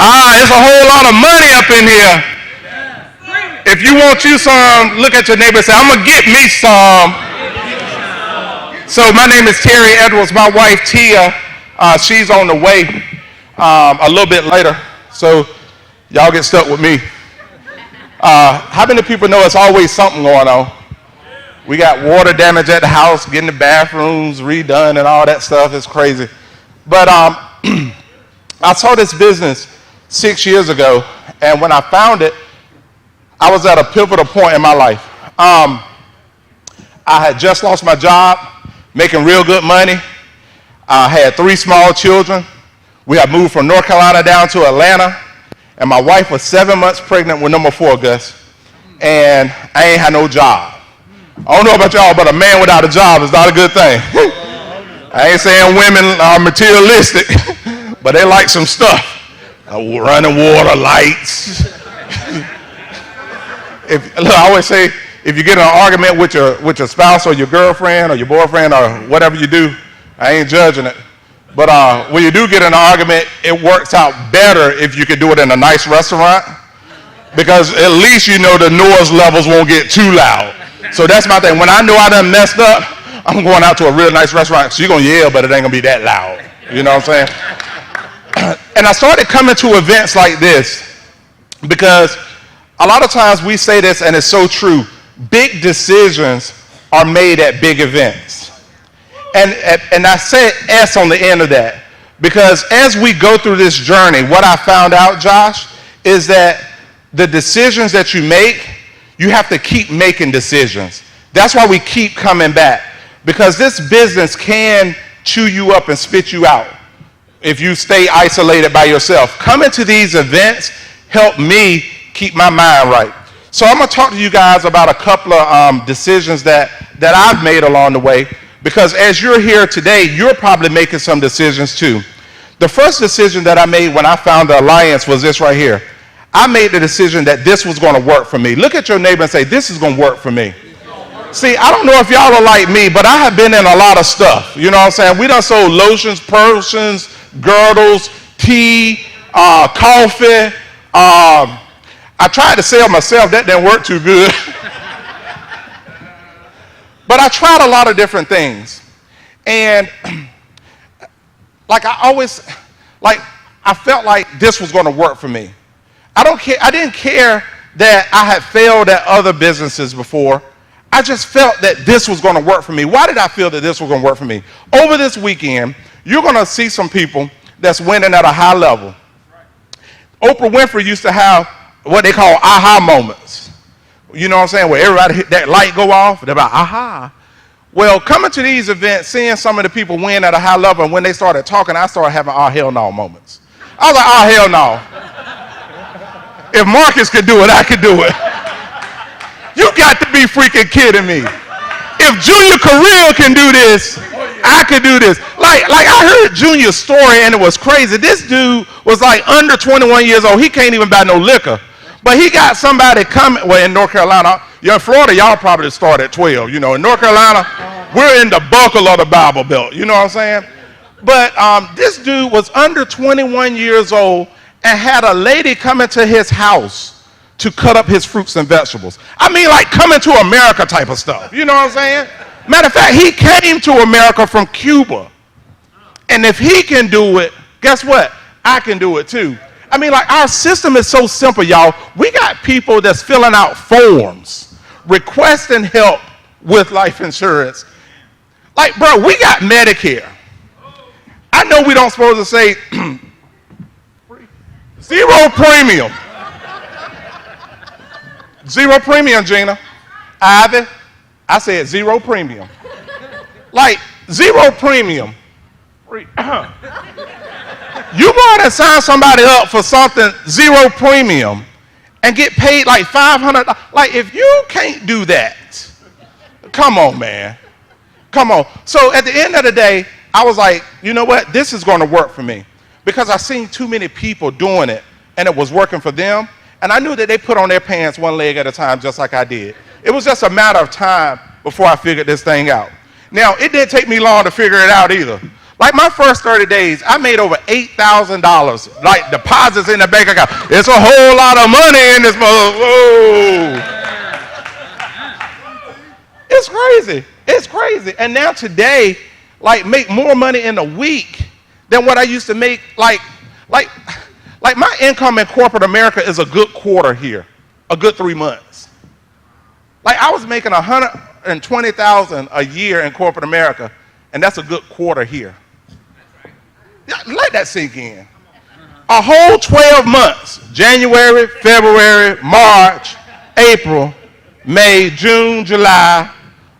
It's a whole lot of money up in here. If you want you some, look at your neighbor and say, I'm going to get me some. So my name is Terry Edwards. My wife, Tia, she's on the way a little bit later. So y'all get stuck with me. How many people know it's always something going on? We got water damage at the house, getting the bathrooms redone and all that stuff. It's crazy. But I saw this business 6 years ago, and when I found it, I was at a pivotal point in my life. I had just lost my job, making real good money. I had 3 small children. We had moved from North Carolina down to Atlanta, and my wife was 7 months pregnant with number 4, Gus, and I ain't had no job. I don't know about y'all, but a man without a job is not a good thing. I ain't saying women are materialistic, but they like some stuff. Running water, lights. I always say, if you get in an argument with your spouse or your girlfriend or your boyfriend or whatever you do, I ain't judging it. But when you do get in an argument, it works out better if you could do it in a nice restaurant, because at least you know the noise levels won't get too loud. So that's my thing. When I know I done messed up, I'm going out to a real nice restaurant. So you're going to yell, but it ain't going to be that loud. You know what I'm saying? And I started coming to events like this because a lot of times we say this, and it's so true. Big decisions are made at big events. And I said S on the end of that because as we go through this journey, what I found out, Josh, is that the decisions that you make, you have to keep making decisions. That's why we keep coming back, because this business can chew you up and spit you out if you stay isolated by yourself. Coming to these events help me keep my mind right. So I'm going to talk to you guys about a couple of decisions that I've made along the way, because as you're here today, you're probably making some decisions too. The first decision that I made when I found the Alliance was this right here. I made the decision that this was going to work for me. Look at your neighbor and say, this is going to work for me. See, I don't know if y'all are like me, but I have been in a lot of stuff. You know what I'm saying? We done sold lotions, potions, girdles, tea, coffee. I tried to sell myself. That didn't work too good. But I tried a lot of different things. And I felt like this was going to work for me. I didn't care that I had failed at other businesses before. I just felt that this was going to work for me. Why did I feel that this was going to work for me? Over this weekend, you're going to see some people that's winning at a high level. Oprah Winfrey used to have what they call aha moments. You know what I'm saying? Where everybody hit that light go off, they're like, aha. Well, coming to these events, seeing some of the people win at a high level, and when they started talking, I started having oh hell no moments. I was like, oh hell no. If Marcus could do it, I could do it. You got to be freaking kidding me. If Junior Carrillo can do this, I could do this. Like I heard Junior's story, and it was crazy. This dude was like under 21 years old. He can't even buy no liquor. But he got somebody coming, well, in North Carolina, in Florida, y'all probably start at 12. You know, in North Carolina, we're in the buckle of the Bible Belt. You know what I'm saying? But this dude was under 21 years old and had a lady come into his house to cut up his fruits and vegetables. I mean, like coming to America type of stuff. You know what I'm saying? Matter of fact, he came to America from Cuba. And if he can do it, guess what? I can do it too. I mean, like, our system is so simple, y'all. We got people that's filling out forms, requesting help with life insurance. Like, bro, we got Medicare. I know we don't supposed to say zero premium. Zero premium, Gina. Ivy, I said zero premium. Like, zero premium. You go out and sign somebody up for something zero premium and get paid like $500. Like, if you can't do that, come on, man. Come on. So at the end of the day, I was like, you know what? This is going to work for me, because I seen too many people doing it and it was working for them. And I knew that they put on their pants one leg at a time, just like I did. It was just a matter of time before I figured this thing out. Now, it didn't take me long to figure it out either. Like my first 30 days, I made over $8,000, like deposits in the bank account. It's a whole lot of money in this mother. Whoa. It's crazy. It's crazy. And now today, like make more money in a week than what I used to make. Like my income in corporate America is a good quarter here, a good 3 months. Like I was making $120,000 a year in corporate America, and that's a good quarter here. Let that sink in. A whole 12 months, January, February, March, April, May, June, July,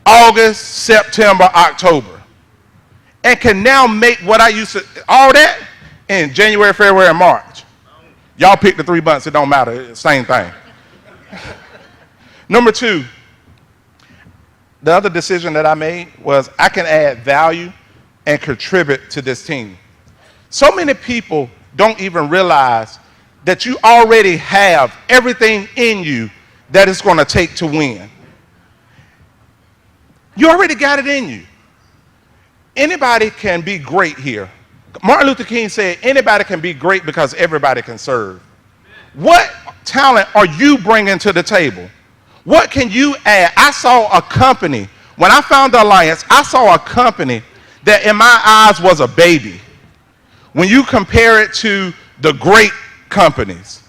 August, September, October. And can now make what I used to, all that in January, February, and March. Y'all pick the 3 months, it don't matter, it's the same thing. Number 2, the other decision that I made was I can add value and contribute to this team. So many people don't even realize that you already have everything in you that it's going to take to win. You already got it in you. Anybody can be great here. Martin Luther King said anybody can be great because everybody can serve. What talent are you bringing to the table? What can you add? I saw a company, when I found the Alliance, I saw a company that in my eyes was a baby. When you compare it to the great companies,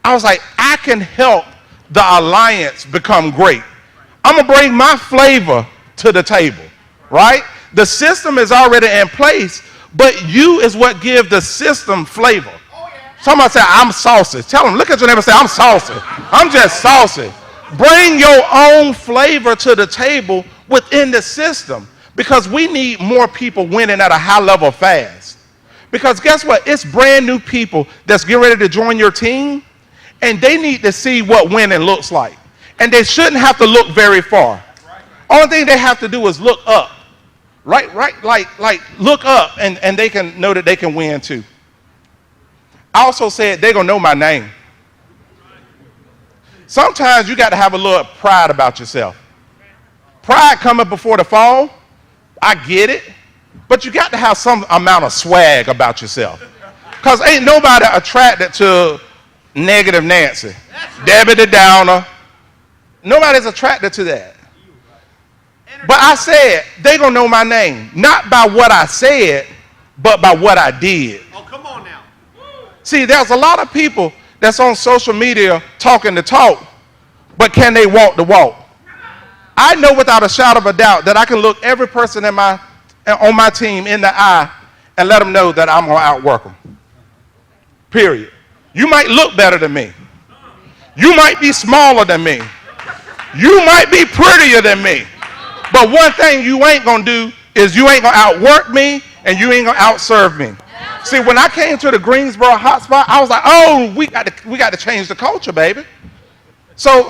I was like, I can help the Alliance become great. I'm going to bring my flavor to the table, right? The system is already in place, but you is what gives the system flavor. Somebody say, I'm saucy. Tell them, look at your neighbor and say, I'm saucy. I'm just saucy. Bring your own flavor to the table within the system, because we need more people winning at a high level fast. Because guess what? It's brand new people that's getting ready to join your team, and they need to see what winning looks like. And they shouldn't have to look very far. Only thing they have to do is look up. Right, like look up, and they can know that they can win too. I also said they're going to know my name. Sometimes you got to have a little pride about yourself. Pride coming before the fall, I get it. But you got to have some amount of swag about yourself. Because ain't nobody attracted to negative Nancy. Debbie the Downer. Nobody's attracted to that. But I said, they're going to know my name. Not by what I said, but by what I did. Oh, come on now. See, there's a lot of people that's on social media talking the talk, but can they walk the walk? I know without a shadow of a doubt that I can look every person on my team in the eye and let them know that I'm going to outwork them. Period. You might look better than me. You might be smaller than me. You might be prettier than me. But one thing you ain't going to do is you ain't going to outwork me and you ain't going to outserve me. See, when I came to the Greensboro hotspot, I was like, oh, we got to change the culture, baby. So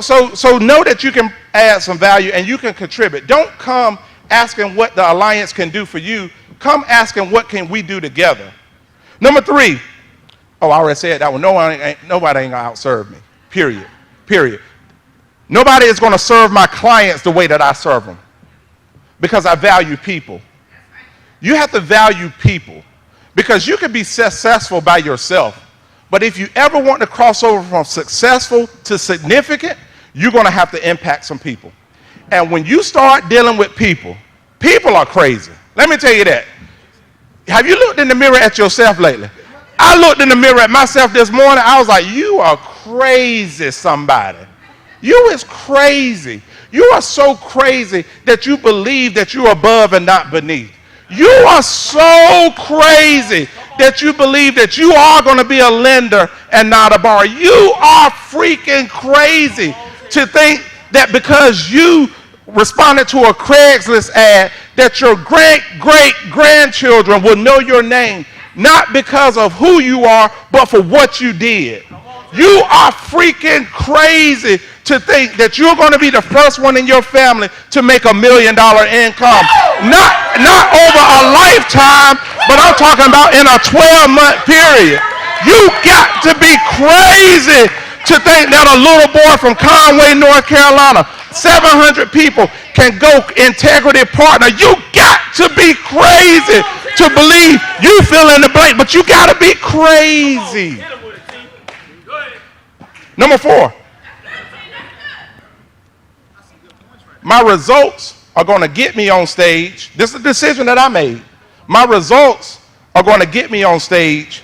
know that you can add some value and you can contribute. Don't come asking what the Alliance can do for you. Come asking what can we do together. Number 3. Oh, I already said that one. Nobody ain't going to outserve me. Period. Nobody is going to serve my clients the way that I serve them, because I value people. You have to value people, because you can be successful by yourself. But if you ever want to cross over from successful to significant, you're going to have to impact some people. And when you start dealing with people, people are crazy. Let me tell you that. Have you looked in the mirror at yourself lately? I looked in the mirror at myself this morning. I was like, you are crazy, somebody. You is crazy. You are so crazy that you believe that you're above and not beneath. You are so crazy that you believe that you are going to be a lender and not a borrower. You are freaking crazy to think that because you responded to a Craigslist ad that your great-great-grandchildren will know your name, not because of who you are, but for what you did. You are freaking crazy to think that you're going to be the first one in your family to make $1 million income. Not over a lifetime, but I'm talking about in a 12-month period. You got to be crazy to think that a little boy from Conway, North Carolina, 700 people can go integrity partner. You got to be crazy to believe you fill in the blank, but you got to be crazy. Number 4. My results are going to get me on stage. This is a decision that I made. My results are going to get me on stage,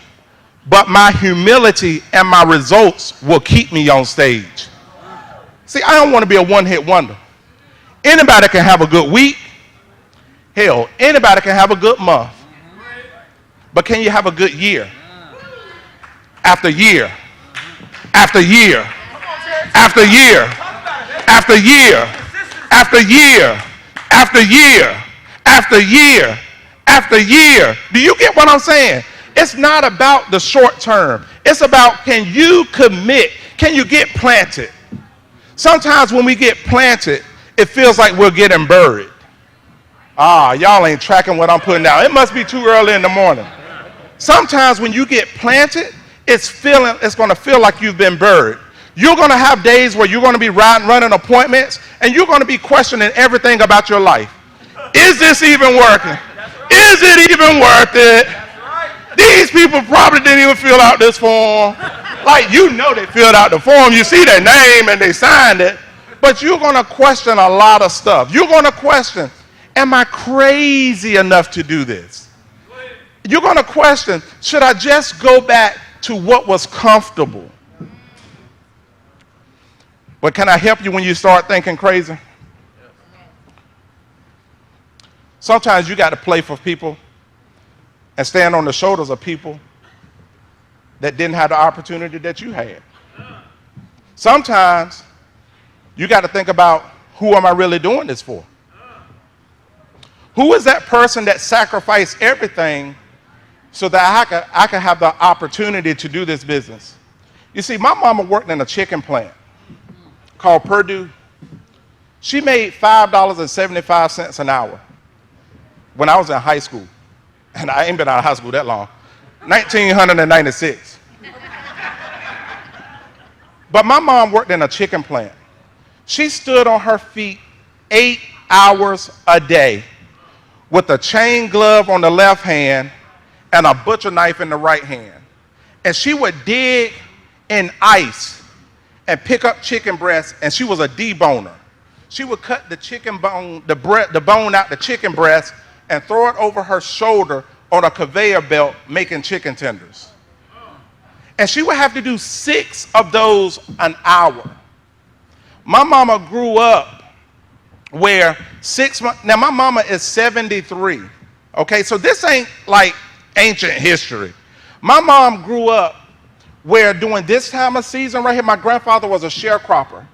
but my humility and my results will keep me on stage. See, I don't want to be a one-hit wonder. Anybody can have a good week. Hell, anybody can have a good month. But can you have a good year? After year, after year, after year, after year, after year, after year, after year, after year. Do you get what I'm saying? It's not about the short term. It's about, can you commit? Can you get planted? Sometimes when we get planted, it feels like we're getting buried. Y'all ain't tracking what I'm putting down. It must be too early in the morning. Sometimes when you get planted, it's going to feel like you've been buried. You're going to have days where you're going to be running appointments, and you're going to be questioning everything about your life. Is this even working? Is it even worth it? These people probably didn't even fill out this form. Like, you know they filled out the form. You see their name and they signed it. But you're going to question a lot of stuff. You're going to question, am I crazy enough to do this? You're going to question, should I just go back to what was comfortable? But can I help you when you start thinking crazy? Sometimes you got to play for people and stand on the shoulders of people that didn't have the opportunity that you had. Sometimes you got to think about, who am I really doing this for? Who is that person that sacrificed everything so that I could have the opportunity to do this business? You see, my mama worked in a chicken plant called Purdue. She made $5.75 an hour when I was in high school. And I ain't been out of high school that long. 1996. But my mom worked in a chicken plant. She stood on her feet 8 hours a day with a chain glove on the left hand and a butcher knife in the right hand. And she would dig in ice and pick up chicken breasts, and she was a deboner. She would cut the chicken bone, the bone out the chicken breast, and throw it over her shoulder on a conveyor belt making chicken tenders. And she would have to do 6 of those an hour. My mama grew up where 6 months, now my mama is 73, okay? So this ain't like ancient history. My mom grew up where during this time of season right here, my grandfather was a sharecropper.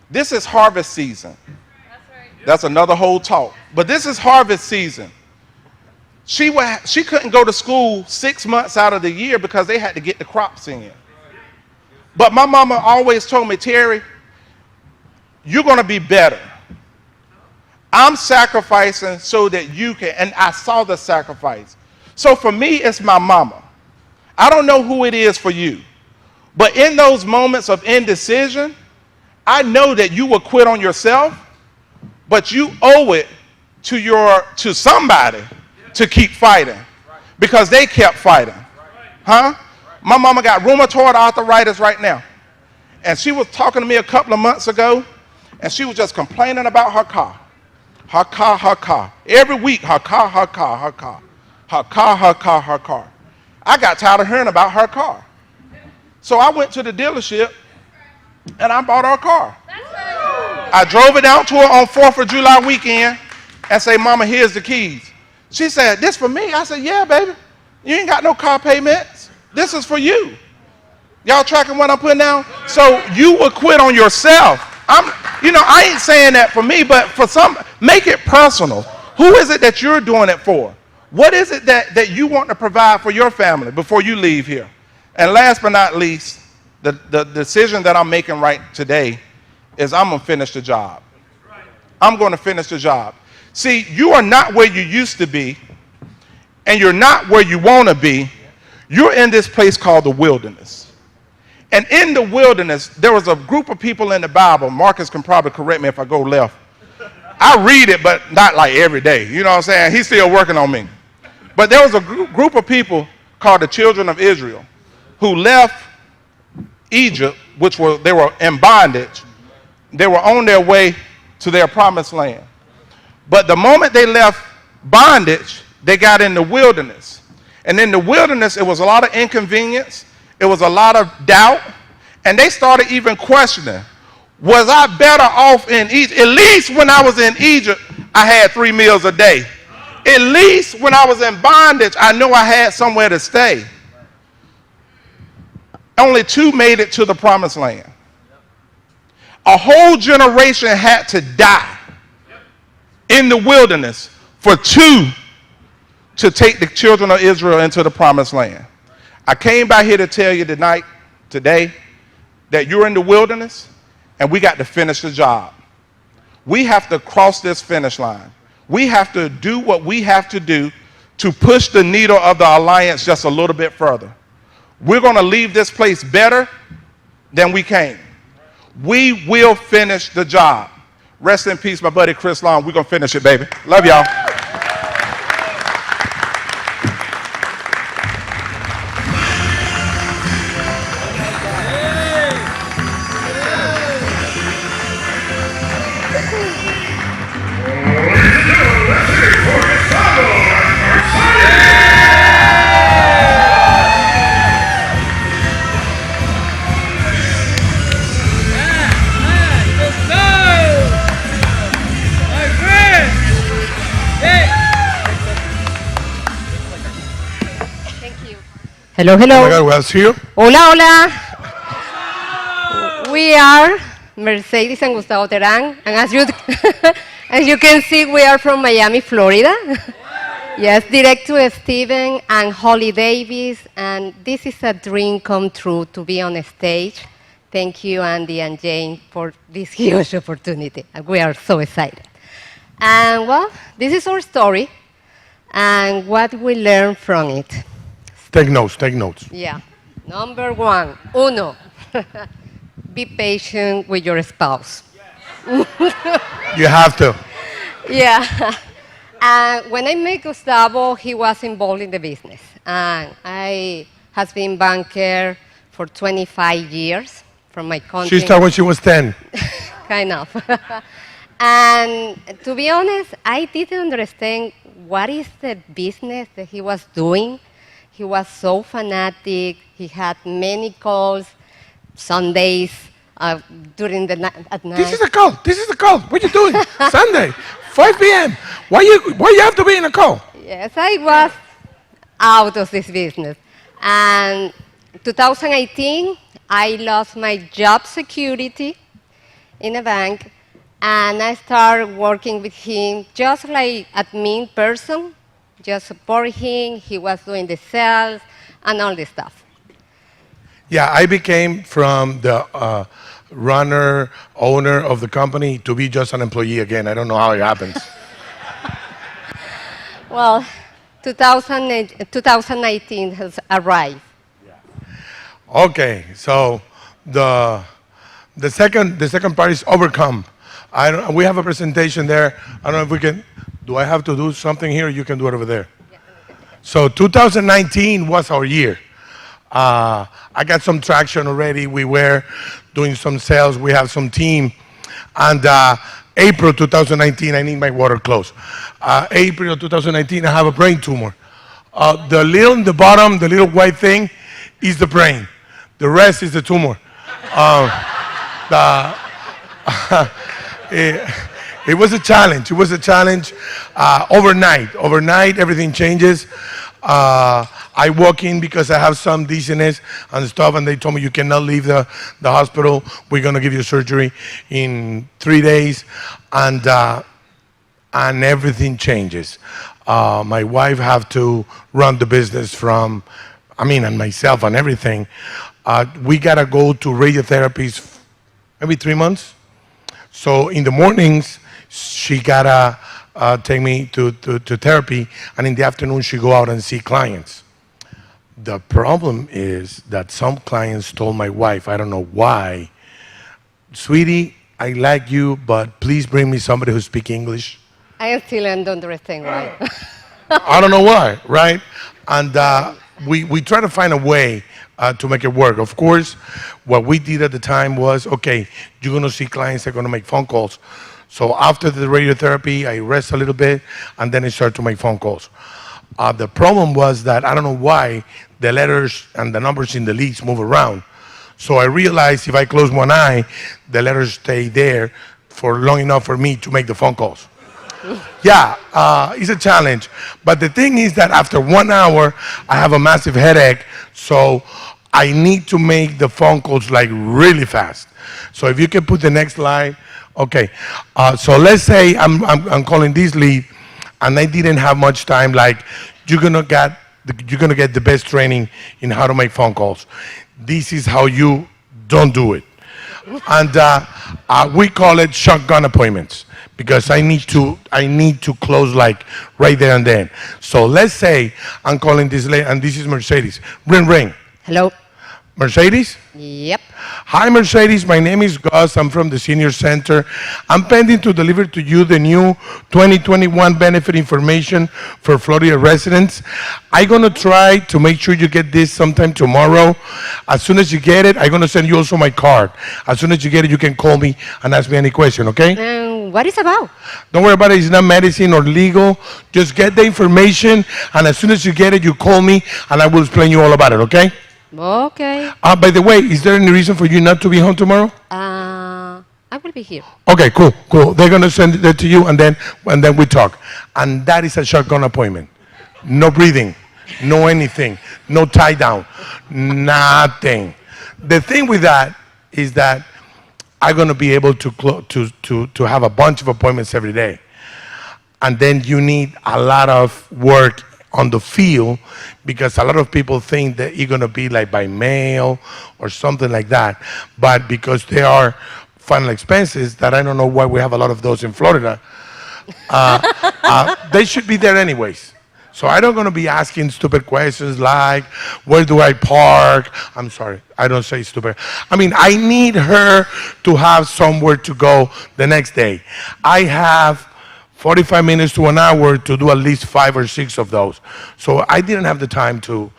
This is harvest season. That's right. That's another whole talk. But this is harvest season. She couldn't go to school 6 months out of the year because they had to get the crops in. But my mama always told me, Terry, you're going to be better. I'm sacrificing so that you can, and I saw the sacrifice. So for me, it's my mama. I don't know who it is for you, but in those moments of indecision, I know that you will quit on yourself, but you owe it to somebody to keep fighting, because they kept fighting. My mama got rheumatoid arthritis right now, and she was talking to me a couple of months ago, and she was just complaining about her car. Her car. Every week, her car. I got tired of hearing about her car. So I went to the dealership, and I bought her car. I drove it down to her on 4th of July weekend and say, Mama, here's the keys. She said, this for me? I said, yeah, baby. You ain't got no car payments. This is for you. Y'all tracking what I'm putting down? So you will quit on yourself. I ain't saying that for me, but for some, make it personal. Who is it that you're doing it for? What is it that you want to provide for your family before you leave here? And last but not least, the decision that I'm making right today is I'm going to finish the job. I'm going to finish the job. See, you are not where you used to be, and you're not where you want to be. You're in this place called the wilderness. And in the wilderness, there was a group of people in the Bible. Marcus can probably correct me if I go left. I read it, but not like every day. You know what I'm saying? He's still working on me. But there was a group of people called the children of Israel who left Egypt, they were in bondage. They were on their way to their promised land. But the moment they left bondage, they got in the wilderness. And in the wilderness, it was a lot of inconvenience. It was a lot of doubt. And they started even questioning, was I better off in Egypt? At least when I was in Egypt, I had 3 meals a day. At least when I was in bondage, I knew I had somewhere to stay. Only 2 made it to the promised land. A whole generation had to die in the wilderness for 2 to take the children of Israel into the promised land. I came by here to tell you today, that you're in the wilderness and we got to finish the job. We have to cross this finish line. We have to do what we have to do to push the needle of the alliance just a little bit further. We're going to leave this place better than we came. We will finish the job. Rest in peace, my buddy Chris Long. We're going to finish it, baby. Love y'all. Hello, hello. Oh my God, well, see you. Hola, hola. We are Mercedes and Gustavo Terán, and as you can see, we are from Miami, Florida. Yes, direct to Stephen and Holly Davis, and this is a dream come true to be on a stage. Thank you, Andy and Jane, for this huge opportunity. And we are so excited. And well, this is our story and what we learn from it. Take notes, take notes. Yeah. Number 1, uno, be patient with your spouse. You have to. Yeah. And when I met Gustavo, he was involved in the business. And I has been banker for 25 years from my country. She started when she was 10. Kind of. And to be honest, I didn't understand what is the business that he was doing. He was so fanatic. He had many calls, Sundays, during the night, at night. This is a call. This is a call. What are you doing? Sunday, 5 p.m. Why you have to be in a call? Yes, I was out of this business. And 2018, I lost my job security in a bank, and I started working with him just like admin person. Just support him. He was doing the sales and all this stuff. Yeah, I became from the runner, owner of the company to be just an employee again. I don't know how it happens. Well, 2019 has arrived. Okay, so the second part is overcome. We have a presentation there. I don't know if we can. Do I have to do something here? Or you can do it over there. So 2019 was our year. I got some traction already. We were doing some sales. We have some team. And April 2019, I need my water close. April 2019, I have a brain tumor. The little in the bottom, the little white thing, is the brain. The rest is the tumor. It was a challenge. It was a challenge. Overnight, everything changes. I walk in because I have some dizziness and stuff, and they told me you cannot leave the hospital. We're gonna give you surgery in 3 days, and everything changes. My wife have to run the business and myself and everything. We gotta go to radiotherapies every 3 months. So in the mornings, she gotta take me to therapy, and in the afternoon she go out and see clients. The problem is that some clients told my wife, I don't know why, sweetie, I like you, but please bring me somebody who speaks English. I still don't understand why. I don't know why, right? And we try to find a way to make it work. Of course, what we did at the time was, okay, you're going to see clients that are going to make phone calls. So after the radiotherapy, I rest a little bit, and then I start to make phone calls. The problem was that I don't know why the letters and the numbers in the leads move around. So I realized if I close one eye, the letters stay there for long enough for me to make the phone calls. Yeah, it's a challenge. But the thing is that after 1 hour, I have a massive headache, so I need to make the phone calls like really fast. So if you can put the next slide. Okay, so let's say I'm calling this lead, and I didn't have much time. Like you're gonna get the best training in how to make phone calls. This is how you don't do it, and we call it shotgun appointments because I need to close like right there and then. So let's say I'm calling this lady, and this is Mercedes. Ring ring. Hello. Mercedes? Yep. Hi, Mercedes. My name is Gus. I'm from the Senior Center. I'm pending to deliver to you the new 2021 benefit information for Florida residents. I'm going to try to make sure you get this sometime tomorrow. As soon as you get it, I'm going to send you also my card. As soon as you get it, you can call me and ask me any question, okay? What is about? Don't worry about it. It's not medicine or legal. Just get the information, and as soon as you get it, you call me, and I will explain you all about it, okay? Okay. By the way, is there any reason for you not to be home tomorrow? I will be here. Okay, cool. They're gonna send it to you, and then we talk. And that is a shotgun appointment. No breathing, no anything, no tie down, nothing. The thing with that is that I'm gonna be able to have a bunch of appointments every day, and then you need a lot of work on the field because a lot of people think that you're going to be like by mail or something like that, but because there are final expenses that I don't know why we have a lot of those in Florida, they should be there anyways. So I'm not going to be asking stupid questions like, where do I park? I'm sorry, I don't say stupid. I mean, I need her to have somewhere to go the next day. I have 45 minutes to an hour to do at least 5 or 6 of those. So I didn't have the time to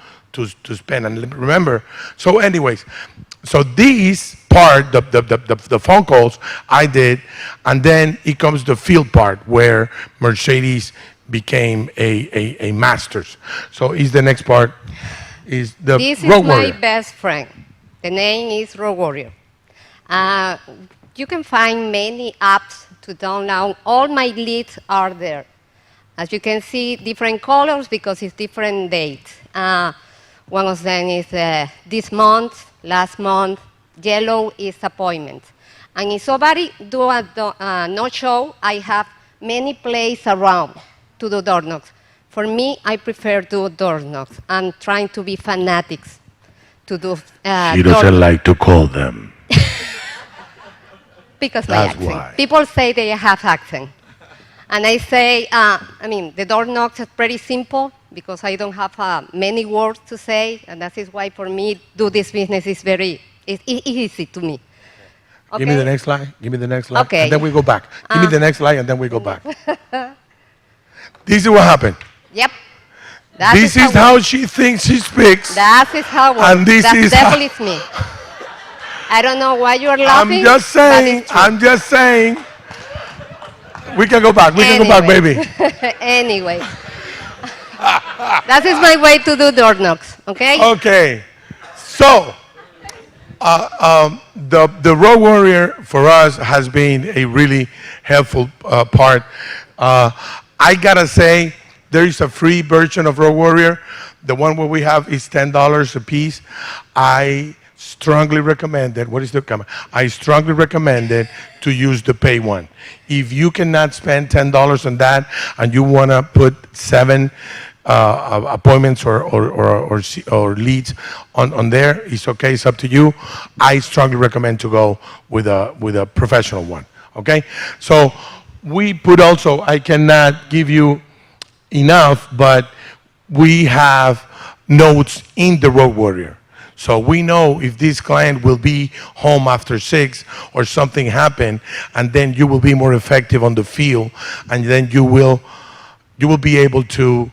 spend. And remember, so anyways, so this part, the phone calls I did, and then it comes the field part where Mercedes became a masters. So is the next part, is the This is Road my Warrior. best friend. The name is Road Warrior. You can find many apps to download. All my leads are there. As you can see, different colors because it's different dates. One of them is this month, last month. Yellow is appointment. And if somebody do a no-show, I have many places around to do door knocks. For me, I prefer to do door knocks. I'm trying to be fanatics to do She doesn't like to call them. Because my That's accent. why. People say they have accent. And I say, the door knocks is pretty simple because I don't have many words to say, and that is why for me, do this business is very easy to me. Okay? Give me the next slide. Give me the next slide. Okay. And then we go back. Give me the next slide, and then we go back. This is what happened. Yep. This is how she thinks she speaks. That is how it works. And this That is definitely is me. I don't know why you're laughing. I'm just saying. But it's true. I'm just saying. We can go back. We can go back, baby. Anyway. That is my way to do door knocks, okay? Okay. So, the Road Warrior for us has been a really helpful part. I gotta say, there is a free version of Road Warrior. The one where we have is $10 a piece. I strongly recommend it. What is the comment? I strongly recommend it to use the pay one. If you cannot spend $10 on that and you want to put 7 appointments or leads on there, it's okay. It's up to you. I strongly recommend to go with a professional one. Okay. So we put also. I cannot give you enough, but we have notes in the Road Warrior. So we know if this client will be home after 6 or something happened, and then you will be more effective on the field, and then you will you will be able to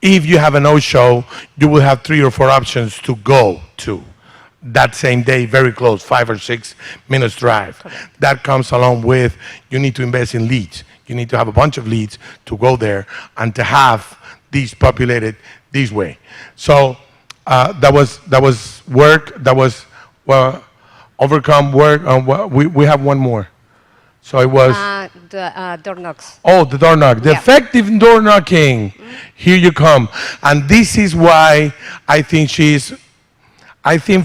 if you have a no-show, you will have 3 or 4 options to go to that same day, very close, 5 or 6 minutes drive. Correct. That comes along with you need to invest in leads. You need to have a bunch of leads to go there and to have these populated this way. So that was work. That was overcome work. We have one more. So it was. The door knocks. Oh, the door knock. The Yeah. effective door knocking. Here you come. And this is why I think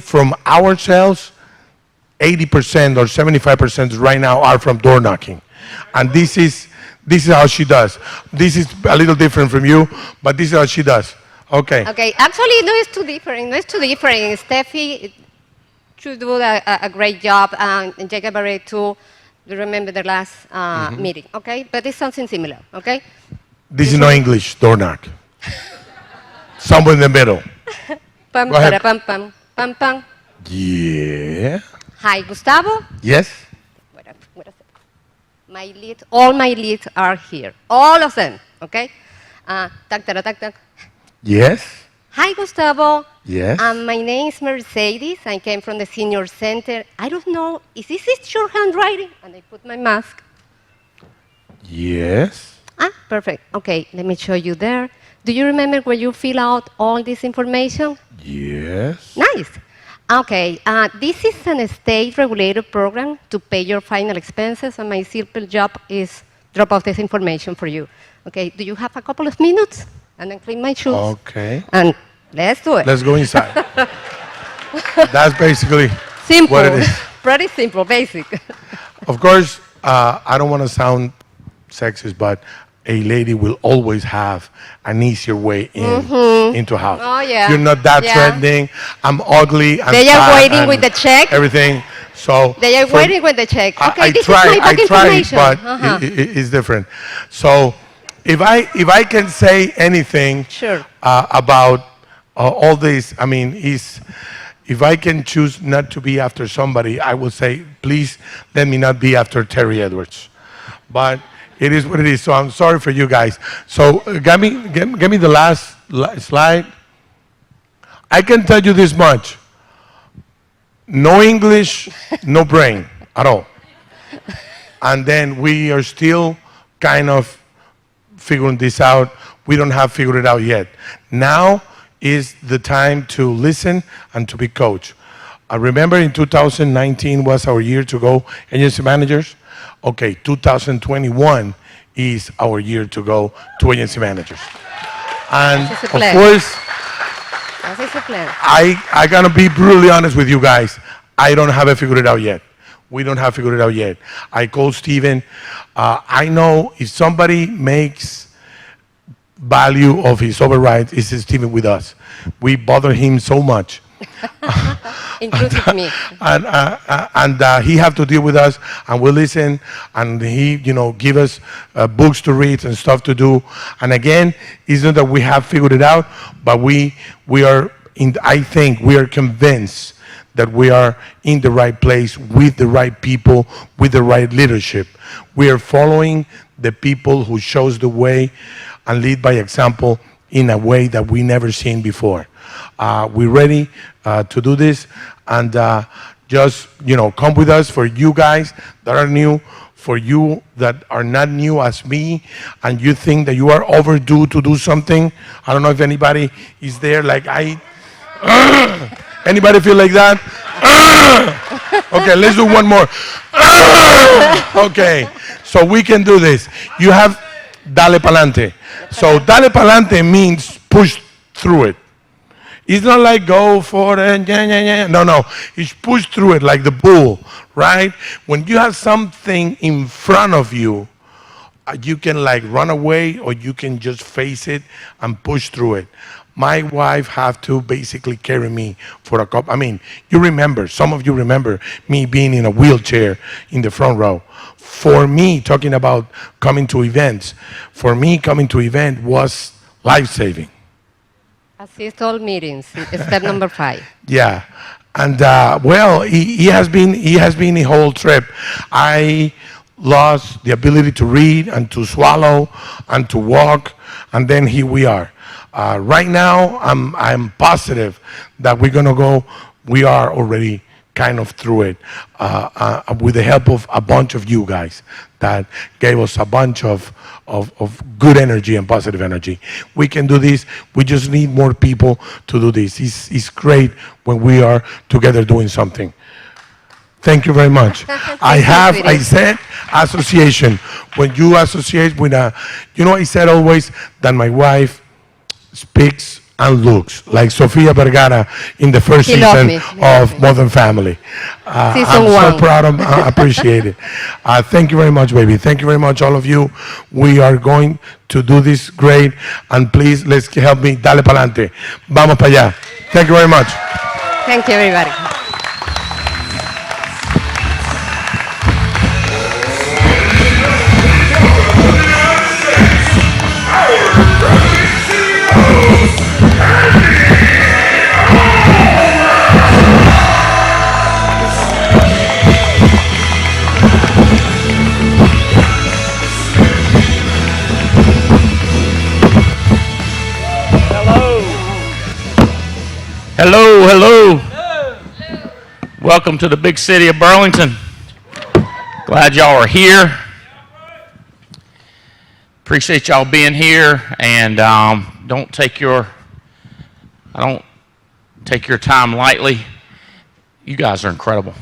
from ourselves, 80% or 75% right now are from door knocking. And this is how she does. This is a little different from you, but this is how she does. Okay. Okay, actually, no, it's too different. No, it's too different. Steffi should do a great job, and Jacob Barrett too. You remember the last meeting, okay? But it's something similar, okay? This is no English door knock. Somewhere in the middle. Pam, Go ahead. para, pam, pam, pam, pam. Yeah. Hi, Gustavo. Yes. Wait a second. All my leads are here. All of them, okay? Tak, tak, tak, tak. Yes. Hi, Gustavo. Yes. My name is Mercedes. I came from the senior center. I don't know, is this your handwriting? And I put my mask. Yes. Perfect. Okay, let me show you there. Do you remember where you fill out all this information? Yes. Nice. Okay, this is a state-regulated program to pay your final expenses, and my simple job is drop off this information for you. Okay, do you have a couple of minutes? And then clean my shoes. Okay. And let's do it. Let's go inside. That's basically Simple. what it is. Pretty simple, basic. Of course, I don't want to sound sexist, but a lady will always have an easier way into a house. Oh, yeah. You're not that Yeah. threatening. I'm ugly. I'm They are fat, waiting and with the check. Everything. So They are for- waiting with the check. Okay, I this tried, is my bank I tried, information. but Uh-huh. it's different. So if I can say anything Sure. about all this, I mean, if I can choose not to be after somebody, I will say, please let me not be after Terry Edwards. But it is what it is. So I'm sorry for you guys. So give me the last slide. I can tell you this much. No English, no brain at all. And then we are still kind of figuring this out. We don't have figured it out yet. Now is the time to listen and to be coached. I remember in 2019 was our year to go agency managers. Okay, 2021 is our year to go to agency managers. And This is of the plan. course, That is the plan. I gotta be brutally honest with you guys. I don't have it figured out yet. We don't have figured it out yet. I called Steven. I know if somebody makes value of his overrides, it's Steven with us. We bother him so much. Inclusive me. And he have to deal with us, and we listen, and he, give us books to read and stuff to do. And again, it's not that we have figured it out, but we are I think we are convinced that we are in the right place with the right people, with the right leadership. We are following the people who shows the way and lead by example in a way that we never seen before. We're ready to do this, and just come with us. For you guys that are new, for you that are not new as me, and you think that you are overdue to do something. I don't know if anybody is there like I. Anybody feel like that? Okay, let's do one more. Okay, so we can do this. You have dale pa'lante. So dale pa'lante means push through it. It's not like go for it, No. It's push through it like the bull, right? When you have something in front of you, you can like run away, or you can just face it and push through it. My wife have to basically carry me for a couple. I mean, some of you remember me being in a wheelchair in the front row. For me, talking about coming to events, for me coming to event was life-saving. Assist all meetings. Step number 5. Yeah, and well, he has been the whole trip. I lost the ability to read and to swallow and to walk, and then here we are. Right now, I'm positive that we're gonna go. We are already kind of through it with the help of a bunch of you guys that gave us a bunch of good energy and positive energy. We can do this. We just need more people to do this. It's great when we are together doing something. Thank you very much. I said association. When you associate with I said always that my wife speaks and looks like Sofia Vergara in the first season of Modern Family. I'm so proud of I appreciate it. Thank you very much, baby. Thank you very much, all of you. We are going to do this great, and please, let's help me. Dale pa'lante. Vamos para allá. Thank you very much. Thank you, everybody. Hello, hello. Welcome to the big city of Burlington. Glad y'all are here. Appreciate y'all being here, and I don't take your time lightly. You guys are incredible.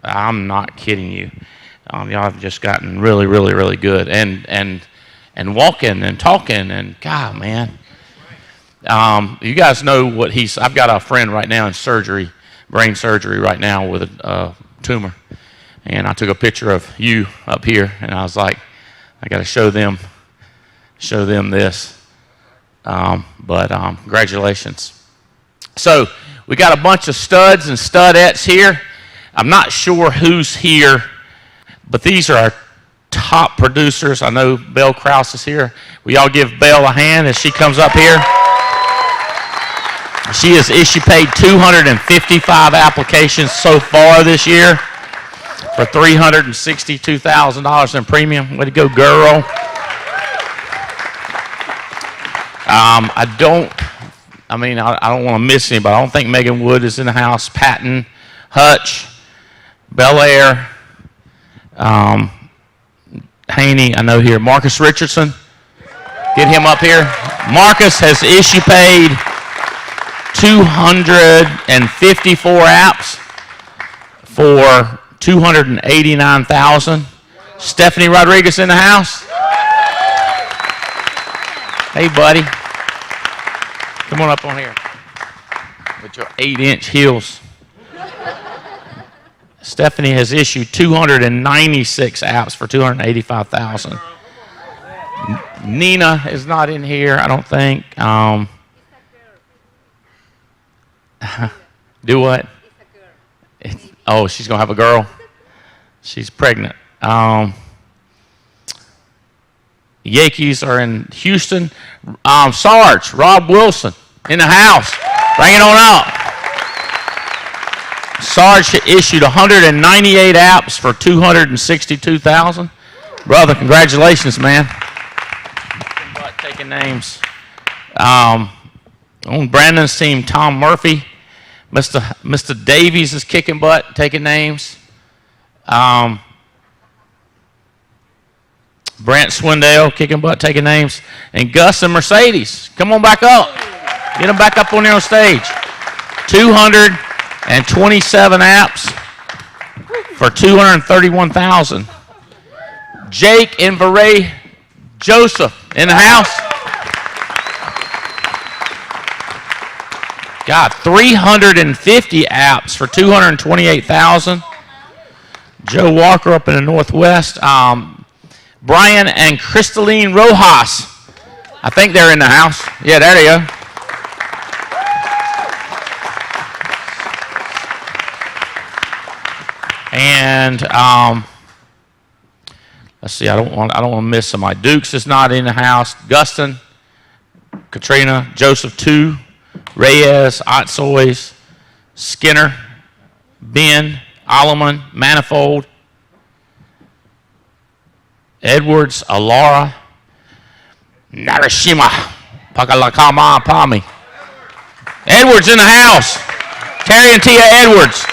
I'm not kidding you. Y'all have just gotten really, really, really good, and walking and talking, and God, man. You guys know what I've got a friend right now in surgery, brain surgery right now with a tumor. And I took a picture of you up here, and I was like, I got to show them this. Congratulations. So we got a bunch of studs and studettes here. I'm not sure who's here, but these are our top producers. I know Belle Krause is here. Will y'all give Belle a hand as she comes up here? She paid 255 applications so far this year for $362,000 in premium. Way to go, girl. I don't want to miss anybody. I don't think Megan Wood is in the house. Patton, Hutch, Bel Air, Haney, I know here. Marcus Richardson, get him up here. Marcus has paid 254 apps for $289,000. Stephanie Rodriguez in the house. Hey, buddy. Come on up on here with your 8-inch heels. Stephanie has issued 296 apps for $285,000. Nina is not in here, I don't think. Do what? Oh, she's going to have a girl? She's pregnant. Yankees are in Houston. Sarge, Rob Wilson, in the house. Bring it on up. Sarge issued 198 apps for $262,000. Brother, congratulations, man. Taking names. On Brandon's team, Tom Murphy. Mr. Davies is kicking butt, taking names. Brant Swindell kicking butt, taking names. And Gus and Mercedes, come on back up. Get them back up on there on stage. 227 apps for $231,000. Jake and Varay Joseph in the house. Got 350 apps for $228,000. Joe Walker up in the Northwest. Brian and Cristaline Rojas. I think they're in the house. Yeah, there they go. And let's see. I don't want to miss somebody. Dukes is not in the house. Gustin, Katrina, Joseph too. Reyes, Otsoys, Skinner, Ben, Alleman, Manifold, Edwards, Alara, Narashima, Pakalakama, Pami. Edwards in the house. Terry and Tia Edwards.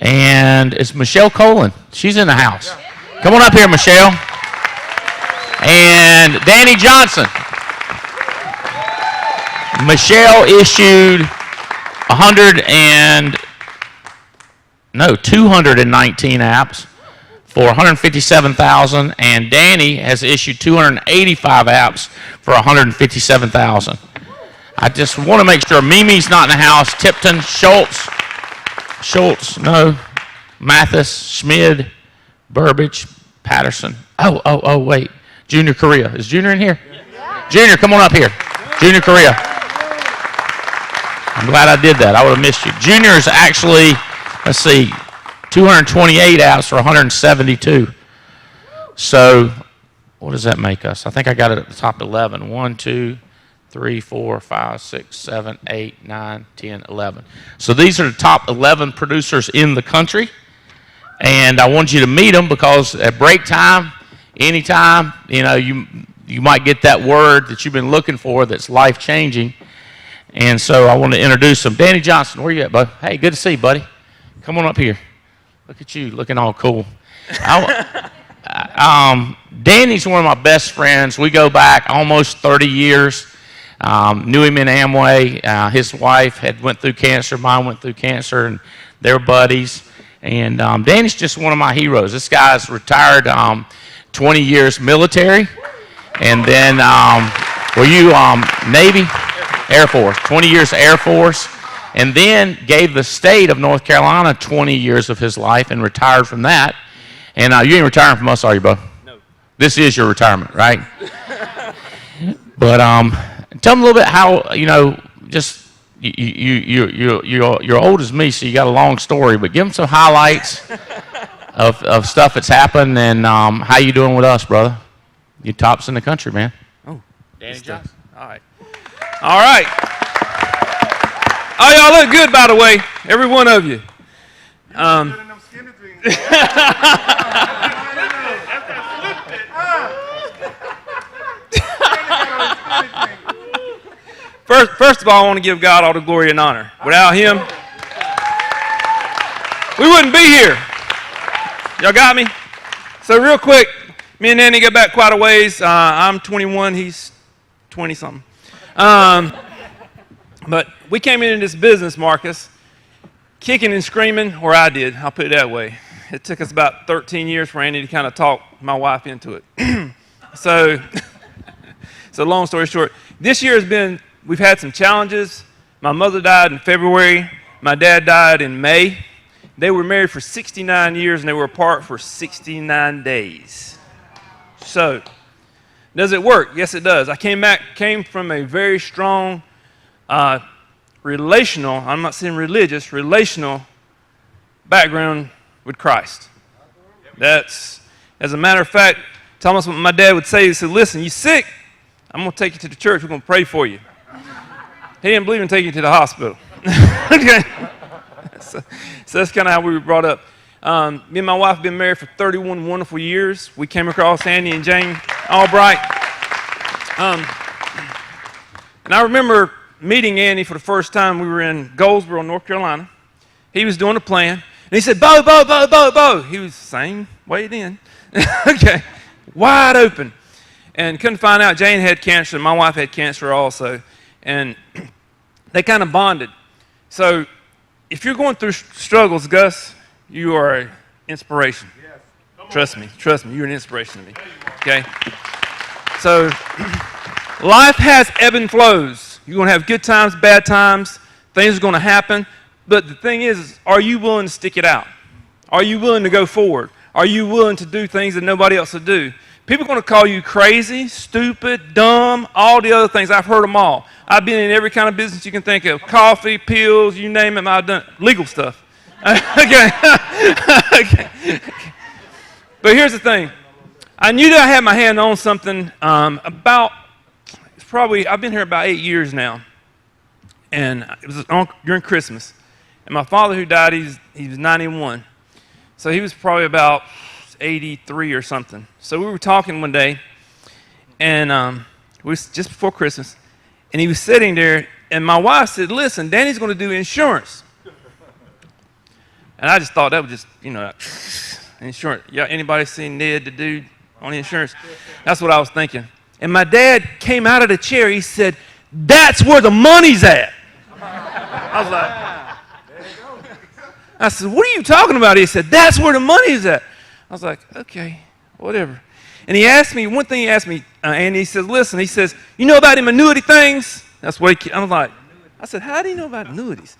And it's Michelle Colin. She's in the house. Come on up here, Michelle. And Danny Johnson. Michelle issued 219 apps for $157,000, and Danny has issued 285 apps for $157,000. I just want to make sure Mimi's not in the house. Tipton, Schultz, no. Mathis, Schmid, Burbage, Patterson. Oh, wait. Junior Korea. Is Junior in here? Yeah. Junior, come on up here. Junior Korea. I'm glad I did that. I would have missed you. Junior is actually, let's see, 228 apps for 172. So, what does that make us? I think I got it at the top 11. 1, 2, 3, 4, 5, 6, 7, 8, 9, 10, 11. So these are the top 11 producers in the country. And I want you to meet them because at break time, anytime, you might get that word that you've been looking for that's life-changing. And so I want to introduce them. Danny Johnson, where you at, bud? Hey, good to see you, buddy. Come on up here. Look at you, looking all cool. Danny's one of my best friends. We go back almost 30 years. Knew him in Amway. His wife had went through cancer. Mine went through cancer, and they're buddies. And Danny's just one of my heroes. This guy's retired 20 years military, and then were you Navy? Air Force. 20 years Air Force, and then gave the state of North Carolina 20 years of his life and retired from that. And you ain't retiring from us, are you, bro? No. This is your retirement, right? But tell them a little bit how, just you're old as me, so you got a long story, but give them some highlights of stuff that's happened and how you doing with us, brother. You tops in the country, man. Oh, Danny Johnson. All right. All right. Oh, y'all look good, by the way, every one of you. First of all, I want to give God all the glory and honor. Without Him, we wouldn't be here. Y'all got me? So real quick, me and Danny go back quite a ways. I'm 21, he's 20-something. But we came into this business, Marcus, kicking and screaming, or I did, I'll put it that way. It took us about 13 years for Andy to kind of talk my wife into it. So long story short, this year we've had some challenges. My mother died in February. My dad died in May. They were married for 69 years, and they were apart for 69 days. So, does it work? Yes, it does. I came from a very strong relational, I'm not saying religious, relational background with Christ. As a matter of fact, Thomas, what my dad would say, he said, listen, you sick? I'm going to take you to the church. We're going to pray for you. He didn't believe in taking you to the hospital. Okay. So that's kind of how we were brought up. Me and my wife have been married for 31 wonderful years. We came across Andy and Jane Albright. And I remember meeting Andy for the first time. We were in Goldsboro, North Carolina. He was doing a plan. And he said, Bo, Bo, Bo, Bo, Bo. He was the same way then. Okay. Wide open. And couldn't find out Jane had cancer. And my wife had cancer also. And they kind of bonded. So if you're going through struggles, Gus, you are an inspiration. Yes. Trust me, you're an inspiration to me. Okay? So life has ebb and flows. You're going to have good times, bad times. Things are going to happen. But the thing is, are you willing to stick it out? Are you willing to go forward? Are you willing to do things that nobody else would do? People are going to call you crazy, stupid, dumb, all the other things. I've heard them all. I've been in every kind of business you can think of. Coffee, pills, you name it, I've done legal stuff. Okay. Okay. But here's the thing. I knew that I had my hand on something I've been here about 8 years now. and it was during Christmas. And my father, who died, he was 91. So he was probably about 83 or something. So we were talking one day, and it was just before Christmas, and he was sitting there, and my wife said, listen, Danny's going to do insurance. And I just thought that was just, insurance. Yeah, anybody seen Ned, the dude, on insurance? That's what I was thinking. And my dad came out of the chair. He said, that's where the money's at. I was like, I said, what are you talking about? He said, that's where the money's at. I was like, okay, whatever. And he asked me, one thing he asked me, and he says, listen, he says, you know about them annuity things? That's what I was like, I said, how do you know about annuities?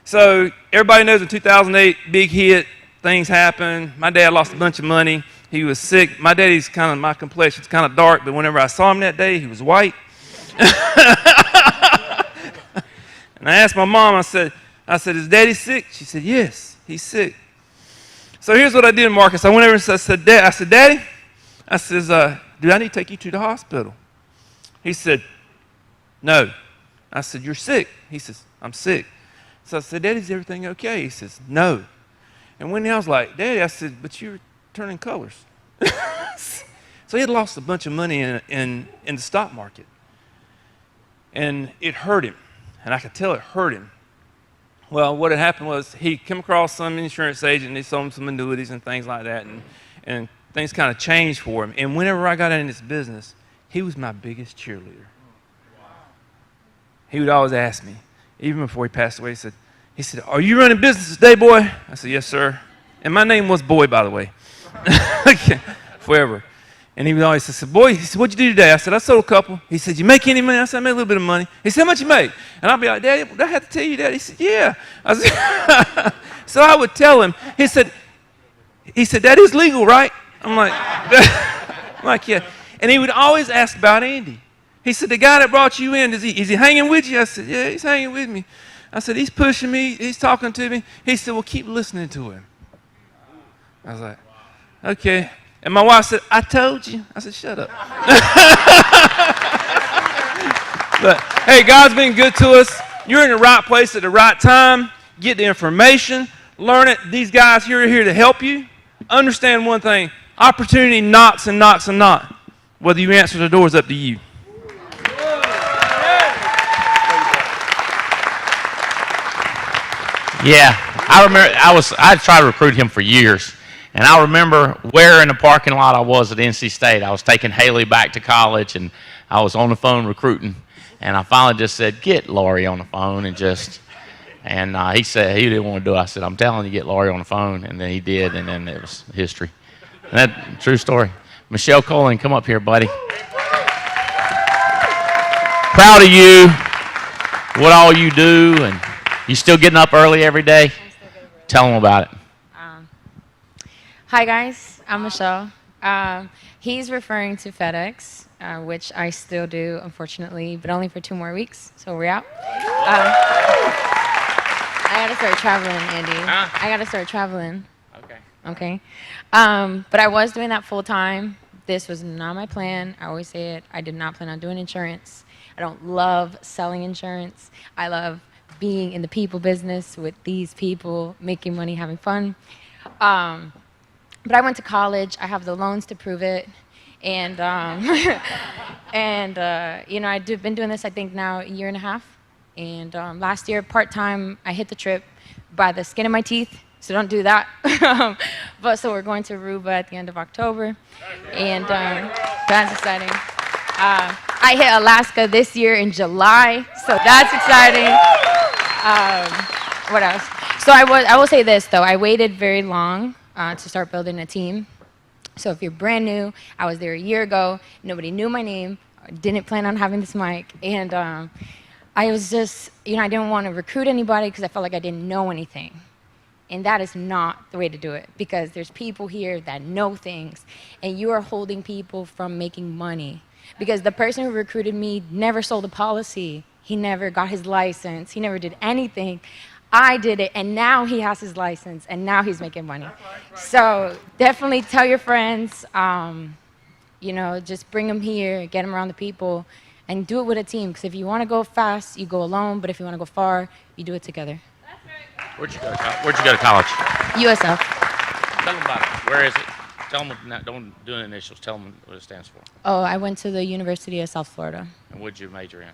So everybody knows in 2008, big hit, things happened. My dad lost a bunch of money. He was sick. My daddy's my complexion's kind of dark, but whenever I saw him that day, he was white. And I asked my mom, I said, is Daddy sick? She said, yes, he's sick. So here's what I did, Marcus. I went over and I said, Daddy, I says, do I need to take you to the hospital? He said, no. I said, you're sick. He says, I'm sick. So I said, Daddy, is everything okay? He says, no. And when I was like, Daddy, I said, but you're turning colors. So he had lost a bunch of money in the stock market. And it hurt him. And I could tell it hurt him. Well, what had happened was he came across some insurance agent and he sold him some annuities and things like that. And things kind of changed for him. And whenever I got in this business, he was my biggest cheerleader. He would always ask me, even before he passed away, he said, are you running business today, boy? I said, yes, sir. And my name was Boy, by the way. Forever. And he would always say, boy, he said, what'd you do today? I said, I sold a couple. He said, you make any money? I said, I made a little bit of money. He said, how much you make? And I'll be like, Daddy, I have to tell you that. He said, yeah. I said, so I would tell him. He said, that is legal, right? I'm like, yeah. And he would always ask about Andy. He said, the guy that brought you in, is he hanging with you? I said, yeah, he's hanging with me. I said, he's pushing me. He's talking to me. He said, well, keep listening to him. I was like, okay. And my wife said, I told you. I said, shut up. But, hey, God's been good to us. You're in the right place at the right time. Get the information. Learn it. These guys here are here to help you. Understand one thing. Opportunity knocks and knocks and knocks. Whether you answer the door is up to you. Yeah, I remember I tried to recruit him for years. And I remember where in the parking lot I was at NC State. I was taking Haley back to college, and I was on the phone recruiting. And I finally just said, get Laurie on the phone, and he said he didn't want to do it. I said, I'm telling you, get Laurie on the phone. And then he did, and then it was history. And that true story. Michelle Colin, come up here, buddy. Proud of you, what all you do, and you still getting up early every day? Tell them about it. Hi guys, I'm Michelle. He's referring to FedEx, which I still do, unfortunately, but only for 2 more weeks, so we're out. I gotta start traveling, Andy. I gotta start traveling. Okay. But I was doing that full time. This was not my plan. I always say it. I did not plan on doing insurance. I don't love selling insurance. I love being in the people business with these people, making money, having fun. But I went to college. I have the loans to prove it. And, I've been doing this, I think, now a year and a half. And last year, part-time, I hit the trip by the skin of my teeth. So don't do that. But so we're going to Aruba at the end of October. And that's exciting. I hit Alaska this year in July. So that's exciting. What else? So I will say this, though. I waited very long to start building a team. So if you're brand new, I was there a year ago. Nobody knew my name. Didn't plan on having this mic. And I was just, I didn't want to recruit anybody because I felt like I didn't know anything. And that is not the way to do it, because there's people here that know things, and you are holding people from making money. Because the person who recruited me never sold a policy. He never got his license. He never did anything. I did it, and now he has his license, and now he's making money. So definitely tell your friends, just bring them here, get them around the people, and do it with a team. Because if you want to go fast, you go alone. But if you want to go far, you do it together. Where'd you go to college? USF. Tell them about it. Where is it? Tell them, don't do the initials. Tell them what it stands for. Oh, I went to the University of South Florida. And what'd you major in?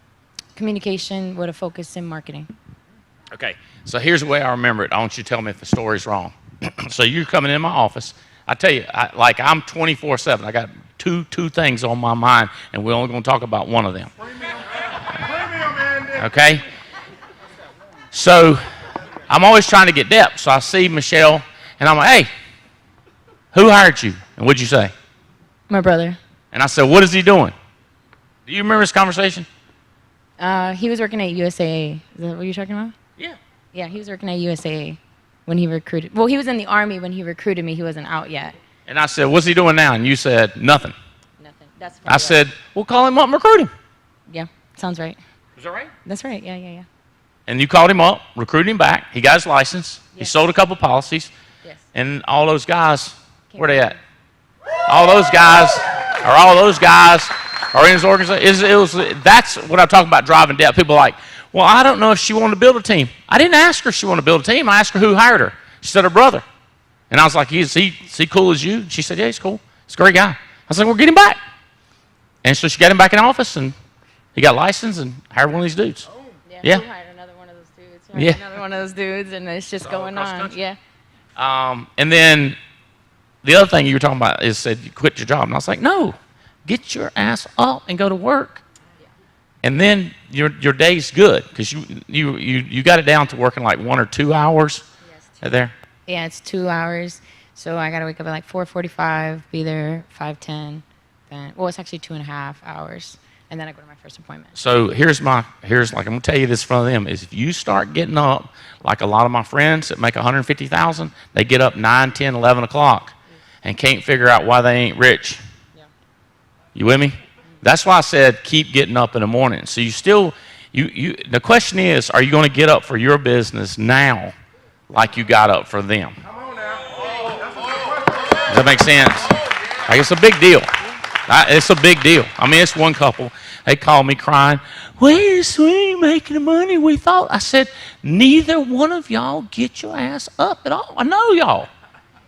Communication with a focus in marketing. Okay, so here's the way I remember it. I want you to tell me if the story's wrong. So you're coming in my office. I tell you, I'm 24/7. I got two things on my mind, and we're only going to talk about one of them. Okay? So I'm always trying to get depth. So I see Michelle, and I'm like, hey, who hired you? And what'd you say? My brother. And I said, what is he doing? Do you remember this conversation? He was working at USAA. Is that what you're talking about? Yeah. Yeah, he was working at USAA when he recruited. Well, he was in the Army when he recruited me. He wasn't out yet. And I said, what's he doing now? And you said, nothing. Nothing. That's I said, well, call him up and recruit him. Yeah, sounds right. Is that right? That's right. Yeah. And you called him up, recruited him back. He got his license. He Yes. sold a couple policies. Yes. And all those guys, where they at? All those guys are in his organization. That's what I'm talking about, driving depth. People are like, well, I don't know if she wanted to build a team. I didn't ask her if she wanted to build a team. I asked her who hired her. She said her brother. And I was like, is he cool as you? She said, yeah, he's cool. He's a great guy. I was like, well, get him back. And so she got him back in the office, and he got licensed and hired one of these dudes. Yeah. He hired another one of those dudes. Yeah. Another one of those dudes, and it's just going across the on. country. Yeah. And then the other thing you were talking about is said you quit your job. And I was like, no, get your ass up and go to work. And then your day's good because you got it down to working like 1 or 2 hours. Yes, There. Yeah, it's 2 hours. So I got to wake up at like 4:45, be there 5:10. Then, well, it's actually 2.5 hours. And then I go to my first appointment. So here's like I'm gonna tell you this in front of them is if you start getting up like a lot of my friends that make 150,000, they get up 9, 10, 11 o'clock and can't figure out why they ain't rich. Yeah. You with me? That's why I said keep getting up in the morning. So the question is, are you going to get up for your business now like you got up for them? Does that make sense? Like it's a big deal. It's a big deal. I mean, it's one couple. They called me crying. We ain't making the money we thought. I said, neither one of y'all get your ass up at all. I know y'all.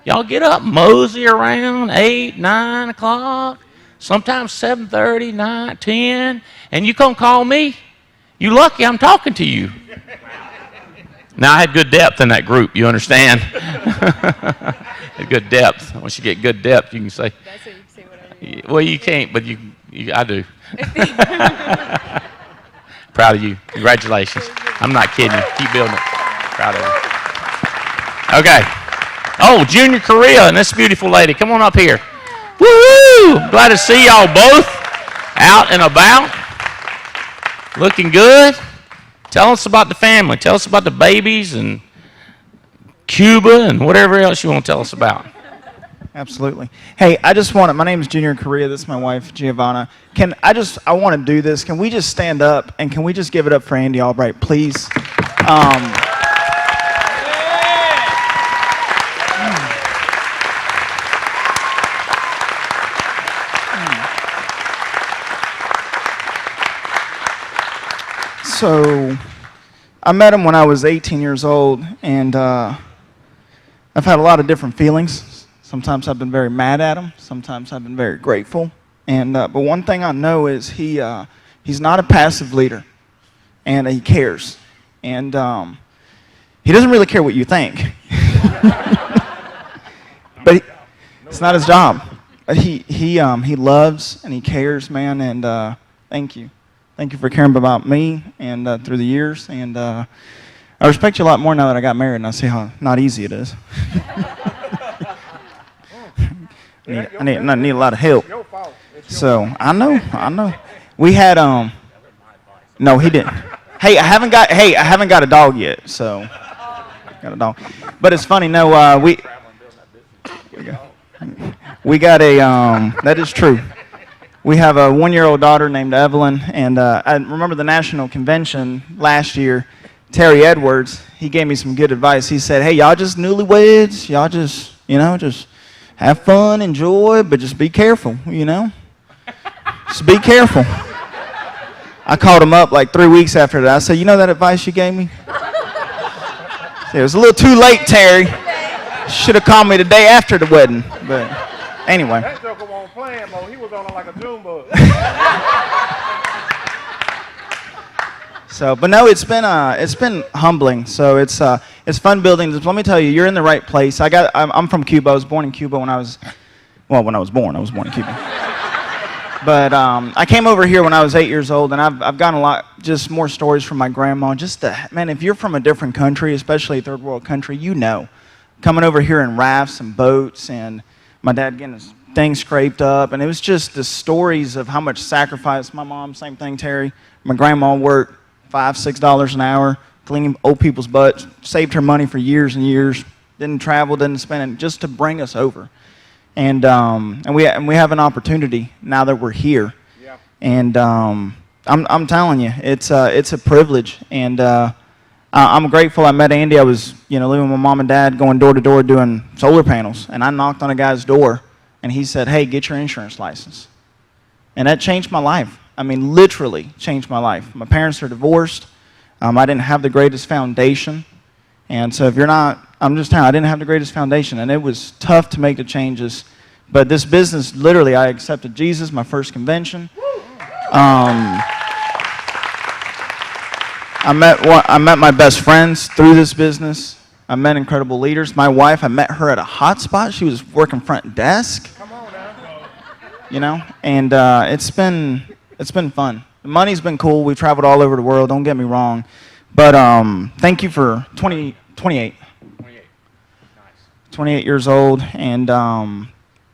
Y'all get up, mosey around 8, 9 o'clock, sometimes 7:30, 9, 10, and you come call me. You lucky I'm talking to you. Now, I had good depth in that group. You understand? Had good depth. Once you get good depth, you can say. That's what you can say whatever. Well, you can't, but I do. Proud of you. Congratulations. I'm not kidding you. Keep building it. Proud of you. Okay. Oh, Junior Korea and this beautiful lady. Come on up here. Woo! Glad to see y'all both out and about. Looking good. Tell us about the family. Tell us about the babies and Cuba and whatever else you want to tell us about. Absolutely. Hey, my name is Junior Korea. This is my wife, Giovanna. I want to do this. Can we just stand up and can we just give it up for Andy Albright, please? So, I met him when I was 18 years old, and I've had a lot of different feelings. Sometimes I've been very mad at him. Sometimes I've been very grateful. And but one thing I know is he's not a passive leader, and he cares. And he doesn't really care what you think. But it's not his job. But he loves and he cares, man. And thank you. Thank you for caring about me and through the years. And I respect you a lot more now that I got married and I see how not easy it is. I need a lot of help. So I know. We had no, he didn't. Hey, I haven't got a dog yet. So got a dog. But it's funny. No, we got a that is true. We have a 1-year-old daughter named Evelyn, and I remember the national convention last year. Terry Edwards, he gave me some good advice. He said, "Hey, y'all just newlyweds. Y'all just just have fun, enjoy, but just be careful. Just be careful." I called him up like 3 weeks after that. I said, you know that advice you gave me? It was a little too late, Terry. Should have called me the day after the wedding. But anyway. That joker wasn't playing, Mo. He was on it like a June bug. So, but no, it's been humbling. So it's fun building this. Let me tell you, you're in the right place. I'm from Cuba. I was born in Cuba when I was born in Cuba. But I came over here when I was 8 years old, and I've gotten a lot, just more stories from my grandma. Man, if you're from a different country, especially a third world country, you know. Coming over here in rafts and boats, and my dad getting his thing scraped up, and it was just the stories of how much sacrifice. My mom, same thing, Terry. My grandma worked $5, $6 an hour, cleaning old people's butts, saved her money for years and years, didn't travel, didn't spend it, just to bring us over. And we have an opportunity now that we're here. Yeah. And I'm telling you, it's a privilege, and I'm grateful. I met Andy. I was living with my mom and dad, going door to door doing solar panels, and I knocked on a guy's door, and he said, "Hey, get your insurance license," and that changed my life. I mean, literally changed my life. My parents are divorced. I didn't have the greatest foundation. And so if you're not, I'm just telling you, I didn't have the greatest foundation, and it was tough to make the changes. But this business, literally, I accepted Jesus, my first convention. I met my best friends through this business. I met incredible leaders. My wife, I met her at a hot spot. She was working front desk. Come on now. And it's been fun. The money's been cool. We've traveled all over the world, don't get me wrong. But thank you for 28. 28 years old, and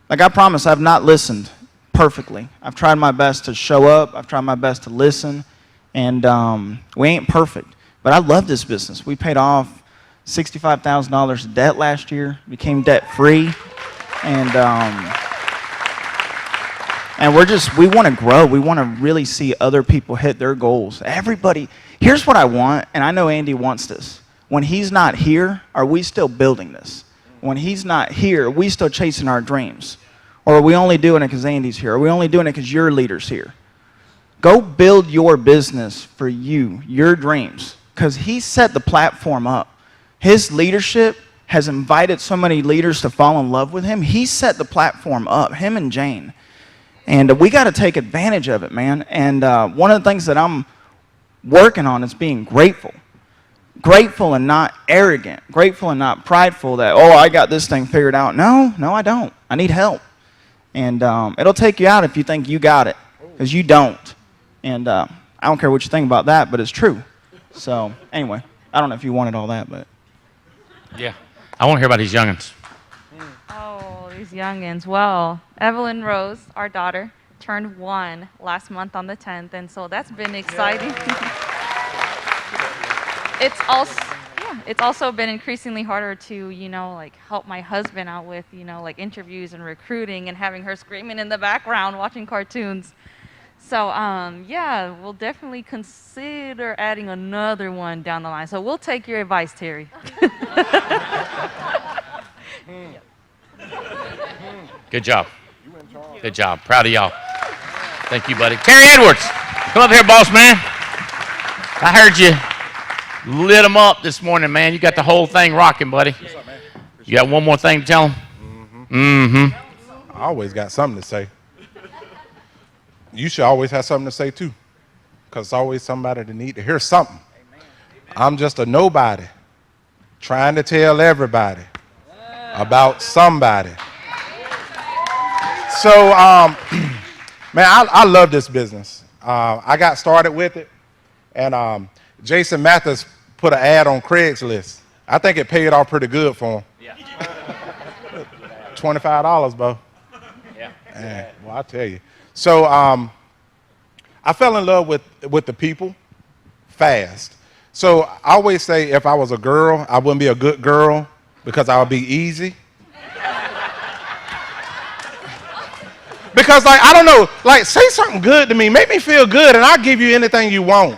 like I promise, I've not listened perfectly. I've tried my best to show up. I've tried my best to listen, and we ain't perfect. But I love this business. We paid off $65,000 of debt last year, became debt-free, and we want to grow. We want to really see other people hit their goals. Everybody, here's what I want, and I know Andy wants this. When he's not here, are we still building this? When he's not here, are we still chasing our dreams? Or are we only doing it because Andy's here? Are we only doing it because your leader's here? Go build your business for you, your dreams, because he set the platform up. His leadership has invited so many leaders to fall in love with him. He set the platform up, him and Jane. And we got to take advantage of it, man. And one of the things that I'm working on is being grateful. Grateful and not arrogant. Grateful and not prideful that, oh, I got this thing figured out. No, I don't. I need help. And it'll take you out if you think you got it, because you don't. And I don't care what you think about that, but it's true. So anyway, I don't know if you wanted all that, but. Yeah. I want to hear about these youngins. Oh, these youngins. Well, Evelyn Rose, our daughter, turned 1 last month on the 10th, and so that's been exciting. It's also been increasingly harder to, help my husband out with, interviews and recruiting, and having her screaming in the background watching cartoons. So, we'll definitely consider adding another one down the line. So we'll take your advice, Terry. Good job. Good job. Proud of y'all. Thank you, buddy. Terry Edwards, come up here, boss man. I heard you lit them up this morning, man. You got the whole thing rocking, buddy. What's up, man? You got one more thing to tell them? I always got something to say. You should always have something to say, too, because it's always somebody that need to hear something. I'm just a nobody trying to tell everybody about somebody. So, man, I love this business. I got started with it, and Jason Mathis put an ad on Craigslist. I think it paid off pretty good for him. Yeah. $25, bro. Yeah. Man, well, I tell you. So I fell in love with the people fast. So I always say if I was a girl, I wouldn't be a good girl because I would be easy. Because, I don't know, say something good to me. Make me feel good, and I'll give you anything you want.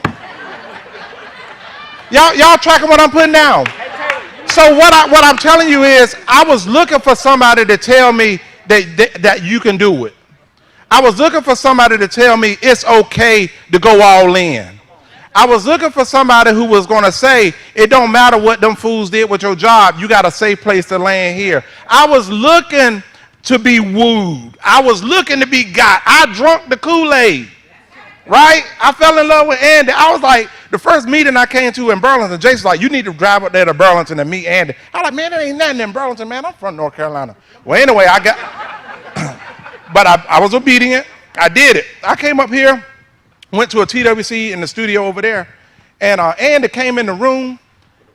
Y'all tracking what I'm putting down? So what I'm telling you is I was looking for somebody to tell me that you can do it. I was looking for somebody to tell me it's okay to go all in. I was looking for somebody who was going to say, it don't matter what them fools did with your job, you got a safe place to land here. I was looking to be wooed. I was looking to be got. I drunk the Kool-Aid, right? I fell in love with Andy. I was like, the first meeting I came to in Burlington, Jason's like, you need to drive up there to Burlington and meet Andy. I was like, man, there ain't nothing in Burlington, man. I'm from North Carolina. Well, anyway, but I was obedient. I did it. I came up here, went to a TWC in the studio over there, and Andy came in the room.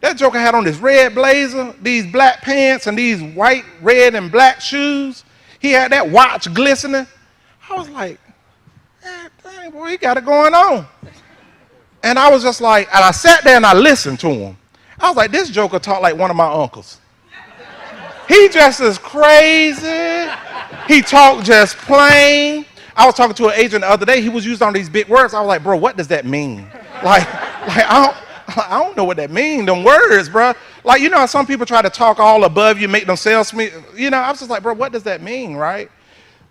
That joker had on this red blazer, these black pants, and these white, red, and black shoes. He had that watch glistening. I was like, dang, boy, he got it going on. And I was just like, and I sat there and I listened to him. I was like, this joker talk like one of my uncles. He just is crazy. He talked just plain. I was talking to an agent the other day. He was using all these big words. I was like, bro, what does that mean? Like I don't know what that means, them words, bro. Like, you know how some people try to talk all above you, make themselves, you know, I was just like, bro, what does that mean, right?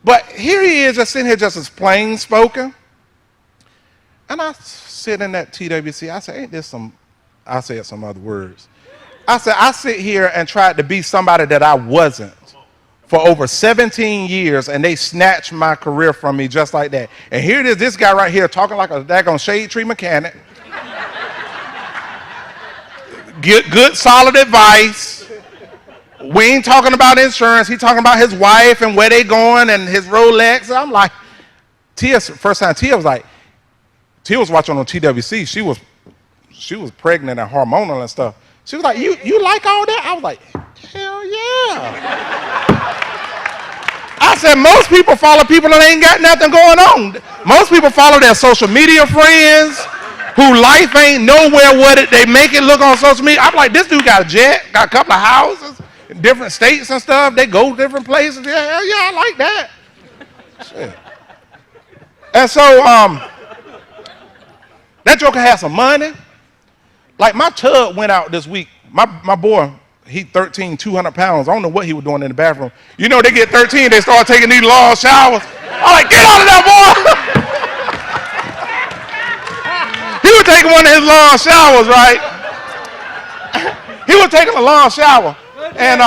But here he is just sitting here just as plain spoken. And I sit in that TWC. I said, ain't this some, I said some other words. I said, I sit here and tried to be somebody that I wasn't for over 17 years, and they snatched my career from me just like that. And here it is, this guy right here talking like a daggone shade tree mechanic. Good, solid advice. We ain't talking about insurance. He talking about his wife and where they going and his Rolex. I'm like, Tia, first time Tia was like, Tia was watching on TWC. She was pregnant and hormonal and stuff. She was like, you like all that? I was like, hell yeah. I said, most people follow people that ain't got nothing going on. Most people follow their social media friends who life ain't nowhere with it. They make it look on social media. I'm like, this dude got a jet, got a couple of houses in different states and stuff. They go different places. Yeah, hell yeah, I like that. Shit. And so, that joker had some money. Like, my tub went out this week. My boy, he 13, 200 pounds. I don't know what he was doing in the bathroom. You know, they get 13, they start taking these long showers. I'm like, get out of there, boy. He was taking one of his long showers, right? He was taking a long shower. And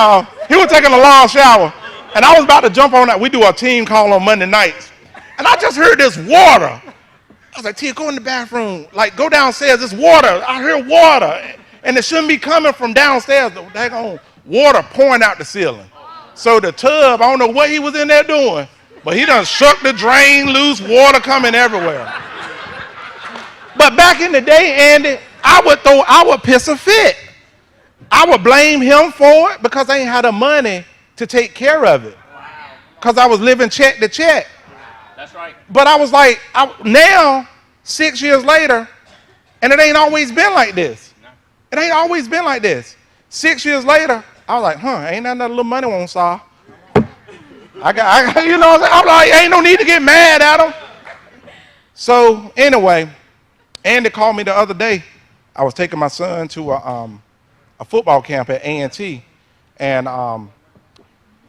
he was taking a long shower. And I was about to jump on that. We do a team call on Monday nights. And I just heard this water. I was like, Tia, go in the bathroom. Like, go downstairs. It's water. I hear water. And it shouldn't be coming from downstairs. The daggone water pouring out the ceiling. So the tub, I don't know what he was in there doing, but he done shook the drain loose, water coming everywhere. But back in the day, Andy, I would piss a fit. I would blame him for it because I ain't had the money to take care of it. Because I was living check to check. That's right. But I was like, now, 6 years later, and it ain't always been like this. It ain't always been like this. 6 years later, I was like, ain't that little money won't solve. I got, you know, I'm like, ain't no need to get mad at him. So anyway, Andy called me the other day. I was taking my son to a football camp at A&T, and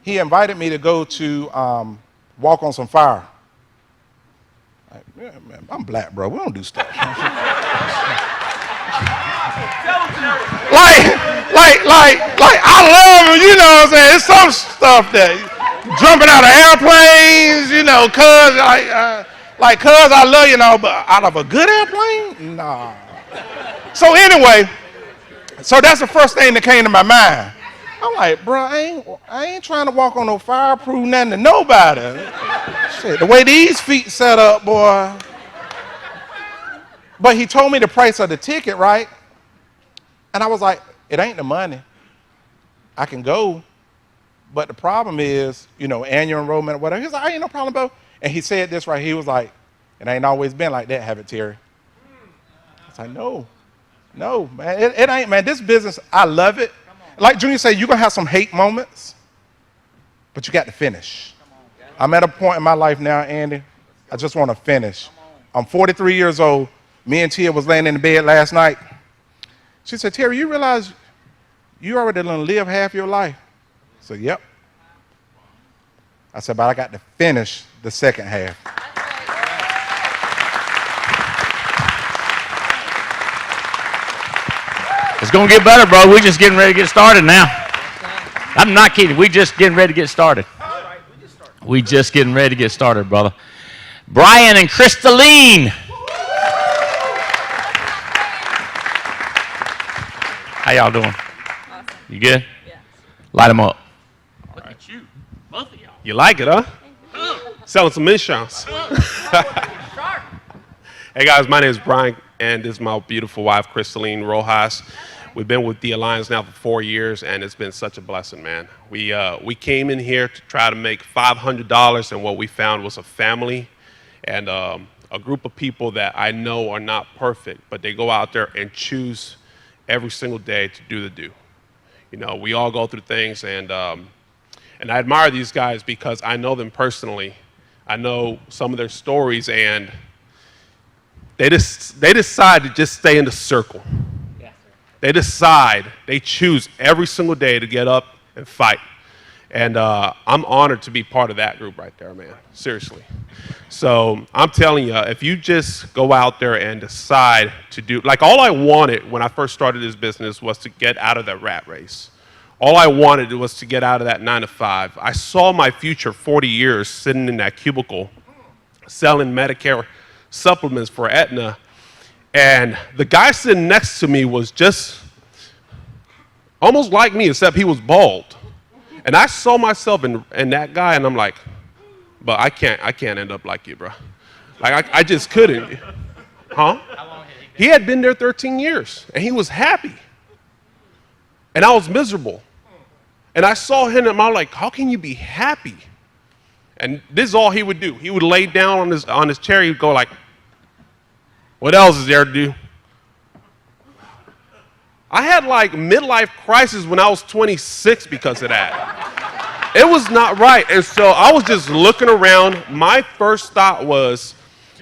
he invited me to go to walk on some fire. Like, yeah, man, I'm black, bro. We don't do stuff. like I love him, you know what I'm saying? It's some stuff that jumping out of airplanes, you know, cuz I love you now, but out of a good airplane? Nah. So anyway, so that's the first thing that came to my mind. I'm like, bro, I ain't trying to walk on no fireproof nothing to nobody. Shit, the way these feet set up, boy. But he told me the price of the ticket, right? And I was like, it ain't the money. I can go. But the problem is, you know, annual enrollment or whatever. He's like, ain't no problem, bro. And he said this right. He was like, it ain't always been like that, have it, Terry? I was like, no, man. It ain't, man. This business, I love it. Like Junior said, you're going to have some hate moments, but you got to finish. I'm at a point in my life now, Andy, I just want to finish. I'm 43 years old. Me and Tia was laying in the bed last night. She said, Terry, you realize you already done lived half your life? I said, yep. I said, but I got to finish the second half. It's going to get better, bro. We're just getting ready to get started now. I'm not kidding. We're just getting ready to get started. We just getting ready to get started, brother. Brian and Crystalline. How y'all doing? Awesome. You good? Yeah. Light them up. Look at you. Both of y'all. You like it, huh? Selling some insurance. Hey guys, my name is Brian, and this is my beautiful wife, Crystalline Rojas. We've been with the Alliance now for 4 years, and it's been such a blessing, man. We came in here to try to make $500, and what we found was a family and a group of people that I know are not perfect, but they go out there and choose every single day to do the do. You know, we all go through things, and I admire these guys because I know them personally. I know some of their stories, and they decide to just stay in the circle. They decide, they choose every single day to get up and fight. And I'm honored to be part of that group right there, man. Seriously. So I'm telling you, if you just go out there and decide to do, like all I wanted when I first started this business was to get out of that rat race. All I wanted was to get out of that 9 to 5. I saw my future 40 years sitting in that cubicle selling Medicare supplements for Aetna. And the guy sitting next to me was just almost like me, except he was bald. And I saw myself in that guy, and I'm like, but I can't end up like you, bro. Like, I just couldn't. Huh? He had been there 13 years, and he was happy. And I was miserable. And I saw him, and I'm like, how can you be happy? And this is all he would do. He would lay down on his chair, he'd go like, what else is there to do? I had like midlife crisis when I was 26 because of that. It was not right. And so I was just looking around. My first thought was,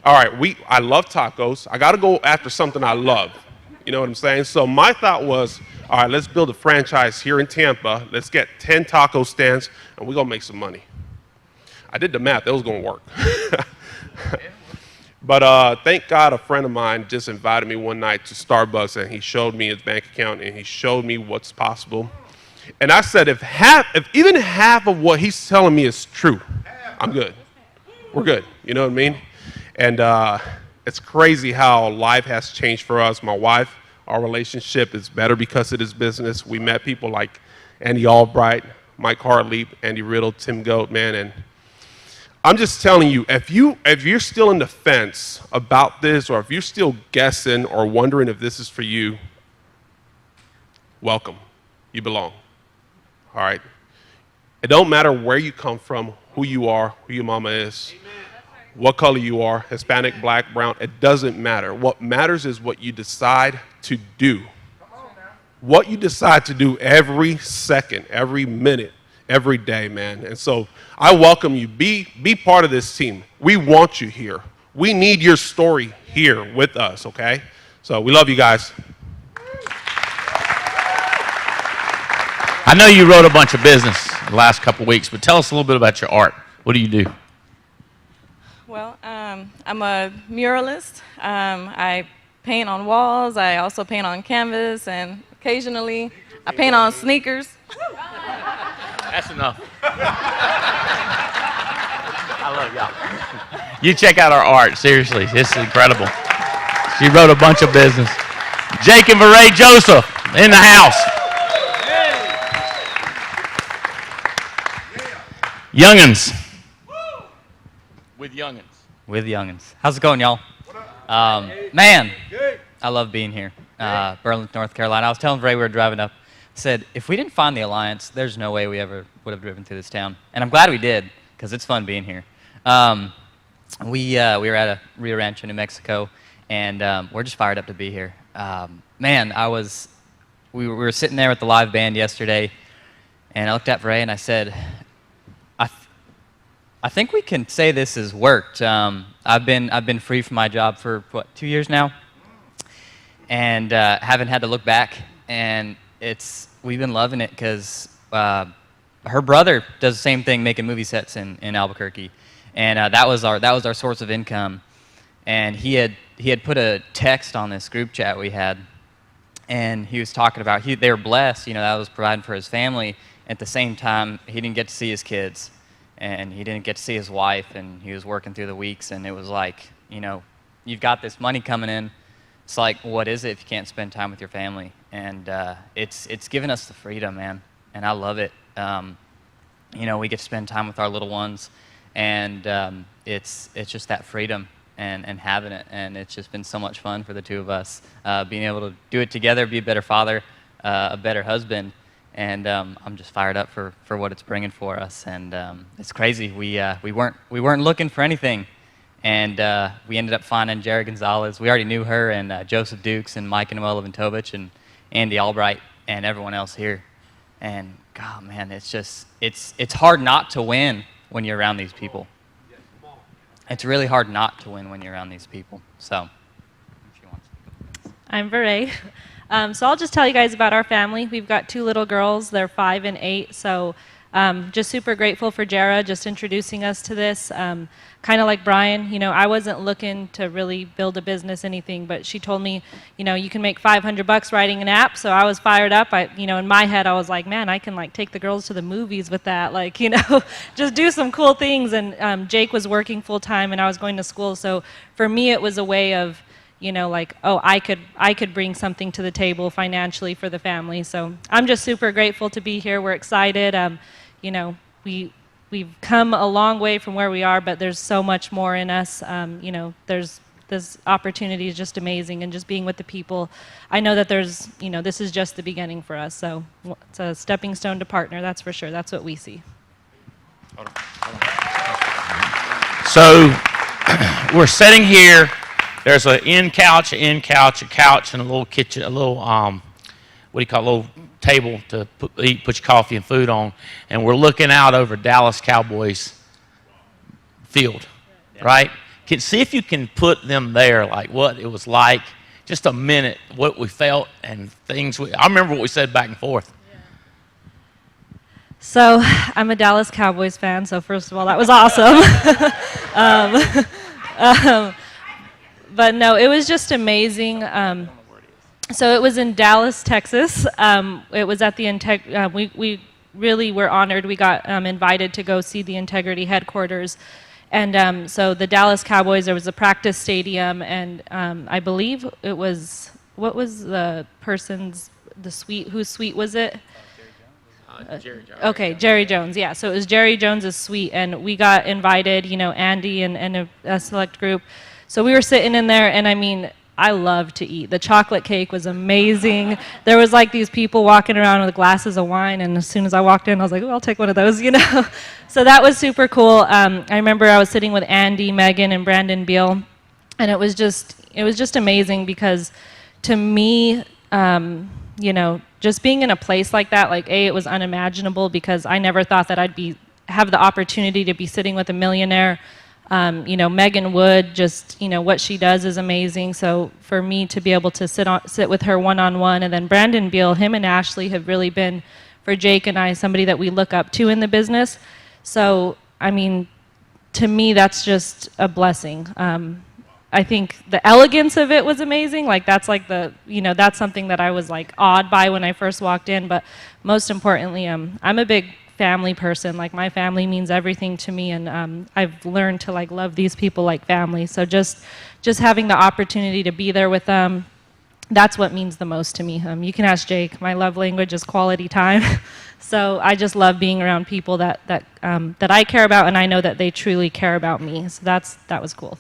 all right, I love tacos. I got to go after something I love. You know what I'm saying? So my thought was, all right, let's build a franchise here in Tampa. Let's get 10 taco stands, and we're going to make some money. I did the math. It was going to work. But thank God a friend of mine just invited me one night to Starbucks, and he showed me his bank account, and he showed me what's possible. And I said, if even half of what he's telling me is true, I'm good. We're good. You know what I mean? And it's crazy how life has changed for us. My wife, our relationship is better because of this business. We met people like Andy Albright, Mike Hartleap, Andy Riddle, Tim Goat, man, and I'm just telling you, if you're still in the fence about this, or if you're still guessing or wondering if this is for you, welcome. You belong. All right? It don't matter where you come from, who you are, who your mama is, what color you are, Hispanic, black, brown, it doesn't matter. What matters is what you decide to do. What you decide to do every second, every minute, every day, man. And so I welcome you. Be part of this team. We want you here. We need your story here with us, okay? So we love you guys. I know you wrote a bunch of business the last couple of weeks, but tell us a little bit about your art. What do you do? Well, I'm a muralist. I paint on walls. I also paint on canvas, and occasionally I paint on sneakers. That's enough. I love y'all. You check out our art, seriously. This is incredible. She wrote a bunch of business. Jake and Varay Joseph in the house. Youngins. With Youngins. With Youngins. How's it going, y'all? Man, I love being here. Burlington, North Carolina. I was telling Ray we were driving up. Said, if we didn't find the Alliance, there's no way we ever would have driven through this town. And I'm glad we did, because it's fun being here. We were at a Rio Rancho, New Mexico, and we're just fired up to be here. Man, we were sitting there with the live band yesterday, and I looked at Ray and I said, I think we can say this has worked. I've been free from my job for, 2 years now? And haven't had to look back, and we've been loving it because her brother does the same thing, making movie sets in Albuquerque, and that was our source of income. And he had put a text on this group chat we had, and he was talking about they were blessed, that was providing for his family. At the same time, he didn't get to see his kids, and he didn't get to see his wife, and he was working through the weeks, and it was like, you've got this money coming in. It's like, what is it if you can't spend time with your family? And it's given us the freedom, man, and I love it. We get to spend time with our little ones, and it's just that freedom and having it, and it's just been so much fun for the two of us, being able to do it together, be a better father, a better husband, and I'm just fired up for what it's bringing for us, and it's crazy. We weren't looking for anything, and we ended up finding Jerry Gonzalez. We already knew her, and Joseph Dukes, and Mike and Noel Leventovich, and Andy Albright, and everyone else here, and God, man, it's hard not to win when you're around these people. It's really hard not to win when you're around these people. So, if she wants to. I'm Beret. So I'll just tell you guys about our family. We've got 2 little girls. They're 5 and 8. So just super grateful for Jara just introducing us to this. Kind of like Brian, I wasn't looking to really build a business, anything, but she told me, you can make $500 writing an app. So I was fired up. In my head, I was like, man, I can take the girls to the movies with that. Just do some cool things. And Jake was working full time, and I was going to school. So for me, it was a way of, I could bring something to the table financially for the family. So I'm just super grateful to be here. We're excited. We've come a long way from where we are, but there's so much more in us. This opportunity is just amazing, and just being with the people. I know that this is just the beginning for us. So it's a stepping stone to partner, that's for sure. That's what we see. So we're sitting here. There's an in couch, a couch, and a little kitchen, a little a little table to put your coffee and food on, and we're looking out over Dallas Cowboys field, right? See if you can put them there, like what it was like, just a minute, what we felt and things. I remember what we said back and forth. So I'm a Dallas Cowboys fan, so first of all, that was awesome. But no, it was just amazing. So it was in Dallas, Texas. It was at the we really were honored. We got invited to go see the Integrity headquarters. And so the Dallas Cowboys, there was a practice stadium, and I believe it was, what was the suite, whose suite was it? Jerry Jones. Okay, Jerry Jones, yeah. So it was Jerry Jones's suite, and we got invited, Andy and a select group. So we were sitting in there, and I love to eat. The chocolate cake was amazing. There was these people walking around with glasses of wine, and as soon as I walked in, I was like, oh, I'll take one of those, So that was super cool. I remember I was sitting with Andy, Megan, and Brandon Beal, and it was just amazing because to me, just being in a place like that, it was unimaginable because I never thought that I'd have the opportunity to be sitting with a millionaire. Megan Wood, just, what she does is amazing. So for me to be able to sit with her one-on-one, and then Brandon Beal, him and Ashley have really been, for Jake and I, somebody that we look up to in the business. So, to me, that's just a blessing. I think the elegance of it was amazing. That's that's something that I was awed by when I first walked in. But most importantly, I'm a big family person. My family means everything to me, and I've learned to love these people like family. So just having the opportunity to be there with them, that's what means the most to me. You can ask Jake. My love language is quality time. So I just love being around people that I care about, and I know that they truly care about me. So that was cool.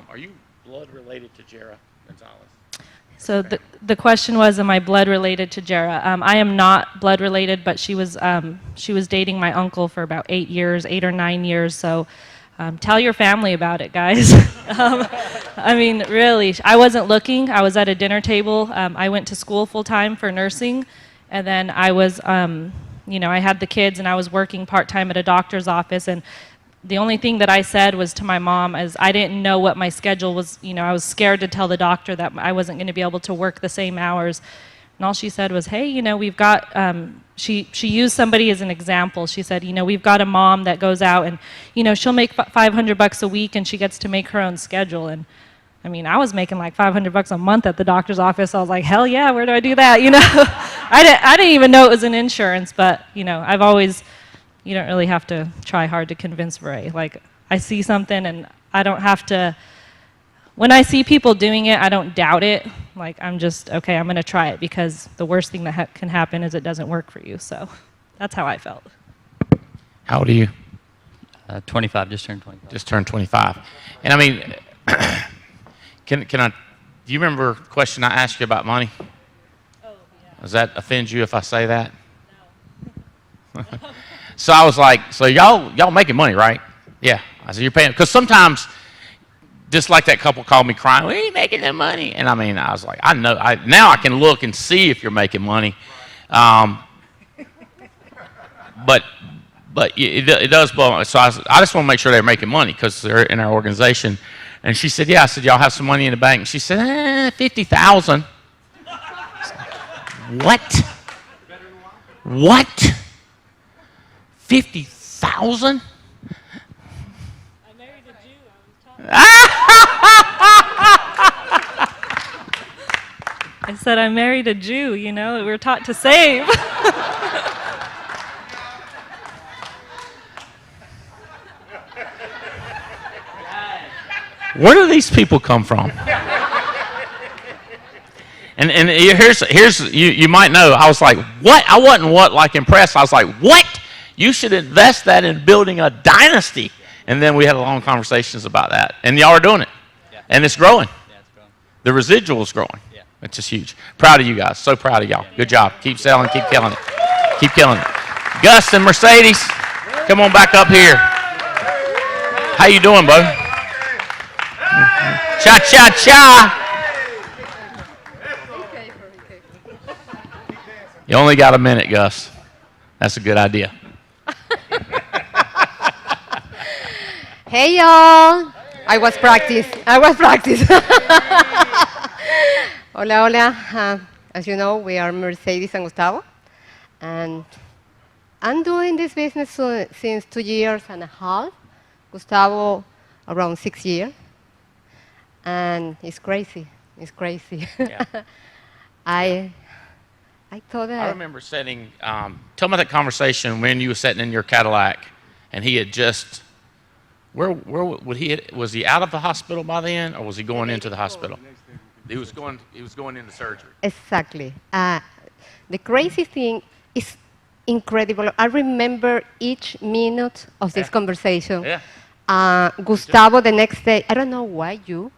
Are you blood related to Jara Gonzalez? So the question was, am I blood related to Jara? I am not blood related, but she was dating my uncle for about 8 or 9 years. So tell your family about it, guys. Really, I wasn't looking. I was at a dinner table. I went to school full time for nursing, and then I was, I had the kids, and I was working part time at a doctor's office, and the only thing that I said was to my mom is I didn't know what my schedule was. I was scared to tell the doctor that I wasn't going to be able to work the same hours. And And all she said was, hey, you know, we've got, she used somebody as an example. She said, you know, we've got a mom that goes out and, you know, she'll make $500 a week and she gets to make her own schedule. And I mean, I was making like $500 a month at the doctor's office. I was like, hell yeah, where do I do that? You know, I didn't even know it was an insurance, but, you know, I've always, you don't really have to try hard to convince Ray. Like, I see something and I don't have to, when I see people doing it, I don't doubt it. Like, I'm just, okay, I'm going to try it because the worst thing that can happen is it doesn't work for you. So that's how I felt. How old are you? 25, just turned 25. Just turned 25. And I mean, can I, do you remember the question I asked you about money? Oh, yeah. Does that offend you if I say that? No. So I was like, so y'all making money, right? Yeah. I said, you're paying, because sometimes, just like that couple called me crying, we ain't making that money. And I mean, I was like, I know, now I can look and see if you're making money. But it does blow me. So I just want to make sure they're making money because they're in our organization. And she said, yeah. I said, y'all have some money in the bank? And she said, 50,000. What? What? 50,000? I said, I married a Jew, you know, we're taught to save. Where do these people come from? And here's you might know, I was like, what? I wasn't like impressed. I was like, what? You should invest that in building a dynasty. And then we had long conversations about that. And y'all are doing it. Yeah. And it's growing. Yeah, it's growing. The residual is growing. Yeah. It's just huge. Proud of you guys. So proud of y'all. Good job. Keep selling. Keep killing it. Keep killing it. Gus and Mercedes, come on back up here. How you doing, bud? Cha-cha-cha. You only got a minute, Gus. That's a good idea. Hey, y'all. I was practice. Hola, hola. As you know, we are Mercedes and Gustavo. And I'm doing this business since 2 years and a half. Gustavo, around 6 years. And it's crazy. It's crazy. Yeah. I thought that. I remember sitting, tell me about that conversation when you were sitting in your Cadillac and he had just, where was he out of the hospital by then or was he going into the hospital? He was going into surgery. Exactly. The crazy thing is incredible. I remember each minute of this conversation. Yeah. Gustavo, the next day, I don't know why you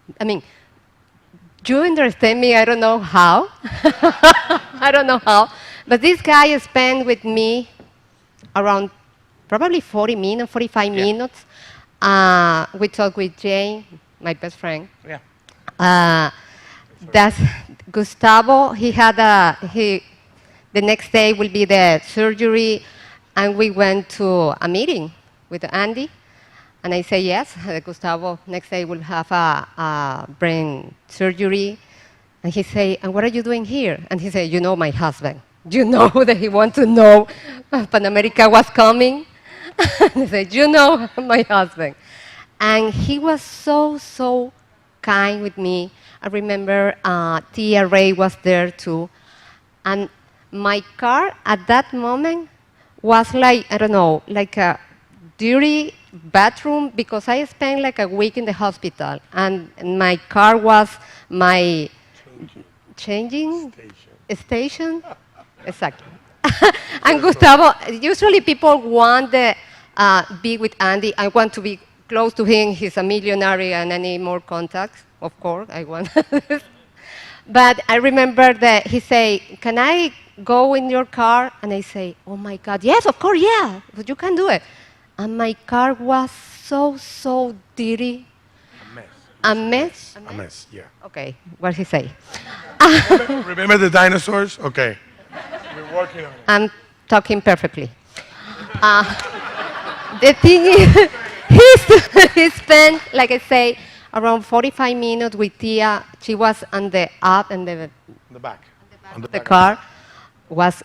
understand me, I don't know how. I don't know how. But this guy spent with me around probably 40 minutes, 45 minutes. We talked with Jane, my best friend. Yeah. That's Gustavo. He had the next day will be the surgery, and we went to a meeting with Andy. And I say, yes, Gustavo, next day will have a brain surgery. And he say, and what are you doing here? And he said, you know my husband. You know that he wants to know Pan America was coming? And he said, you know my husband. And he was so kind with me. I remember Tia Ray was there too. And my car at that moment was like, I don't know, like a dirty bathroom because I spent like a week in the hospital and my car was my changing station. Exactly. And Gustavo, usually people want to be with Andy. I want to be close to him. He's a millionaire and I need more contacts. Of course, I want this. But I remember that he said, can I go in your car? And I say, oh my God, yes, of course, yeah, but you can do it. And my car was so dirty. A mess? A mess, yeah. Okay, what did he say? Remember the dinosaurs? Okay. We're working on it. I'm talking perfectly. The thing is, he spent, like I say, around 45 minutes with Tia. She was on the up and the back. The car was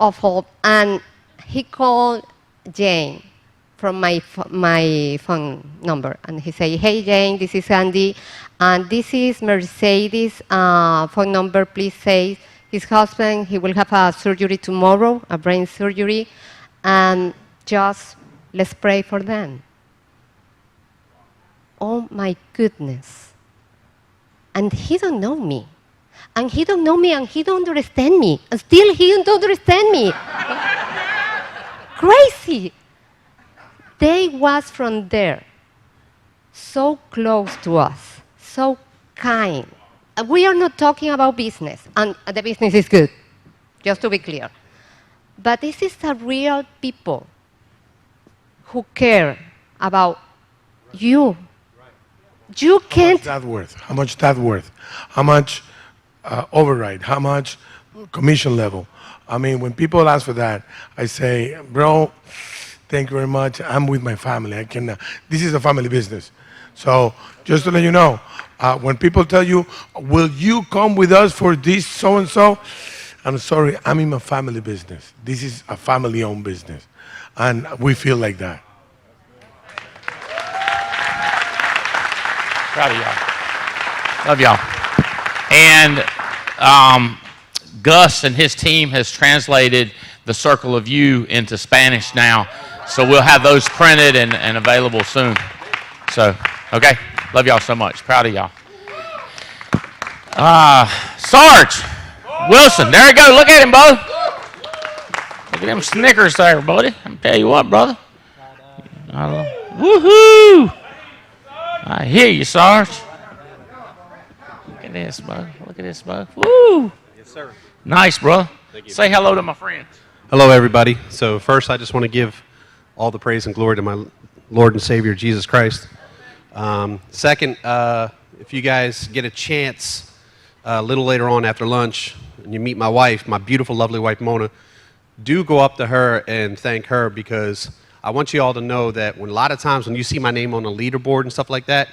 awful, and he called Jane from my phone number, and he said, "Hey Jane, this is Andy, and this is Mercedes' phone number. Please say his husband, he will have a surgery tomorrow, a brain surgery, and just let's pray for them." Oh my goodness. And he don't know me. And he don't know me, and he don't understand me. And still he don't understand me. Crazy. They was from there, so close to us, so kind. We are not talking about business, and the business is good, just to be clear. But this is a real people who care about you. You can't. How much that worth? How much that worth? How much override? How much commission level? I mean, when people ask for that, I say, bro, thank you very much. I'm with my family. I can. This is a family business. So just to let you know, when people tell you, will you come with us for this so-and-so? I'm sorry, I'm in my family business. This is a family-owned business. And we feel like that. Proud of y'all. Love y'all. And Gus and his team has translated the Circle of You into Spanish now. So we'll have those printed and available soon. So, okay. Love y'all so much. Proud of y'all. Sarge Wilson. There you go. Look at him, bud. Look at them Snickers there, buddy. I'm tell you what, brother. Woohoo! I hear you, Sarge. Look at this, bud. Look at this, bud. Woo! Yes, sir. Nice, brother. Thank you. Say hello to my friends. Hello, everybody. So first, I just want to give all the praise and glory to my Lord and Savior, Jesus Christ. Second, if you guys get a chance a little later on after lunch and you meet my wife, my beautiful, lovely wife, Mona, do go up to her and thank her, because I want you all to know that when a lot of times when you see my name on a leaderboard and stuff like that,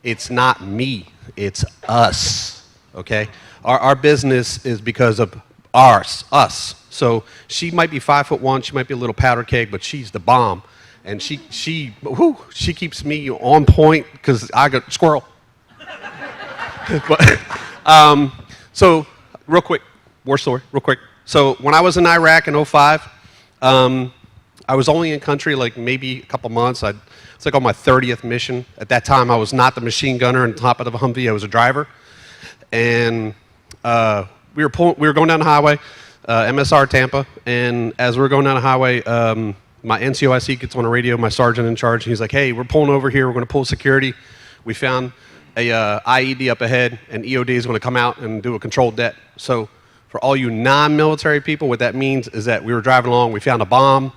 it's not me, it's us, okay? Our business is because of us. So she might be 5'1", she might be a little powder keg, but she's the bomb. And she keeps me on point because I got squirrel. But, so real quick, war story, real quick. So when I was in Iraq in 2005, I was only in country like maybe a couple months. It's like on my 30th mission. At that time, I was not the machine gunner on top of the Humvee. I was a driver. And we were going down the highway, MSR Tampa. And as we were going down the highway, my NCOIC gets on the radio, my sergeant in charge, and he's like, hey, we're pulling over here. We're going to pull security. We found a IED up ahead, and EOD is going to come out and do a controlled det. So for all you non-military people, what that means is that we were driving along, we found a bomb.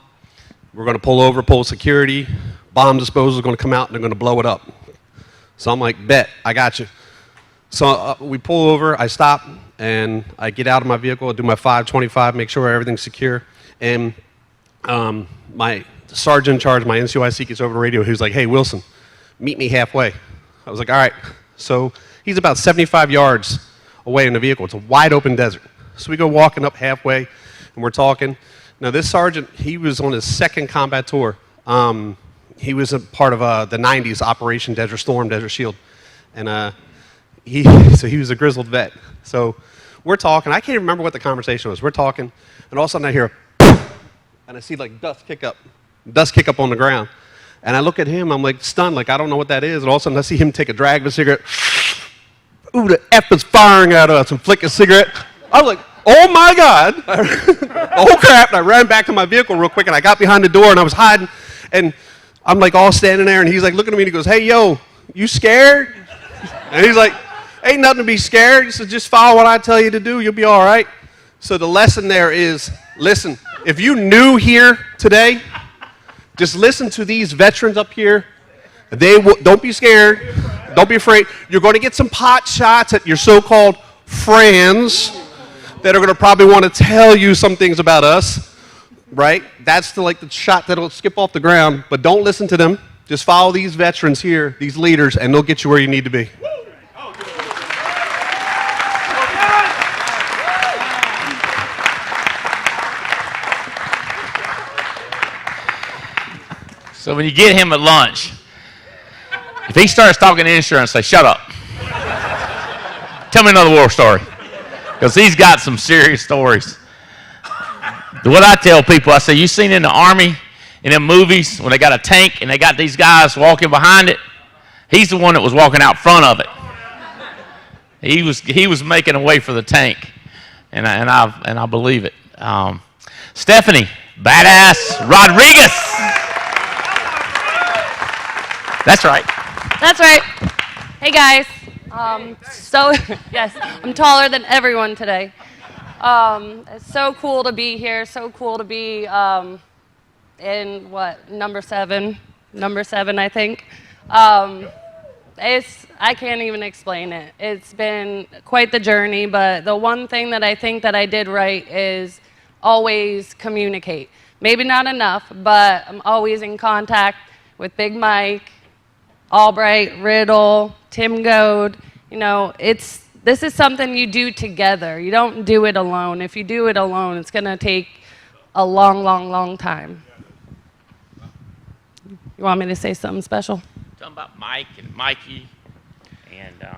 We're going to pull over, pull security. Bomb disposal is going to come out, and they're going to blow it up. So I'm like, bet, I got you. So we pull over, I stop, and I get out of my vehicle, I do my 525, make sure everything's secure. And my sergeant in charge, my NCOIC, gets over the radio. He was like, hey, Wilson, meet me halfway. I was like, all right. So he's about 75 yards away in the vehicle. It's a wide open desert. So we go walking up halfway, and we're talking. Now, this sergeant, he was on his second combat tour. He was a part of the 90s Operation Desert Storm, Desert Shield. And he was a grizzled vet. So we're talking. I can't even remember what the conversation was. We're talking, and all of a sudden I hear and I see like dust kick up on the ground. And I look at him, I'm like stunned, like I don't know what that is. And all of a sudden I see him take a drag of a cigarette. Ooh, the F is firing at us, and flick a cigarette. I was like, oh my God. Oh crap. And I ran back to my vehicle real quick, and I got behind the door, and I was hiding. And I'm like all standing there, and he's like looking at me, and he goes, hey, yo, you scared? And he's like, ain't nothing to be scared. He said, just follow what I tell you to do. You'll be all right. So the lesson there is, listen, if you're new here today, just listen to these veterans up here. Don't be scared. Don't be afraid. You're going to get some pot shots at your so-called friends that are going to probably want to tell you some things about us, right? That's the shot that'll skip off the ground. But don't listen to them. Just follow these veterans here, these leaders, and they'll get you where you need to be. So when you get him at lunch, if he starts talking insurance, say, shut up. Tell me another war story. Because he's got some serious stories. What I tell people, I say, you seen in the Army, in them movies, when they got a tank and they got these guys walking behind it? He's the one that was walking out front of it. He was making a way for the tank. And I believe it. Stephanie, badass Rodriguez. That's right. That's right. Hey guys. Yes, I'm taller than everyone today. It's so cool to be here. So cool to be in number seven, I think. I can't even explain it. It's been quite the journey, but the one thing that I think that I did right is always communicate. Maybe not enough, but I'm always in contact with Big Mike, Albright, Riddle, Tim Goad. You know, this is something you do together. You don't do it alone. If you do it alone, it's going to take a long, long, long time. You want me to say something special? Talking about Mike and Mikey and the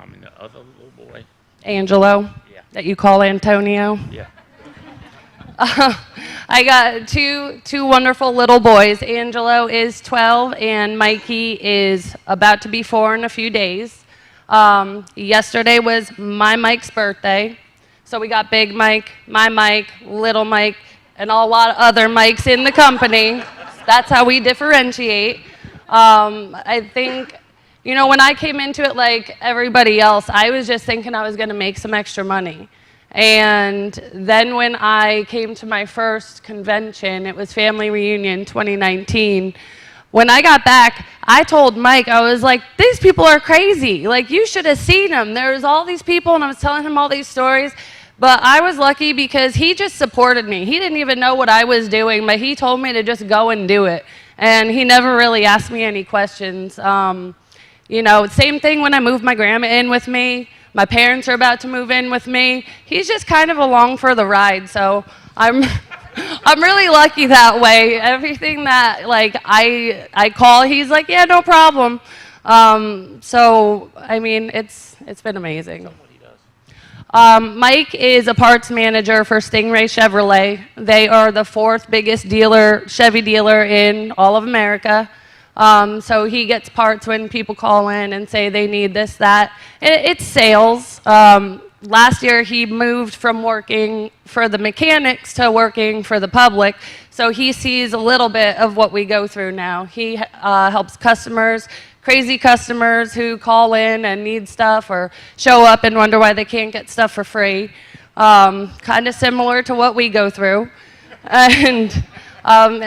other little boy. Angelo, Yeah. that you call Antonio. Yeah. I got two wonderful little boys. Angelo is 12 and Mikey is about to be 4 in a few days. Yesterday was my Mike's birthday. So we got Big Mike, my Mike, little Mike, and a lot of other Mikes in the company. That's how we differentiate. I think, you know, when I came into it like everybody else, I was just thinking I was going to make some extra money. And then when I came to my first convention, it was Family Reunion 2019. When I got back, I told Mike, I was like, these people are crazy. Like, you should have seen them. There was all these people, and I was telling him all these stories. But I was lucky because he just supported me. He didn't even know what I was doing, but he told me to just go and do it. And he never really asked me any questions. You know, same thing when I moved my grandma in with me. My parents are about to move in with me. He's just kind of along for the ride. So I'm really lucky that way. Everything that like I call, he's like, yeah, no problem. So I mean, it's been amazing. Mike is a parts manager for Stingray Chevrolet. They are the 4th biggest Chevy dealer in all of America. So he gets parts when people call in and say they need this, that. It's sales. Last year he moved from working for the mechanics to working for the public. So he sees a little bit of what we go through now. He helps customers, crazy customers who call in and need stuff or show up and wonder why they can't get stuff for free. Kind of similar to what we go through. And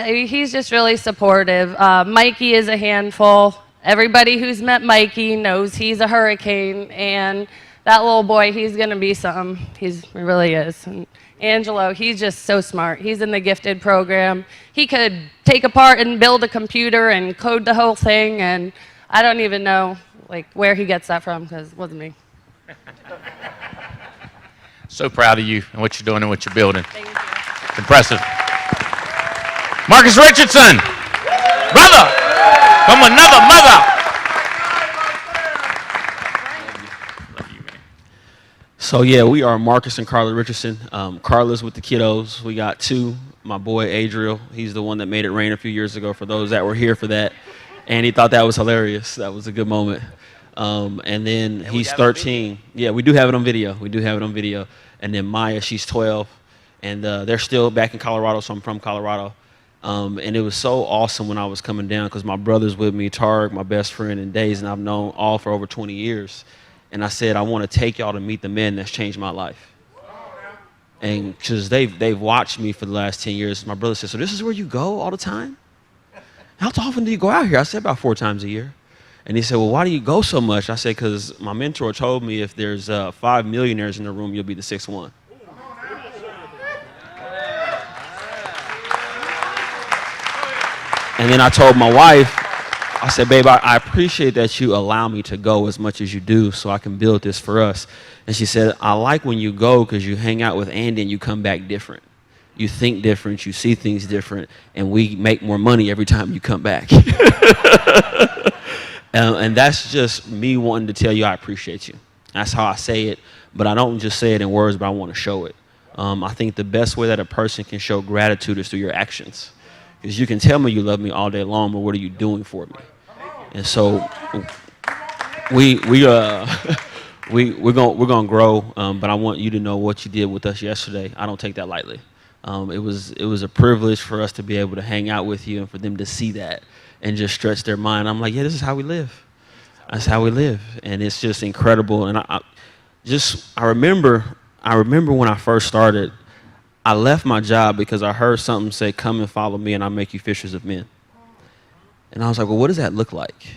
he's just really supportive. Mikey is a handful. Everybody who's met Mikey knows he's a hurricane, and that little boy, he's going to be something. He really is. And Angelo, he's just so smart. He's in the gifted program. He could take apart and build a computer and code the whole thing, and I don't even know like where he gets that from because it wasn't me. So proud of you and what you're doing and what you're building. Thank you. It's impressive. Marcus Richardson, brother, from another mother. So yeah, we are Marcus and Carla Richardson. Carla's with the kiddos. We got 2. My boy Adriel, he's the one that made it rain a few years ago for those that were here for that. And he thought that was hilarious. That was a good moment. And then he's 13. Yeah, we do have it on video. We do have it on video. And then Maya, she's 12. And they're still back in Colorado, so I'm from Colorado. And it was so awesome when I was coming down because my brother's with me, Targ, my best friend, and Days, and I've known all for over 20 years. And I said, I want to take y'all to meet the men that's changed my life. And because they've watched me for the last 10 years. My brother said, so this is where you go all the time? How often do you go out here? I said, about 4 times a year. And he said, well, why do you go so much? I said, because my mentor told me if there's 5 millionaires in the room, you'll be the 6th one. And then I told my wife, I said, babe, I appreciate that you allow me to go as much as you do so I can build this for us. And she said, I like when you go because you hang out with Andy and you come back different. you think different, you see things different, and we make more money every time you come back. And that's just me wanting to tell you I appreciate you. That's how I say it, but I don't just say it in words, but I want to show it. I think the best way that a person can show gratitude is through your actions. Because you can tell me you love me all day long, but what are you doing for me? And so we're gonna grow, but I want you to know what you did with us yesterday. I don't take that lightly. It was a privilege for us to be able to hang out with you and for them to see that and just stretch their mind. I'm like, yeah, this is how we live. That's how we live, and it's just incredible. And I remember when I first started, I left my job because I heard something say, "Come and follow me, and I'll make you fishers of men." And I was like, well, what does that look like?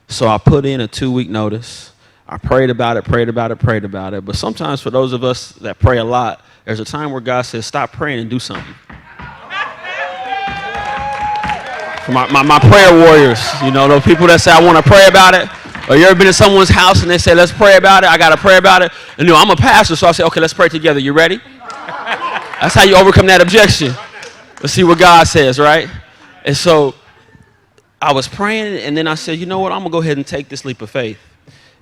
So I put in a 2-week notice. I prayed about it. But sometimes for those of us that pray a lot, there's a time where God says, stop praying and do something. For my prayer warriors, you know, those people that say, I want to pray about it. Or you ever been in someone's house and they say, let's pray about it. I got to pray about it. And you know, I'm a pastor, so I say, okay, let's pray together. You ready? That's how you overcome that objection. Let's see what God says, right? And so I was praying, and then I said, you know what? I'm going to go ahead and take this leap of faith.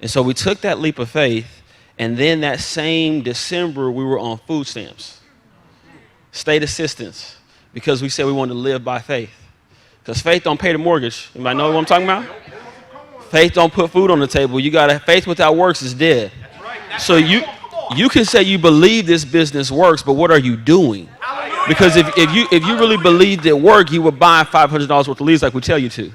And so we took that leap of faith, and then that same December, we were on food stamps, state assistance, because we said we wanted to live by faith. Because faith don't pay the mortgage. Anybody know what I'm talking about? Faith don't put food on the table. You got faith without works is dead. So you can say you believe this business works, but what are you doing? Because if you really believed it worked, you would buy $500 worth of leads like we tell you to.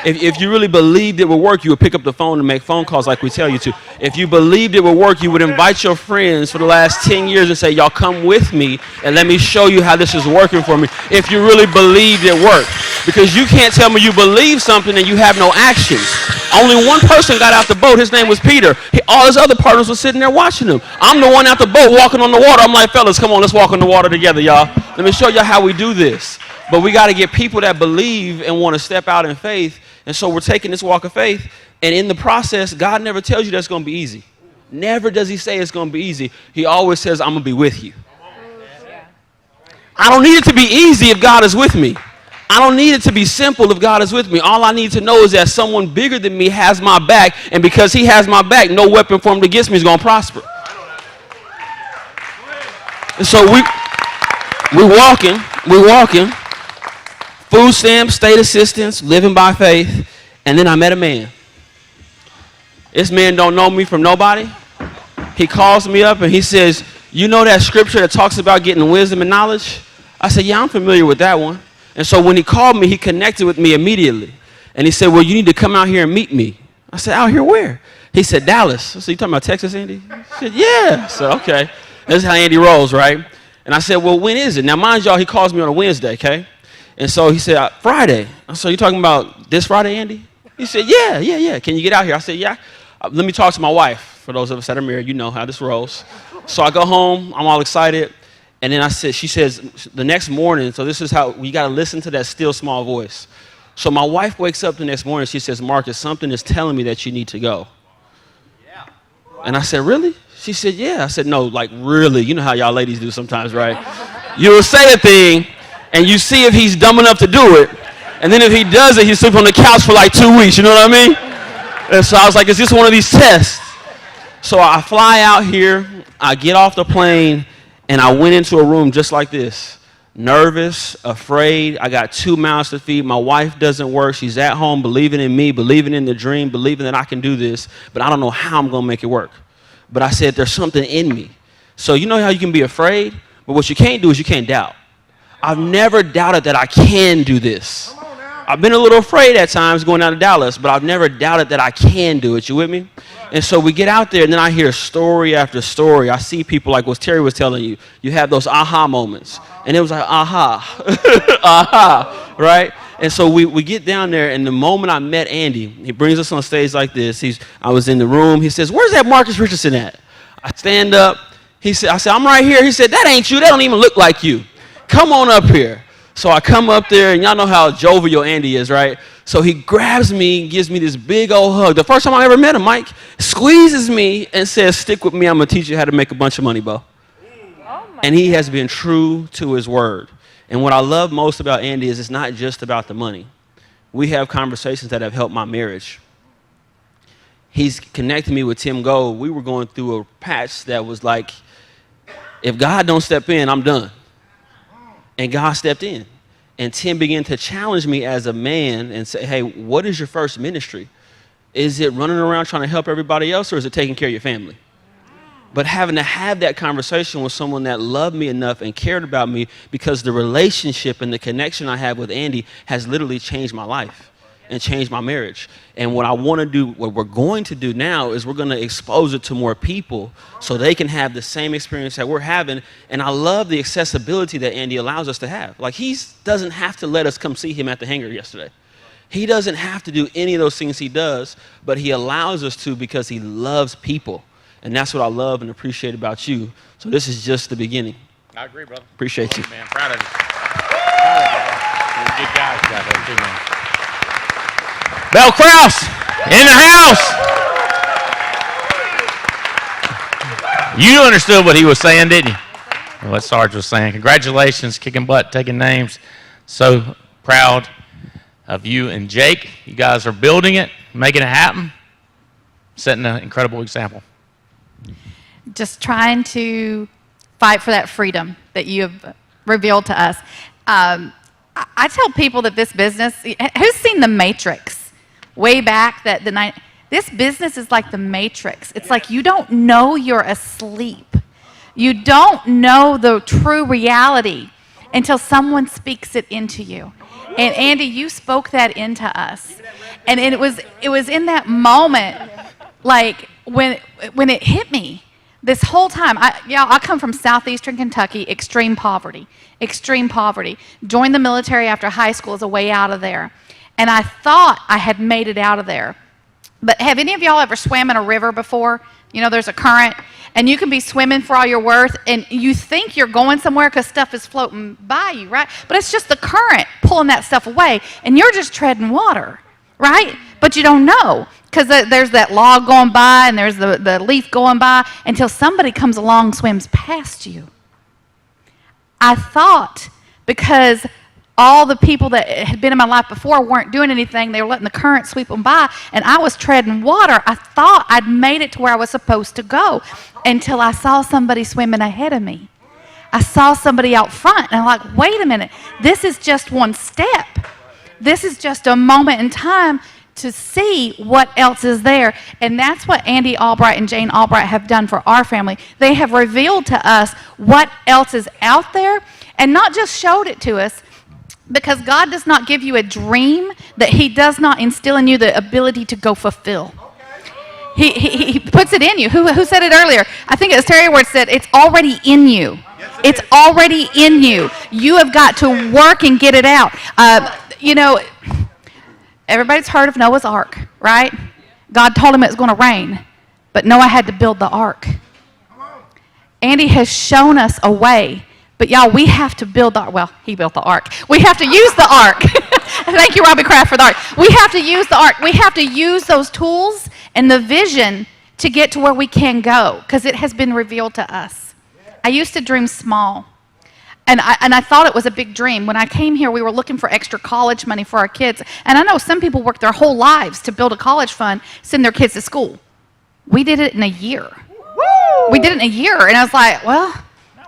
If you really believed it would work, you would pick up the phone and make phone calls like we tell you to. If you believed it would work, you would invite your friends for the last 10 years and say, y'all come with me and let me show you how this is working for me. If you really believed it worked. Because you can't tell me you believe something and you have no actions. Only one person got out the boat. His name was Peter. All his other partners were sitting there watching him. I'm the one out the boat walking on the water. I'm like, fellas, come on, let's walk on the water together, y'all. Let me show you how we do this. But we got to get people that believe and want to step out in faith. And so we're taking this walk of faith. And in the process, God never tells you that's going to be easy. Never does he say it's going to be easy. He always says, I'm going to be with you. I don't need it to be easy if God is with me. I don't need it to be simple if God is with me. All I need to know is that someone bigger than me has my back. And because he has my back, no weapon formed against me is going to prosper. And so we're walking. Food stamps, state assistance, living by faith. And then I met a man. This man don't know me from nobody. He calls me up and he says, you know that scripture that talks about getting wisdom and knowledge? I said, yeah, I'm familiar with that one. And so when he called me, he connected with me immediately. And he said, well, you need to come out here and meet me. I said, out here where? He said, Dallas. I said, you talking about Texas, Andy? I said, yeah. I said, okay. This is how Andy rolls, right? And I said, well, when is it? Now, mind y'all, he calls me on a Wednesday, okay? And so he said, Friday. I said, you talking about this Friday, Andy? He said, yeah. Can you get out here? I said, yeah. Let me talk to my wife. For those of us that are married, you know how this rolls. So I go home. I'm all excited. And then she says, the next morning, so this is how, we got to listen to that still small voice. So my wife wakes up the next morning. She says, Marcus, something is telling me that you need to go. Yeah. And I said, really? She said, yeah. I said, no, like really. You know how y'all ladies do sometimes, right? You'll say a thing, and you see if he's dumb enough to do it. And then if he does it, he sleeps on the couch for like 2 weeks. You know what I mean? And so I was like, is this one of these tests? So I fly out here. I get off the plane, and I went into a room just like this. Nervous, afraid. I got 2 mouths to feed. My wife doesn't work. She's at home believing in me, believing in the dream, believing that I can do this. But I don't know how I'm going to make it work. But I said, there's something in me. So you know how you can be afraid? But what you can't do is you can't doubt. I've never doubted that I can do this. I've been a little afraid at times going down to Dallas, but I've never doubted that I can do it. You with me? And so we get out there, and then I hear story after story. I see people like what Terry was telling you. You have those aha moments. And it was like, aha, aha, right? And so we get down there, and the moment I met Andy, he brings us on stage like this. I was in the room. He says, where's that Marcus Richardson at? I stand up. I said, I'm right here. He said, that ain't you. That don't even look like you. Come on up here. So I come up there, and y'all know how jovial Andy is, right? So he grabs me and gives me this big old hug. The first time I ever met him, Mike, squeezes me and says, stick with me. I'm going to teach you how to make a bunch of money, Bo. And he has been true to his word. And what I love most about Andy is it's not just about the money. We have conversations that have helped my marriage. He's connected me with Tim Gold. We were going through a patch that was like, if God don't step in, I'm done. And God stepped in. And Tim began to challenge me as a man and say, hey, what is your first ministry? Is it running around trying to help everybody else, or is it taking care of your family? But having to have that conversation with someone that loved me enough and cared about me, because the relationship and the connection I have with Andy has literally changed my life and changed my marriage. And what I want to do, what we're going to do now, is we're going to expose it to more people so they can have the same experience that we're having. And I love the accessibility that Andy allows us to have. Like, he doesn't have to let us come see him at the hangar yesterday. He doesn't have to do any of those things he does, but he allows us to because he loves people. And that's what I love and appreciate about you. So this is just the beginning. I agree, brother. Appreciate you. Man, proud of you. Proud of you. You're a good guy out there too, man. Bell Krause in the house. You understood what he was saying, didn't you? What Sarge was saying. Congratulations, kicking butt, taking names. So proud of you and Jake. You guys are building it, making it happen, setting an incredible example. Just trying to fight for that freedom that you have revealed to us. I tell people that this business, who's seen The Matrix? Way back, this business is like The Matrix. It's like you don't know you're asleep. You don't know the true reality until someone speaks it into you. And Andy, you spoke that into us. And it was in that moment, like when it hit me. This whole time, I come from southeastern Kentucky, extreme poverty. Joined the military after high school as a way out of there. And I thought I had made it out of there. But have any of y'all ever swam in a river before? You know, there's a current, and you can be swimming for all you're worth, and you think you're going somewhere because stuff is floating by you, right? But it's just the current pulling that stuff away, and you're just treading water, right? But you don't know, because there's that log going by, and there's the leaf going by, until somebody comes along, swims past you. I thought, because all the people that had been in my life before weren't doing anything, they were letting the current sweep them by, and I was treading water. I thought I'd made it to where I was supposed to go, until I saw somebody swimming ahead of me. I saw somebody out front, and I'm like, wait a minute, this is just one step. This is just a moment in time to see what else is there. And that's what Andy Albright and Jane Albright have done for our family. They have revealed to us what else is out there, and not just showed it to us, because God does not give you a dream that he does not instill in you the ability to go fulfill. He puts it in you. Who said it earlier? I think it was Terry Ward said, it's already in you. It's already in you. You have got to work and get it out. You know, everybody's heard of Noah's Ark, right? God told him it was going to rain, but Noah had to build the ark. Andy has shown us a way. But y'all, we have to build the ark. Well, he built the ark. We have to use the ark. Thank you, Robbie Kraft, for the ark. We have to use the ark. We have to use those tools and the vision to get to where we can go, because it has been revealed to us. I used to dream small, and I thought it was a big dream. When I came here, we were looking for extra college money for our kids, and I know some people work their whole lives to build a college fund, send their kids to school. We did it in a year. Woo! We did it in a year, and I was like, well,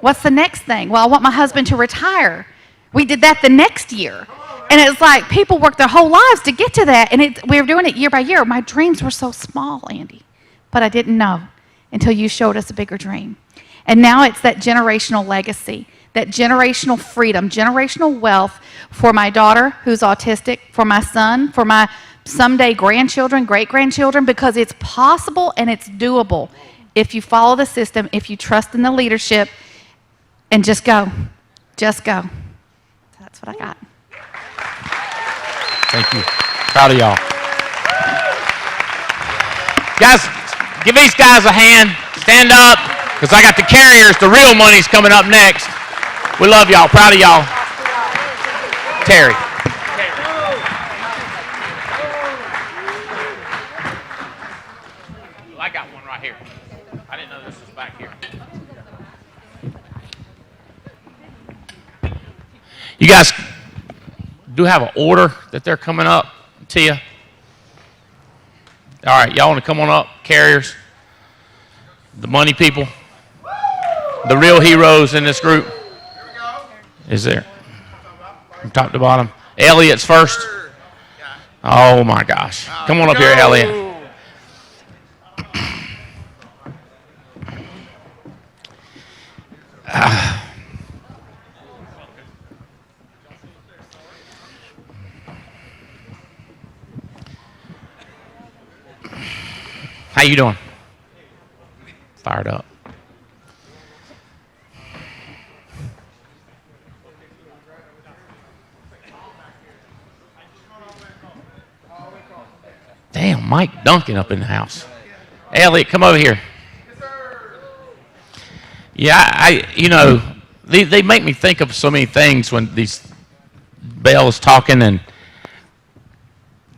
what's the next thing? Well, I want my husband to retire. We did that the next year. And it's like people work their whole lives to get to that. And we were doing it year by year. My dreams were so small, Andy. But I didn't know until you showed us a bigger dream. And now it's that generational legacy, that generational freedom, generational wealth for my daughter who's autistic, for my son, for my someday grandchildren, great-grandchildren, because it's possible and it's doable if you follow the system, if you trust in the leadership, and just go. Just go. That's what I got. Thank you. Proud of y'all. Guys, give these guys a hand. Stand up, because I got the carriers. The real money's coming up next. We love y'all. Proud of y'all. Terry. I got one right here. I didn't know this was back here. You guys do have an order that they're coming up to you? All right, y'all want to come on up, carriers, the money people, the real heroes in this group. Is there? From top to bottom. Elliot's first. Oh my gosh. Come on up here, Elliot. How you doing? Fired up. Damn, Mike Duncan up in the house. Elliot, come over here. Yeah, they make me think of so many things when these Belle's talking, and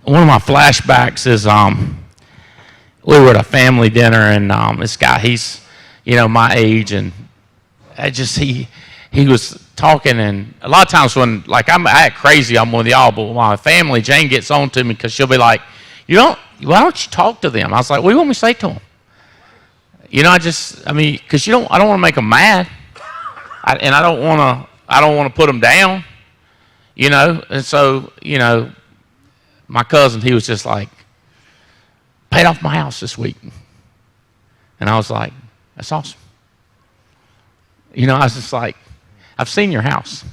one of my flashbacks is we were at a family dinner, and this guy, he's my age, and he was talking, and a lot of times when I act crazy, I'm with y'all, but my family, Jane gets on to me because she'll be like, why don't you talk to them? I was like, what do you want me to say to them? Because I don't want to make them mad, and I don't want to put them down, and so, my cousin, he was just like, paid off my house this week. And I was like, that's awesome. I was just like, I've seen your house.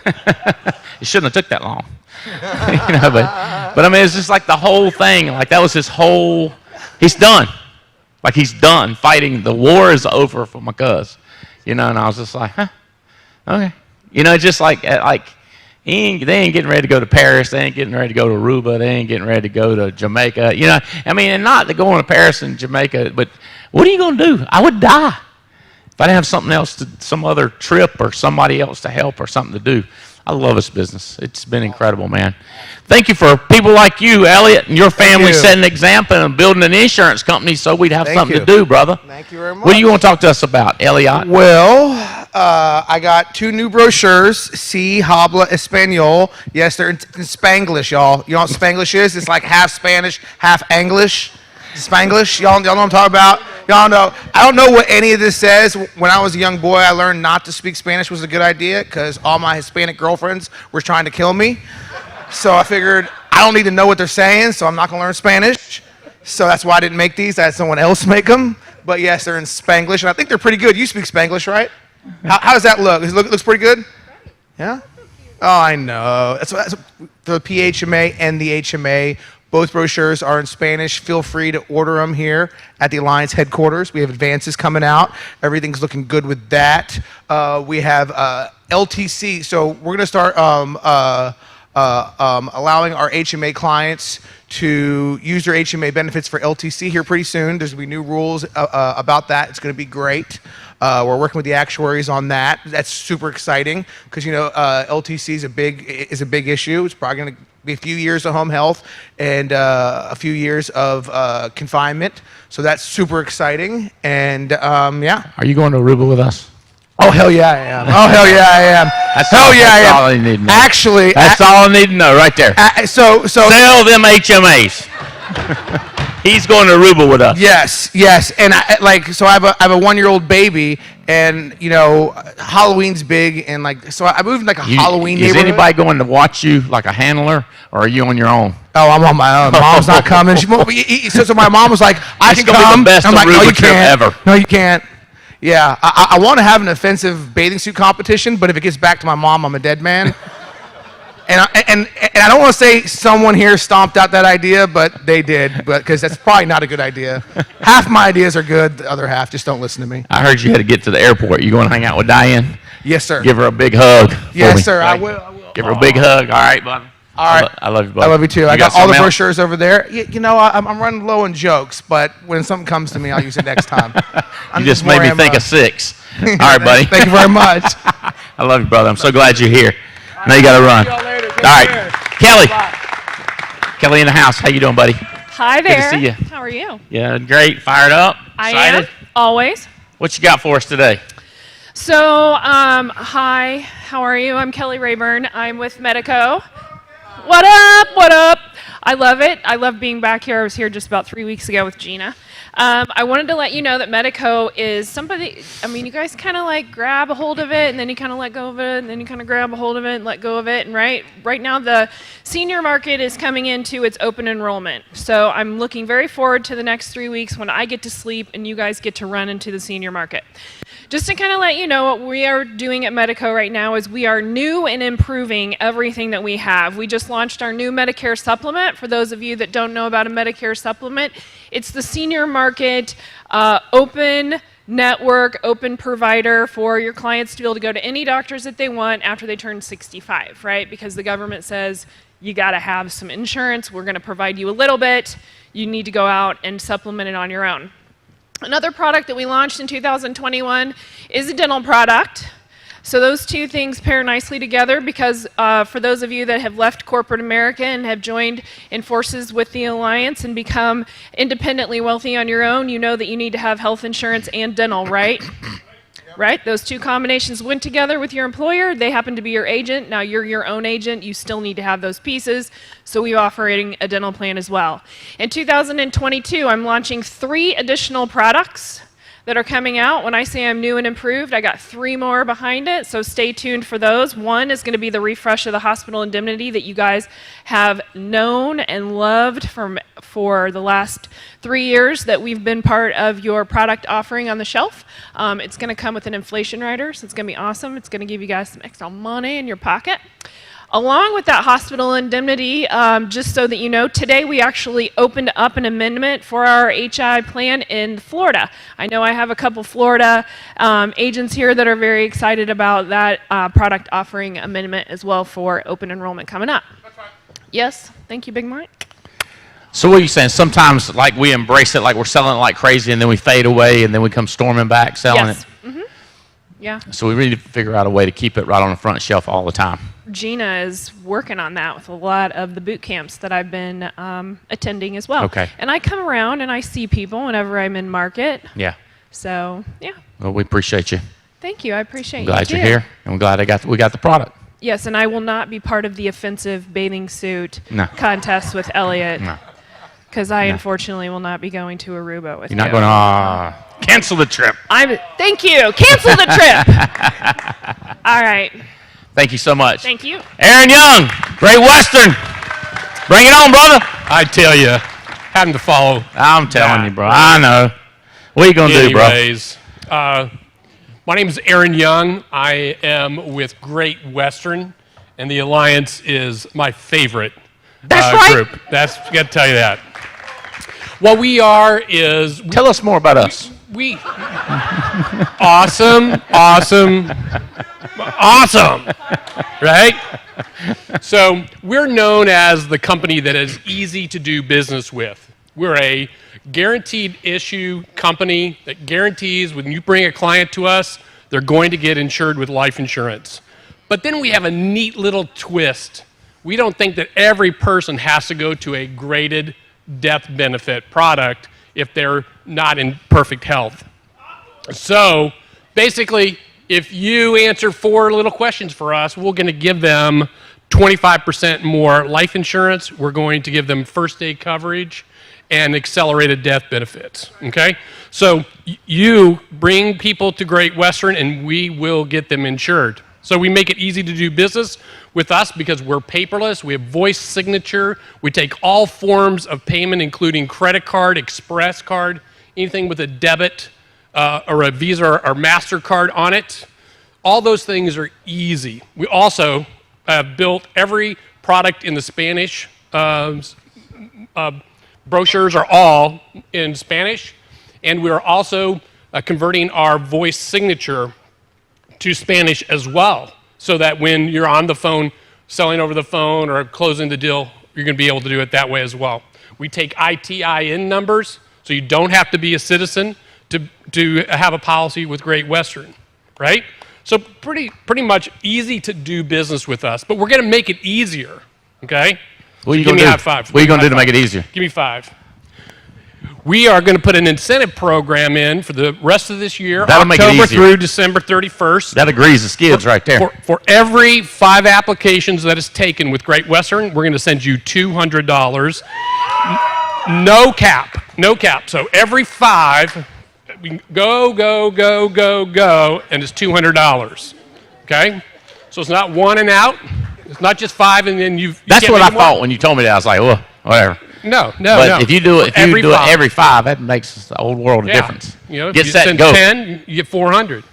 It shouldn't have took that long. But I mean, it's just like the whole thing, like that was his whole, he's done. Like he's done fighting. The war is over for my cuz. And I was just like, huh, okay. Just like they ain't getting ready to go to Paris. They ain't getting ready to go to Aruba. They ain't getting ready to go to Jamaica. And not to go on to Paris and Jamaica, but what are you going to do? I would die if I didn't have something else, some other trip or somebody else to help or something to do. I love this business. It's been incredible, man. Thank you for people like you, Elliot, and your family setting an example and building an insurance company so we'd have something to do, brother. Thank you very much. What do you want to talk to us about, Elliot? Well, I got 2 new brochures, Si Habla Espanol. Yes, they're in Spanglish, y'all. You know what Spanglish is? It's like half Spanish, half English. Spanglish, y'all know what I'm talking about? Y'all know. I don't know what any of this says. When I was a young boy, I learned not to speak Spanish was a good idea because all my Hispanic girlfriends were trying to kill me. So I figured I don't need to know what they're saying, so I'm not going to learn Spanish. So that's why I didn't make these. I had someone else make them. But yes, they're in Spanglish, and I think they're pretty good. You speak Spanglish, right? How does that look? Does it looks pretty good? Yeah? Oh, I know. That's the PHMA and the HMA. Both brochures are in Spanish. Feel free to order them here at the Alliance headquarters. We have advances coming out. Everything's looking good with that. We have LTC. So we're going to start allowing our HMA clients to use their HMA benefits for LTC here pretty soon. There's going to be new rules about that. It's going to be great. We're working with the actuaries on that. That's super exciting because LTC is a big issue. It's probably going to be a few years of home health and a few years of confinement. So that's super exciting. And yeah. Are you going to Aruba with us? Oh hell yeah, I am. Oh hell yeah, I am. That's hell yeah, I am. all I need to know. Actually, that's all I need to know right there. So sell them HMAs. He's going to Aruba with us. Yes, and so I have a 1-year-old baby, and Halloween's big, and so I moved in a Halloween neighborhood. Is anybody going to watch you like a handler, or are you on your own? Oh, I'm on my own. Mom's not coming. So my mom was like, I can come. Be the best I'm like, Aruba no, you trip can't. ever. No, you can't. Yeah, I want to have an offensive bathing suit competition, but if it gets back to my mom, I'm a dead man. And I don't want to say someone here stomped out that idea, but they did, because that's probably not a good idea. Half my ideas are good, the other half just don't listen to me. I heard you had to get to the airport. You going to hang out with Diane? Yes, sir. Give her a big hug. Yes, sir. I will. Give her a big hug. All right, bud. All right. I love you, bud. I love you too. I got all the something else? brochures over there. I'm running low on jokes, but when something comes to me, I'll use it next time. You just made me think of 6. All right, buddy. Thank you very much. I love you, brother. I'm so glad you're here. Now you got to run. All right, Kelly. Kelly in the house. How you doing, buddy? Hi there. Good to see you. How are you? Yeah, great. Fired up. I Excited? am. Always. What you got for us today? So, hi, how are you? I'm Kelly Rayburn. I'm with Medico. What up? What up? I love it. I love being back here. I was here just about 3 weeks ago with Gina. I wanted to let you know that Medico is somebody, I mean, you guys kind of like grab a hold of it and then you kind of let go of it and then you kind of grab a hold of it and let go of it. And right now the senior market is coming into its open enrollment. So I'm looking very forward to the next 3 weeks when I get to sleep and you guys get to run into the senior market. Just to kind of let you know what we are doing at Medico right now is we are new and improving everything that we have. We just launched our new Medicare supplement. For those of you that don't know about a Medicare supplement, it's the senior market open network, open provider for your clients to be able to go to any doctors that they want after they turn 65, right? Because the government says you got to have some insurance. We're going to provide you a little bit. You need to go out and supplement it on your own. Another product that we launched in 2021 is a dental product. So those two things pair nicely together because for those of you that have left corporate America and have joined in forces with the Alliance and become independently wealthy on your own, you know that you need to have health insurance and dental, right? Right? Those two combinations went together with your employer. They happen to be your agent. Now you're your own agent. You still need to have those pieces. So we're offering a dental plan as well. In 2022, I'm launching 3 additional products that are coming out. When I say I'm new and improved, I got 3 more behind it, so stay tuned for those. One is going to be the refresh of the hospital indemnity that you guys have known and loved for the last 3 years that we've been part of your product offering on the shelf. It's going to come with an inflation rider, so it's going to be awesome. It's going to give you guys some extra money in your pocket. Along with that hospital indemnity, just so that you know, today we actually opened up an amendment for our HI plan in Florida. I know I have a couple Florida agents here that are very excited about that product offering amendment as well for open enrollment coming up. That's right. Yes, thank you, Big Mike. So what are you saying? Sometimes like we embrace it like we're selling it like crazy and then we fade away and then we come storming back selling it? Mm-hmm. Yeah. So we really need to figure out a way to keep it right on the front shelf all the time. Gina is working on that with a lot of the boot camps that I've been attending as well. Okay. And I come around and I see people whenever I'm in market. Yeah. So, yeah. Well, we appreciate you. Thank you. I appreciate I'm you. glad too. you're here. And I'm glad we got the product. Yes, and I will not be part of the offensive bathing suit No. contest with Elliot. No. Because I No. unfortunately will not be going to Aruba with you. You're not going to cancel the trip. Thank you. Cancel the trip. All right. Thank you so much. Thank you. Aaron Young, Great Western. Bring it on, brother. I tell you, having to follow. I'm telling you, bro. I know. What are you going to do, bro? Anyways, my name is Aaron Young. I am with Great Western, and the Alliance is my favorite group. That's got to tell you that. What we are is... Tell us more about us. We awesome, right? So we're known as the company that is easy to do business with. We're a guaranteed issue company that guarantees when you bring a client to us, they're going to get insured with life insurance. But then we have a neat little twist. We don't think that every person has to go to a graded death benefit product if they're not in perfect health. So basically, if you answer 4 little questions for us, we're going to give them 25% more life insurance. We're going to give them first aid coverage and accelerated death benefits, okay? So you bring people to Great Western and we will get them insured. So we make it easy to do business with us because we're paperless. We have voice signature. We take all forms of payment, including credit card, express card, anything with a debit or a Visa or MasterCard on it. All those things are easy. We also have built every product in the Spanish. Brochures are all in Spanish. And we are also converting our voice signature to Spanish as well, so that when you're on the phone, selling over the phone or closing the deal, you're going to be able to do it that way as well. We take ITIN numbers, so you don't have to be a citizen to have a policy with Great Western, right? So pretty much easy to do business with us, but we're going to make it easier, okay? What are you Give going me to a do? high five. What are you going to do to make it easier? Give me 5. We are going to put an incentive program in for the rest of this year, That'll make it October easier. through December 31st. That agrees the skids right there. For every 5 applications that is taken with Great Western, we're going to send you $200. No cap. No cap. So every 5, we go, and it's $200. Okay? So it's not one and out. It's not just 5 and then That's what I thought when you told me that. I was like, well, whatever. No. But if you do it, every 5, that makes a whole world of difference. You know, if Get you set, send go. 10, you get 400,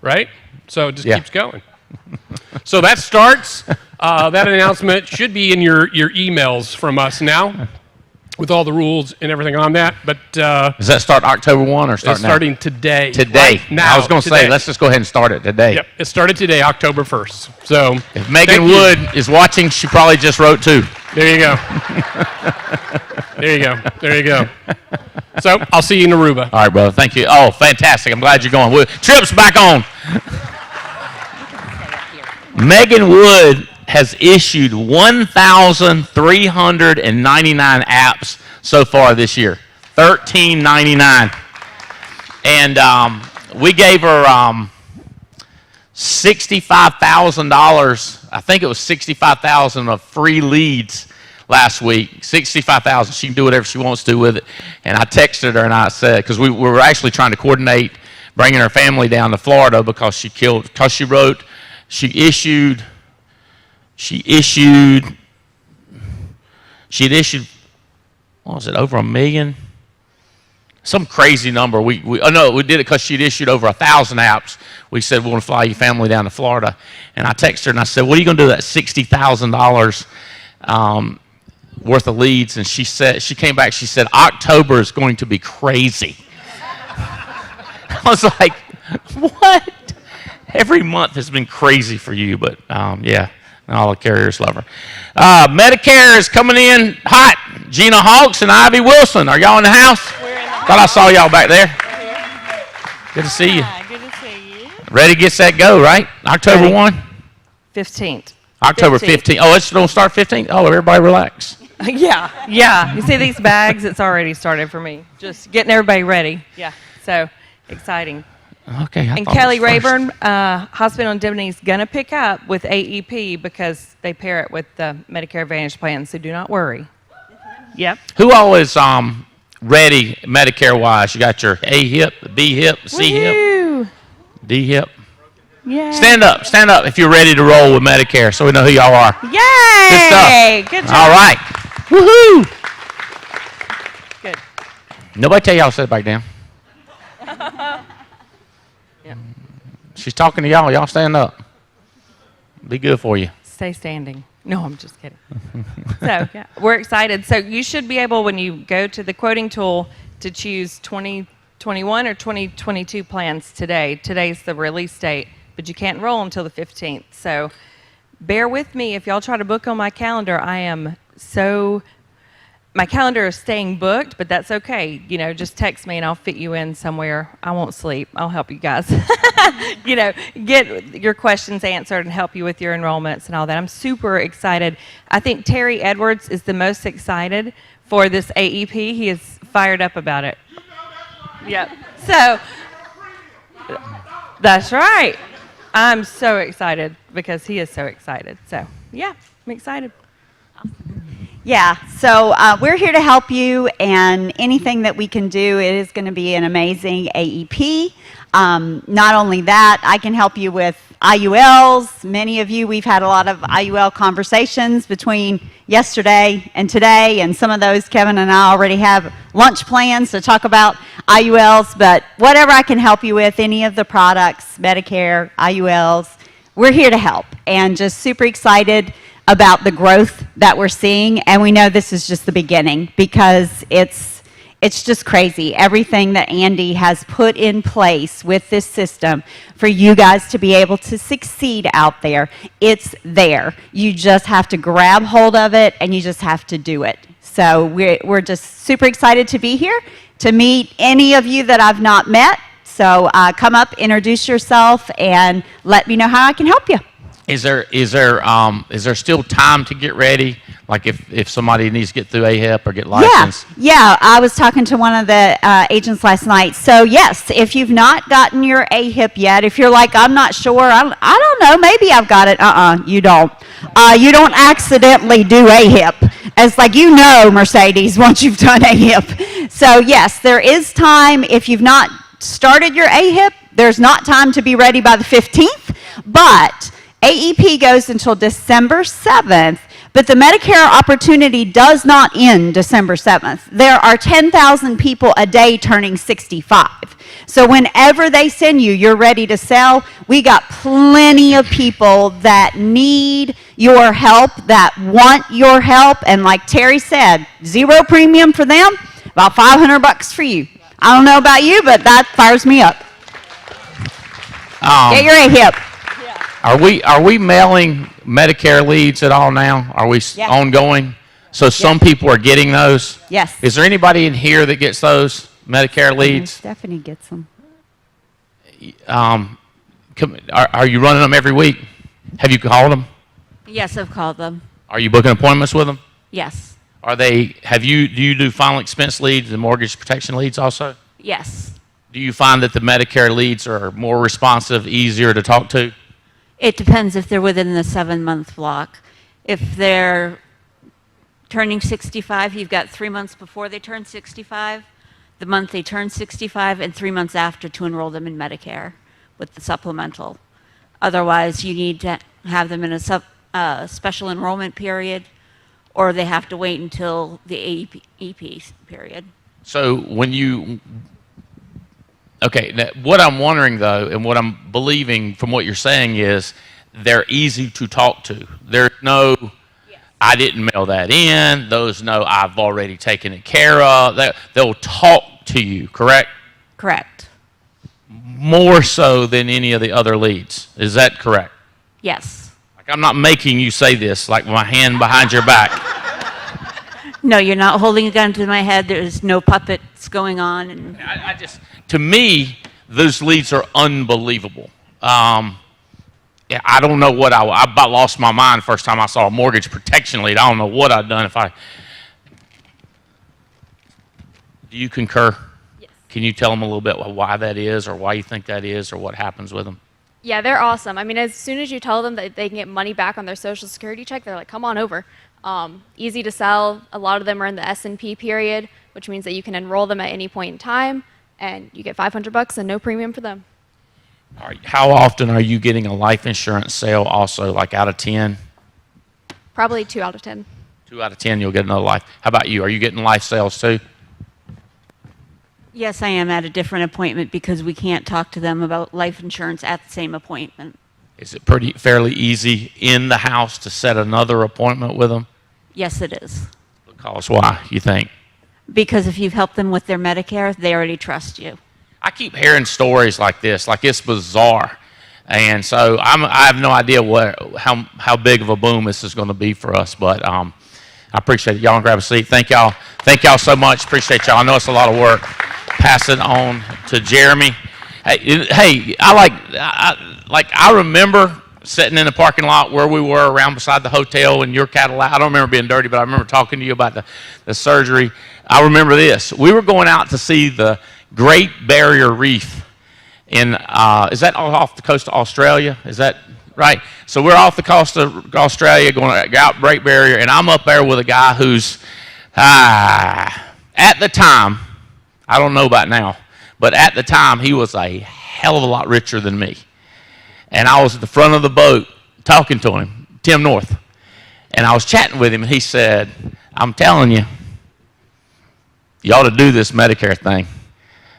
right? So it just Yeah. keeps going. So that starts. That announcement should be in your emails from us now, with all the rules and everything on that. But Does that start October 1 or start it's now? starting today. Today. Right now. I was going to say, let's just go ahead and start it today. Yep, it started today, October 1st. So If Megan thank you. Wood is watching, she probably just wrote 2. There you go. There you go. There you go. So I'll see you in Aruba. All right, brother. Thank you. Oh, fantastic. I'm glad you're going. Trip's back on. Megan Wood has issued 1,399 apps so far this year. 1,399. And we gave her $65,000. I think it was $65,000 of free leads last week. $65,000. She can do whatever she wants to with it. And I texted her and I said, because we were actually trying to coordinate bringing her family down to Florida because she had issued, what was it, over 1 million? Some crazy number. We did it because she'd issued over 1,000 apps. We said, we want to fly your family down to Florida. And I texted her and I said, what are you going to do with that $60,000 worth of leads? And she came back, she said, October is going to be crazy. I was like, what? Every month has been crazy for you, but yeah, all the carriers love her. Medicare is coming in hot. Gina Hawks and Ivy Wilson, are y'all in the house? Thought I saw y'all back there. Good to see you. Good to see you. Ready, get set, go, right? October Ready. 1? 15th. October 15th. Oh, it's don't start 15th? Oh, everybody relax. Yeah. You see these bags? It's already started for me. Just getting everybody ready. Yeah. So exciting. Okay. And Kelly Rayburn, Hospital Indemnity is going to pick up with AEP because they pair it with the Medicare Advantage plan, so do not worry. Yep. Who all is ready Medicare-wise? You got your A hip, the B hip, the C hip, D hip. Yeah. Stand up if you're ready to roll with Medicare so we know who y'all are. Yay! Good stuff. Good job. All right. Woohoo! Good. Nobody tell y'all to sit back down. She's talking to y'all. Y'all stand up. Be good for you. Stay standing. No, I'm just kidding. So, yeah, we're excited. So you should be able, when you go to the quoting tool, to choose 2021 or 2022 plans today. Today's the release date, but you can't roll until the 15th. So bear with me. If y'all try to book on my calendar, my calendar is staying booked, but that's okay. You know, just text me and I'll fit you in somewhere. I won't sleep. I'll help you guys. You know, get your questions answered and help you with your enrollments and all that. I'm super excited. I think Terry Edwards is the most excited for this AEP. He is fired up about it. Yep. So, that's right. I'm so excited because he is so excited. So, yeah, I'm excited. Yeah, so we're here to help you, and anything that we can do, it is going to be an amazing AEP. Not only that, I can help you with IULs. Many of you, we've had a lot of IUL conversations between yesterday and today, and some of those, Kevin and I already have lunch plans to talk about IULs, but whatever I can help you with, any of the products, Medicare, IULs, we're here to help, and just super excited about the growth that we're seeing, and we know this is just the beginning because it's just crazy. Everything that Andy has put in place with this system for you guys to be able to succeed out there, it's there. You just have to grab hold of it, and you just have to do it. So we're just super excited to be here, to meet any of you that I've not met. So come up, introduce yourself, and let me know how I can help you. Is there still time to get ready? Like if somebody needs to get through AHIP or get licensed? Yeah, I was talking to one of the agents last night. So yes, if you've not gotten your AHIP yet, if you're like, I'm not sure, I don't know, maybe I've got it. You don't. You don't accidentally do AHIP. As like you know, Mercedes, once you've done AHIP. So yes, there is time. If you've not started your AHIP, there's not time to be ready by the 15th, but AEP goes until December 7th. But the Medicare opportunity does not end December 7th. There are 10,000 people a day turning 65. So whenever they send you, you're ready to sell. We got plenty of people that need your help, that want your help. And like Terry said, 0 premium for them, about $500 for you. I don't know about you, but that fires me up. Get your AHIP. Are we mailing Medicare leads at all now? Are we ongoing? So some people are getting those? Yes. Is there anybody in here that gets those Medicare leads? Stephanie gets them. Are you running them every week? Have you called them? Yes, I've called them. Are you booking appointments with them? Yes. Do you do final expense leads and mortgage protection leads also? Yes. Do you find that the Medicare leads are more responsive, easier to talk to? It depends if they're within the 7-month block. If they're turning 65, you've got 3 months before they turn 65, the month they turn 65, and 3 months after to enroll them in Medicare with the supplemental. Otherwise, you need to have them in a special enrollment period, or they have to wait until the AEP period. So when you... Okay, now, what I'm wondering though, and what I'm believing from what you're saying is they're easy to talk to. There's no, I didn't mail that in. Those no, I've already taken it care of. They'll talk to you, correct? Correct. More so than any of the other leads. Is that correct? Yes. Like I'm not making you say this like my hand behind your back. No, you're not holding a gun to my head. There's no puppets going on. And To me, those leads are unbelievable. I don't know what I about lost my mind first time I saw a mortgage protection lead. I don't know what I'd done if I. Do you concur? Yes. Can you tell them a little bit why that is, or why you think that is, or what happens with them? Yeah, they're awesome. I mean, as soon as you tell them that they can get money back on their Social Security check, they're like, come on over. Easy to sell. A lot of them are in the S&P period, which means that you can enroll them at any point in time, and you get $500 and no premium for them. All right. How often are you getting a life insurance sale also, like out of 10? Probably 2 out of 10. 2 out of 10, you'll get another life. How about you? Are you getting life sales too? yes, I am at a different appointment because we can't talk to them about life insurance at the same appointment. Is it fairly easy in the house to set another appointment with them? Yes, it is. Because why, you think? Because if you've helped them with their Medicare, they already trust you. I keep hearing stories like this, like it's bizarre. And so I have no idea how big of a boom this is going to be for us, but I appreciate it. Y'all can grab a seat. Thank y'all. Thank y'all so much. Appreciate y'all. I know it's a lot of work. Pass it on to Jeremy. Hey, I remember sitting in the parking lot where we were around beside the hotel in your Cadillac. I don't remember being dirty, but I remember talking to you about the surgery. I remember this. We were going out to see the Great Barrier Reef in, is that off the coast of Australia? Is that right? So we're off the coast of Australia going out Great Barrier, and I'm up there with a guy who's, at the time, I don't know about now, but at the time he was a hell of a lot richer than me. And I was at the front of the boat talking to him, Tim North. And I was chatting with him, and he said, I'm telling you, you ought to do this Medicare thing.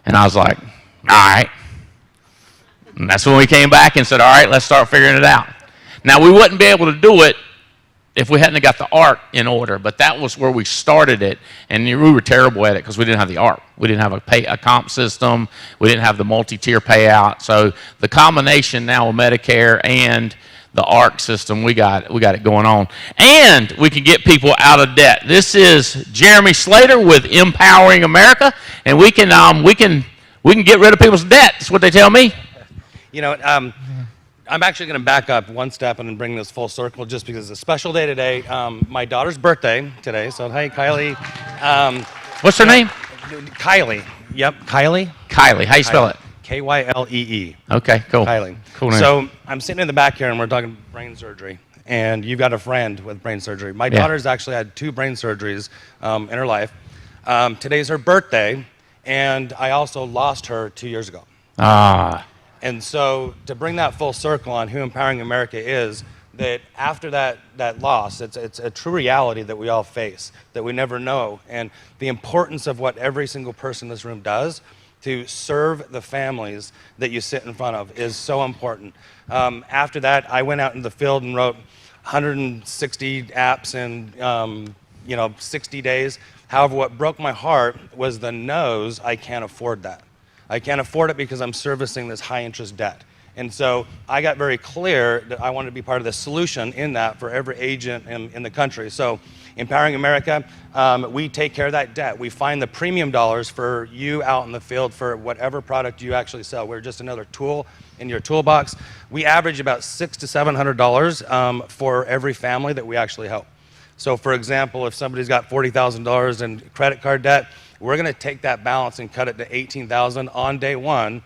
And I was like, all right. And that's when we came back and said, all right, let's start figuring it out. Now, we wouldn't be able to do it if we hadn't got the ARC in order, but that was where we started it, and we were terrible at it because we didn't have the ARC. We didn't have a comp system. We didn't have the multi-tier payout. So the combination now of Medicare and the ARC system, we got it going on. And we can get people out of debt. This is Jeremy Slater with Empowering America, and we can get rid of people's debt. That's what they tell me. You know, I'm actually going to back up one step and then bring this full circle just because it's a special day today. My daughter's birthday today, so hey, Kylie. What's her name? Kylie. Yep, Kylie. Kylie. How you spell it? Kylee. Okay, cool. Kylie. Cool name. So I'm sitting in the back here and we're talking brain surgery. And you've got a friend with brain surgery. My daughter's actually had 2 brain surgeries in her life. Today's her birthday, and I also lost her 2 years ago. Ah. And so to bring that full circle on who Empowering America is, that after that loss, it's a true reality that we all face, that we never know. And the importance of what every single person in this room does to serve the families that you sit in front of is so important. After that, I went out in the field and wrote 160 apps in 60 days. However, what broke my heart was the no's. I can't afford that. I can't afford it because I'm servicing this high interest debt. And so I got very clear that I wanted to be part of the solution in that for every agent in the country. So Empowering America, we take care of that debt. We find the premium dollars for you out in the field for whatever product you actually sell. We're just another tool in your toolbox. We average about $600 to $700 for every family that we actually help. So for example, if somebody's got $40,000 in credit card debt, we're going to take that balance and cut it to $18,000 on day one.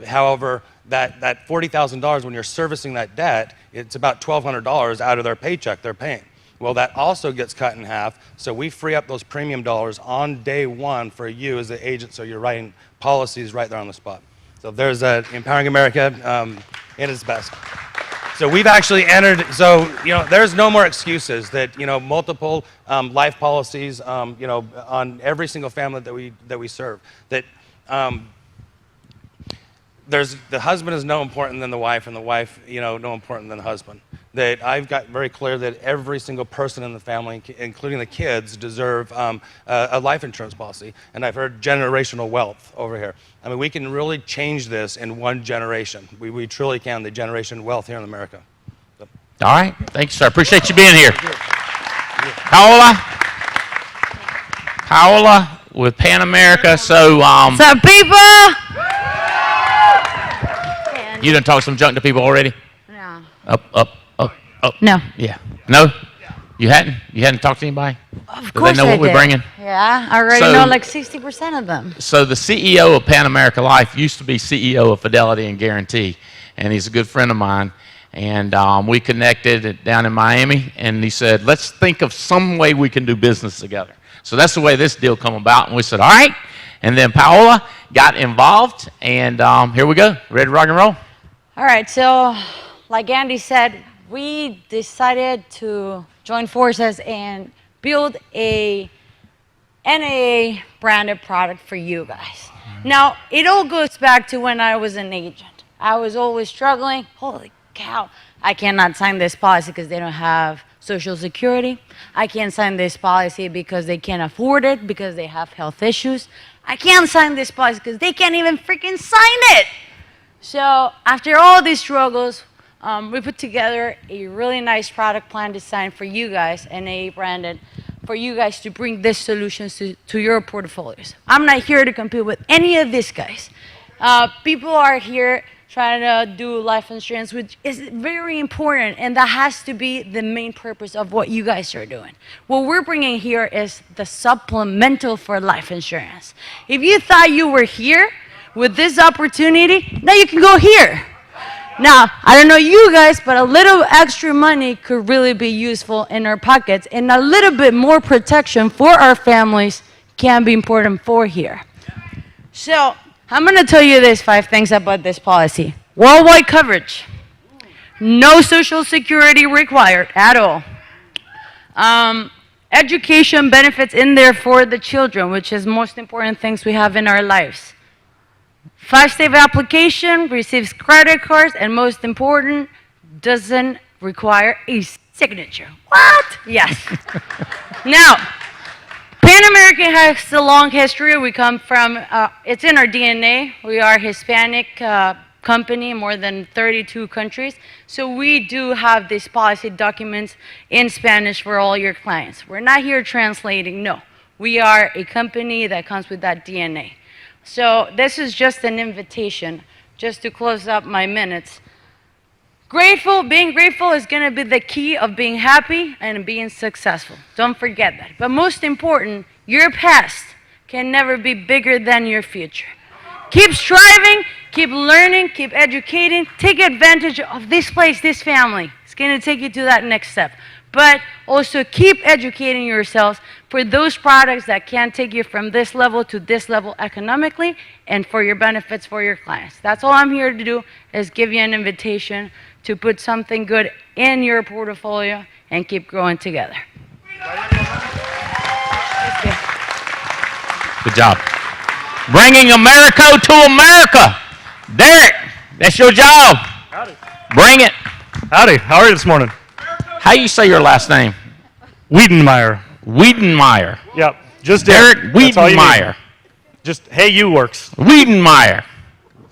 However, that $40,000, when you're servicing that debt, it's about $1,200 out of their paycheck they're paying. Well, that also gets cut in half, so we free up those premium dollars on day one for you as the agent, so you're writing policies right there on the spot. So there's Empowering America, it is best. So we've actually entered, so, there's no more excuses that, multiple life policies, on every single family that we serve. That the husband is no important than the wife, and the wife, no important than the husband. That I've got very clear that every single person in the family, including the kids, deserve a life insurance policy. And I've heard generational wealth over here. I mean, we can really change this in one generation. We truly can, the generation wealth here in America. So. All right. Thank you, sir. Appreciate you being here. Paola? Paola with Pan America. So, What's up, people? You done talked some junk to people already? No. Up. No. Yeah. No? You hadn't? You hadn't talked to anybody? Of Do course they know I what we're did. bringing? Yeah, I already know like 60% of them. So the CEO of Pan America Life used to be CEO of Fidelity and Guarantee, and he's a good friend of mine. And we connected down in Miami, and he said, let's think of some way we can do business together. So that's the way this deal come about, and we said, all right. And then Paola got involved, and here we go. Ready to rock and roll? All right, so like Andy said, we decided to join forces and build a NAA branded product for you guys. Now, it all goes back to when I was an agent. I was always struggling. Holy cow, I cannot sign this policy because they don't have Social Security. I can't sign this policy because they can't afford it, because they have health issues. I can't sign this policy because they can't even freaking sign it. So after all these struggles, we put together a really nice product plan designed for you guys, NAA branded, for you guys to bring these solutions to your portfolios. I'm not here to compete with any of these guys. People are here trying to do life insurance, which is very important, and that has to be the main purpose of what you guys are doing. What we're bringing here is the supplemental for life insurance. If you thought you were here with this opportunity, now you can go here. Now, I don't know you guys, but a little extra money could really be useful in our pockets, and a little bit more protection for our families can be important for here. So, I'm going to tell you these 5 things about this policy. Worldwide coverage. No Social Security required at all. Education benefits in there for the children, which is most important things we have in our lives. 5-step application, receives credit cards, and most important, doesn't require a signature. What? Yes. Now, Pan American has a long history. We come from, it's in our DNA. We are a Hispanic company in more than 32 countries. So we do have these policy documents in Spanish for all your clients. We're not here translating, no. We are a company that comes with that DNA. So this is just an invitation, just to close up my minutes. Being grateful is going to be the key of being happy and being successful. Don't forget that. But most important, your past can never be bigger than your future. Keep striving, keep learning, keep educating. Take advantage of this place, this family. It's going to take you to that next step. But also keep educating yourselves for those products that can take you from this level to this level economically and for your benefits for your clients. That's all I'm here to do, is give you an invitation to put something good in your portfolio and keep growing together. Good job. Bringing America to America. Derek, that's your job. Howdy. Bring it. Howdy. How are you this morning? How you say your last name? Wiedenmeyer. Wiedenmeyer. Yep. Just Derek That's all you need. Wiedenmeyer. Just hey, you works. Wiedenmeyer.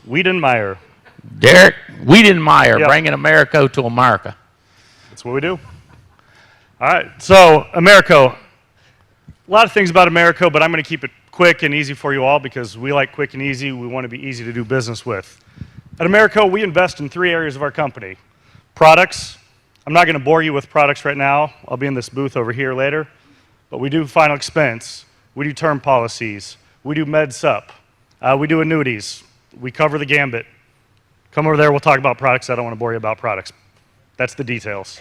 Wiedenmeyer. Derek Wiedenmeyer, Yep. bringing America to America. That's what we do. All right. So Americo. A lot of things about Americo, but I'm going to keep it quick and easy for you all because we like quick and easy. We want to be easy to do business with. At Americo, we invest in 3 areas of our company. Products. I'm not going to bore you with products right now. I'll be in this booth over here later. But we do final expense. We do term policies. We do med sup. We do annuities. We cover the gambit. Come over there. We'll talk about products. I don't want to bore you about products. That's the details.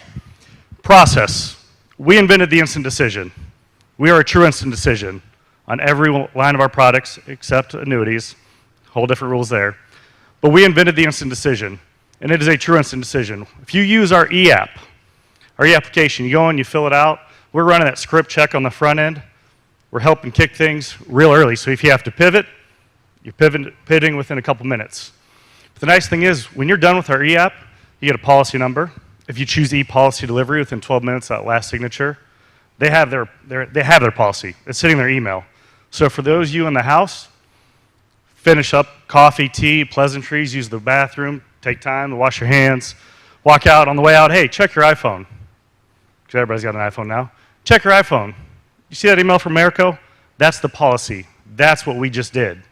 Process. We invented the instant decision. We are a true instant decision on every line of our products except annuities. Whole different rules there. But we invented the instant decision, and it is a true instant decision. If you use our e-app, our e-application, you go in, you fill it out. We're running that script check on the front end. We're helping kick things real early. So if you have to pivot, you're pivoting within a couple minutes. But the nice thing is, when you're done with our e-app, you get a policy number. If you choose e-policy delivery within 12 minutes, that last signature, they have their policy. It's sitting in their email. So for those of you in the house, finish up coffee, tea, pleasantries, use the bathroom, take time to wash your hands, walk out. On the way out, hey, check your iPhone. Because everybody's got an iPhone now. Check your iPhone. You see that email from Americo? That's the policy. That's what we just did.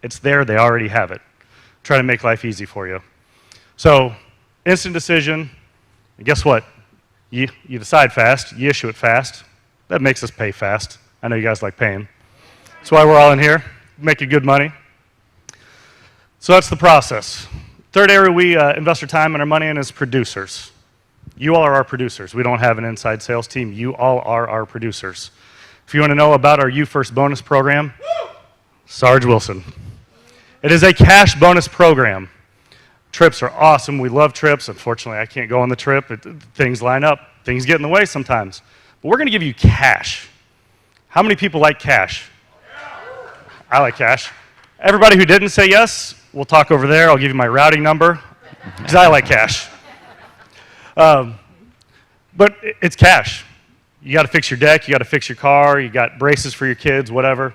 It's there. They already have it. Try to make life easy for you. So instant decision. And guess what? You decide fast. You issue it fast. That makes us pay fast. I know you guys like paying. That's why we're all in here, making good money. So that's the process. Third area we invest our time and our money in is producers. You all are our producers. We don't have an inside sales team. You all are our producers. If you want to know about our You First bonus program, Sarge Wilson. It is a cash bonus program. Trips are awesome. We love trips. Unfortunately, I can't go on the trip. Things line up. Things get in the way sometimes. But we're going to give you cash. How many people like cash? I like cash. Everybody who didn't say yes, we'll talk over there. I'll give you my routing number because I like cash. But it's cash. You got to fix your deck. You got to fix your car. You got braces for your kids, whatever.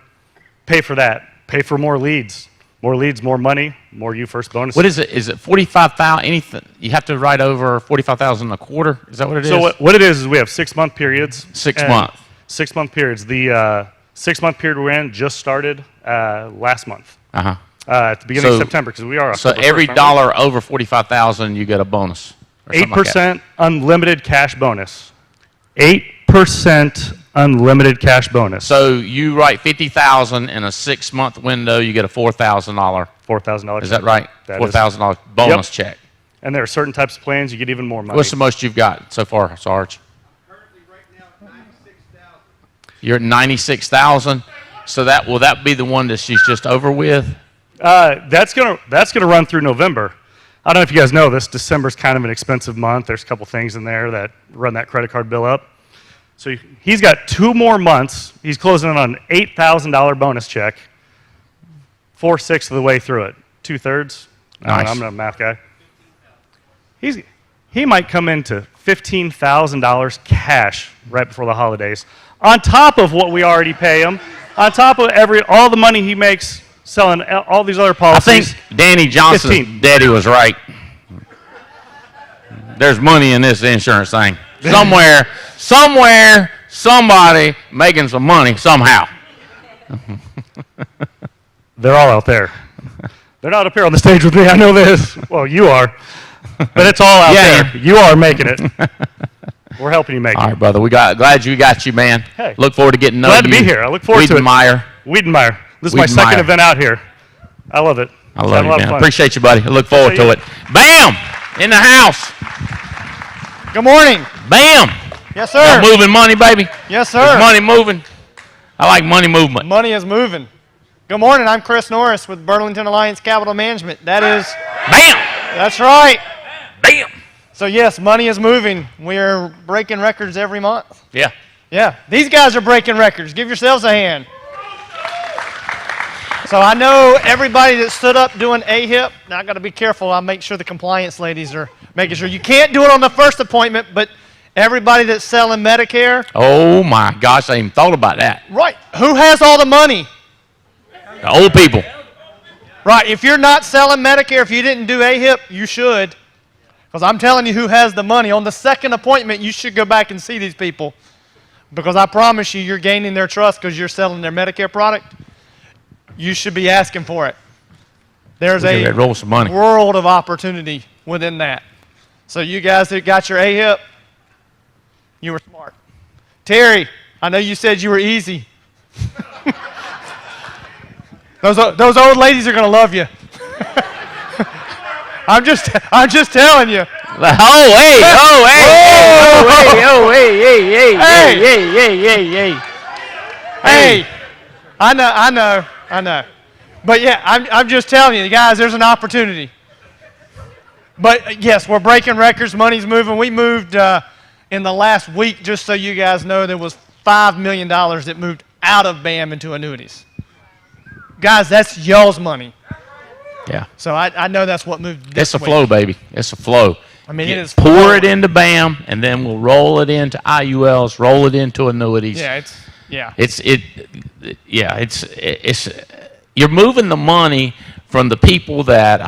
Pay for that. Pay for more leads. More leads, more money, more You First bonus. What is it? Is it 45,000? Anything? You have to write over 45,000 a quarter. Is that what it is? So what it is we have 6-month periods. 6 months. 6-month periods. The 6-month period we're in just started last month. At the beginning of September, because we are. So every dollar over 45,000, you get a bonus. 8% unlimited cash bonus. 8% unlimited cash bonus. So you write 50,000 in a 6-month window, you get a $4,000. $4,000. Is that right? That $4,000 bonus check. And there are certain types of plans you get even more money. What's the most you've got so far, Sarge? Currently, right now, 96,000. You're at 96,000. So will that be the one that she's just over with? That's gonna run through November. I don't know if you guys know this. December's kind of an expensive month. There's a couple things in there that run that credit card bill up. So he's got 2 more months. He's closing in on an $8,000 bonus check. 4/6 of the way through it. 2/3. Nice. I'm not a math guy. He might come into $15,000 cash right before the holidays, on top of what we already pay him, on top of all the money he makes selling all these other policies. I think Danny Johnson's daddy was right. There's money in this insurance thing. Somewhere, somebody making some money somehow. They're all out there. They're not up here on the stage with me. I know this. Well, you are. But it's all out Yeah. there. You are making it. We're helping you make All it. right, brother. Glad you got you, man. Hey. Look forward to getting to know Glad you. to be here. I look forward to it. Wiedenmeyer. Wiedenmeyer. This is my second event out here. I love it. I It's love having you, a lot of man. fun. Appreciate you, buddy. I look forward to it. Bam! In the house. Good morning. Bam! Yes, sir. Y'all moving money, baby? Yes, sir. Is money moving? I like money movement. Money is moving. Good morning. I'm Chris Norris with Burlington Alliance Capital Management. That is. Bam! That's right. Bam! So, yes, money is moving. We're breaking records every month. Yeah. Yeah. These guys are breaking records. Give yourselves a hand. So I know everybody that stood up doing AHIP, now I got to be careful. I'll make sure the compliance ladies are making sure. You can't do it on the first appointment, but everybody that's selling Medicare. Oh, my gosh. I ain't even thought about that. Right. Who has all the money? The old people. Right. If you're not selling Medicare, if you didn't do AHIP, you should. Because I'm telling you who has the money. On the second appointment, you should go back and see these people. Because I promise you, you're gaining their trust because you're selling their Medicare product. You should be asking for it. There's a roll some money. world of opportunity within that. So you guys that got your AHIP, you were smart. Terry, I know you said you were easy. Those old ladies are going to love you. I'm just telling you. Oh, hey, oh, hey, oh, hey, hey, hey, hey, hey, hey, hey, hey. Hey, I know. But yeah, I'm just telling you, guys, there's an opportunity. But yes, we're breaking records. Money's moving. We moved in the last week, just so you guys know, there was $5 million that moved out of BAM into annuities. Guys, that's y'all's money. Yeah. So I know that's what moved. It's a week. flow, baby. It's a flow. I mean, it is Pour flowing. it into BAM, and then we'll roll it into IULs, roll it into annuities. Yeah, It's you're moving the money from the people that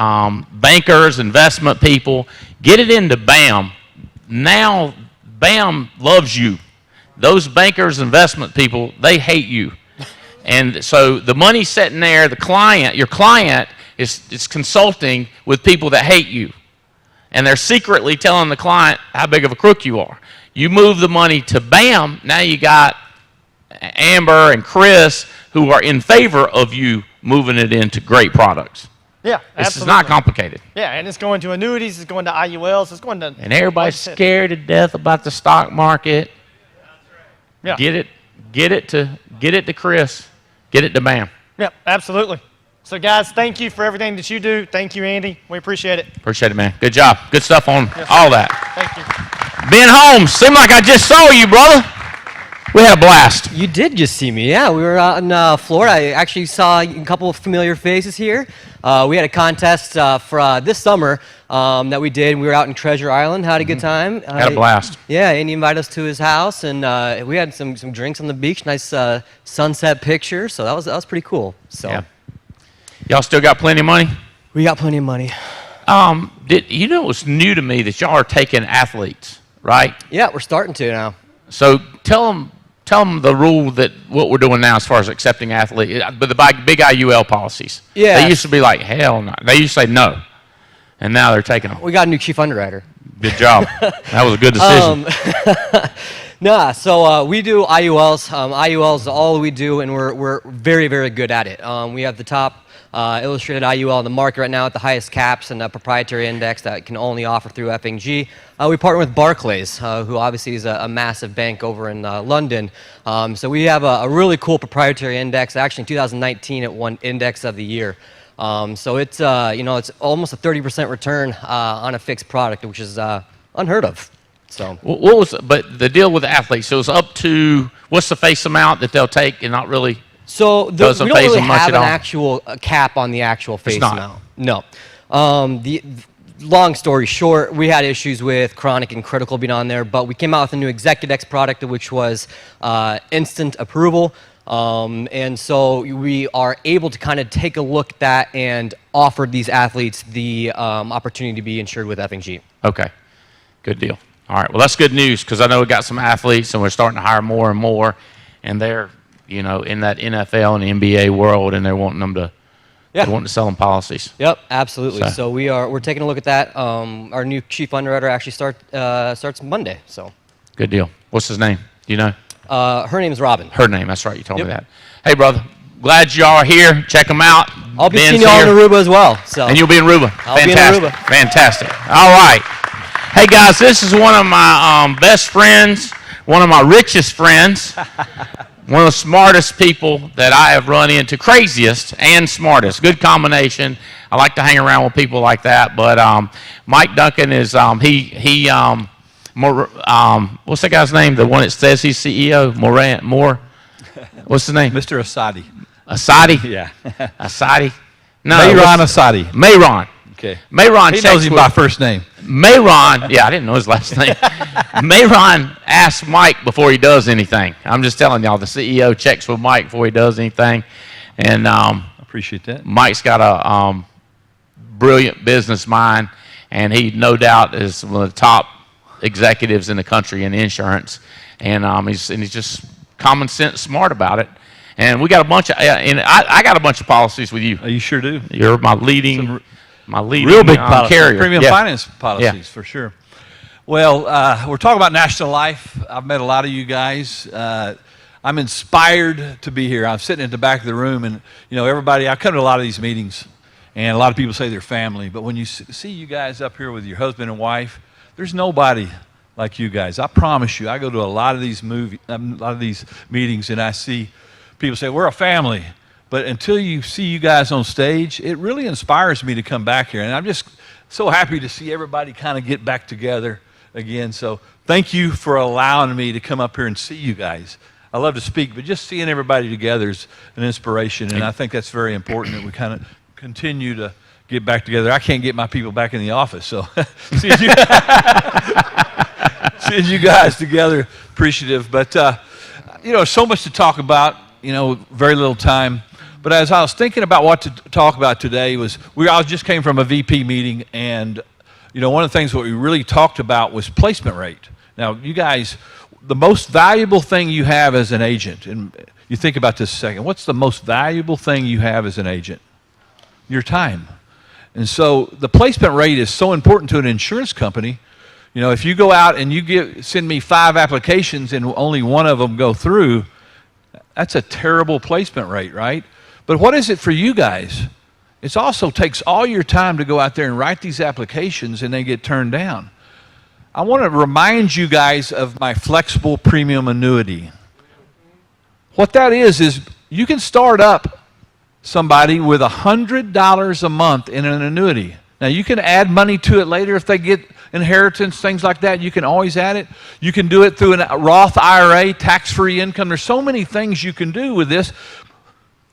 bankers, investment people, get it into BAM. Now BAM loves you. Those bankers, investment people, they hate you. And so the money's sitting there, your client is consulting with people that hate you. And they're secretly telling the client how big of a crook you are. You move the money to BAM, now you got Amber and Chris who are in favor of you moving it into great products. Yeah, This is not complicated. Yeah, and it's going to annuities, it's going to IULs, it's going to... And everybody's scared to death about the stock market. Yeah. Get it to Chris. Get it to BAM. Yeah, absolutely. So, guys, thank you for everything that you do. Thank you, Andy. We appreciate it. Appreciate it, man. Good job. Good stuff on all that. Thank you. Ben Holmes, seemed like I just saw you, brother. We had a blast. You did just see me, yeah. We were out in Florida. I actually saw a couple of familiar faces here. We had a contest for this summer that we did. We were out in Treasure Island, had a good time. Had a blast. Yeah, and he invited us to his house, and we had some drinks on the beach, nice sunset picture, so that was pretty cool. So. Yeah. Y'all still got plenty of money? We got plenty of money. You know what's new to me that y'all are taking athletes, right? Yeah, we're starting to now. So tell them the rule that what we're doing now as far as accepting athletes, but the big IUL policies. Yeah. They used to be like, hell no. They used to say no. And now they're taking them. We got a new chief underwriter. Good job. That was a good decision. Nah, so we do IULs. IULs is all we do, and we're very, very good at it. We have the top illustrated IUL in the market right now at the highest caps and a proprietary index that can only offer through FNG. We partner with Barclays, who obviously is a massive bank over in London. So we have a really cool proprietary index. Actually, in 2019, it won Index of the Year. So it's it's almost a 30% return on a fixed product, which is unheard of. So But the deal with the athletes? So it's up to what's the face amount that they'll take and not really. So we don't really have an all? actual cap on the actual face not. amount. No. The long story short, we had issues with chronic and critical being on there, but we came out with a new Execudex product, which was instant approval. And so we are able to kind of take a look at that and offer these athletes the opportunity to be insured with FNG. Okay, good deal. All right, well, that's good news because I know we got some athletes and we're starting to hire more and more, and they're in that NFL and NBA world, and they're wanting them to Yeah. They want to sell them policies. Yep, absolutely. So- So we're taking a look at that. Our new chief underwriter actually starts Monday. So Good deal. What's his name? Do you know? her name is Robin. Her name. That's right. You told me Yep. that. Hey, brother. Glad y'all are here. Check them out. I'll be Ben's seeing y'all in here. Aruba as well. So And you'll be in Aruba. I'll be in Fantastic. Aruba. Fantastic. All right. Hey, guys, this is one of my best friends, one of my richest friends, one of the smartest people that I have run into, craziest and smartest. Good combination. I like to hang around with people like that. But Mike Duncan is, what's that guy's name? The one that says he's CEO? What's his name? Mr. Asadi. Asadi? Yeah. Asadi? No. Mayron Asadi. Mayron. Okay. Mayron He knows him by first name. Mayron, yeah, I didn't know his last name. Mayron asks Mike before he does anything. I'm just telling y'all, the CEO checks with Mike before he does anything. And appreciate that. Mike's got a brilliant business mind, and he no doubt is one of the top executives in the country in insurance. And he's just common sense smart about it. And we got a bunch of, and I got a bunch of policies with you. You sure do. You're my leading Real big policies, carrier. premium Yeah. finance policies, Yeah. for sure. Well, we're talking about National Life. I've met a lot of you guys. I'm inspired to be here. I'm sitting at the back of the room, and everybody. I come to a lot of these meetings, and a lot of people say they're family. But when you see you guys up here with your husband and wife, there's nobody like you guys. I promise you. I go to a lot of these meetings, and I see people say we're a family. But until you see you guys on stage, it really inspires me to come back here. And I'm just so happy to see everybody kind of get back together again. So thank you for allowing me to come up here and see you guys. I love to speak, but just seeing everybody together is an inspiration. And I think that's very important that we kind of continue to get back together. I can't get my people back in the office. So seeing you guys together, appreciative. But, so much to talk about, very little time. But as I was thinking about what to talk about today I just came from a VP meeting, and one of the things that we really talked about was placement rate. Now, you guys, the most valuable thing you have as an agent, and you think about this a second, what's the most valuable thing you have as an agent? Your time. And so the placement rate is so important to an insurance company. If you go out and send me 5 applications and only one of them go through, that's a terrible placement rate, right? But what is it for you guys? It also takes all your time to go out there and write these applications and they get turned down. I want to remind you guys of my flexible premium annuity. What that is you can start up somebody with $100 a month in an annuity. Now, you can add money to it later if they get inheritance, things like that. You can always add it. You can do it through a Roth IRA, tax-free income. There's so many things you can do with this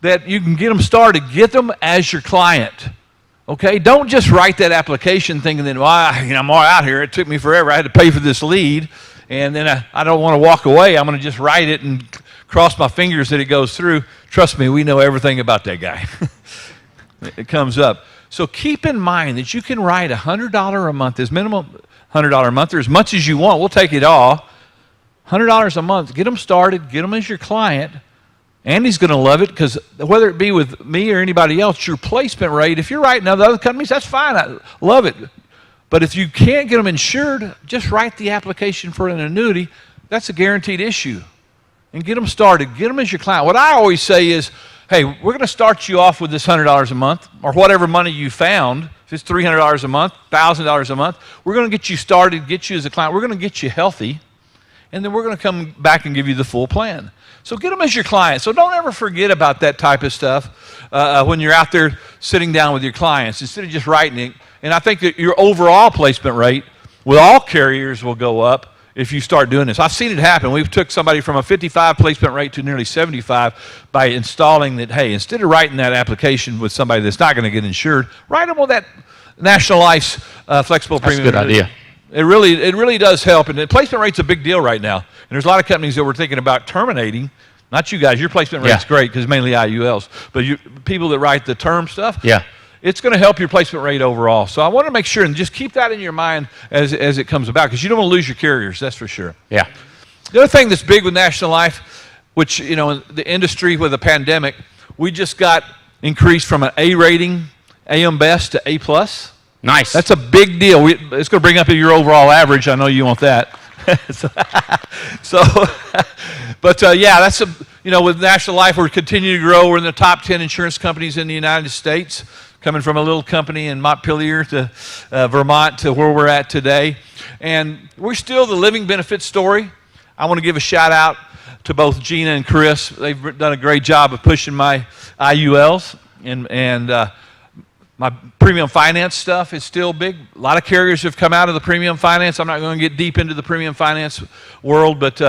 that you can get them started. Get them as your client. Okay? Don't just write that application thinking that, I'm all out here. It took me forever. I had to pay for this lead, and then I don't want to walk away. I'm going to just write it and cross my fingers that it goes through. Trust me, we know everything about that guy. It comes up. So keep in mind that you can write $100 a month, as minimum $100 a month, or as much as you want. We'll take it all. $100 a month. Get them started. Get them as your client. Andy's going to love it because whether it be with me or anybody else, your placement rate, if you're writing other companies, that's fine. I love it. But if you can't get them insured, just write the application for an annuity. That's a guaranteed issue. And get them started. Get them as your client. What I always say is, hey, we're going to start you off with this $100 a month or whatever money you found. If it's $300 a month, $1,000 a month, we're going to get you started, get you as a client. We're going to get you healthy. And then we're going to come back and give you the full plan. So get them as your client. So don't ever forget about that type of stuff when you're out there sitting down with your clients instead of just writing it. And I think that your overall placement rate with all carriers will go up if you start doing this. I've seen it happen. We've took somebody from a 55 placement rate to nearly 75 by installing that, hey, instead of writing that application with somebody that's not going to get insured, write them with that National Life's flexible premium. That's a good idea. It really does help. And the placement rate's a big deal right now. And there's a lot of companies that were thinking about terminating. Not you guys. Your placement rate's great because mainly IULs. But people that write the term stuff, it's going to help your placement rate overall. So I want to make sure and just keep that in your mind as it comes about because you don't want to lose your carriers, that's for sure. Yeah. The other thing that's big with National Life, which, in the industry with the pandemic, we just got increased from an A rating, AM Best, to A+. Nice. That's a big deal. It's going to bring up your overall average. I know you want that. Yeah, that's with National Life, we're continuing to grow. We're in the top 10 insurance companies in the United States, coming from a little company in Montpelier to Vermont to where we're at today. And we're still the living benefit story. I want to give a shout out to both Gina and Chris. They've done a great job of pushing my IULs and my premium finance stuff is still big. A lot of carriers have come out of the premium finance. I'm not going to get deep into the premium finance world, but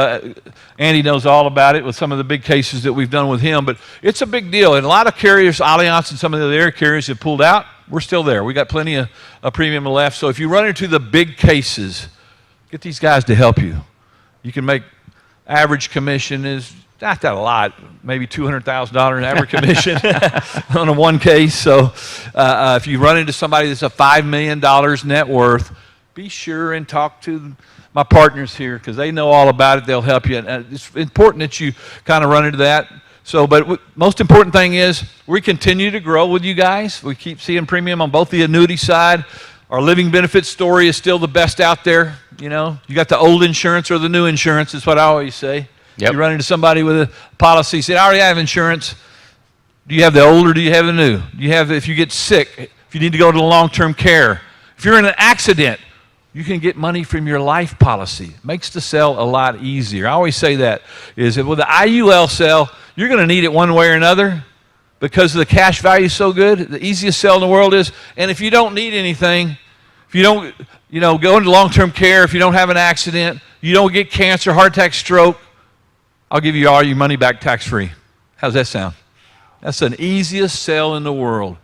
Andy knows all about it with some of the big cases that we've done with him. But it's a big deal. And a lot of carriers, Allianz and some of the other carriers have pulled out. We're still there. We got plenty of premium left. So if you run into the big cases, get these guys to help you. You can make average commission is not that a lot, maybe $200,000 in average commission on a one case. So if you run into somebody that's a $5 million net worth, be sure and talk to my partners here because they know all about it. They'll help you. And it's important that you kind of run into that. So, but most important thing is we continue to grow with you guys. We keep seeing premium on both the annuity side. Our living benefits story is still the best out there. You got the old insurance or the new insurance is what I always say. Yep. You run into somebody with a policy, say, I already have insurance. Do you have the old or do you have the new? Do you have, if you get sick, if you need to go to long-term care, if you're in an accident, you can get money from your life policy. It makes the sell a lot easier. I always say that, is that with the IUL sell, you're going to need it one way or another because the cash value is so good. The easiest sell in the world is, and if you don't need anything, if you don't, go into long-term care, if you don't have an accident, you don't get cancer, heart attack, stroke, I'll give you all your money back tax-free. How's that sound? That's the easiest sell in the world.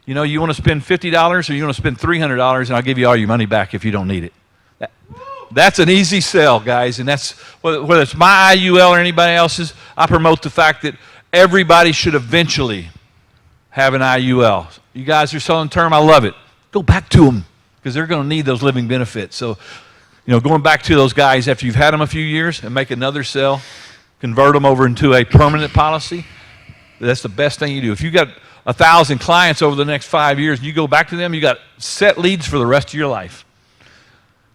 You want to spend $50 or you want to spend $300 and I'll give you all your money back if you don't need it. That's an easy sell, guys. And that's, whether it's my IUL or anybody else's, I promote the fact that everybody should eventually have an IUL. You guys are selling term, I love it. Go back to them because they're going to need those living benefits. So, going back to those guys after you've had them a few years and make another sell, convert them over into a permanent policy, that's the best thing you do. If you got 1,000 clients over the next 5 years and you go back to them, you got set leads for the rest of your life.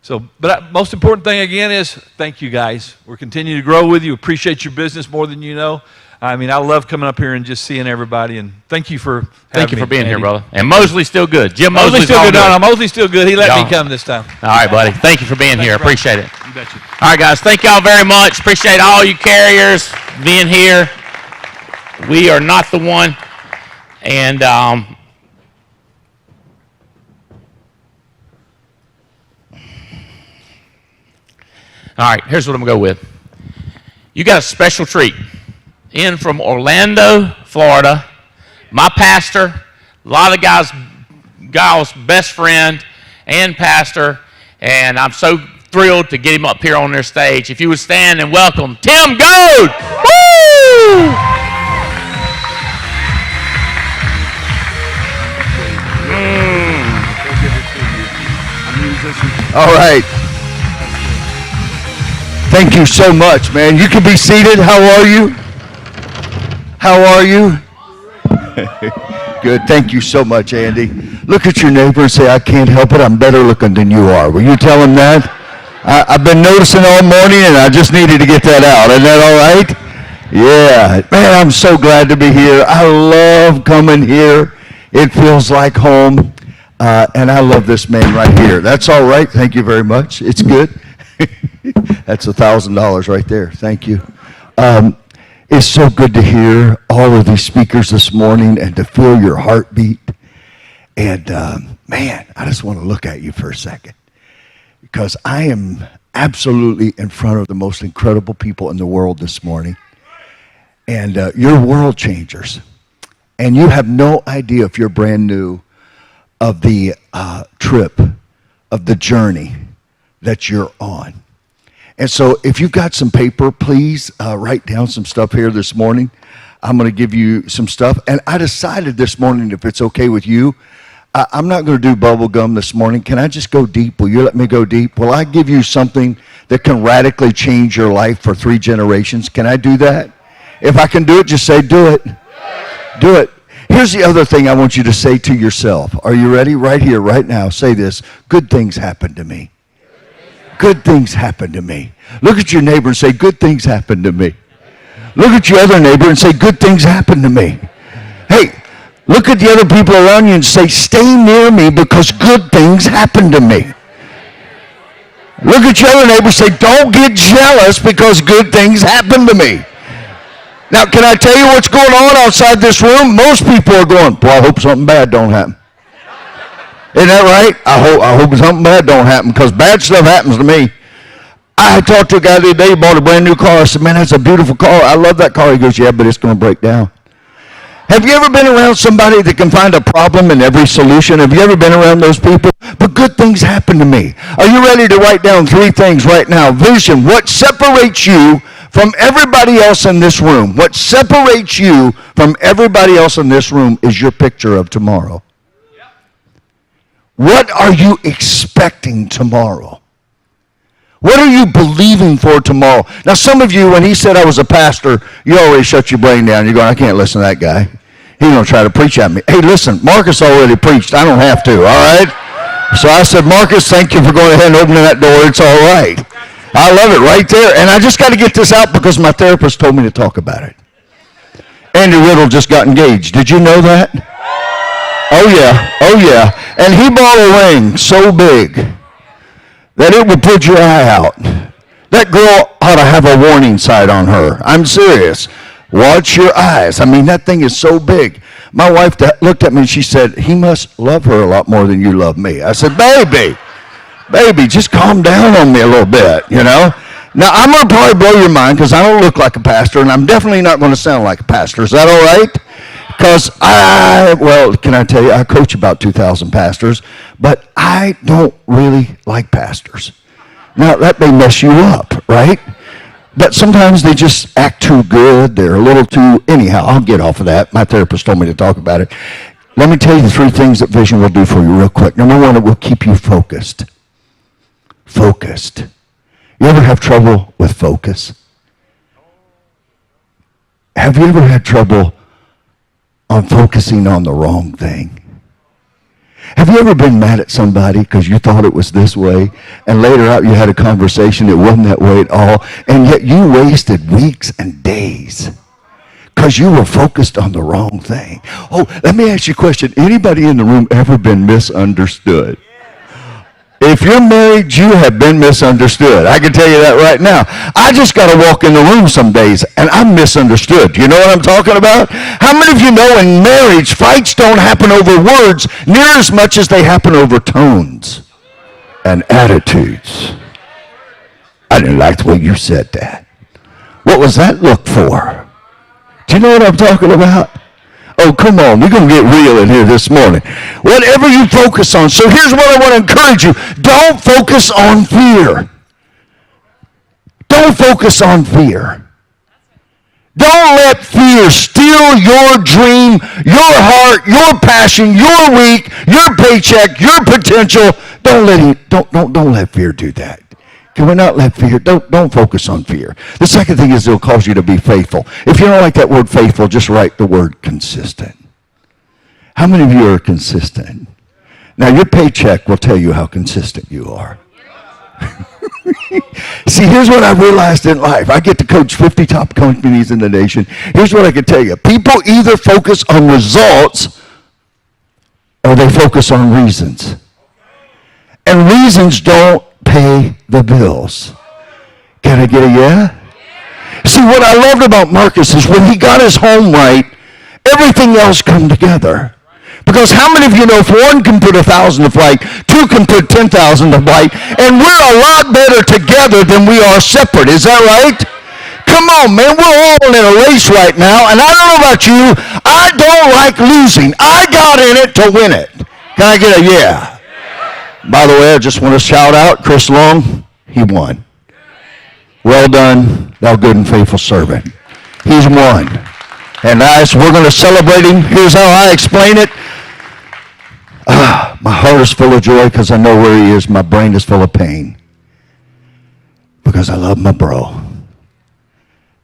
So, but most important thing again is thank you guys. We're continuing to grow with you. Appreciate your business more than you know. I mean, I love coming up here and just seeing everybody, and thank you for being Andy. here, brother. And Mosley's still good. Jim Mosley's still good. good. No, Mosley's still good. He let me come this time. All right, buddy. Thank you for being here. Appreciate it. You betcha. All right, guys. Thank y'all very much. Appreciate all you carriers being here. We are not the one. And all right, here's what I'm going to go with. You got a special treat. In from Orlando, Florida, my pastor, a lot of guys' best friend and pastor, and I'm so thrilled to get him up here on their stage. If you would stand and welcome Tim Goad. Woo! All right. Thank you so much, man. You can be seated. How are you? How are you? Good. Thank you so much, Andy. Look at your neighbor and say, I can't help it. I'm better looking than you are. Will you tell him that? I've been noticing all morning, and I just needed to get that out. Isn't that all right? Yeah. Man, I'm so glad to be here. I love coming here. It feels like home. And I love this man right here. That's all right. Thank you very much. It's good. That's $1,000 right there. Thank you. It's so good to hear all of these speakers this morning and to feel your heartbeat. And man, I just want to look at you for a second because I am absolutely in front of the most incredible people in the world this morning. And you're world changers. And you have no idea if you're brand new of the trip, of the journey that you're on. And so if you've got some paper, please write down some stuff here this morning. I'm going to give you some stuff. And I decided this morning, if it's okay with you, I'm not going to do bubble gum this morning. Can I just go deep? Will you let me go deep? Will I give you something that can radically change your life for 3 generations? Can I do that? If I can do it, just say do it. Do it. Here's the other thing I want you to say to yourself. Are you ready? Right here, right now. Say this. Good things happen to me. Good things happen to me. Look at your neighbor and say, good things happen to me. Look at your other neighbor and say, good things happen to me. Hey, look at the other people around you and say, stay near me because good things happen to me. Look at your other neighbor and say, don't get jealous because good things happen to me. Now, can I tell you what's going on outside this room? Most people are going, boy, I hope something bad don't happen. Isn't that right? I hope something bad don't happen because bad stuff happens to me. I talked to a guy the other day, he bought a brand new car. I said, man, that's a beautiful car. I love that car. He goes, yeah, but it's going to break down. Have you ever been around somebody that can find a problem in every solution? Have you ever been around those people? But good things happen to me. Are you ready to write down 3 things right now? Vision. What separates you from everybody else in this room? What separates you from everybody else in this room is your picture of tomorrow. What are you expecting tomorrow? What are you believing for tomorrow? Now, some of you, when he said I was a pastor, you already shut your brain down. You're going, I can't listen to that guy. He's going to try to preach at me. Hey, listen, Marcus already preached. I don't have to, all right? So I said, Marcus, thank you for going ahead and opening that door. It's all right. I love it right there. And I just got to get this out because my therapist told me to talk about it. Andy Riddle just got engaged. Did you know that? Oh, yeah. Oh, yeah. And he bought a ring so big that it would put your eye out. That girl ought to have a warning sight on her. I'm serious. Watch your eyes. I mean, that thing is so big. My wife looked at me and she said, he must love her a lot more than you love me. I said, baby, just calm down on me a little bit, you know. Now, I'm going to probably blow your mind because I don't look like a pastor, and I'm definitely not going to sound like a pastor. Is that all right? Because can I tell you, I coach about 2,000 pastors, but I don't really like pastors. Now, that may mess you up, right? But sometimes they just act too good. They're a little too, anyhow, I'll get off of that. My therapist told me to talk about it. Let me tell you the 3 things that vision will do for you real quick. Number 1, it will keep you focused. Focused. You ever have trouble with focus? Have you ever had trouble on focusing on the wrong thing? Have you ever been mad at somebody because you thought it was this way, and later out you had a conversation, it wasn't that way at all, and yet you wasted weeks and days because you were focused on the wrong thing? Oh, let me ask you a question. Anybody in the room ever been misunderstood? If you're married, you have been misunderstood. I can tell you that right now. I just got to walk in the room some days, and I'm misunderstood. You know what I'm talking about? How many of you know in marriage, fights don't happen over words near as much as they happen over tones and attitudes? I didn't like the way you said that. What was that look for? Do you know what I'm talking about? Oh, come on. We're going to get real in here this morning. Whatever you focus on. So here's what I want to encourage you. Don't focus on fear. Don't focus on fear. Don't let fear steal your dream, your heart, your passion, your week, your paycheck, your potential. Don't let fear do that. Can we not let fear? Don't focus on fear. The second thing is it'll cause you to be faithful. If you don't like that word faithful, just write the word consistent. How many of you are consistent? Now, your paycheck will tell you how consistent you are. See, here's what I realized in life. I get to coach 50 top companies in the nation. Here's what I can tell you. People either focus on results or they focus on reasons. And reasons don't pay the bills. Can I get a yeah? See, what I loved about Marcus is when he got his home right, everything else come together. Because how many of you know if one can put 1,000 to flight, 2 can put 10,000 to flight, and we're a lot better together than we are separate. Is that right? Come on, man. We're all in a race right now, and I don't know about you. I don't like losing. I got in it to win it. Can I get a yeah? By the way, I just want to shout out Chris Long. He won. Well done, thou good and faithful servant. He's won. And guys, we're going to celebrate him. Here's how I explain it. My heart is full of joy because I know where he is. My brain is full of pain because I love my bro.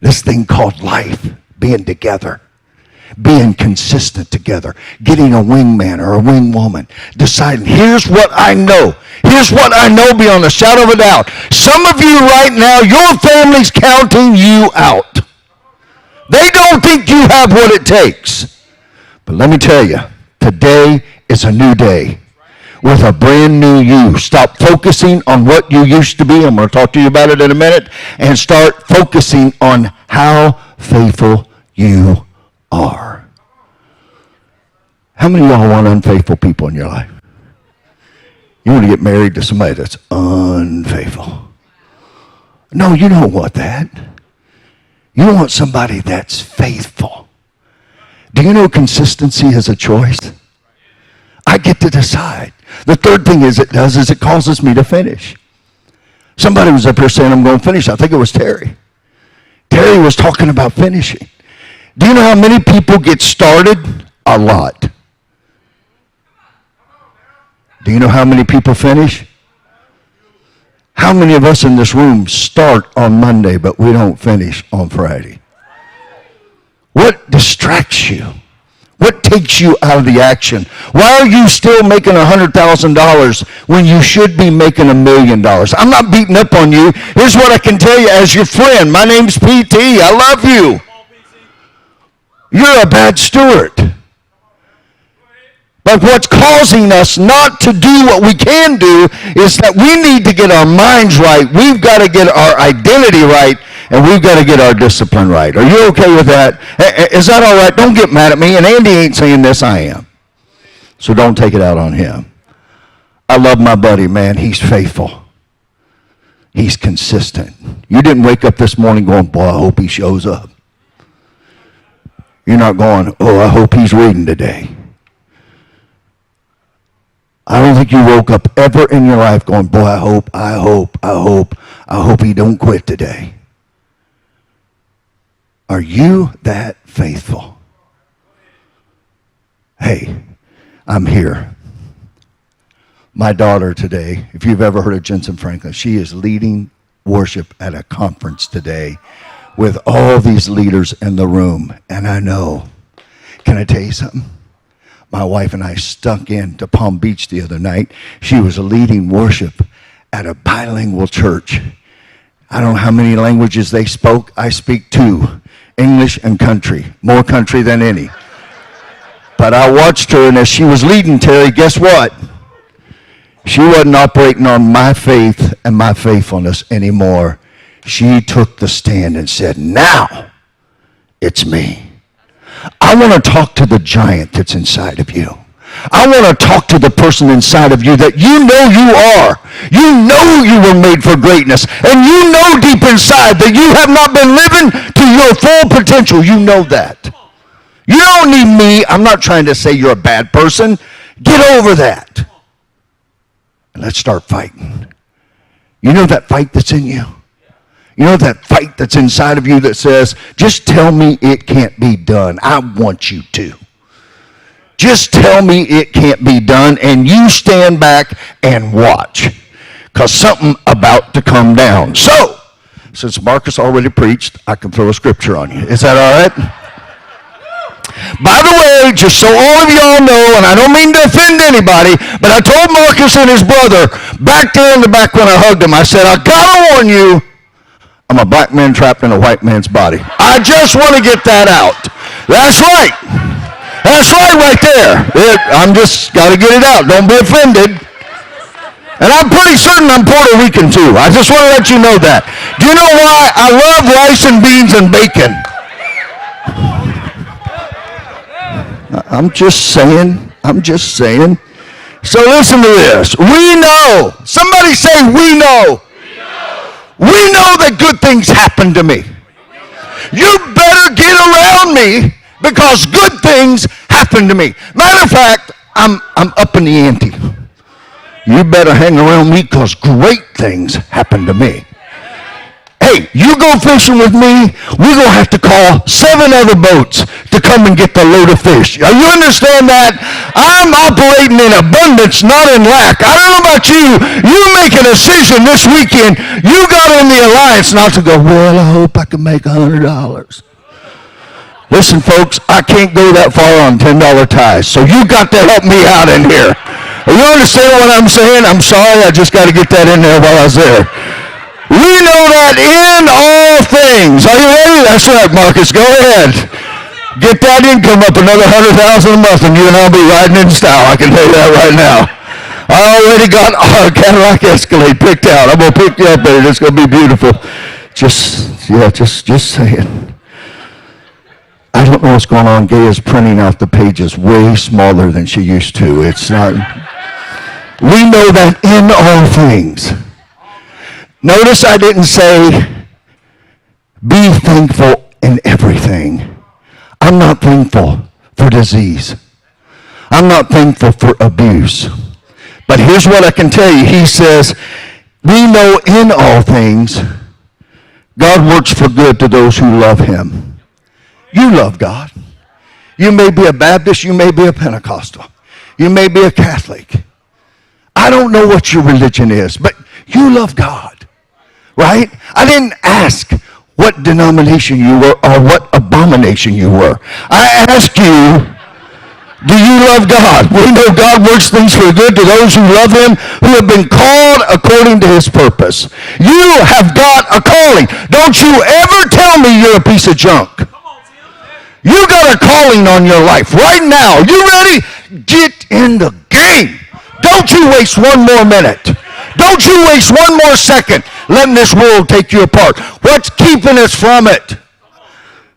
This thing called life, being together. being consistent together, getting a wingman or a wingwoman, deciding, here's what I know. Here's what I know beyond a shadow of a doubt. Some of you right now, your family's counting you out. They don't think you have what it takes. But let me tell you, today is a new day with a brand new you. Stop focusing on what you used to be. I'm going to talk to you about it in a minute. And start focusing on how faithful you are. How many of y'all want unfaithful people in your life? You want to get married to somebody that's unfaithful. No, you don't want that. You want somebody that's faithful. Do you know consistency is a choice? I get to decide. The third thing it does is it causes me to finish. Somebody was up here saying, I'm going to finish. I think it was Terry. Terry was talking about finishing. Do you know how many people get started? A lot. Do you know how many people finish? How many of us in this room start on Monday, but we don't finish on Friday? What distracts you? What takes you out of the action? Why are you still making $100,000 when you should be making $1 million? I'm not beating up on you. Here's what I can tell you as your friend. My name's PT. I love you. You're a bad steward. But what's causing us not to do what we can do is that we need to get our minds right. We've got to get our identity right, and we've got to get our discipline right. Are you okay with that? Is that all right? Don't get mad at me. And Andy ain't saying this, I am. So don't take it out on him. I love my buddy, man. He's faithful. He's consistent. You didn't wake up this morning going, boy, I hope he shows up. You're not going, oh, I hope he's reading today. I don't think you woke up ever in your life going, boy, I hope he don't quit today. Are you that faithful? Hey, I'm here. My daughter today, if you've ever heard of Jensen Franklin, she is leading worship at a conference today with all these leaders in the room. And I know, can I tell you something? My wife and I stuck into Palm Beach the other night. She was leading worship at a bilingual church. I don't know how many languages they spoke. I speak 2, English and country, more country than any. But I watched her, and as she was leading, Terry, guess what? She wasn't operating on my faith and my faithfulness anymore. She took the stand and said, now it's me. I want to talk to the giant that's inside of you. I want to talk to the person inside of you that you know you are. You know you were made for greatness. And you know deep inside that you have not been living to your full potential. You know that. You don't need me. I'm not trying to say you're a bad person. Get over that. And let's start fighting. You know that fight that's in you? You know that fight that's inside of you that says, just tell me it can't be done. I want you to. Just tell me it can't be done, and you stand back and watch, because something about to come down. So, since Marcus already preached, I can throw a scripture on you. Is that all right? By the way, just so all of y'all know, and I don't mean to offend anybody, but I told Marcus and his brother back there in the back when I hugged him, I said, I gotta warn you, I'm a black man trapped in a white man's body. I just want to get that out. That's right. That's right there. I'm just got to get it out. Don't be offended. And I'm pretty certain I'm Puerto Rican too. I just want to let you know that. Do you know why? I love rice and beans and bacon. I'm just saying. So listen to this. We know. Somebody say we know. We know that good things happen to me. You better get around me because good things happen to me. Matter of fact, I'm up in the ante. You better hang around me because great things happen to me. Hey, you go fishing with me, we're going to have to call 7 other boats to come and get the load of fish. You understand that? I'm operating in abundance, not in lack. I don't know about you. You make a decision this weekend. You got in the alliance not to go, well, I hope I can make $100. Listen, folks, I can't go that far on $10 ties, so you got to help me out in here. You understand what I'm saying? I'm sorry, I just got to get that in there while I was there. We know that in all things. Are you ready? That's right, Marcus. Go ahead. Get that income up another $100,000 a month, and you and I'll be riding in style. I can tell you that right now. I already got our Cadillac Escalade picked out. I'm gonna pick you up there. It's gonna be beautiful. Just saying. I don't know what's going on. Gaya's printing out the pages way smaller than she used to. It's not. We know that in all things. Notice I didn't say be thankful in everything. I'm not thankful for disease. I'm not thankful for abuse. But here's what I can tell you. He says, we know in all things, God works for good to those who love him. You love God. You may be a Baptist. You may be a Pentecostal. You may be a Catholic. I don't know what your religion is, but you love God, right? I didn't ask what denomination you were or what abomination you were. I ask you, do you love God? We know God works things for good to those who love him, who have been called according to his purpose. You have got a calling. Don't you ever tell me you're a piece of junk. You got a calling on your life right now. You ready? Get in the game. Don't you waste one more minute. Don't you waste one more second letting this world take you apart. What's keeping us from it?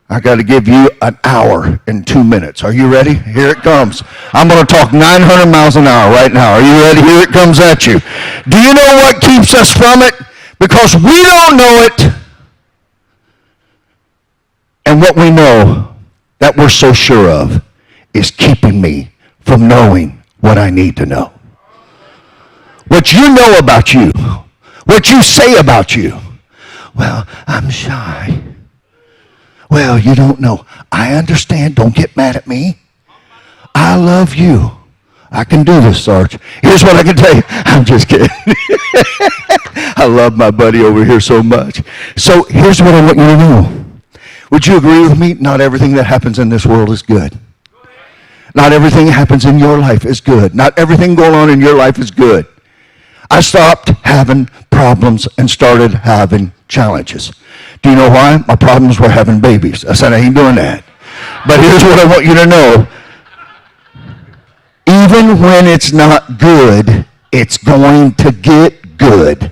I got to give you an hour and 2 minutes. Are you ready? Here it comes. I'm going to talk 900 miles an hour right now. Are you ready? Here it comes at you. Do you know what keeps us from it? Because we don't know it. And what we know that we're so sure of is keeping me from knowing what I need to know. What you know about you, what you say about you. Well, I'm shy. Well, you don't know. I understand. Don't get mad at me. I love you. I can do this, Sarge. Here's what I can tell you. I'm just kidding. I love my buddy over here so much. So here's what I want you to know. Would you agree with me? Not everything that happens in this world is good. Not everything that happens in your life is good. Not everything going on in your life is good. I stopped having problems and started having challenges. Do you know why? My problems were having babies. I said, I ain't doing that. But here's what I want you to know. Even when it's not good, it's going to get good.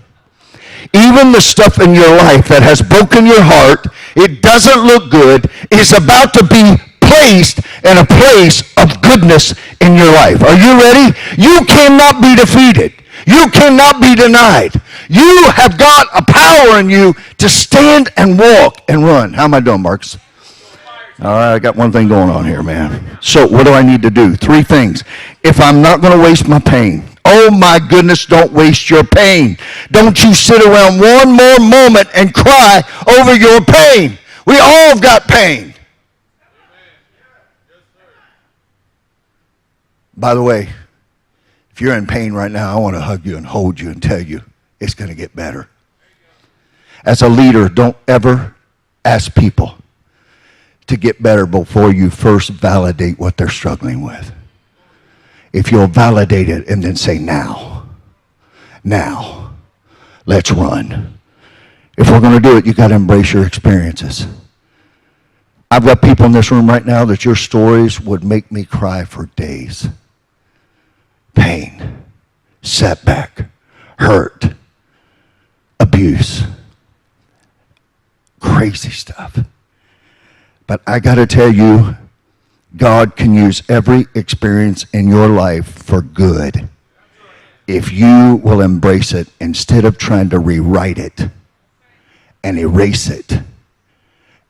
Even the stuff in your life that has broken your heart, it doesn't look good, is about to be placed in a place of goodness in your life. Are you ready? You cannot be defeated. You cannot be denied. You have got a power in you to stand and walk and run. How am I doing, Marcus? All right, I got one thing going on here, man. So what do I need to do? 3 things. If I'm not going to waste my pain, oh my goodness, don't waste your pain. Don't you sit around one more moment and cry over your pain. We all have got pain. By the way, if you're in pain right now, I want to hug you and hold you and tell you it's going to get better. As a leader, don't ever ask people to get better before you first validate what they're struggling with. If you'll validate it and then say, now, let's run. If we're going to do it, you got to embrace your experiences. I've got people in this room right now that your stories would make me cry for days. Pain, setback, hurt, abuse, crazy stuff. But I got to tell you, God can use every experience in your life for good if you will embrace it instead of trying to rewrite it and erase it.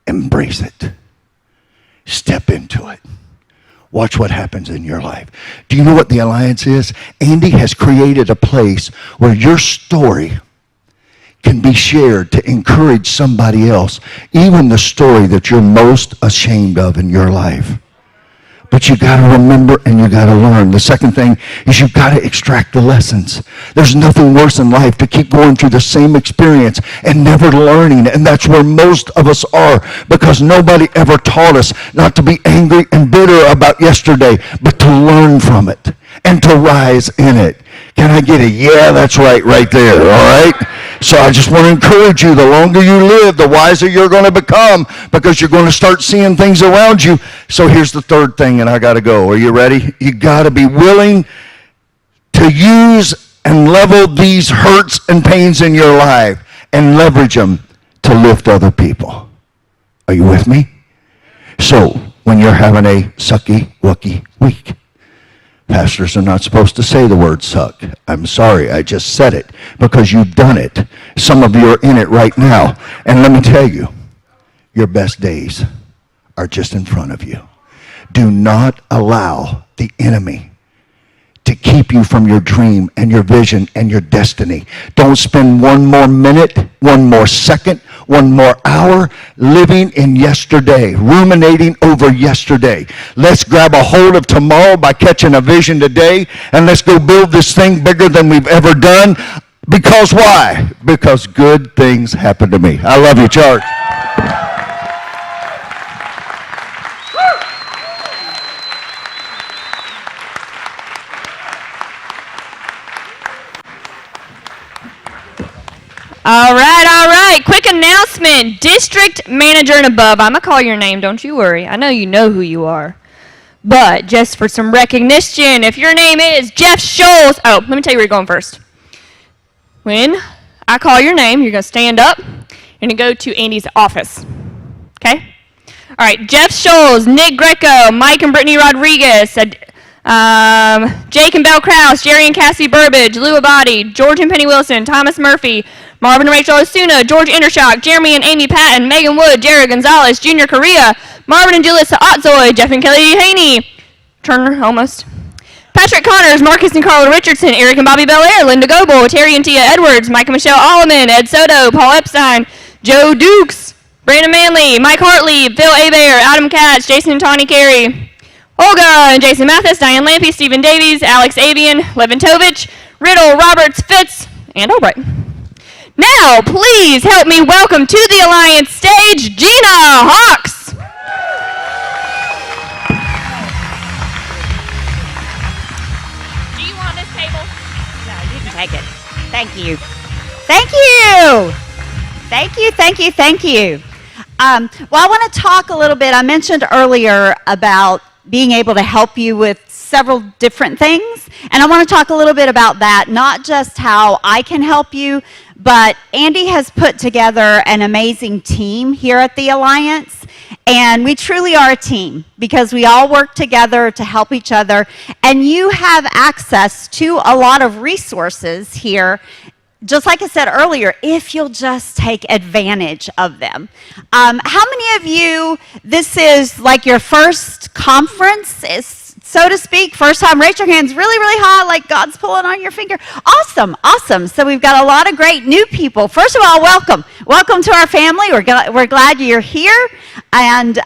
Embrace it. Step into it. Watch what happens in your life. Do you know what the Alliance is? Andy has created a place where your story can be shared to encourage somebody else, even the story that you're most ashamed of in your life. But you got to remember and you got to learn. The second thing is you've got to extract the lessons. There's nothing worse in life to keep going through the same experience and never learning. And that's where most of us are, because nobody ever taught us not to be angry and bitter about yesterday, but to learn from it and to rise in it. Can I get a yeah, that's right there, all right? So I just want to encourage you, the longer you live, the wiser you're going to become, because you're going to start seeing things around you. So here's the third thing, and I got to go. Are you ready? You got to be willing to use and level these hurts and pains in your life and leverage them to lift other people. Are you with me? So when you're having a sucky, wucky week, pastors are not supposed to say the word suck. I'm sorry, I just said it because you've done it. Some of you are in it right now. And let me tell you, your best days are just in front of you. Do not allow the enemy to keep you from your dream and your vision and your destiny. Don't spend one more minute, one more second, one more hour living in yesterday, ruminating over yesterday. Let's grab a hold of tomorrow by catching a vision today, and let's go build this thing bigger than we've ever done. Because why? Because good things happen to me. I love you, church. All right. Quick announcement. District manager and above. I'm going to call your name. Don't you worry. I know who you are. But just for some recognition, if your name is Jeff Scholes. Oh, let me tell you where you're going first. When I call your name, you're going to stand up and you go to Andy's office. Okay? All right. Jeff Scholes, Nick Greco, Mike and Brittany Rodriguez, Jake and Belle Krause, Jerry and Cassie Burbage, Lou Abadi, George and Penny Wilson, Thomas Murphy, Marvin and Rachel Osuna, George Intershock, Jeremy and Amy Patton, Megan Wood, Jared Gonzalez, Junior Correa, Marvin and Julissa Otzoy, Jeff and Kelly Haney, Turner almost, Patrick Connors, Marcus and Carla Richardson, Eric and Bobby Belair, Linda Goebel, Terry and Tia Edwards, Mike and Michelle Alleman, Ed Soto, Paul Epstein, Joe Dukes, Brandon Manley, Mike Hartley, Phil Abair, Adam Katz, Jason and Tawny Carey, Olga and Jason Mathis, Diane Lampy, Stephen Davies, Alex Avian, Levin Tovich, Riddle, Roberts, Fitz, and Albright. Now, please help me welcome to the Alliance stage, Gina Hawks. Do you want this table? No, you can take it. Thank you. Thank you. Thank you, thank you, thank you. Well, I want to talk a little bit. I mentioned earlier about being able to help you with several different things. And I want to talk a little bit about that, not just how I can help you, but Andy has put together an amazing team here at the Alliance. And we truly are a team because we all work together to help each other. And you have access to a lot of resources here, just like I said earlier, if you'll just take advantage of them. How many of you, this is like your first conference, so to speak, first time? Raise your hands really, really high, like God's pulling on your finger. Awesome, awesome. So we've got a lot of great new people. First of all, welcome. Welcome to our family. We're glad you're here, and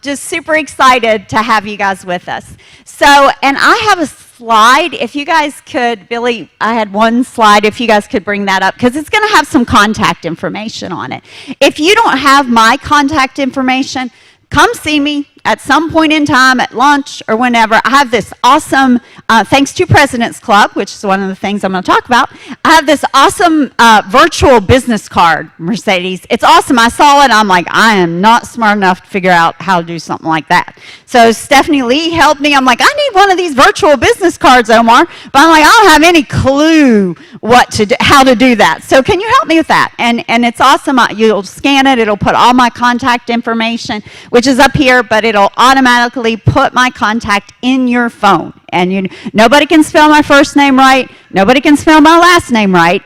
just super excited to have you guys with us. So, and I have a slide, if you guys could, Billy, I had one slide, if you guys could bring that up, because it's going to have some contact information on it. If you don't have my contact information, come see me at some point in time, at lunch or whenever. I have this awesome, thanks to President's Club, which is one of the things I'm going to talk about, I have this awesome virtual business card, Mercedes. It's awesome. I saw it, I'm like, I am not smart enough to figure out how to do something like that. So Stephanie Lee helped me. I'm like, I need one of these virtual business cards, Omar. But I'm like, I don't have any clue what to do, how to do that. So can you help me with that? And it's awesome. You'll scan it. It'll put all my contact information, which is up here, but it'll automatically put my contact in your phone. And nobody can spell my first name right. Nobody can spell my last name right.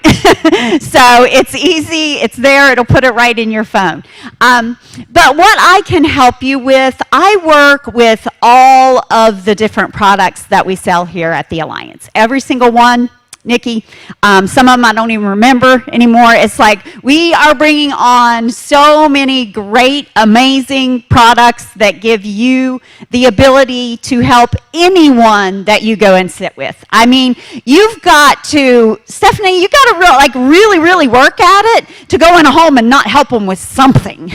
So it's easy. It's there. It'll put it right in your phone. But what I can help you with, I work with all of the different products that we sell here at the Alliance. Every single one. Nikki. Some of them I don't even remember anymore. It's like we are bringing on so many great, amazing products that give you the ability to help anyone that you go and sit with. I mean, you've got to, Stephanie, you got to really work at it to go in a home and not help them with something.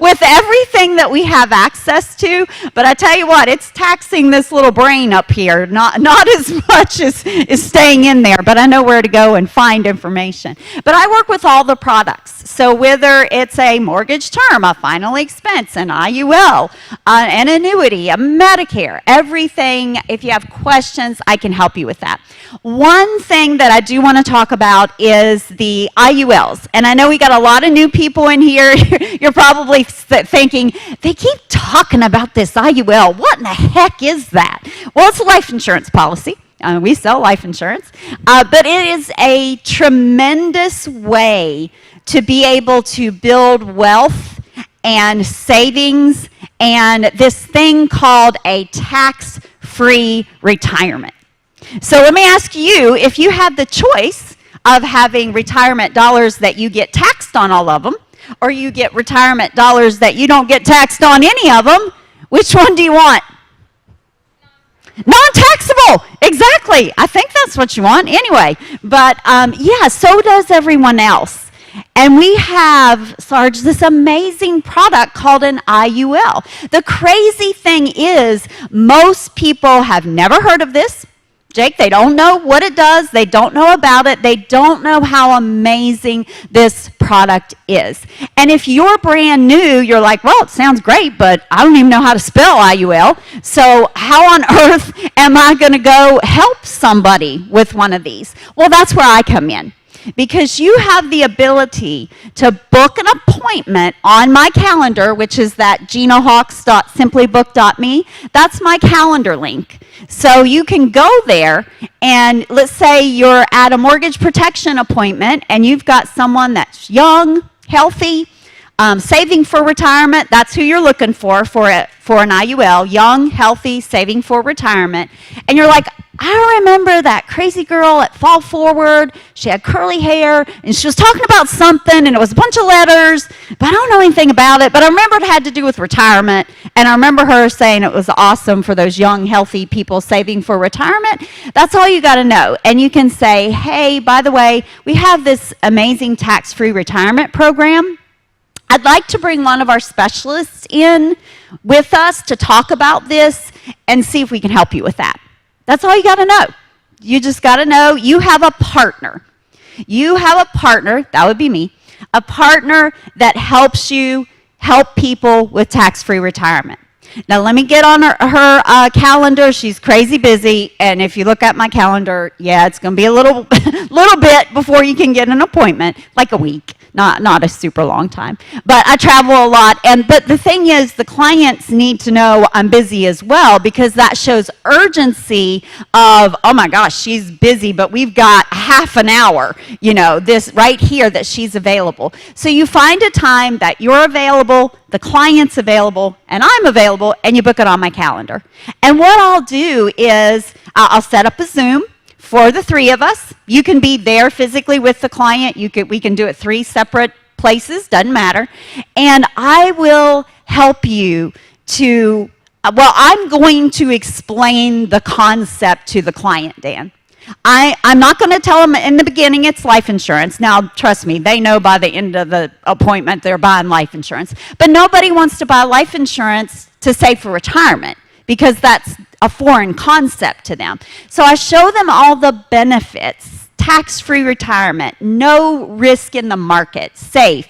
With everything that we have access to, but I tell you what, it's taxing this little brain up here, not as much as is staying in there, but I know where to go and find information. But I work with all the products, so whether it's a mortgage term, a final expense, an IUL, an annuity, a Medicare, everything, if you have questions, I can help you with that. One thing that I do want to talk about is the IULs, and I know we got a lot of new people in here. You're probably thinking, they keep talking about this IUL. What in the heck is that? Well, it's a life insurance policy. We sell life insurance. But it is a tremendous way to be able to build wealth and savings and this thing called a tax-free retirement. So let me ask you, if you had the choice of having retirement dollars that you get taxed on all of them, or you get retirement dollars that you don't get taxed on any of them, which one do you want? Non-taxable, exactly. I think that's what you want anyway. But yeah, so does everyone else. And we have, Sarge, this amazing product called an IUL. The crazy thing is, most people have never heard of this. Jake, they don't know what it does. They don't know about it. They don't know how amazing this product is. And if you're brand new, you're like, well, it sounds great, but I don't even know how to spell IUL. So how on earth am I going to go help somebody with one of these? Well, that's where I come in. Because you have the ability to book an appointment on my calendar, which is that ginahawks.simplybook.me. That's my calendar link. So you can go there, and let's say you're at a mortgage protection appointment, and you've got someone that's young, healthy, saving for retirement. That's who you're looking for an IUL, young, healthy, saving for retirement. And you're like, I remember that crazy girl at Fall Forward. She had curly hair, and she was talking about something, and it was a bunch of letters, but I don't know anything about it. But I remember it had to do with retirement, and I remember her saying it was awesome for those young, healthy people saving for retirement. That's all you got to know. And you can say, hey, by the way, we have this amazing tax-free retirement program. I'd like to bring one of our specialists in with us to talk about this and see if we can help you with that. That's all you got to know. You just got to know you have a partner. You have a partner, that would be me, a partner that helps you help people with tax-free retirement. Now, let me get on her calendar. She's crazy busy, and if you look at my calendar, yeah, it's going to be a little bit before you can get an appointment, like a week. Not a super long time, but I travel a lot. But the thing is, the clients need to know I'm busy as well, because that shows urgency of, oh my gosh, she's busy, but we've got half an hour, this right here that she's available. So you find a time that you're available, the client's available, and I'm available, and you book it on my calendar. And what I'll do is I'll set up a Zoom for the three of us. You can be there physically with the client. We can do it 3 separate places, doesn't matter. And I will help you to, I'm going to explain the concept to the client, Dan. I'm not going to tell them in the beginning it's life insurance. Now, trust me, they know by the end of the appointment they're buying life insurance. But nobody wants to buy life insurance to save for retirement, because that's a foreign concept to them. So I show them all the benefits: tax-free retirement, no risk in the market, safe,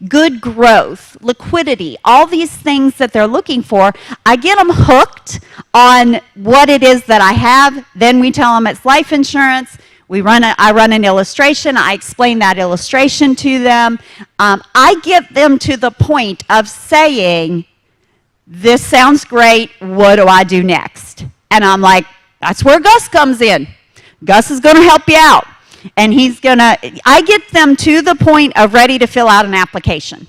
good growth, liquidity, all these things that they're looking for. I get them hooked on what it is that I have. Then we tell them it's life insurance. I run an illustration. I explain that illustration to them. I get them to the point of saying, this sounds great, what do I do next? And I'm like, that's where Gus comes in. Gus is going to help you out. And I get them to the point of ready to fill out an application.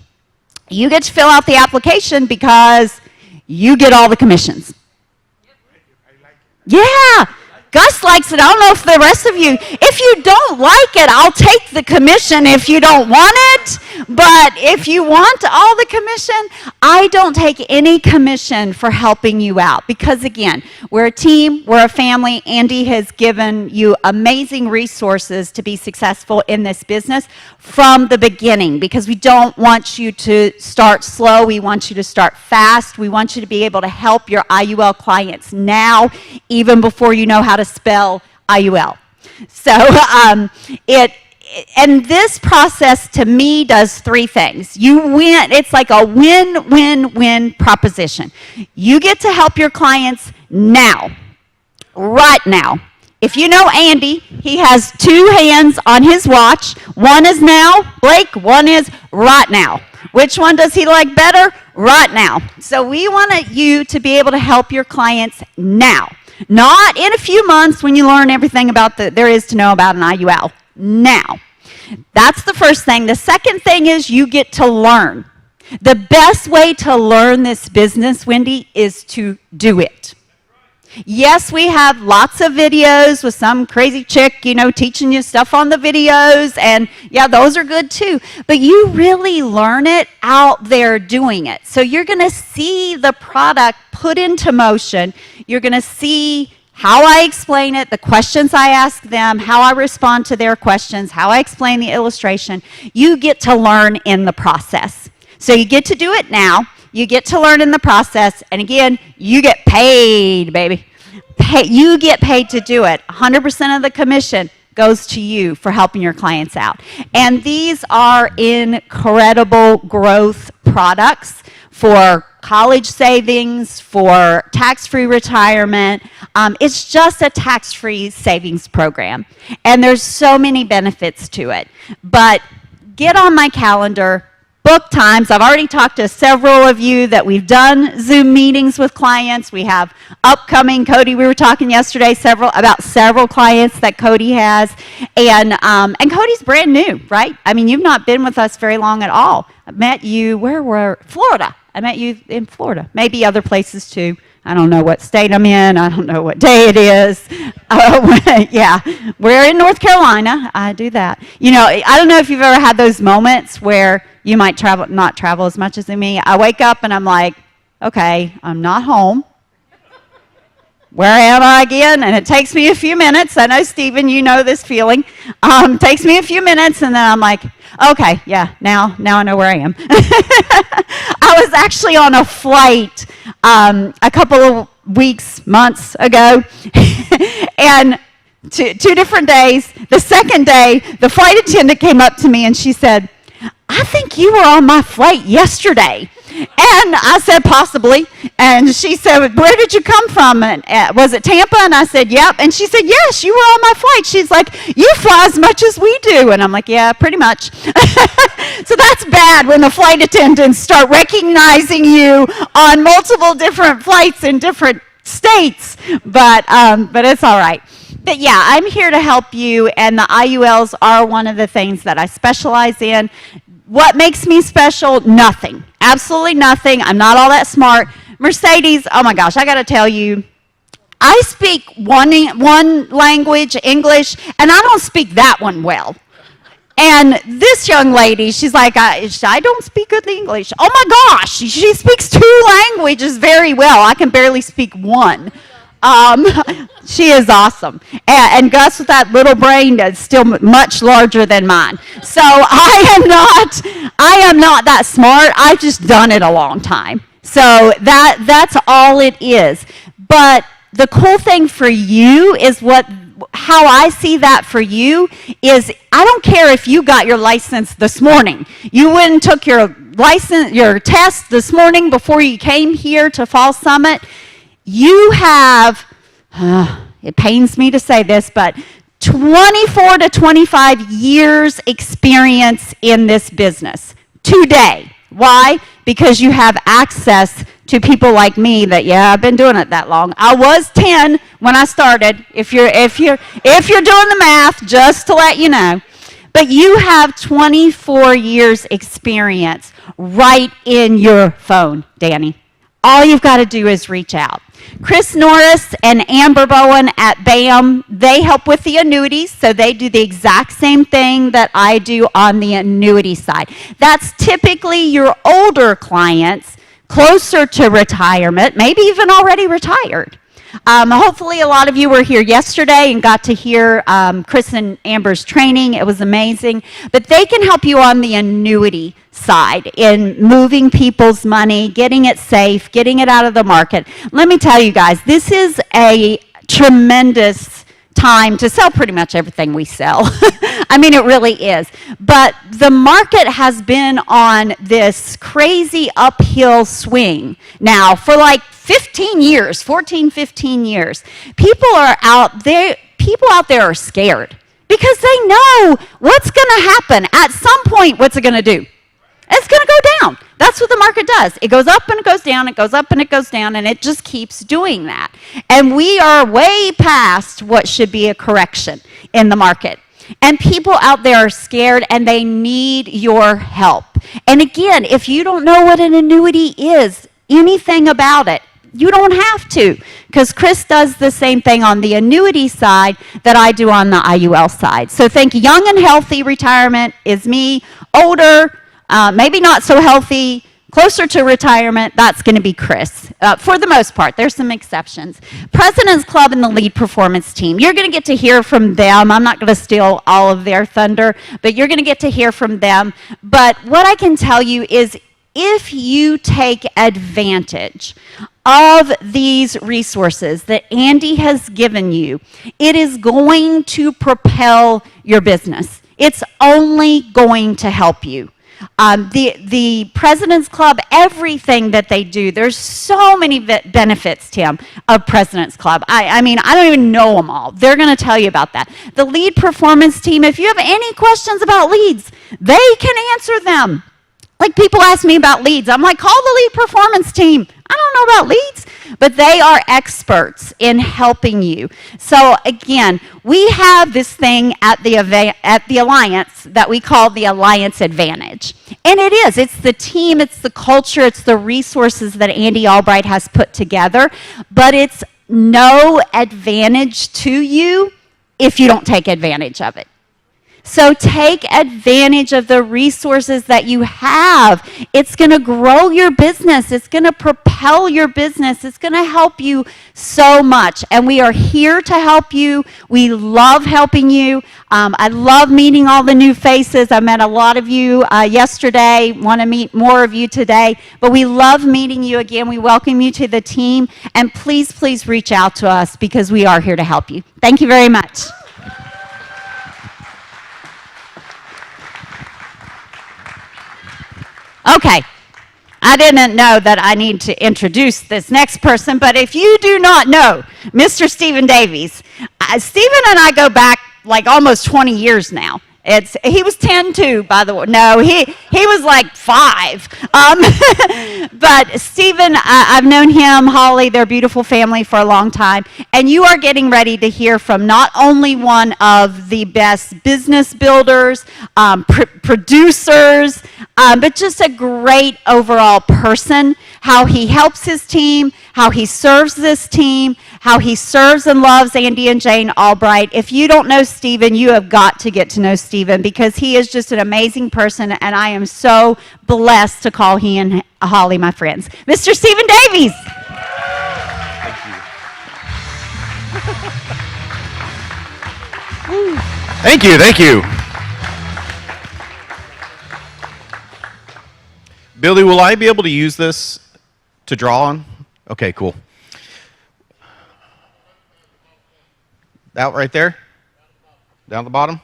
You get to fill out the application because you get all the commissions. Yeah, Gus likes it. I don't know if the rest of you, if you don't like it, I'll take the commission if you don't want it. But if you want all the commission, I don't take any commission for helping you out. Because again, we're a team, we're a family. Andy has given you amazing resources to be successful in this business from the beginning, because we don't want you to start slow. We want you to start fast. We want you to be able to help your IUL clients now, even before you know how to spell IUL. So and this process to me does three things. You win. It's like a win-win-win proposition. You get to help your clients now, right now. If you know Andy, he has two hands on his watch. One is now, Blake, one is right now. Which one does he like better? Right now. So we want you to be able to help your clients now. Not in a few months when you learn everything about there is to know about an IUL. Now. That's the first thing. The second thing is you get to learn. The best way to learn this business, Wendy, is to do it. Yes, we have lots of videos with some crazy chick, teaching you stuff on the videos, and yeah, those are good too. But you really learn it out there doing it. So you're going to see the product put into motion. You're going to see how I explain it, the questions I ask them, how I respond to their questions, how I explain the illustration. You get to learn in the process. So you get to do it now. You get to learn in the process. And again, you get paid, baby. You get paid to do it. 100% of the commission goes to you for helping your clients out. And these are incredible growth products for college savings, for tax-free retirement. It's just a tax-free savings program. And there's so many benefits to it. But get on my calendar, book times. I've already talked to several of you that we've done Zoom meetings with clients. We have upcoming, Cody, we were talking yesterday about several clients that Cody has. And Cody's brand new, right? I mean, you've not been with us very long at all. I met you, Florida. I met you in Florida. Maybe other places too. I don't know what state I'm in. I don't know what day it is. Yeah, we're in North Carolina. I do that. I don't know if you've ever had those moments where you might not travel as much as me. I wake up and I'm like, okay, I'm not home. Where am I again? And it takes me a few minutes. I know, Stephen, you know this feeling. Takes me a few minutes, and then I'm like, okay, yeah, now I know where I am. I was actually on a flight a couple of months ago, and two different days. The second day, the flight attendant came up to me, and she said, I think you were on my flight yesterday. And I said, possibly. And she said, where did you come from? And, was it Tampa? And I said, yep. And she said, yes, you were on my flight. She's like, you fly as much as we do. And I'm like, yeah, pretty much. So that's bad when the flight attendants start recognizing you on multiple different flights in different states. But it's all right. But yeah, I'm here to help you, and the IULs are one of the things that I specialize in. What makes me special? Nothing. Absolutely nothing. I'm not all that smart. Mercedes, oh my gosh, I got to tell you, I speak one language, English, and I don't speak that one well. And this young lady, she's like, I don't speak good English. Oh my gosh, she speaks two languages very well. I can barely speak one. She is awesome. And Gus, with that little brain, is still much larger than mine. So I am not that smart. I've just done it a long time. So that's all it is. But the cool thing for you is how I see that for you is, I don't care if you got your license this morning. You went and took your test this morning before you came here to Fall Summit. You have, it pains me to say this, but 24 to 25 years experience in this business today. Why? Because you have access to people like me that, yeah, I've been doing it that long. I was 10 when I started, if you're doing the math, just to let you know. But you have 24 years experience right in your phone, Danny. All you've got to do is reach out. Chris Norris and Amber Bowen at BAM, they help with the annuities, so they do the exact same thing that I do on the annuity side. That's typically your older clients, closer to retirement, maybe even already retired. Hopefully a lot of you were here yesterday and got to hear Chris and Amber's training. It was amazing. But they can help you on the annuity side in moving people's money, getting it safe, getting it out of the market. Let me tell you guys, this is a tremendous time to sell pretty much everything we sell. I mean, it really is. But the market has been on this crazy uphill swing now for like 15 years, 14, 15 years. People out there are scared because they know what's going to happen. At some point, what's it going to do? It's going to go down. That's what the market does. It goes up and it goes down, it goes up and it goes down, and it just keeps doing that. And we are way past what should be a correction in the market. And people out there are scared and they need your help. And again, if you don't know what an annuity is, anything about it, you don't have to, because Chris does the same thing on the annuity side that I do on the IUL side. So think young and healthy retirement is me, older, maybe not so healthy, closer to retirement, that's going to be Chris. For the most part, there's some exceptions. President's Club and the lead performance team, you're going to get to hear from them. I'm not going to steal all of their thunder, but you're going to get to hear from them. But what I can tell you is if you take advantage of these resources that Andy has given you, it is going to propel your business. It's only going to help you. The President's Club, everything that they do, there's so many benefits, Tim, of President's Club. I mean, I don't even know them all. They're going to tell you about that. The lead performance team, if you have any questions about leads, they can answer them. Like people ask me about leads. I'm like, call the lead performance team. I don't know about leads, but they are experts in helping you. So again, we have this thing at the Alliance that we call the Alliance Advantage. And it is. It's the team, it's the culture, it's the resources that Andy Albright has put together. But it's no advantage to you if you don't take advantage of it. So take advantage of the resources that you have. It's going to grow your business. It's going to propel your business. It's going to help you so much. And we are here to help you. We love helping you. I love meeting all the new faces. I met a lot of you yesterday. Want to meet more of you today. But we love meeting you again. We welcome you to the team. And please, please reach out to us because we are here to help you. Thank you very much. Okay, I didn't know that I need to introduce this next person, but if you do not know Mr. Stephen Davies, Stephen and I go back like almost 20 years now. He was 10 too, by the way. No, he was like 5. But Stephen, I've known him, Holly, their beautiful family for a long time. And you are getting ready to hear from not only one of the best business builders, producers, but just a great overall person, how he helps his team, how he serves this team, how he serves and loves Andy and Jane Albright. If you don't know Stephen, you have got to get to know Stephen because he is just an amazing person, and I am so blessed to call he and Holly my friends. Mr. Stephen Davies. Thank you, thank you. Billy, will I be able to use this to draw on? Okay, cool. That right there? Down at the bottom?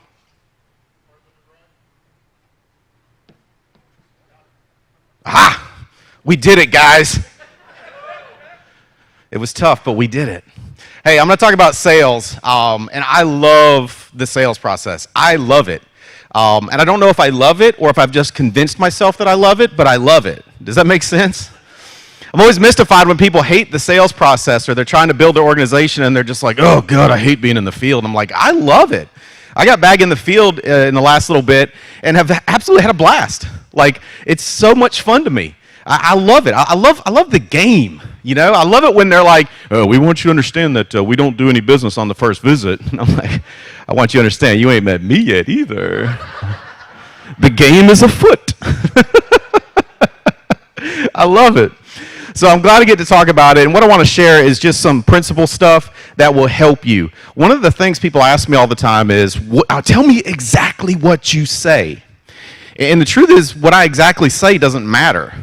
Aha! We did it, guys. It was tough, but we did it. Hey, I'm going to talk about sales, and I love the sales process. I love it. And I don't know if I love it or if I've just convinced myself that I love it, but I love it. Does that make sense? I'm always mystified when people hate the sales process or they're trying to build their organization and they're just like, oh, God, I hate being in the field. I'm like, I love it. I got back in the field in the last little bit and have absolutely had a blast. Like, it's so much fun to me. I love it. I love the game. You know, I love it when they're like, oh, we want you to understand that we don't do any business on the first visit. And I'm like, I want you to understand, you ain't met me yet either. The game is afoot. I love it. So I'm glad to get to talk about it. And what I want to share is just some principle stuff that will help you. One of the things people ask me all the time is, tell me exactly what you say. And the truth is, what I exactly say doesn't matter.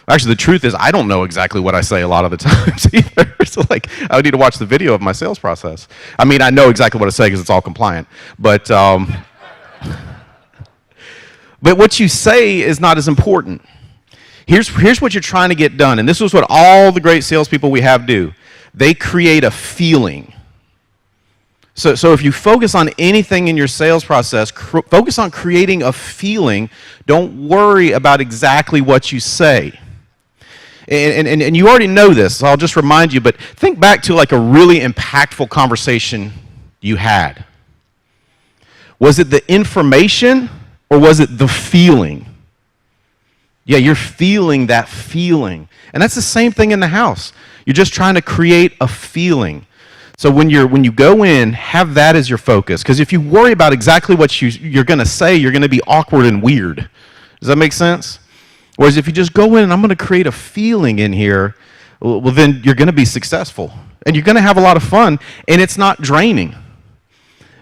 Actually, the truth is, I don't know exactly what I say a lot of the times either. So, like, I need to watch the video of my sales process. I mean, I know exactly what I say because it's all compliant. But what you say is not as important. Here's what you're trying to get done. And this is what all the great salespeople we have do. They create a feeling. So if you focus on anything in your sales process, focus on creating a feeling. Don't worry about exactly what you say. And you already know this, so I'll just remind you, but think back to like a really impactful conversation you had. Was it the information or was it the feeling? Yeah, you're feeling that feeling. And that's the same thing in the house. You're just trying to create a feeling. So when you go in, have that as your focus. Because if you worry about exactly what you're going to say, you're going to be awkward and weird. Does that make sense? Whereas if you just go in and I'm going to create a feeling in here, well then you're going to be successful. And you're going to have a lot of fun, and it's not draining.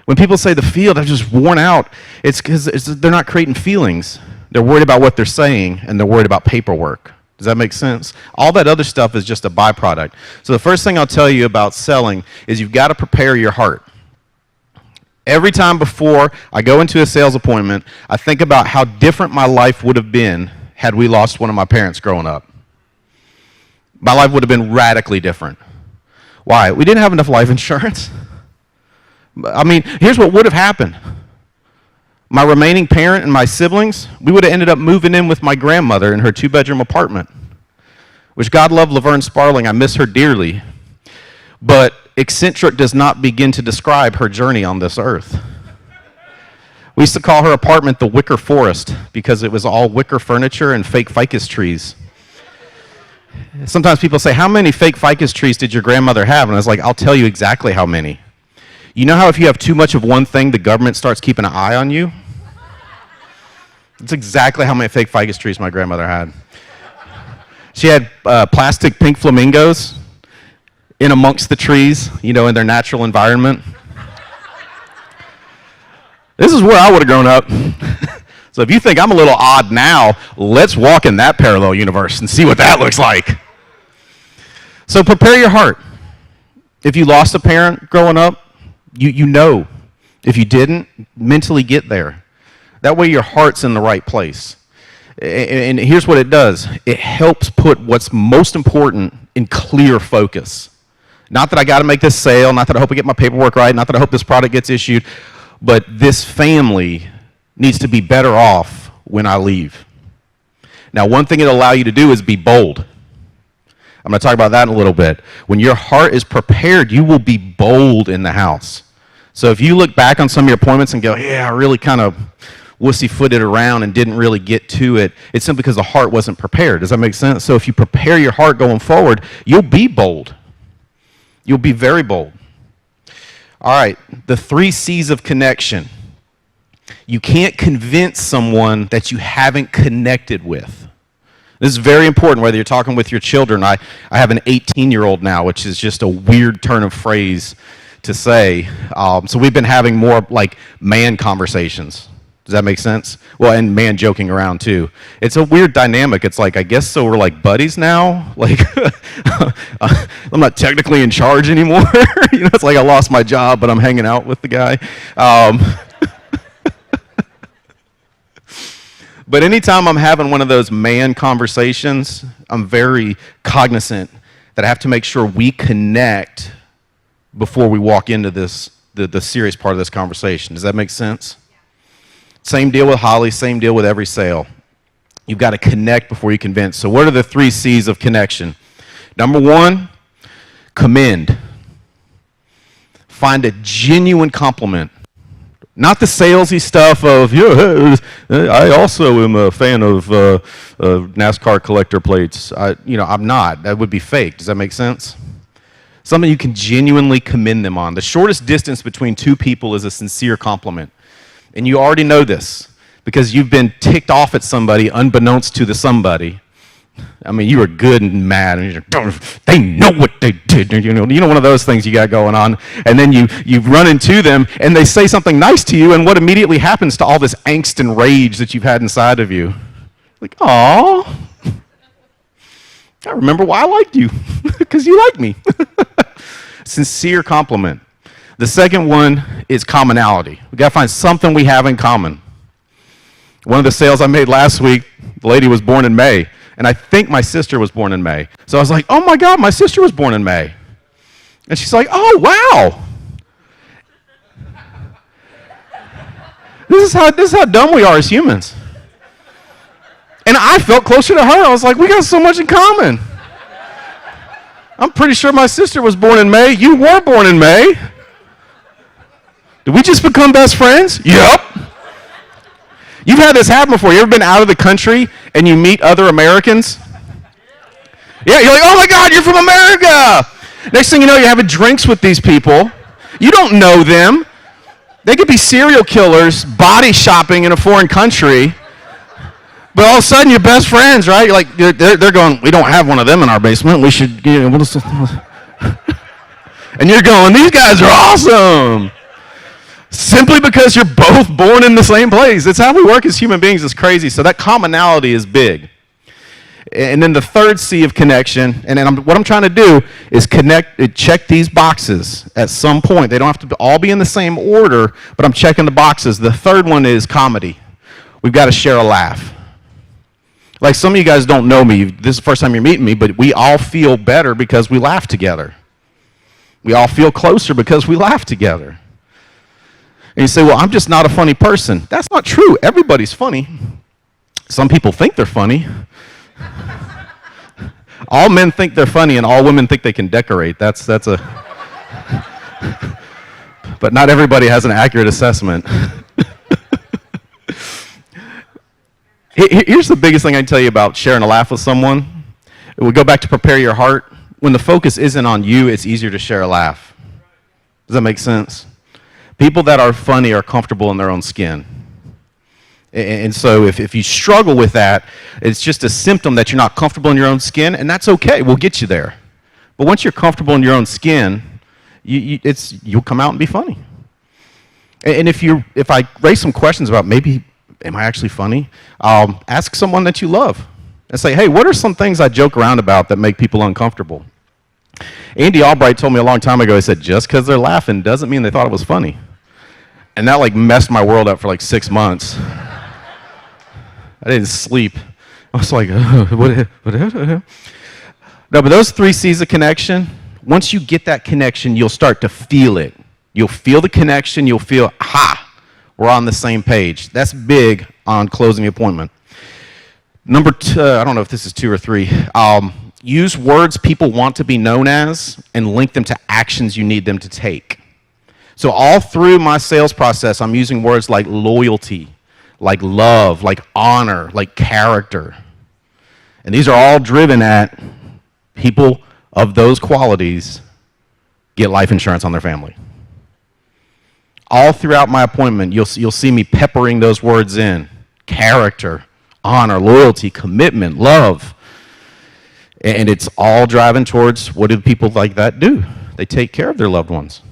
When people say the field, I'm just worn out, it's because they're not creating feelings. They're worried about what they're saying, and they're worried about paperwork. Does that make sense? All that other stuff is just a byproduct. So the first thing I'll tell you about selling is you've got to prepare your heart. Every time before I go into a sales appointment, I think about how different my life would have been had we lost one of my parents growing up. My life would have been radically different. Why? We didn't have enough life insurance. I mean, here's what would have happened. My remaining parent and my siblings, we would have ended up moving in with my grandmother in her 2-bedroom apartment, which God love Laverne Sparling. I miss her dearly. But eccentric does not begin to describe her journey on this earth. We used to call her apartment the Wicker Forest because it was all wicker furniture and fake ficus trees. Sometimes people say, how many fake ficus trees did your grandmother have? And I was like, I'll tell you exactly how many. You know how if you have too much of one thing, the government starts keeping an eye on you? That's exactly how many fake ficus trees my grandmother had. She had plastic pink flamingos in amongst the trees, you know, in their natural environment. This is where I would have grown up. So if you think I'm a little odd now, let's walk in that parallel universe and see what that looks like. So prepare your heart. If you lost a parent growing up, you know. If you didn't, mentally get there. That way your heart's in the right place. And here's what it does. It helps put what's most important in clear focus. Not that I got to make this sale, not that I hope I get my paperwork right, not that I hope this product gets issued, but this family needs to be better off when I leave. Now, one thing it'll allow you to do is be bold. I'm going to talk about that in a little bit. When your heart is prepared, you will be bold in the house. So if you look back on some of your appointments and go, yeah, I really kind of wussy-footed around and didn't really get to it, it's simply because the heart wasn't prepared. Does that make sense? So if you prepare your heart going forward, you'll be bold. You'll be very bold. All right, the 3 C's of connection. You can't convince someone that you haven't connected with. This is very important, whether you're talking with your children. I have an 18-year-old now, which is just a weird turn of phrase to say. So we've been having more like man conversations. Does that make sense? Well, and man joking around too. It's a weird dynamic. It's like, I guess so we're like buddies now. Like, I'm not technically in charge anymore. You know, it's like I lost my job, but I'm hanging out with the guy. But anytime I'm having one of those man conversations, I'm very cognizant that I have to make sure we connect before we walk into this, the serious part of this conversation. Does that make sense? Same deal with Holly, same deal with every sale. You've got to connect before you convince. So what are the 3 C's of connection? Number 1, commend. Find a genuine compliment. Not the salesy stuff of, I also am a fan of NASCAR collector plates. I'm not. That would be fake. Does that make sense? Something you can genuinely commend them on. The shortest distance between two people is a sincere compliment. And you already know this because you've been ticked off at somebody unbeknownst to the somebody. I mean, you were good and mad, and they know what they did. You know, one of those things you got going on. And then you run into them, and they say something nice to you, and what immediately happens to all this angst and rage that you've had inside of you? Like, aw, I remember why I liked you, because you like me. Sincere compliment. The second one is commonality. We got to find something we have in common. One of the sales I made last week, the lady was born in May. And I think my sister was born in May. So I was like, oh my God, my sister was born in May. And she's like, oh, wow. This is how dumb we are as humans. And I felt closer to her. I was like, we got so much in common. I'm pretty sure my sister was born in May. You were born in May. Did we just become best friends? Yep. You've had this happen before. You ever been out of the country and you meet other Americans? Yeah, you're like, oh my God, you're from America. Next thing you know, you're having drinks with these people. You don't know them. They could be serial killers body shopping in a foreign country. But all of a sudden, you're best friends, right? You're like, they're going, we don't have one of them in our basement. We should, and you're going, these guys are awesome. Simply because you're both born in the same place. It's how we work as human beings. It's crazy. So that commonality is big. And then the third C of connection, and then what I'm trying to do is check these boxes at some point. They don't have to all be in the same order, but I'm checking the boxes. The third one is comedy. We've got to share a laugh. Like some of you guys don't know me. This is the first time you're meeting me, but we all feel better because we laugh together. We all feel closer because we laugh together. And you say, well, I'm just not a funny person. That's not true. Everybody's funny. Some people think they're funny. All men think they're funny, and all women think they can decorate. That's a... But not everybody has an accurate assessment. Here's the biggest thing I can tell you about sharing a laugh with someone. We go back to prepare your heart. When the focus isn't on you, it's easier to share a laugh. Does that make sense? People that are funny are comfortable in their own skin. And so if you struggle with that, it's just a symptom that you're not comfortable in your own skin, and that's okay. We'll get you there. But once you're comfortable in your own skin, you'll come out and be funny. And if I raise some questions about maybe, am I actually funny? Ask someone that you love and say, hey, what are some things I joke around about that make people uncomfortable? Andy Albright told me a long time ago, he said, just because they're laughing doesn't mean they thought it was funny. And that like messed my world up for like 6 months. I didn't sleep. I was like, what? No, but those 3 C's of connection, once you get that connection, you'll start to feel it. You'll feel the connection. You'll feel, we're on the same page. That's big on closing the appointment. Number 2, I don't know if this is 2 or 3. Use words people want to be known as and link them to actions you need them to take. So all through my sales process, I'm using words like loyalty, like love, like honor, like character. And these are all driven at people of those qualities get life insurance on their family. All throughout my appointment, you'll see me peppering those words in. Character, honor, loyalty, commitment, love. And it's all driving towards what do people like that do? They take care of their loved ones.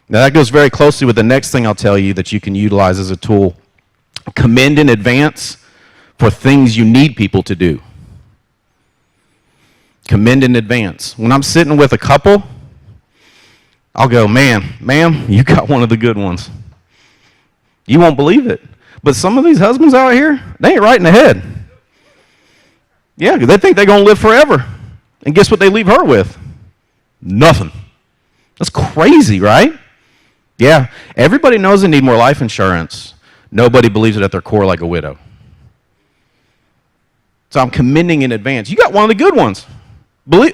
Now that goes very closely with the next thing I'll tell you that you can utilize as a tool. Commend in advance for things you need people to do. Commend in advance. When I'm sitting with a couple, I'll go, ma'am, you got one of the good ones. You won't believe it. But some of these husbands out here, they ain't right in the head. Yeah, they think they're going to live forever. And guess what they leave her with? Nothing. That's crazy, right? Yeah, everybody knows they need more life insurance. Nobody believes it at their core like a widow. So I'm commending in advance. You got one of the good ones.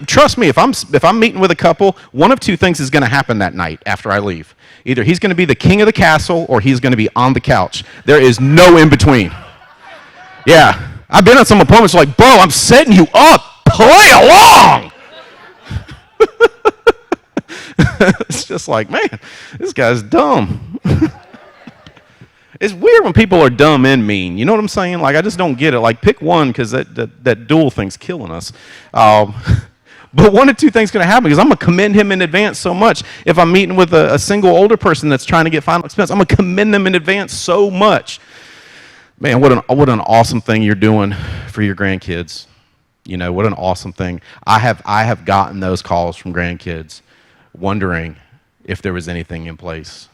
Trust me, if I'm meeting with a couple, one of two things is going to happen that night after I leave. Either he's going to be the king of the castle or he's going to be on the couch. There is no in between. Yeah, I've been on some appointments like, bro, I'm setting you up. Play along. It's just like, man, this guy's dumb. It's weird when people are dumb and mean. You know what I'm saying? Like, I just don't get it. Like, pick one because that dual thing's killing us. But one of two things going to happen because I'm going to commend him in advance so much. If I'm meeting with a single older person that's trying to get final expense, I'm going to commend them in advance so much. Man, what an awesome thing you're doing for your grandkids. You know, what an awesome thing. I have gotten those calls from grandkids wondering if there was anything in place.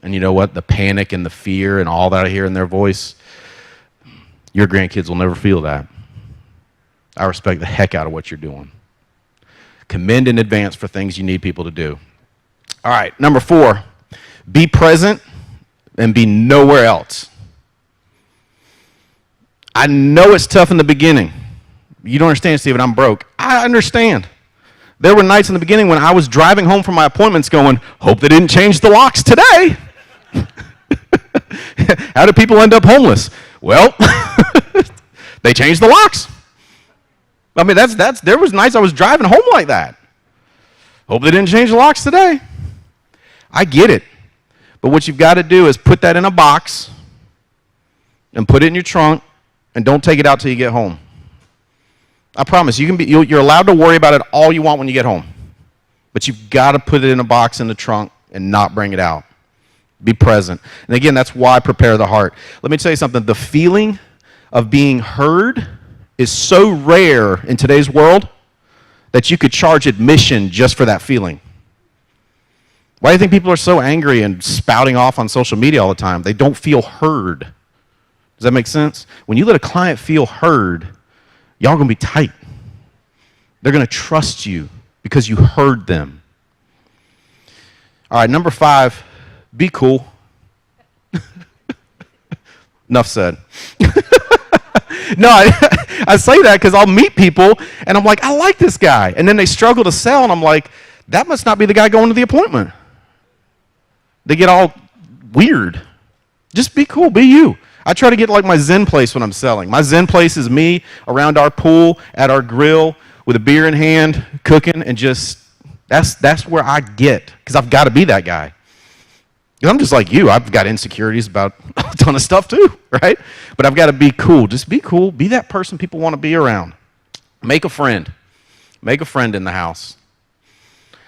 And you know what? The panic and the fear and all that I hear in their voice, your grandkids will never feel that. I respect the heck out of what you're doing. Commend in advance for things you need people to do. All right, number 4, be present and be nowhere else. I know it's tough in the beginning. You don't understand, Stephen, I'm broke. I understand. There were nights in the beginning when I was driving home from my appointments going, hope they didn't change the locks today. How do people end up homeless? Well, they changed the locks. I mean, there was nights I was driving home like that. Hope they didn't change the locks today. I get it. But what you've got to do is put that in a box and put it in your trunk and don't take it out till you get home. I promise you're allowed to worry about it all you want when you get home. But you've got to put it in a box in the trunk and not bring it out. Be present. And again, that's why prepare the heart. Let me tell you something. The feeling of being heard is so rare in today's world that you could charge admission just for that feeling. Why do you think people are so angry and spouting off on social media all the time? They don't feel heard. Does that make sense? When you let a client feel heard, y'all going to be tight. They're going to trust you because you heard them. All right, number 5, be cool. Enough said. No, I say that because I'll meet people and I'm like, I like this guy. And then they struggle to sell and I'm like, that must not be the guy going to the appointment. They get all weird. Just be cool, be you. I try to get like my Zen place when I'm selling. My Zen place is me around our pool, at our grill, with a beer in hand, cooking, and just, that's where I get, because I've got to be that guy. Because I'm just like you. I've got insecurities about a ton of stuff too, right? But I've got to be cool. Just be cool. Be that person people want to be around. Make a friend. Make a friend in the house.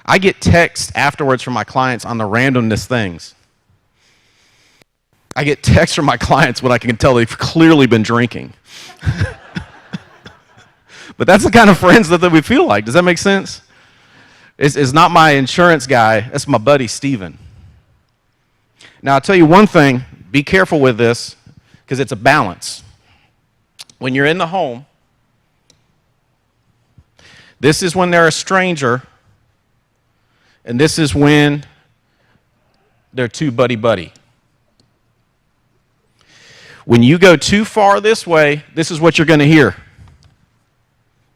I get texts afterwards from my clients on the randomness things. I get texts from my clients when I can tell they've clearly been drinking. But that's the kind of friends that we feel like. Does that make sense? It's not my insurance guy. That's my buddy, Steven. Now, I'll tell you one thing. Be careful with this because it's a balance. When you're in the home, this is when they're a stranger, and this is when they're too buddy-buddy. When you go too far this way, this is what you're going to hear.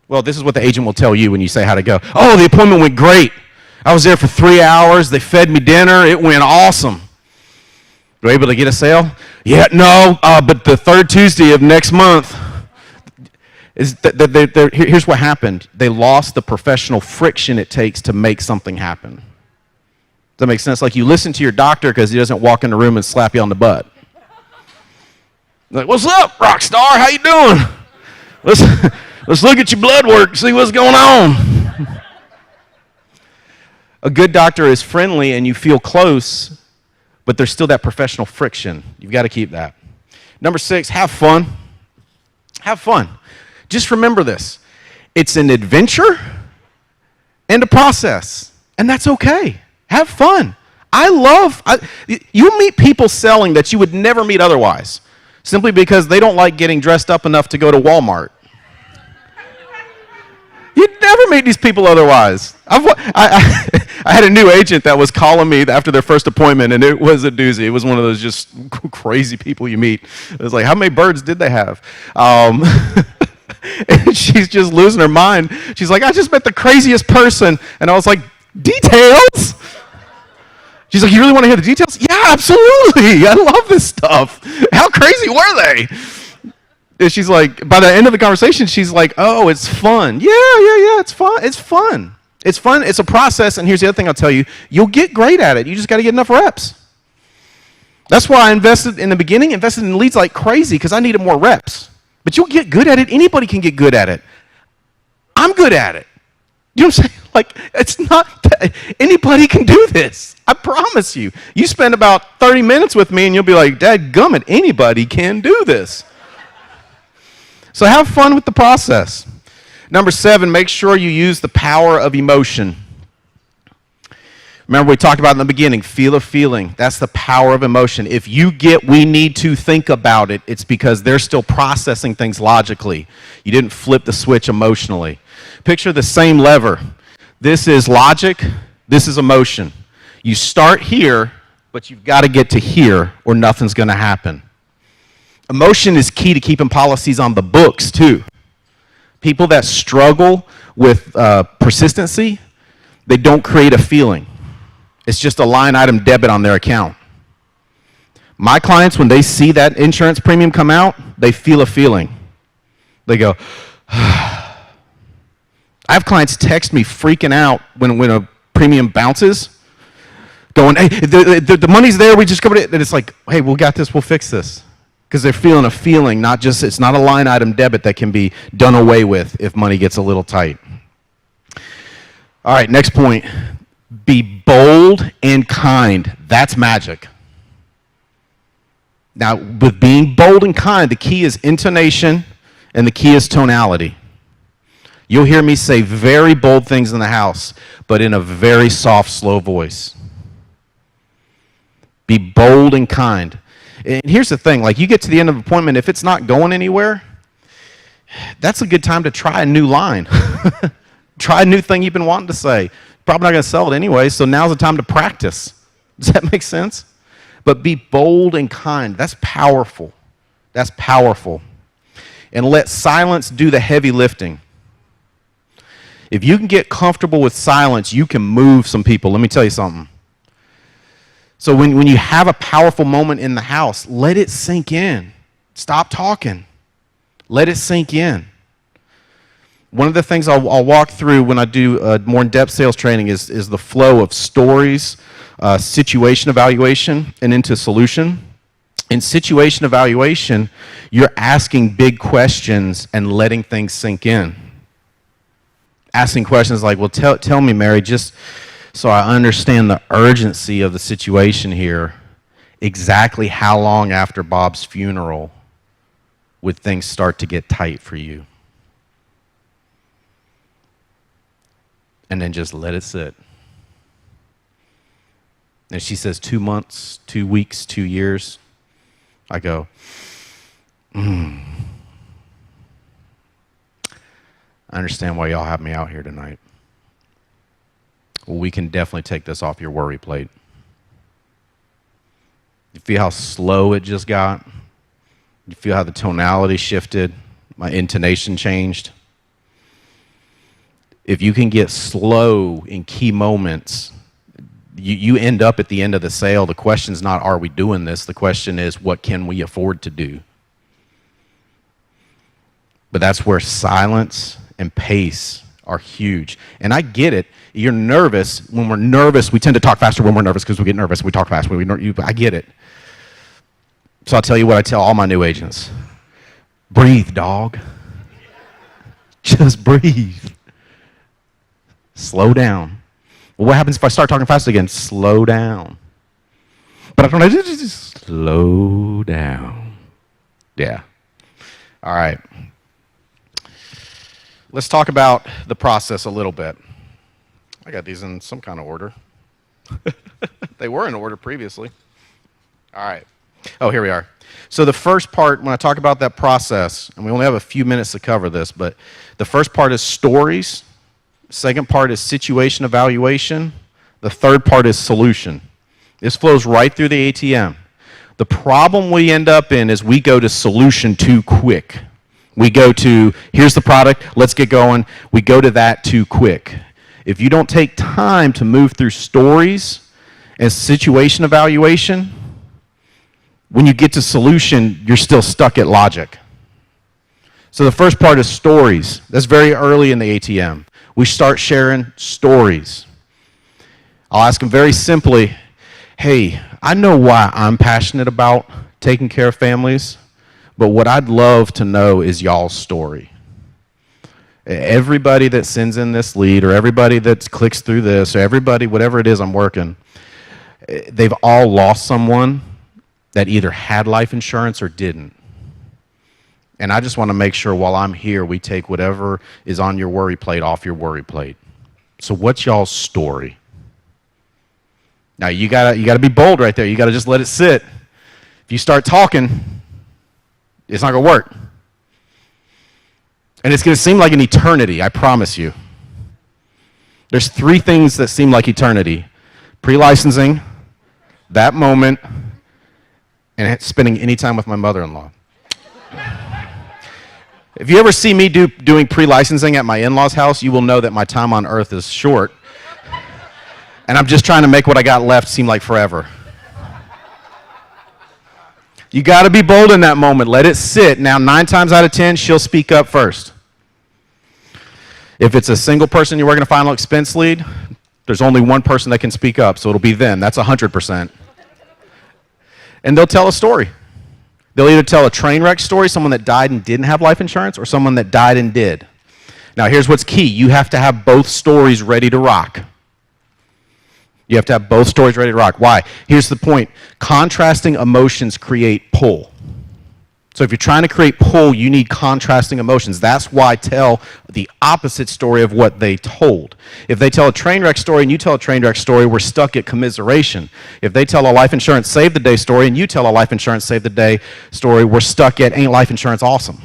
Well, this is what the agent will tell you when you say how to go. Oh, the appointment went great. I was there for 3 hours. They fed me dinner. It went awesome. Were you able to get a sale? Yeah, no, but the third Tuesday of next month. Here's what happened. They lost the professional friction it takes to make something happen. Does that make sense? Like you listen to your doctor because he doesn't walk in the room and slap you on the butt. Like, what's up, rock star? How you doing? Let's look at your blood work, see what's going on. A good doctor is friendly and you feel close, but there's still that professional friction. You've got to keep that. Number 6, have fun. Have fun. Just remember this. It's an adventure and a process, and that's okay. Have fun. You meet people selling that you would never meet otherwise, simply because they don't like getting dressed up enough to go to Walmart. You'd never meet these people otherwise. I had a new agent that was calling me after their first appointment, and it was a doozy. It was one of those just crazy people you meet. It was like, how many birds did they have? And she's just losing her mind. She's like, I just met the craziest person. And I was like, details? She's like, you really want to hear the details? Yeah, absolutely. I love this stuff. How crazy were they? And she's like, by the end of the conversation, she's like, oh, it's fun. Yeah, it's fun. It's fun. It's fun. It's a process. And here's the other thing I'll tell you. You'll get great at it. You just got to get enough reps. That's why I invested in the beginning, invested in leads like crazy, because I needed more reps. But you'll get good at it. Anybody can get good at it. I'm good at it. You know what I'm saying? Like, it's not, anybody can do this. I promise you. You spend about 30 minutes with me and you'll be like, dadgummit, anybody can do this. So have fun with the process. Number 7, make sure you use the power of emotion. Remember we talked about in the beginning, feel a feeling. That's the power of emotion. If you get we need to think about it, it's because they're still processing things logically. You didn't flip the switch emotionally. Picture the same lever. This is logic, this is emotion. You start here, but you've got to get to here or nothing's going to happen. Emotion is key to keeping policies on the books too. People that struggle with persistency, they don't create a feeling. It's just a line item debit on their account. My clients, when they see that insurance premium come out, they feel a feeling. They go, I have clients text me freaking out when a premium bounces, going, hey, the money's there, we just covered it. And it's like, hey, we got this, we'll fix this. Because they're feeling a feeling, not just, it's not a line item debit that can be done away with if money gets a little tight. All right, next point. Be bold and kind. That's magic. Now, with being bold and kind, the key is intonation and the key is tonality. You'll hear me say very bold things in the house, but in a very soft, slow voice. Be bold and kind. And here's the thing, like you get to the end of the appointment, if it's not going anywhere, that's a good time to try a new line. Try a new thing you've been wanting to say. Probably not going to sell it anyway, so now's the time to practice. Does that make sense? But be bold and kind. That's powerful. That's powerful. And let silence do the heavy lifting. If you can get comfortable with silence, you can move some people. Let me tell you something. So when you have a powerful moment in the house, let it sink in. Stop talking. Let it sink in. One of the things I'll walk through when I do more in-depth sales training is the flow of stories, situation evaluation, and into solution. In situation evaluation, you're asking big questions and letting things sink in. Asking questions like, well, tell me, Mary, just so I understand the urgency of the situation here, exactly how long after Bob's funeral would things start to get tight for you? And then just let it sit. And she says 2 months, 2 weeks, 2 years. I go, I understand why y'all have me out here tonight. Well, we can definitely take this off your worry plate. You feel how slow it just got? You feel how the tonality shifted? My intonation changed? If you can get slow in key moments, you end up at the end of the sale. The question's not, are we doing this? The question is, what can we afford to do? But that's where silence and pace are huge. And I get it. You're nervous. When we're nervous, we tend to talk faster when we're nervous because we get nervous. We talk fast. I get it. So I'll tell you what I tell all my new agents. Breathe, dog. Just breathe. Slow down. Well, what happens if I start talking fast again? Slow down. But I don't know. Just slow down. Yeah. All right. Let's talk about the process a little bit. I got these in some kind of order. They were in order previously. All right. Oh, here we are. So the first part, when I talk about that process, and we only have a few minutes to cover this, but the first part is stories. Second part is situation evaluation. The third part is solution. This flows right through the ATM. The problem we end up in is we go to solution too quick. We go to, here's the product, let's get going. We go to that too quick. If you don't take time to move through stories and situation evaluation, when you get to solution, you're still stuck at logic. So the first part is stories. That's very early in the ATM. We start sharing stories. I'll ask them very simply, hey, I know why I'm passionate about taking care of families, but what I'd love to know is y'all's story. Everybody that sends in this lead, or everybody that clicks through this, or everybody, whatever it is I'm working, they've all lost someone that either had life insurance or didn't. And I just want to make sure while I'm here, we take whatever is on your worry plate off your worry plate. So what's y'all's story? Now you gotta be bold right there. You gotta just let it sit. If you start talking, it's not gonna work. And it's gonna seem like an eternity, I promise you. There's 3 things that seem like eternity: pre-licensing, that moment, and spending any time with my mother-in-law. If you ever see me doing pre-licensing at my in-laws' house, you will know that my time on earth is short. And I'm just trying to make what I got left seem like forever. You got to be bold in that moment. Let it sit. Now, 9 times out of 10, she'll speak up first. If it's a single person you're working a final expense lead, there's only one person that can speak up, so it'll be them. That's 100%. And they'll tell a story. They'll either tell a train wreck story, someone that died and didn't have life insurance, or someone that died and did. Now, here's what's key. You have to have both stories ready to rock. You have to have both stories ready to rock. Why? Here's the point. Contrasting emotions create pull. So if you're trying to create pull, you need contrasting emotions. That's why tell the opposite story of what they told. If they tell a train wreck story and you tell a train wreck story, we're stuck at commiseration. If they tell a life insurance save the day story and you tell a life insurance save the day story, we're stuck at ain't life insurance awesome.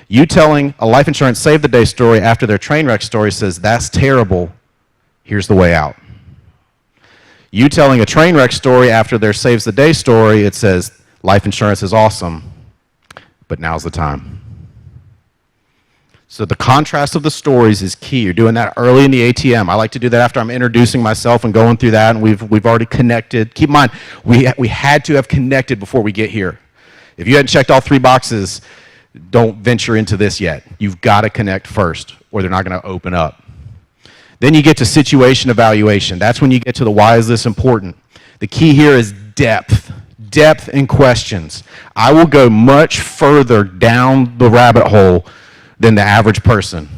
You telling a life insurance save the day story after their train wreck story says that's terrible, here's the way out. You telling a train wreck story after their saves the day story, it says life insurance is awesome, but now's the time. So the contrast of the stories is key. You're doing that early in the ATM. I like to do that after I'm introducing myself and going through that, and we've already connected. Keep in mind, we had to have connected before we get here. If you hadn't checked all 3 boxes, don't venture into this yet. You've got to connect first, or they're not going to open up. Then you get to situation evaluation. That's when you get to the why is this important. The key here is depth. Depth in questions. I will go much further down the rabbit hole than the average person.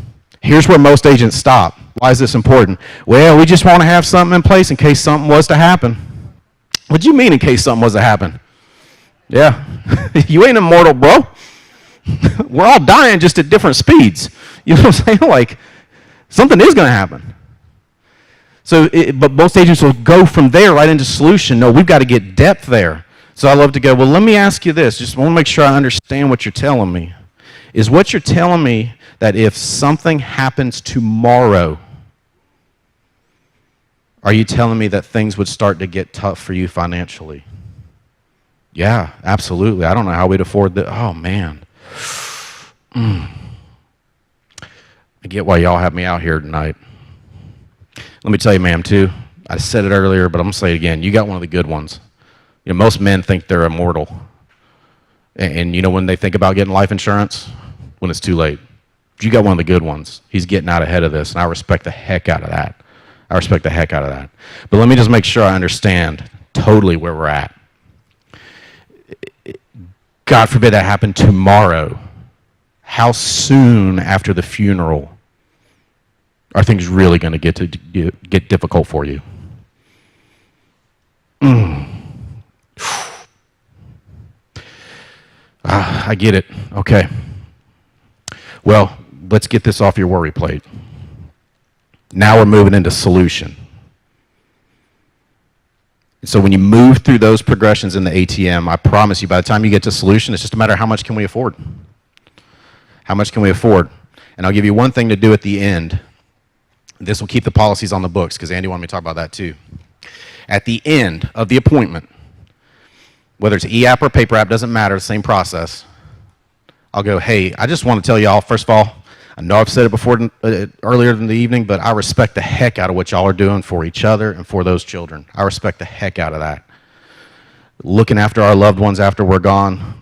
Here's where most agents stop. Why is this important? Well, we just want to have something in place in case something was to happen. What do you mean in case something was to happen? Yeah. You ain't immortal, bro. We're all dying just at different speeds. You know what I'm saying? Like, something is going to happen. So, but most agents will go from there right into solution. No, we've got to get depth there. So I love to go, well, let me ask you this. Just want to make sure I understand what you're telling me. Is what you're telling me that if something happens tomorrow, are you telling me that things would start to get tough for you financially? Yeah, absolutely. I don't know how we'd afford that. Oh, man. I get why y'all have me out here tonight. Let me tell you, ma'am, too. I said it earlier, but I'm going to say it again. You got one of the good ones. You know, most men think they're immortal. And you know when they think about getting life insurance? When it's too late. You got one of the good ones. He's getting out ahead of this, and I respect the heck out of that. I respect the heck out of that. But let me just make sure I understand totally where we're at. God forbid that happened tomorrow. How soon after the funeral are things really going to get difficult for you? I get it. Okay. Well, let's get this off your worry plate. Now we're moving into solution. So when you move through those progressions in the ATM, I promise you by the time you get to solution, it's just a matter of how much can we afford. How much can we afford? And I'll give you one thing to do at the end. This will keep the policies on the books, because Andy wanted me to talk about that too. At the end of the appointment, whether it's e-app or paper app, doesn't matter, same process. I'll go, hey, I just want to tell y'all, first of all, I know I've said it before earlier in the evening, but I respect the heck out of what y'all are doing for each other and for those children. I respect the heck out of that. Looking after our loved ones after we're gone,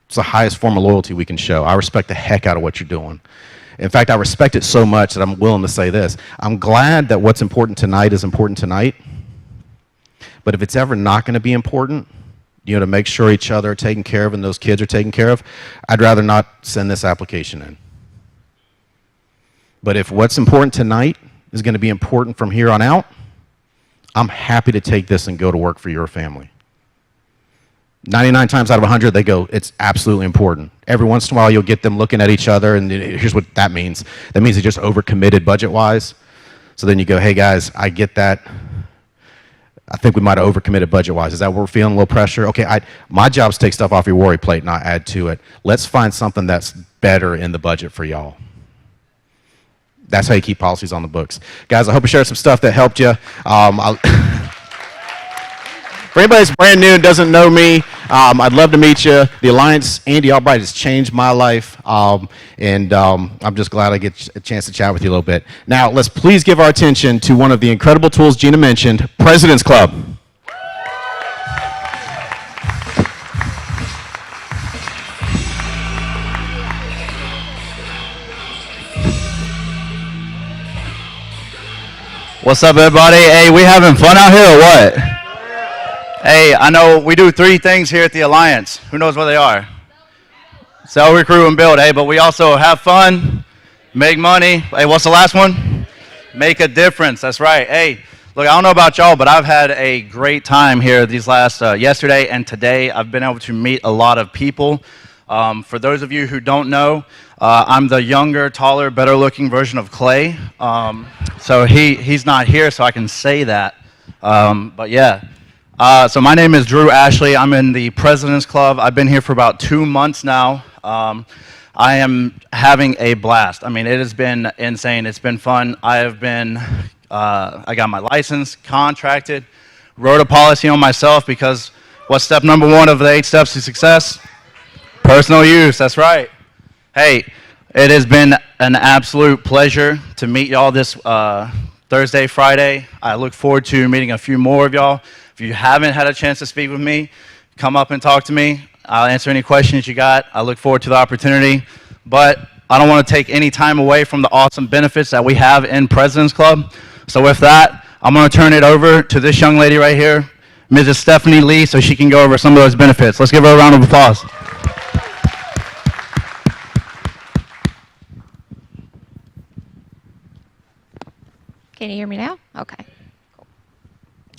it's the highest form of loyalty we can show. I respect the heck out of what you're doing. In fact, I respect it so much that I'm willing to say this. I'm glad that what's important tonight is important tonight, but if it's ever not going to be important, to make sure each other are taken care of and those kids are taken care of, I'd rather not send this application in. But if what's important tonight is going to be important from here on out, I'm happy to take this and go to work for your family. 99 times out of 100, they go, it's absolutely important. Every once in a while, you'll get them looking at each other, and here's what that means. That means they just overcommitted budget-wise. So then you go, hey, guys, I get that. I think we might have overcommitted budget-wise. Is that what we're feeling, a little pressure? Okay, my job is to take stuff off your worry plate, not add to it. Let's find something that's better in the budget for y'all. That's how you keep policies on the books. Guys, I hope I shared some stuff that helped you. For anybody that's brand new and doesn't know me, I'd love to meet you. The Alliance, Andy Albright, has changed my life, and I'm just glad I get a chance to chat with you a little bit. Now, let's please give our attention to one of the incredible tools Gina mentioned, President's Club. What's up, everybody? Hey, we having fun out here or what? Hey, I know we do 3 things here at the Alliance. Who knows what they are? Sell, recruit, and build. Hey, but we also have fun, make money. Hey, what's the last one? Make a difference. That's right. Hey, look, I don't know about y'all, but I've had a great time here these last, yesterday and today. I've been able to meet a lot of people. For those of you who don't know, I'm the younger, taller, better-looking version of Clay. So he's not here, so I can say that. But yeah. So my name is Drew Ashley. I'm in the President's Club. I've been here for about 2 months now. I am having a blast. I mean, it has been insane. It's been fun. I got my license, contracted, wrote a policy on myself because what's step number 1 of the 8 steps to success? Personal use. That's right. Hey, it has been an absolute pleasure to meet y'all this Thursday, Friday. I look forward to meeting a few more of y'all. If you haven't had a chance to speak with me, come up and talk to me. I'll answer any questions you got. I look forward to the opportunity. But I don't want to take any time away from the awesome benefits that we have in President's Club. So with that, I'm going to turn it over to this young lady right here, Mrs. Stephanie Lee, so she can go over some of those benefits. Let's give her a round of applause. Can you hear me now? Okay. Cool.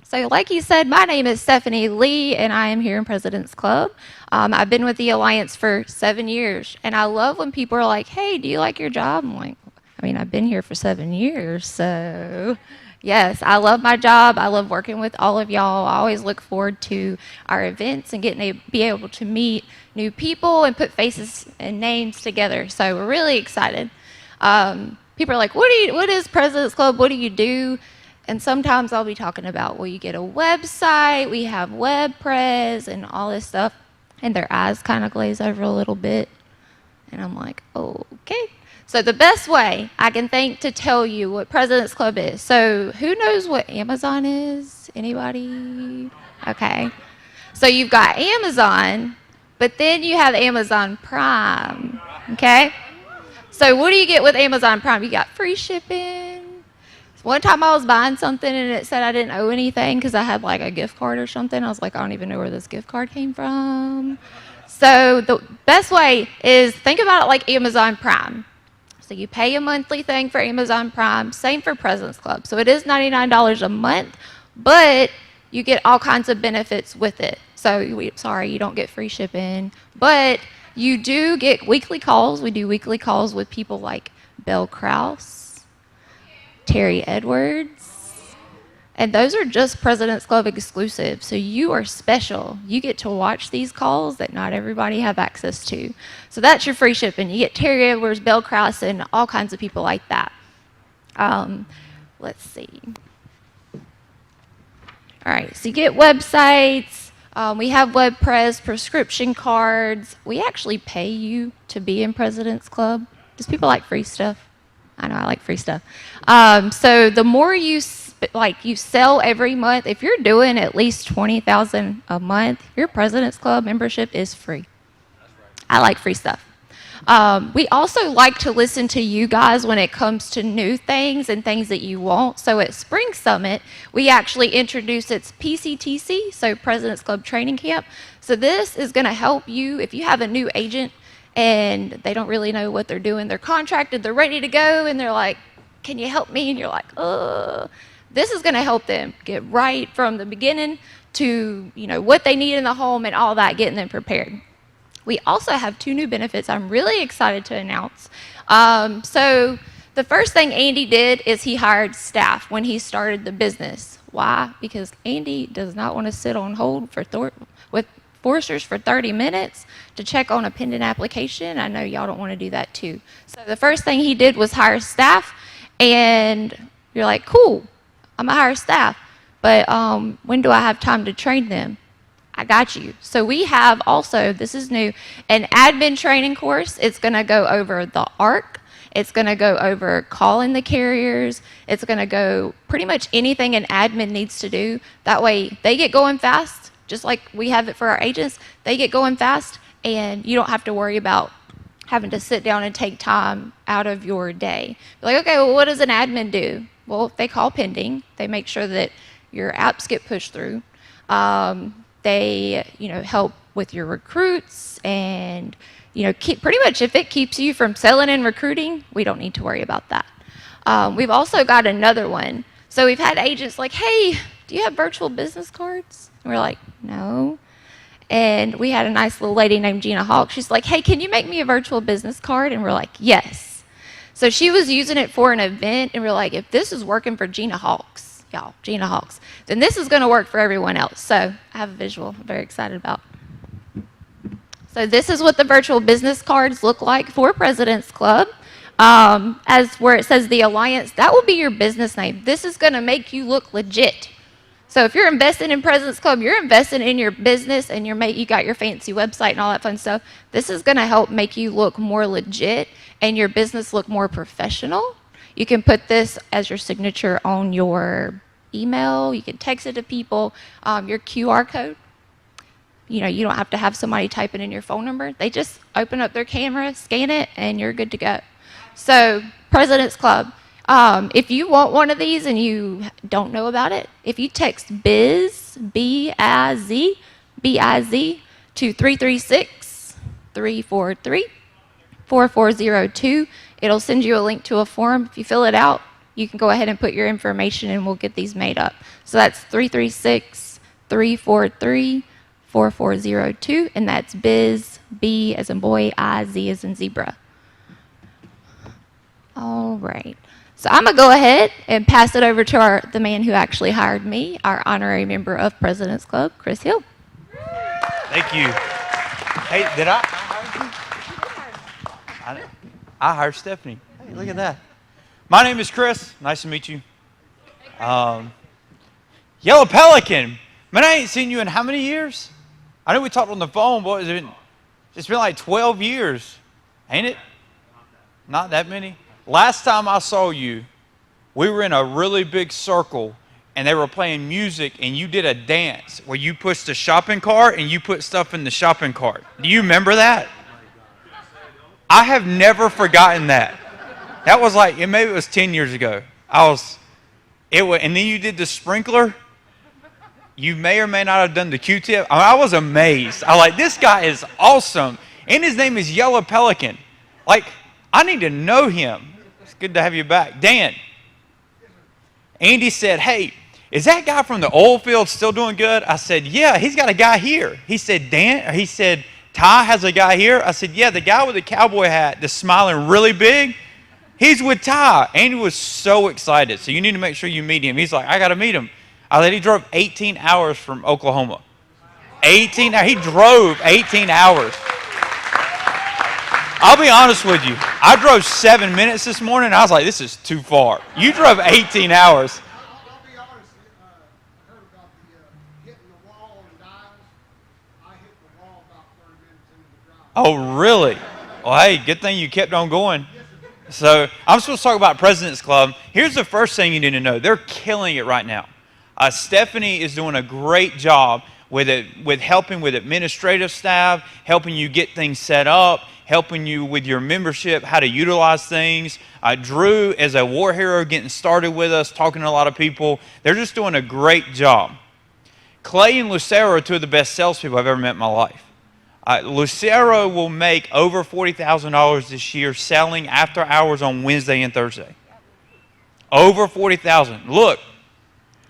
So like you said, my name is Stephanie Lee, and I am here in President's Club. I've been with the Alliance for 7 years, and I love when people are like, hey, do you like your job? I'm like, I mean, I've been here for 7 years, so yes, I love my job. I love working with all of y'all. I always look forward to our events and getting to be able to meet new people and put faces and names together. So we're really excited. People are like, what is President's Club? What do you do? And sometimes I'll be talking about, well, you get a website, we have WebPres and all this stuff. And their eyes kind of glaze over a little bit. And I'm like, okay. So the best way I can think to tell you what President's Club is. So who knows what Amazon is? Anybody? Okay. So you've got Amazon, but then you have Amazon Prime, okay? So what do you get with Amazon Prime? You got free shipping. One time I was buying something and it said I didn't owe anything because I had like a gift card or something. I was like, I don't even know where this gift card came from. So the best way is think about it like Amazon Prime. So you pay a monthly thing for Amazon Prime, same for President's Club. So it is $99 a month, but you get all kinds of benefits with it. So sorry, you don't get free shipping, but you do get weekly calls. We do weekly calls with people like Belle Krause, Terry Edwards, and those are just President's Club exclusive. So you are special. You get to watch these calls that not everybody have access to. So that's your free shipping. You get Terry Edwards, Belle Krause, and all kinds of people like that. Let's see. All right, so you get websites. We have web pres, prescription cards. We actually pay you to be in President's Club. Does people like free stuff? I know I like free stuff. So the more you you sell every month, if you're doing at least $20,000 a month, your President's Club membership is free. I like free stuff. We also like to listen to you guys when it comes to new things and things that you want. So at Spring Summit, we actually introduced its PCTC, so President's Club Training Camp. So this is going to help you if you have a new agent and they don't really know what they're doing. They're contracted, they're ready to go, and they're like, can you help me? And you're like, this is going to help them get right from the beginning to what they need in the home and all that, getting them prepared. We also have 2 new benefits I'm really excited to announce. So the first thing Andy did is he hired staff when he started the business. Why? Because Andy does not want to sit on hold with Foresters for 30 minutes to check on a pending application. I know y'all don't want to do that too. So the first thing he did was hire staff, and you're like, cool, I'm going to hire staff, but when do I have time to train them? I got you. So we have also, this is new, an admin training course. It's going to go over the ARC. It's going to go over calling the carriers. It's going to go pretty much anything an admin needs to do. That way they get going fast, just like we have it for our agents. They get going fast, and you don't have to worry about having to sit down and take time out of your day. You're like, okay, well, what does an admin do? Well, they call pending. They make sure that your apps get pushed through. They, help with your recruits, and, pretty much if it keeps you from selling and recruiting, we don't need to worry about that. We've also got another one. So we've had agents like, hey, do you have virtual business cards? And we're like, no. And we had a nice little lady named Gina Hawk. She's like, hey, can you make me a virtual business card? And we're like, yes. So she was using it for an event, and we're like, if this is working for Gina Hawks, y'all, Gina Hawks, then this is going to work for everyone else. So I have a visual I'm very excited about. So this is what the virtual business cards look like for President's Club. As where it says the Alliance, that will be your business name. This is going to make you look legit. So if you're investing in President's Club, you're investing in your business, and you got your fancy website and all that fun stuff. This is going to help make you look more legit and your business look more professional. You can put this as your signature on your email. You can text it to people. Your QR code. You don't have to have somebody typing in your phone number. They just open up their camera, scan it, and you're good to go. So President's Club. If you want one of these and you don't know about it, if you text BIZ, B-I-Z, B-I-Z to 336-343-4402, it'll send you a link to a form. If you fill it out, you can go ahead and put your information and we'll get these made up. So that's 336-343-4402, and that's BIZ, B as in boy, I-Z as in zebra. All right. So I'm going to go ahead and pass it over to the man who actually hired me, our honorary member of President's Club, Chris Hill. Thank you. Hey, did I hire you? I hired Stephanie. Hey, look at that. My name is Chris. Nice to meet you. Yellow Pelican. Man, I ain't seen you in how many years? I know we talked on the phone, but it's been like 12 years, ain't it? Not that many. Last time I saw you, we were in a really big circle, and they were playing music, and you did a dance where you pushed the shopping cart and you put stuff in the shopping cart. Do you remember that? I have never forgotten that. That was like, maybe it was 10 years ago. And then you did the sprinkler. You may or may not have done the Q-tip. I was amazed. I was like, this guy is awesome. And his name is Yellow Pelican. Like, I need to know him. It's good to have you back. Dan. Andy said, hey, is that guy from the oil field still doing good? I said, yeah, he's got a guy here. He said, Ty has a guy here. I said, yeah, the guy with the cowboy hat that's smiling really big, he's with Ty. Andy was so excited. So you need to make sure you meet him. He's like, I got to meet him. I said, he drove 18 hours from Oklahoma. 18 hours. He drove 18 hours. I'll be honest with you. I drove 7 minutes this morning. I was like, this is too far. You drove 18 hours. Oh, really? Well, hey, good thing you kept on going. So I'm supposed to talk about President's Club. Here's the first thing you need to know. They're killing it right now. Stephanie is doing a great job with helping with administrative staff, helping you get things set up, helping you with your membership, how to utilize things. Drew is a war hero getting started with us, talking to a lot of people. They're just doing a great job. Clay and Lucero are two of the best salespeople I've ever met in my life. Lucero will make over $40,000 this year selling after hours on Wednesday and Thursday. Over $40,000. Look,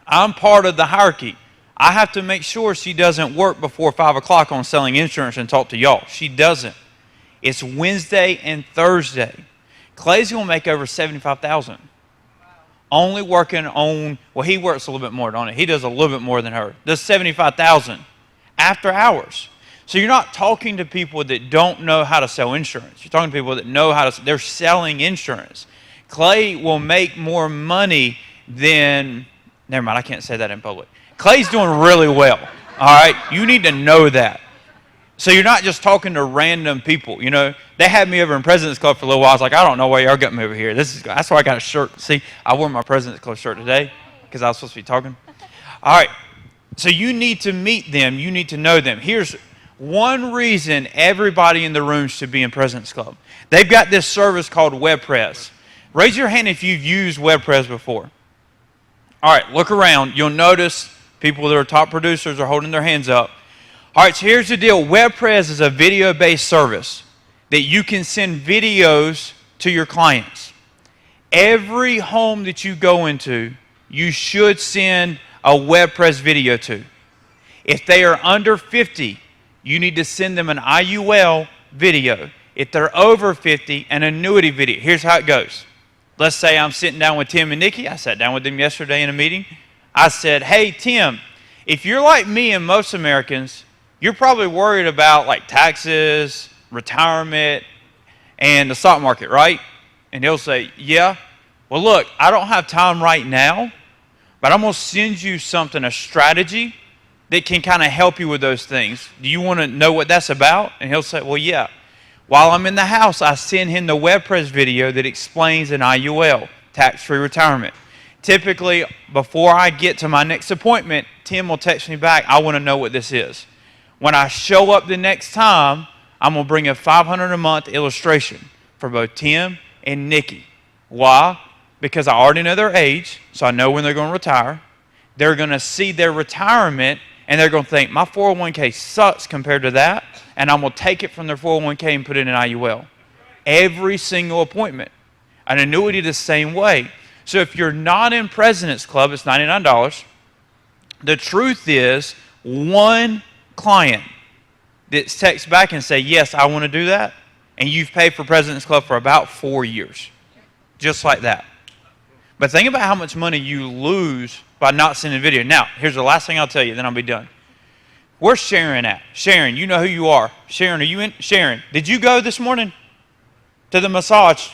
I'm part of the hierarchy. I have to make sure she doesn't work before 5 o'clock on selling insurance and talk to y'all. She doesn't. It's Wednesday and Thursday. Clay's going to make over $75,000. Only working on, well, he works a little bit more, don't he? He does a little bit more than her. Does $75,000 after hours. So you're not talking to people that don't know how to sell insurance. You're talking to people that know how to, they're selling insurance. Clay will make more money than, never mind, I can't say that in public. Clay's doing really well, all right? You need to know that. So you're not just talking to random people, you know. They had me over in President's Club for a little while. I was like, I don't know why y'all got me over here. That's why I got a shirt. See, I wore my President's Club shirt today because I was supposed to be talking. All right, so you need to meet them. You need to know them. Here's one reason everybody in the room should be in President's Club. They've got this service called WebPress. Raise your hand if you've used WebPress before. All right, look around. You'll notice people that are top producers are holding their hands up. All right, so here's the deal. WebPress is a video-based service that you can send videos to your clients. Every home that you go into, you should send a WebPress video to. If they are under 50, you need to send them an IUL video. If they're over 50, an annuity video. Here's how it goes. Let's say I'm sitting down with Tim and Nikki. I sat down with them yesterday in a meeting. I said, hey, Tim, if you're like me and most Americans, you're probably worried about like taxes, retirement, and the stock market, right? And he'll say, yeah. Well, look, I don't have time right now, but I'm going to send you something, a strategy that can kind of help you with those things. Do you want to know what that's about? And he'll say, well, yeah. While I'm in the house, I send him the WebPress video that explains an IUL, tax-free retirement. Typically, before I get to my next appointment, Tim will text me back, I want to know what this is. When I show up the next time, I'm going to bring a $500 a month illustration for both Tim and Nikki. Why? Because I already know their age, so I know when they're going to retire. They're going to see their retirement, and they're going to think, my 401k sucks compared to that, and I'm going to take it from their 401k and put it in an IUL. Every single appointment. An annuity the same way. So if you're not in President's Club, it's $99. The truth is, one client that texts back and say, yes, I want to do that, and you've paid for President's Club for about 4 years. Just like that. But think about how much money you lose by not sending video. Now, here's the last thing I'll tell you, then I'll be done. Where's Sharon at? Sharon, you know who you are. Sharon, are you in? Sharon, did you go this morning to the massage?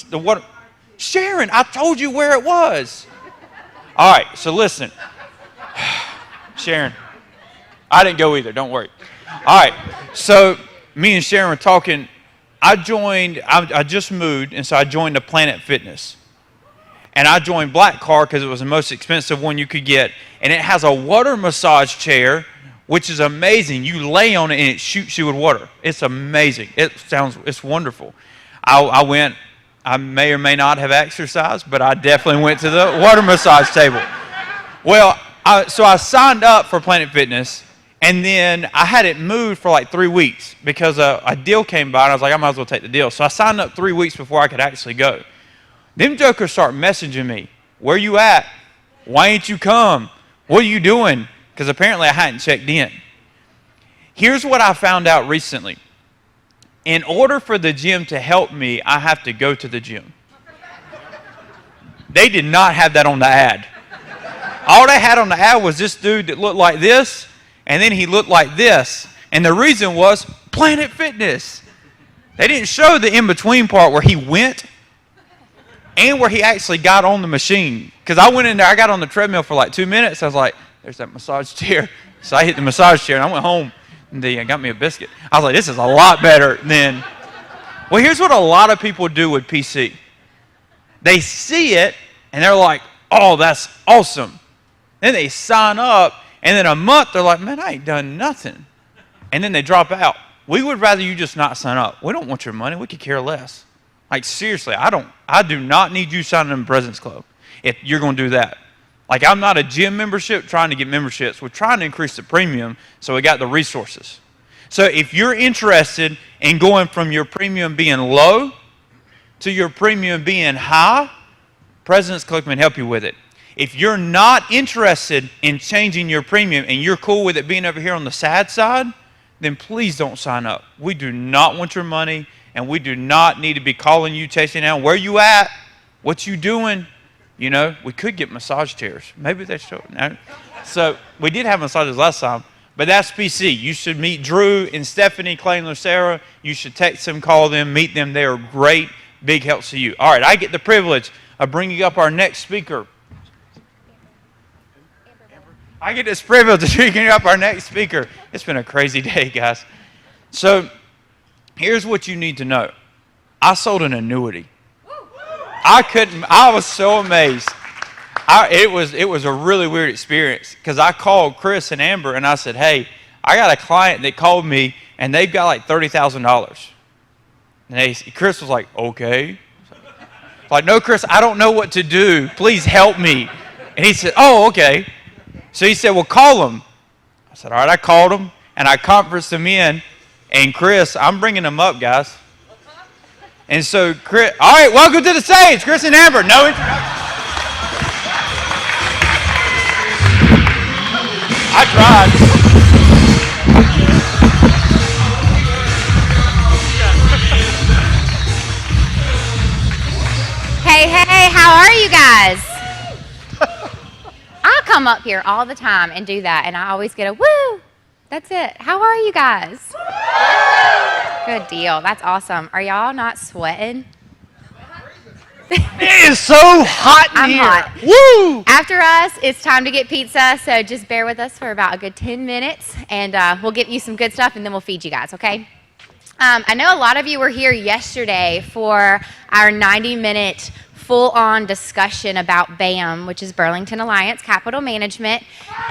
The what? Sharon, I told you where it was. All right, so listen. Sharon, I didn't go either, don't worry. All right, so me and Sharon were talking. I just moved, and so I joined the Planet Fitness. And I joined Black Card because it was the most expensive one you could get. And it has a water massage chair, which is amazing. You lay on it and it shoots you with water. It's amazing. It's wonderful. I went, I may or may not have exercised, but I definitely went to the water massage table. Well, so I signed up for Planet Fitness, and then I had it moved for like 3 weeks because a deal came by, and I was like, I might as well take the deal. So I signed up 3 weeks before I could actually go. Them jokers start messaging me, where you at? Why ain't you come? What are you doing? Because apparently I hadn't checked in. Here's what I found out recently. In order for the gym to help me, I have to go to the gym. They did not have that on the ad. All they had on the ad was this dude that looked like this, and then he looked like this. And the reason was Planet Fitness. They didn't show the in-between part where he went and where he actually got on the machine. Because I went in there, I got on the treadmill for like 2 minutes. I was like, there's that massage chair. So I hit the massage chair and I went home. And they got me a biscuit. I was like, this is a lot better than. Well, here's what a lot of people do with PC. They see it, and they're like, oh, that's awesome. Then they sign up, and then a month, they're like, man, I ain't done nothing. And then they drop out. We would rather you just not sign up. We don't want your money. We could care less. Like, seriously, I do not need you signing in the President's Club if you're going to do that. Like, I'm not a gym membership trying to get memberships. We're trying to increase the premium so we got the resources. So if you're interested in going from your premium being low to your premium being high, President's Club can help you with it. If you're not interested in changing your premium and you're cool with it being over here on the sad side, then please don't sign up. We do not want your money, and we do not need to be calling you, chasing down where you at, what you doing. You know, we could get massage chairs. Maybe they should. No. So we did have massages last time, but that's PC. You should meet Drew and Stephanie, Clay, and Lucera. You should text them, call them, meet them. They are great, big helps to you. All right, I get the privilege of bringing up our next speaker. I get this privilege of bringing up our next speaker. It's been a crazy day, guys. So here's what you need to know. I sold an annuity. I was so amazed. It was a really weird experience because I called Chris and Amber and I said, hey, I got a client that called me and they've got like $30,000. And Chris was like, okay. Like, no, Chris, I don't know what to do. Please help me. And he said, oh, okay. So he said, well, call him. I said, all right, I called him and I conferenced him in. And Chris, I'm bringing him up, guys. And so, Chris, all right, welcome to the stage, Chris and Amber. No introduction. I tried. Hey, how are you guys? I come up here all the time and do that, and I always get a woo. That's it. How are you guys? Good deal. That's awesome. Are y'all not sweating? It is so hot in here. Hot. Woo! After us, it's time to get pizza, so just bear with us for about a good 10 minutes, and we'll get you some good stuff, and then we'll feed you guys, okay? I know a lot of you were here yesterday for our 90-minute full-on discussion about BAM, which is Burlington Alliance Capital Management,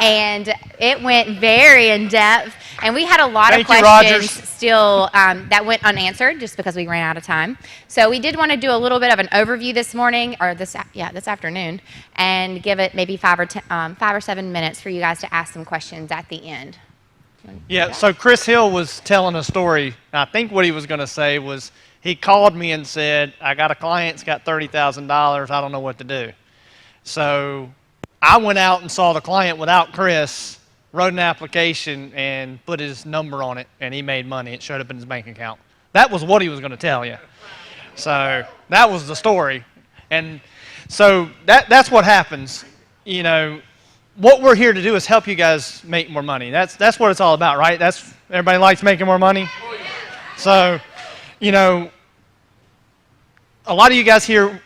and it went very in-depth, and we had a lot of questions still that went unanswered just because we ran out of time. So we did want to do a little bit of an overview this morning, or this afternoon, and give it maybe 5 or 7 minutes for you guys to ask some questions at the end. Yeah, so Chris Hill was telling a story. I think what he was going to say was he called me and said, I got a client that's got $30,000. I don't know what to do. So I went out and saw the client without Chris, wrote an application, and put his number on it, and he made money. It showed up in his bank account. That was what he was going to tell you. So that was the story. And so that's what happens. You know, what we're here to do is help you guys make more money. That's what it's all about, right? Everybody likes making more money. So, you know, a lot of you guys here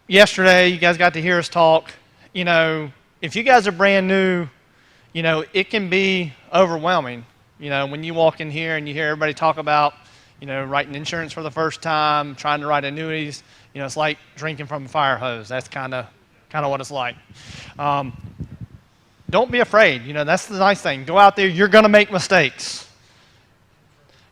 yesterday, you guys got to hear us talk. You know, if you guys are brand new, you know, it can be overwhelming. You know, when you walk in here and you hear everybody talk about, you know, writing insurance for the first time, trying to write annuities, you know, it's like drinking from a fire hose. That's kind of what it's like. Don't be afraid. You know, that's the nice thing. Go out there. You're going to make mistakes.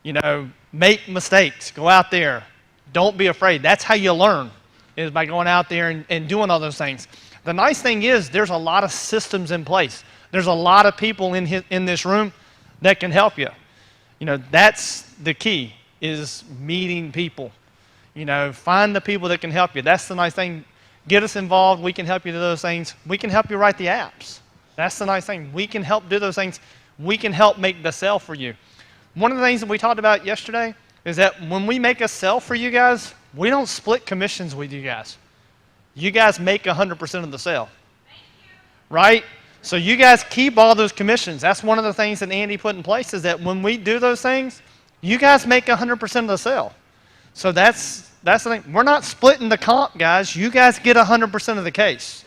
You know, make mistakes. Go out there. Don't be afraid. That's how you learn, is by going out there and doing all those things. The nice thing is there's a lot of systems in place. There's a lot of people in this room that can help you. You know, that's the key, is meeting people. You know, find the people that can help you. That's the nice thing. Get us involved. We can help you do those things. We can help you write the apps. That's the nice thing. We can help do those things. We can help make the sale for you. One of the things that we talked about yesterday is that when we make a sale for you guys, we don't split commissions with you guys. You guys make 100% of the sale, right? So you guys keep all those commissions. That's one of the things that Andy put in place, is that when we do those things, you guys make 100% of the sale. So that's the thing. We're not splitting the comp, guys. You guys get 100% of the case,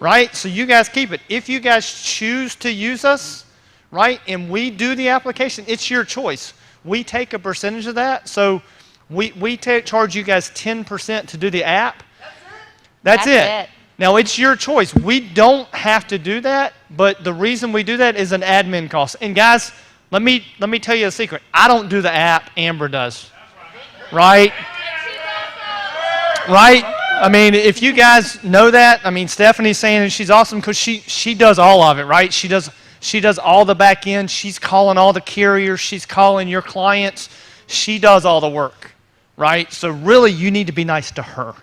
right? So you guys keep it. If you guys choose to use us, right? And we do the application. It's your choice. We take a percentage of that. So we charge you guys 10% to do the app. That's it. Now, it's your choice. We don't have to do that, but the reason we do that is an admin cost. And guys, let me tell you a secret. I don't do the app. Amber does. Right? Right? I mean, if you guys know that, I mean, Stephanie's saying she's awesome because she does all of it, right? She does all the back end. She's calling all the carriers. She's calling your clients. She does all the work, right? So really, you need to be nice to her.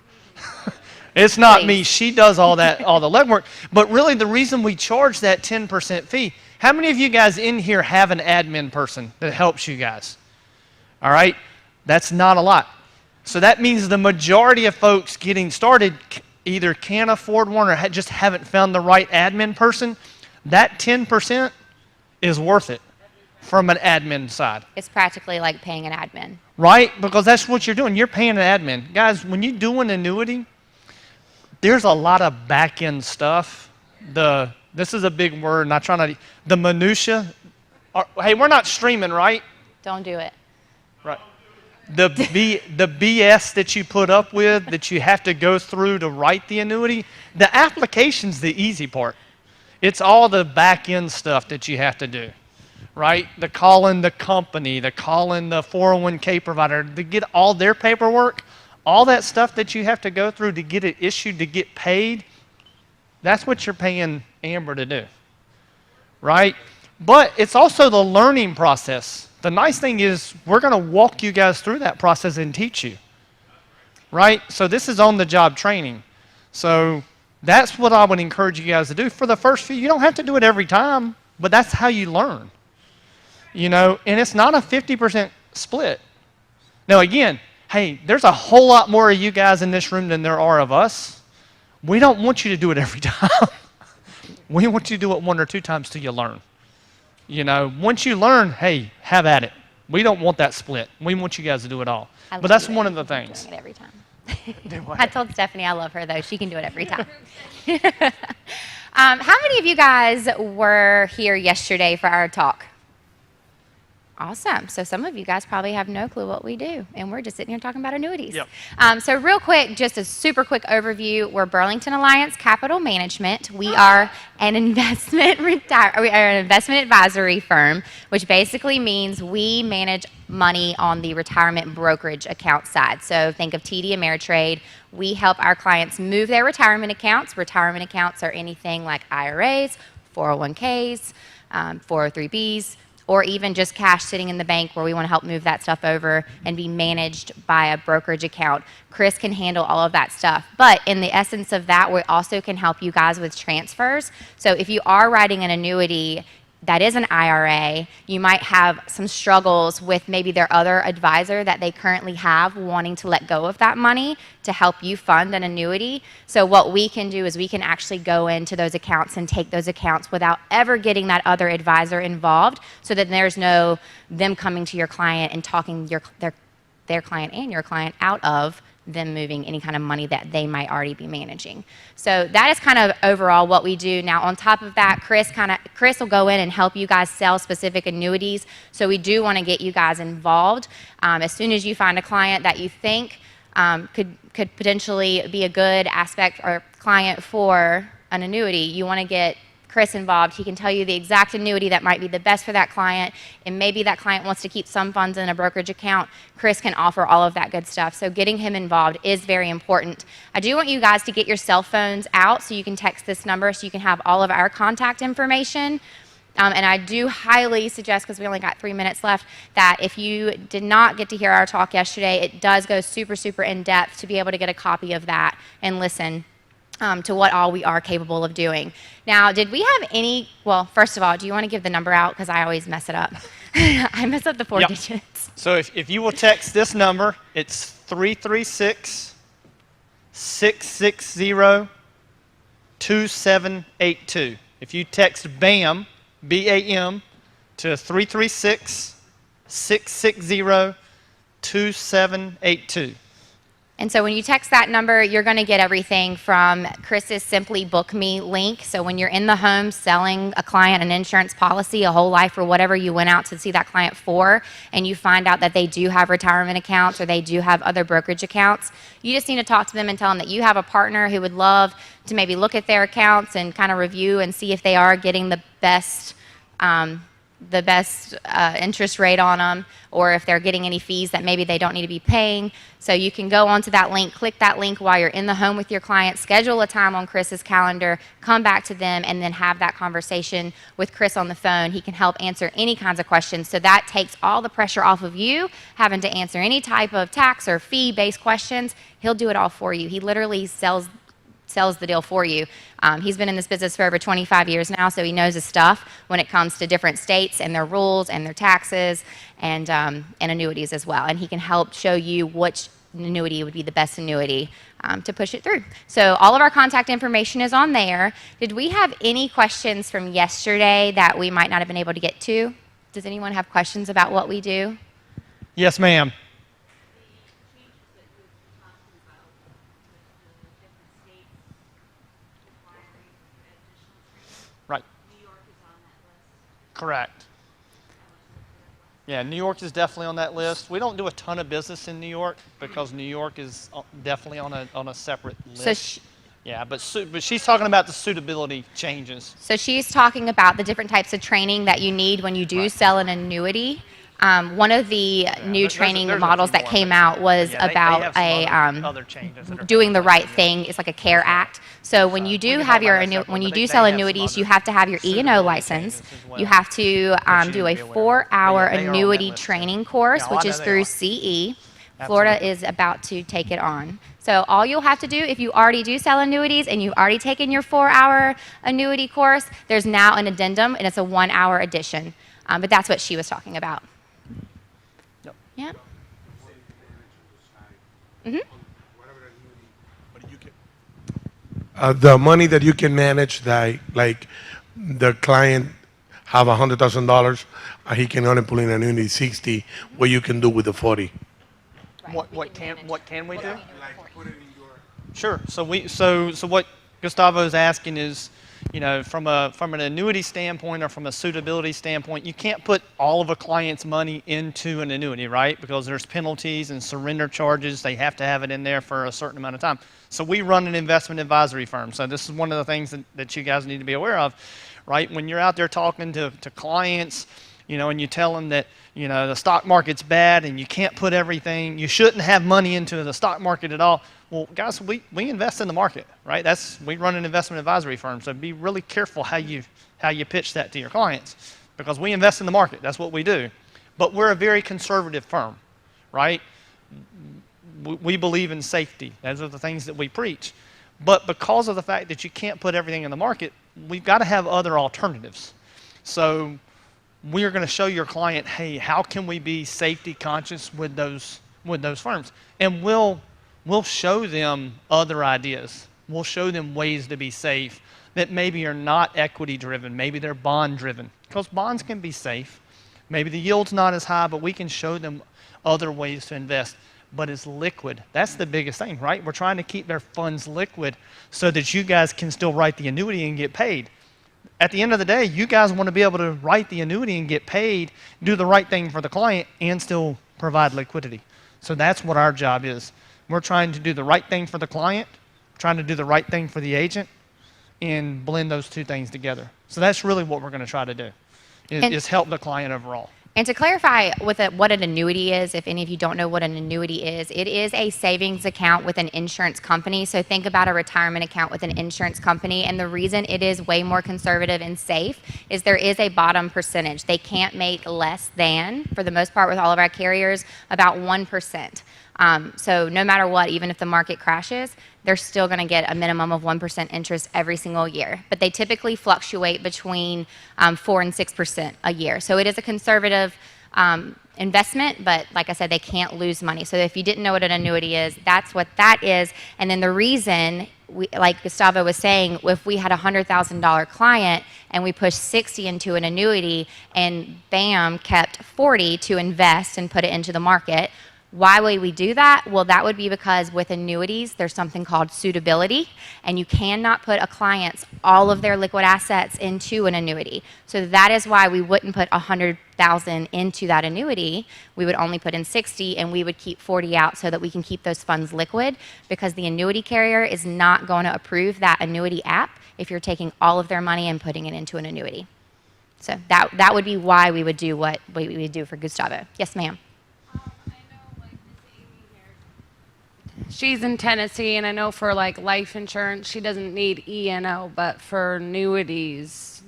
It's not me. She does all that, all the legwork. But really, the reason we charge that 10% fee, how many of you guys in here have an admin person that helps you guys? All right? That's not a lot. So that means the majority of folks getting started either can't afford one or just haven't found the right admin person. That 10% is worth it from an admin side. It's practically like paying an admin. Right? Because that's what you're doing. You're paying an admin. Guys, when you do an annuity, there's a lot of back-end stuff. This is a big word, not trying to, the minutia. Hey, we're not streaming, right? Don't do it. Right. The BS that you put up with, that you have to go through to write the annuity, the application's the easy part. It's all the back-end stuff that you have to do, right? The calling the company, the calling the 401k provider, to get all their paperwork, all that stuff that you have to go through to get it issued, to get paid, that's what you're paying Amber to do, right? But it's also the learning process. The nice thing is we're going to walk you guys through that process and teach you, right? So this is on-the-job training. So that's what I would encourage you guys to do for the first few. You don't have to do it every time, but that's how you learn, you know? And it's not a 50% split. Now, again, hey, there's a whole lot more of you guys in this room than there are of us. We don't want you to do it every time. We want you to do it 1 or 2 times till you learn. You know, once you learn, hey, have at it. We don't want that split. We want you guys to do it all. But that's one of the things. Doing it every time. I told Stephanie I love her, though. She can do it every time. How many of you guys were here yesterday for our talk? Awesome. So some of you guys probably have no clue what we do, and we're just sitting here talking about annuities. Yep. So real quick, just a super quick overview. We're Burlington Alliance Capital Management. We are an investment advisory firm, which basically means we manage money on the retirement brokerage account side. So think of TD Ameritrade. We help our clients move their retirement accounts. Retirement accounts are anything like IRAs, 401ks, 403bs, or even just cash sitting in the bank where we want to help move that stuff over and be managed by a brokerage account. Chris can handle all of that stuff. But in the essence of that, we also can help you guys with transfers. So if you are writing an annuity that is an IRA, you might have some struggles with maybe their other advisor that they currently have wanting to let go of that money to help you fund an annuity. So what we can do is we can actually go into those accounts and take those accounts without ever getting that other advisor involved, so that there's no them coming to your client and talking their client and your client out of them moving any kind of money that they might already be managing. So that is kind of overall what we do. Now on top of that, Chris will go in and help you guys sell specific annuities. So we do want to get you guys involved. As soon as you find a client that you think could potentially be a good aspect or client for an annuity, you want to get Chris involved. He can tell you the exact annuity that might be the best for that client, and maybe that client wants to keep some funds in a brokerage account. Chris can offer all of that good stuff. So getting him involved is very important. I do want you guys to get your cell phones out so you can text this number so you can have all of our contact information. And I do highly suggest, because we only got 3 minutes left, that if you did not get to hear our talk yesterday, it does go super, super in depth to be able to get a copy of that and listen to what all we are capable of doing. Now, did we have any, well, first of all, do you want to give the number out? Because I always mess it up. I mess up the 4 digits. So if you will text this number, it's 336-660-2782. If you text BAM, B-A-M, to 336-660-2782. And so when you text that number, you're going to get everything from Chris's Simply Book Me link. So when you're in the home selling a client an insurance policy, a whole life, or whatever you went out to see that client for, and you find out that they do have retirement accounts or they do have other brokerage accounts, you just need to talk to them and tell them that you have a partner who would love to maybe look at their accounts and kind of review and see if they are getting the best interest rate on them, or if they're getting any fees that maybe they don't need to be paying. So you can go onto that link, click that link while you're in the home with your client, schedule a time on Chris's calendar, come back to them, and then have that conversation with Chris on the phone. He can help answer any kinds of questions. So that takes all the pressure off of you having to answer any type of tax or fee-based questions. He'll do it all for you. He literally sells the deal for you. He's been in this business for over 25 years now, so he knows his stuff when it comes to different states and their rules and their taxes and annuities as well. And he can help show you which annuity would be the best annuity to push it through. So all of our contact information is on there. Did we have any questions from yesterday that we might not have been able to get to? Does anyone have questions about what we do? Yes, ma'am. Right. Correct. Yeah, New York is definitely on that list. We don't do a ton of business in New York because New York is definitely on a separate list. So yeah, but she's talking about the suitability changes. So she's talking about the different types of training that you need when you do sell an annuity. One of the new training models that came out was about doing the right thing. It's like a CARE Act. So when you do have when you do sell annuities, you have to have your E&O license. You have to do a 4-hour annuity training course, which is through CE. Florida is about to take it on. So all you'll have to do, if you already do sell annuities and you've already taken your 4-hour annuity course, there's now an addendum, and it's a 1-hour addition. But that's what she was talking about. Yeah. The money that you can manage, like the client have $100,000, he can only pull in an annuity 60. What you can do with the 40? What can we do? Sure. So what Gustavo is asking is, from an annuity standpoint or from a suitability standpoint, you can't put all of a client's money into an annuity, right? Because there's penalties and surrender charges. They have to have it in there for a certain amount of time. So we run an investment advisory firm. So this is one of the things that you guys need to be aware of, right? When you're out there talking to clients, and you tell them that, the stock market's bad and you can't put everything, you shouldn't have money into the stock market at all. Well, guys, we invest in the market, right? We run an investment advisory firm, so be really careful how you pitch that to your clients, because we invest in the market. That's what we do. But we're a very conservative firm, right? We believe in safety. Those are the things that we preach. But because of the fact that you can't put everything in the market, we've got to have other alternatives. So we're going to show your client, hey, how can we be safety conscious with those firms? And we'll show them other ideas. We'll show them ways to be safe that maybe are not equity driven. Maybe they're bond driven, because bonds can be safe. Maybe the yield's not as high, but we can show them other ways to invest. But it's liquid. That's the biggest thing, right? We're trying to keep their funds liquid so that you guys can still write the annuity and get paid. At the end of the day, you guys want to be able to write the annuity and get paid, do the right thing for the client, and still provide liquidity. So that's what our job is. We're trying to do the right thing for the client, trying to do the right thing for the agent, and blend those two things together. So that's really what we're going to try to do, is help the client overall. And to clarify what an annuity is, if any of you don't know what an annuity is, it is a savings account with an insurance company. So think about a retirement account with an insurance company. And the reason it is way more conservative and safe is there is a bottom percentage. They can't make less than, for the most part with all of our carriers, about 1%. So no matter what, even if the market crashes, they're still going to get a minimum of 1% interest every single year. But they typically fluctuate between 4 and 6% a year. So it is a conservative investment, but like I said, they can't lose money. So if you didn't know what an annuity is, that's what that is. And then the reason, like Gustavo was saying, if we had a $100,000 client and we pushed 60 into an annuity and BAM kept 40 to invest and put it into the market, Why would we do that? Well, that would be because with annuities, there's something called suitability, and you cannot put a client's all of their liquid assets into an annuity. So that is why we wouldn't put $100,000 into that annuity. We would only put in 60, and we would keep 40 out so that we can keep those funds liquid, because the annuity carrier is not going to approve that annuity app if you're taking all of their money and putting it into an annuity. So that would be why we would do what we would do for Gustavo. Yes, ma'am. She's in Tennessee, and I know for like life insurance, she doesn't need E&O, but for annuities,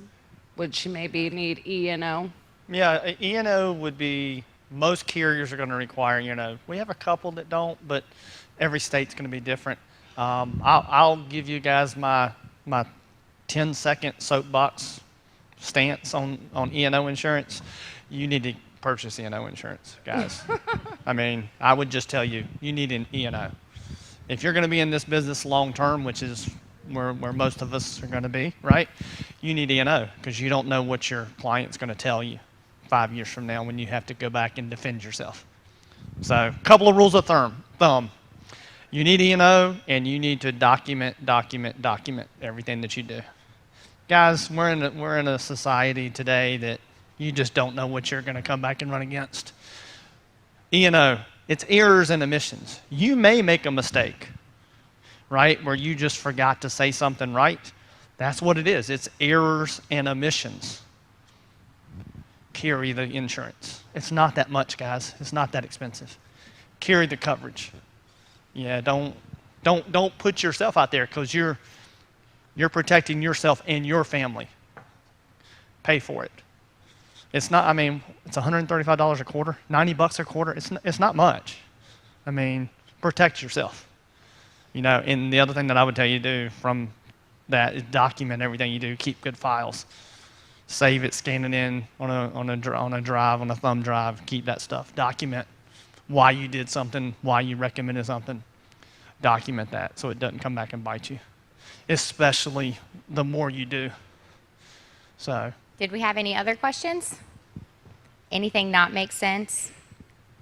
would she maybe need E&O? Yeah, E&O would be, most carriers are going to require E&O. We have a couple that don't, but every state's going to be different. I'll give you guys my 10-second soapbox stance on E&O insurance. You need to purchase E&O insurance, guys. I mean, I would just tell you, you need an E&O. If you're going to be in this business long term, which is where most of us are going to be, right? You need E&O, because you don't know what your client's going to tell you 5 years from now when you have to go back and defend yourself. So, a couple of rules of thumb. You need E&O, and you need to document everything that you do. Guys, we're in a society today that you just don't know what you're going to come back and run against. E&O, it's errors and omissions. You may make a mistake, right, where you just forgot to say something right. That's what it is. It's errors and omissions. Carry the insurance. It's not that much, guys. It's not that expensive. Carry the coverage. Yeah, don't put yourself out there, because you're protecting yourself and your family. Pay for it. It's not, I mean, it's $135 a quarter, $90 a quarter. It's not much. I mean, protect yourself. You know, and the other thing that I would tell you to do from that is document everything you do. Keep good files. Save it, scan it in on a drive, on a thumb drive. Keep that stuff. Document why you did something, why you recommended something. Document that so it doesn't come back and bite you, especially the more you do. So. Did we have any other questions? Anything not make sense?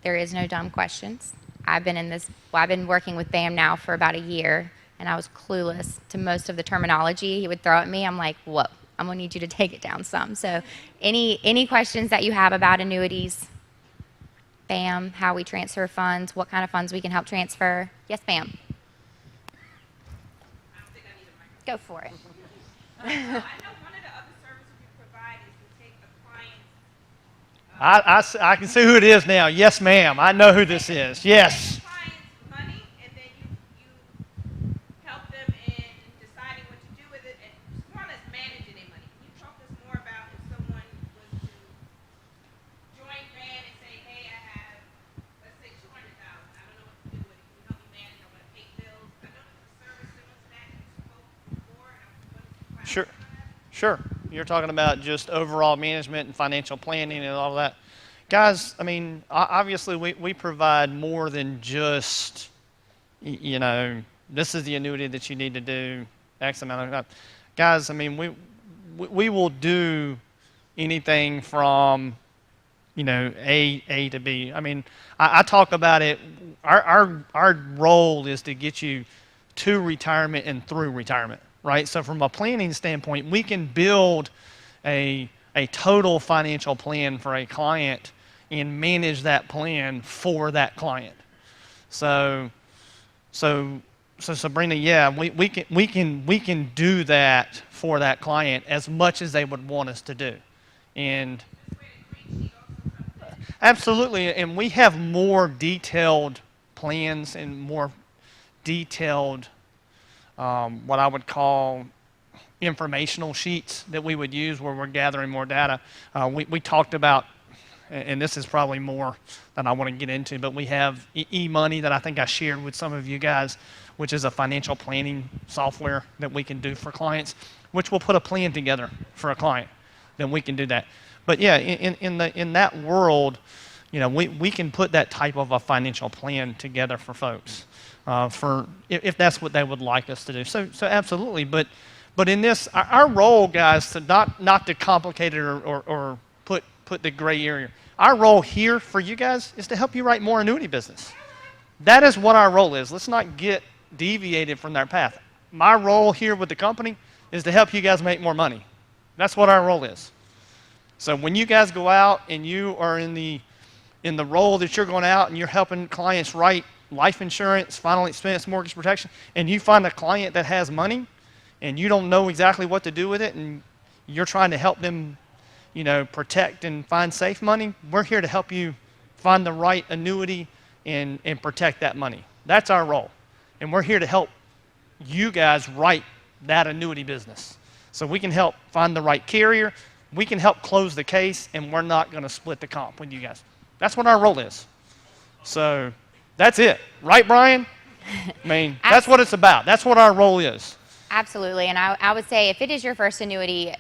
There is no dumb questions. I've been working with BAM now for about a year, and I was clueless to most of the terminology he would throw at me. I'm like, whoa, I'm gonna need you to take it down some. So any questions that you have about annuities, BAM, how we transfer funds, what kind of funds we can help transfer? Yes, BAM. Go for it. I can see who it is now. Yes, ma'am. I know who this is. Yes. Sure. You're talking about just overall management and financial planning and all that. Guys, I mean, obviously we provide more than just, you know, this is the annuity that you need to do X amount of time. Guys, I mean, we will do anything from, you know, A to B. I mean, I talk about it. Our role is to get you to retirement and through retirement. Right? So from a planning standpoint, we can build a total financial plan for a client and manage that plan for that client. So Sabrina, yeah, we can do that for that client as much as they would want us to do. And absolutely, and we have more detailed plans and more detailed what I would call informational sheets that we would use where we're gathering more data. We talked about, and this is probably more than I want to get into, but we have eMoney that I think I shared with some of you guys, which is a financial planning software that we can do for clients, which will put a plan together for a client. Then we can do that. But yeah, in that world, you know, we can put that type of a financial plan together for folks. For if that's what they would like us to do. So absolutely, but in this, our role, guys, to not to complicate it or put the gray area. Our role here for you guys is to help you write more annuity business. That is what our role is. Let's not get deviated from that path. My role here with the company is to help you guys make more money. That's what our role is. So when you guys go out and you are in the role that you're going out and you're helping clients write life insurance, final expense, mortgage protection, and you find a client that has money and you don't know exactly what to do with it and you're trying to help them, protect and find safe money, we're here to help you find the right annuity and protect that money. That's our role. And we're here to help you guys write that annuity business. So we can help find the right carrier, we can help close the case, and we're not going to split the comp with you guys. That's what our role is. So that's it. Right, Brian? I mean, that's what it's about. That's what our role is. Absolutely. And I would say if it is your first annuity,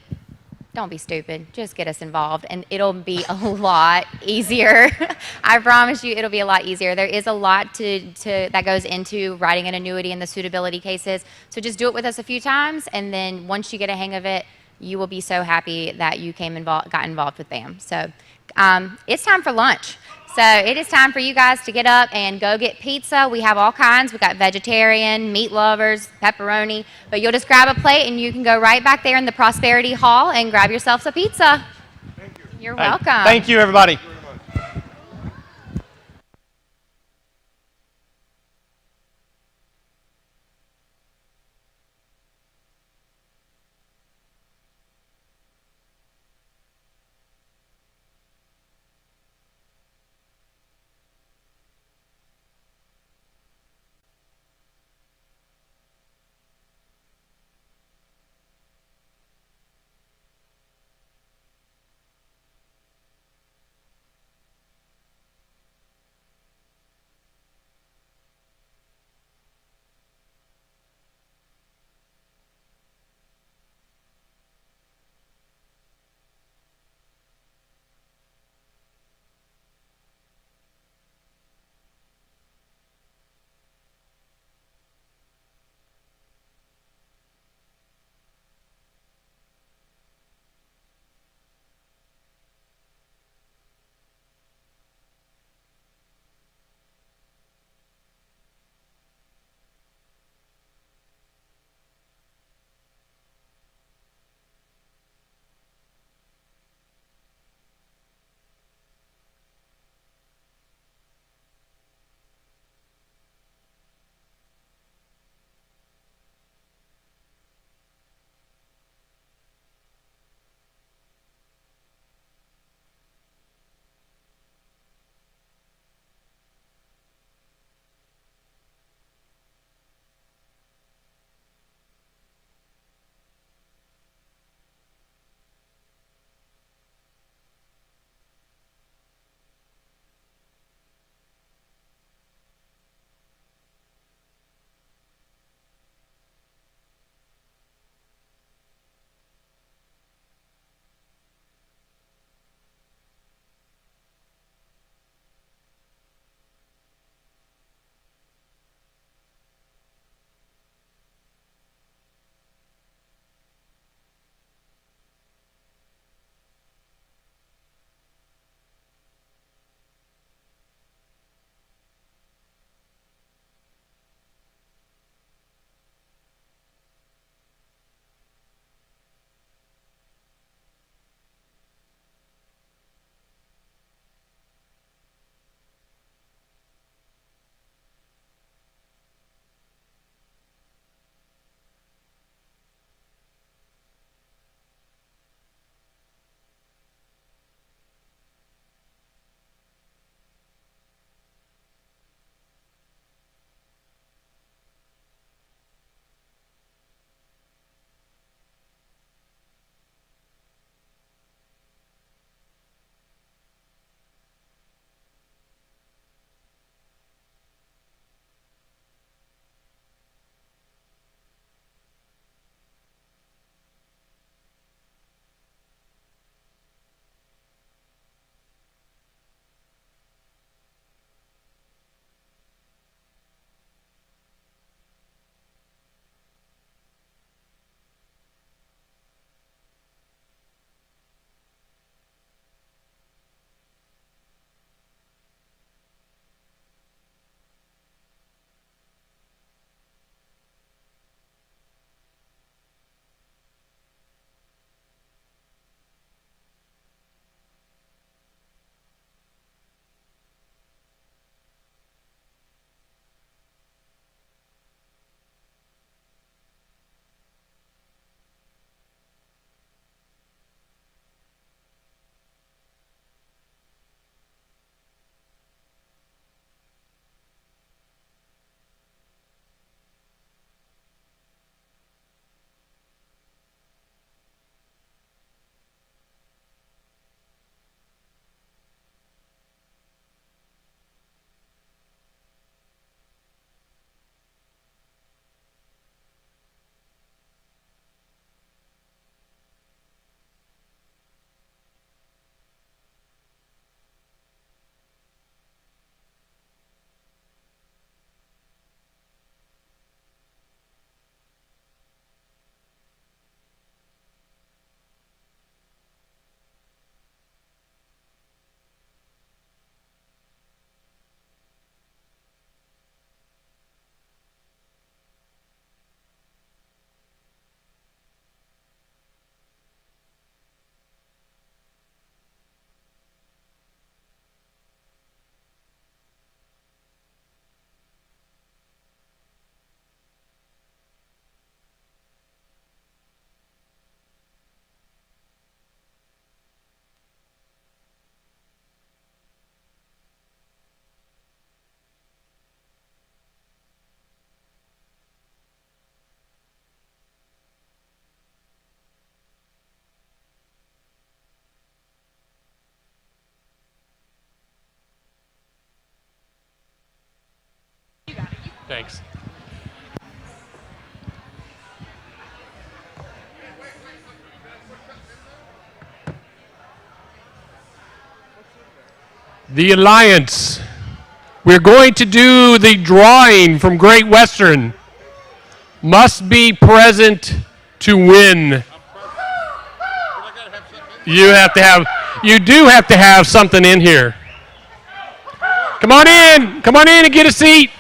don't be stupid. Just get us involved, and it'll be a lot easier. I promise you it'll be a lot easier. There is a lot that goes into writing an annuity and the suitability cases. So just do it with us a few times, and then once you get a hang of it, you will be so happy that you got involved with BAM. So it's time for lunch. So it is time for you guys to get up and go get pizza. We have all kinds. We've got vegetarian, meat lovers, pepperoni. But you'll just grab a plate and you can go right back there in the Prosperity Hall and grab yourselves a pizza. Thank you. You're welcome. Thank you, everybody. Thanks. The Alliance. We're going to do the drawing from Great Western. Must be present to win. You do have to have something in here. Come on in and get a seat.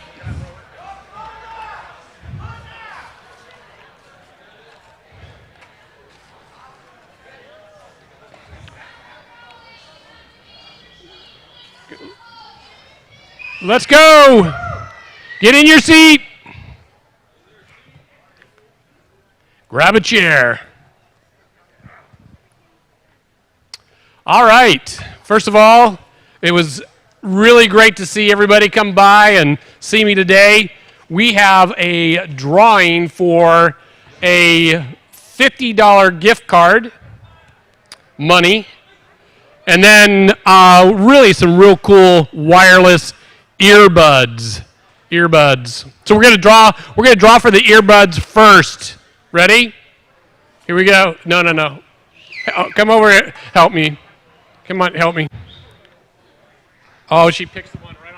Let's go. Get in your seat. Grab a chair. All right. First of all, it was really great to see everybody come by and see me today. We have a drawing for a $50 gift card, money, and then really some real cool wireless earbuds. So we're gonna draw for the earbuds first. Ready? Here we go. No. Come over here. Help me. Come on, help me. Oh, she picks the one right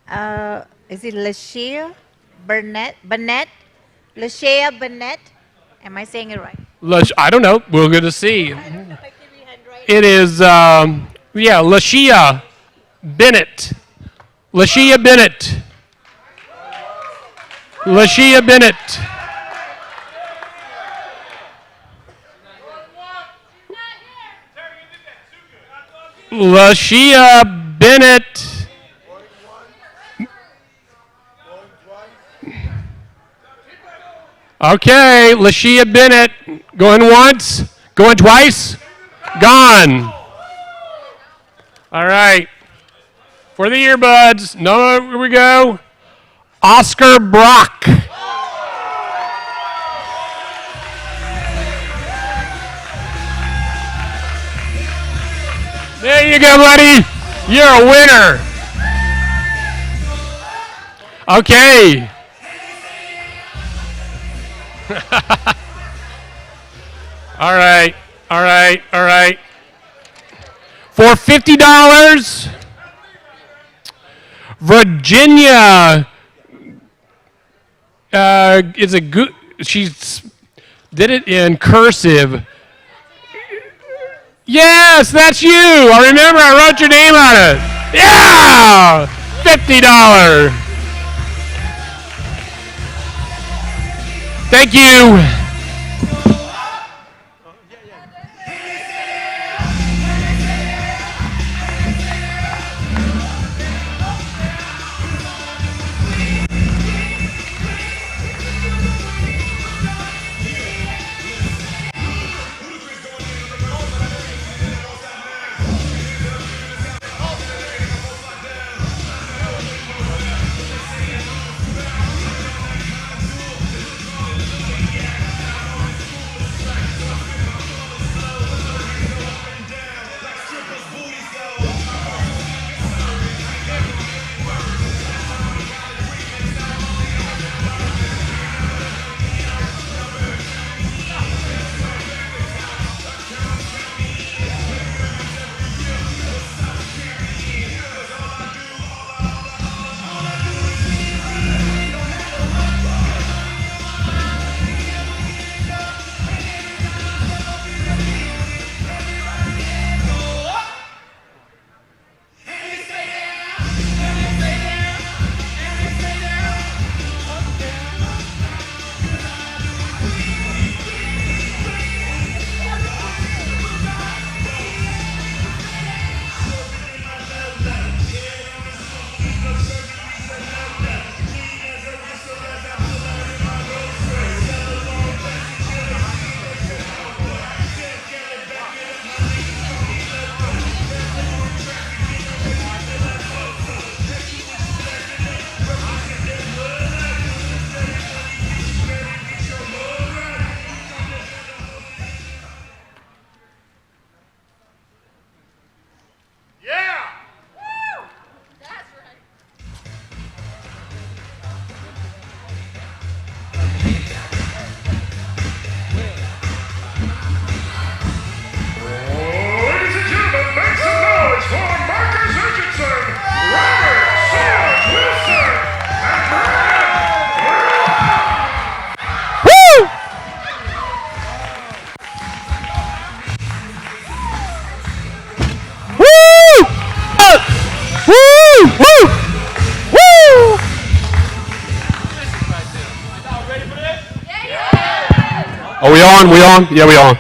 on. Is it Lashia Burnett? Lashia Burnett? Am I saying it right? I don't know. We're going to see. It is, Lashia Bennett. Lashia Bennett. Lashia Bennett. Lashia Bennett. Okay, Lashia Bennett. Going once, going twice, gone. All right. For the earbuds. No, here we go. Oscar Brock. There you go, buddy. You're a winner. Okay. All right. For $50, Virginia is a good. She did it in cursive. Yes, that's you. I remember I wrote your name on it. Yeah! $50. Thank you. Are we on? We on? Yeah, we on.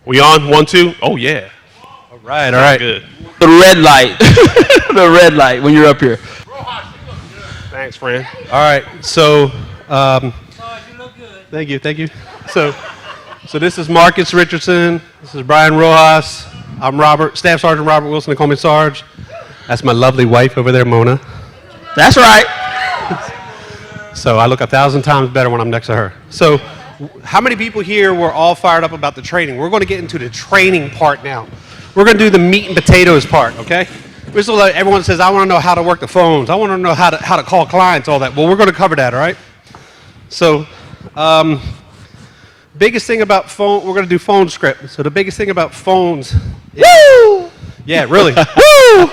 We on? 1, 2. Oh yeah. All right. All right. Good. The red light. The red light when you're up here. Thanks, friend. All right. So, thank you. Thank you. So this is Marcus Richardson. This is Brian Rojas. I'm Robert, Staff Sergeant Robert Wilson. They call me Sarge. That's my lovely wife over there, Mona. That's right. So I look 1,000 times better when I'm next to her. So, how many people here were all fired up about the training? We're going to get into the training part now. We're going to do the meat and potatoes part, okay? This is like everyone says, I want to know how to work the phones. I want to know how to call clients, all that. Well, we're going to cover that, all right? So, biggest thing about phone, we're going to do phone script. So the biggest thing about phones is, woo! Yeah, really. Woo!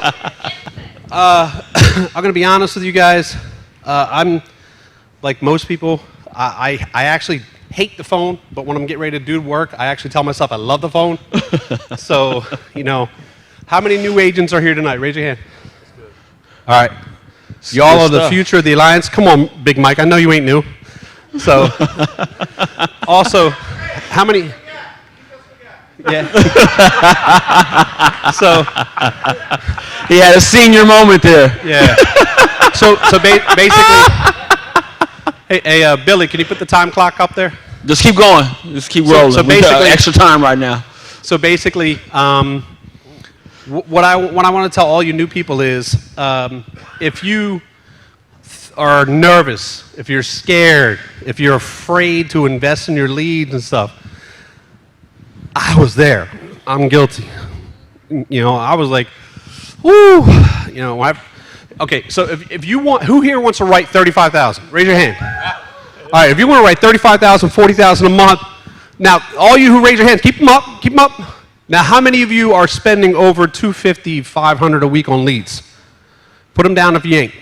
I'm going to be honest with you guys. I'm like most people. I actually hate the phone, but when I'm getting ready to do work, I actually tell myself I love the phone. So, how many new agents are here tonight? Raise your hand. All right. Y'all are the future of the Alliance. Come on, Big Mike. I know you ain't new. So, also, how many? Yeah. So, he had a senior moment there. Yeah. So basically, hey, Billy, can you put the time clock up there? Just keep going. Just keep rolling. So We got basically, extra time right now. So basically, what I want to tell all you new people is, if you are nervous, if you're scared, if you're afraid to invest in your leads and stuff, I was there. I'm guilty. I was like, whoo. Okay, so if you want, who here wants to write 35,000? Raise your hand. All right, if you want to write 35,000, 40,000 a month, now all you who raise your hands, keep them up, keep them up. Now, how many of you are spending over 250, 500 a week on leads? Put them down if you ain't.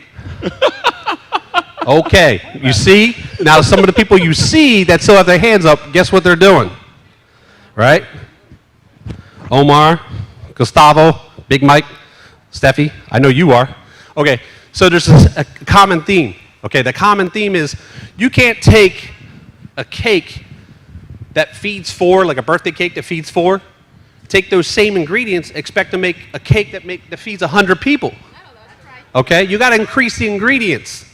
Okay, you see? Now, some of the people you see that still have their hands up, guess what they're doing? Right? Omar, Gustavo, Big Mike, Steffi, I know you are. Okay, so there's a common theme. Okay, the common theme is you can't take a cake that feeds 4, like a birthday cake that feeds 4, take those same ingredients, expect to make a cake that feeds 100 people. Okay, you got to increase the ingredients.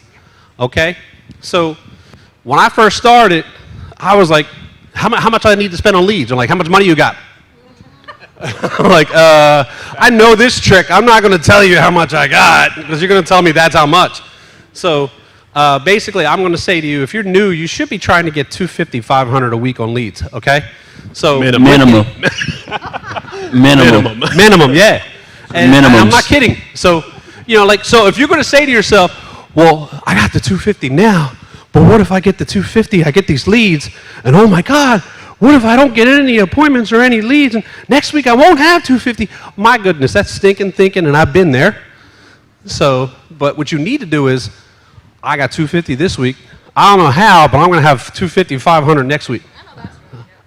Okay, so when I first started, I was like, how much I need to spend on leads? I'm like, how much money you got? I'm like, I know this trick. I'm not going to tell you how much I got because you're going to tell me that's how much. So basically, I'm going to say to you, if you're new, you should be trying to get 250, 500 a week on leads. Okay, so minimum. Minimum, yeah. And I'm not kidding. So so if you're going to say to yourself, well, I got the 250 now, but what if I get the 250, I get these leads, and oh my God, what if I don't get any appointments or any leads, and next week I won't have 250? My goodness, that's stinking thinking, and I've been there. So, but what you need to do is, I got 250 this week. I don't know how, but I'm going to have 250, 500 next week.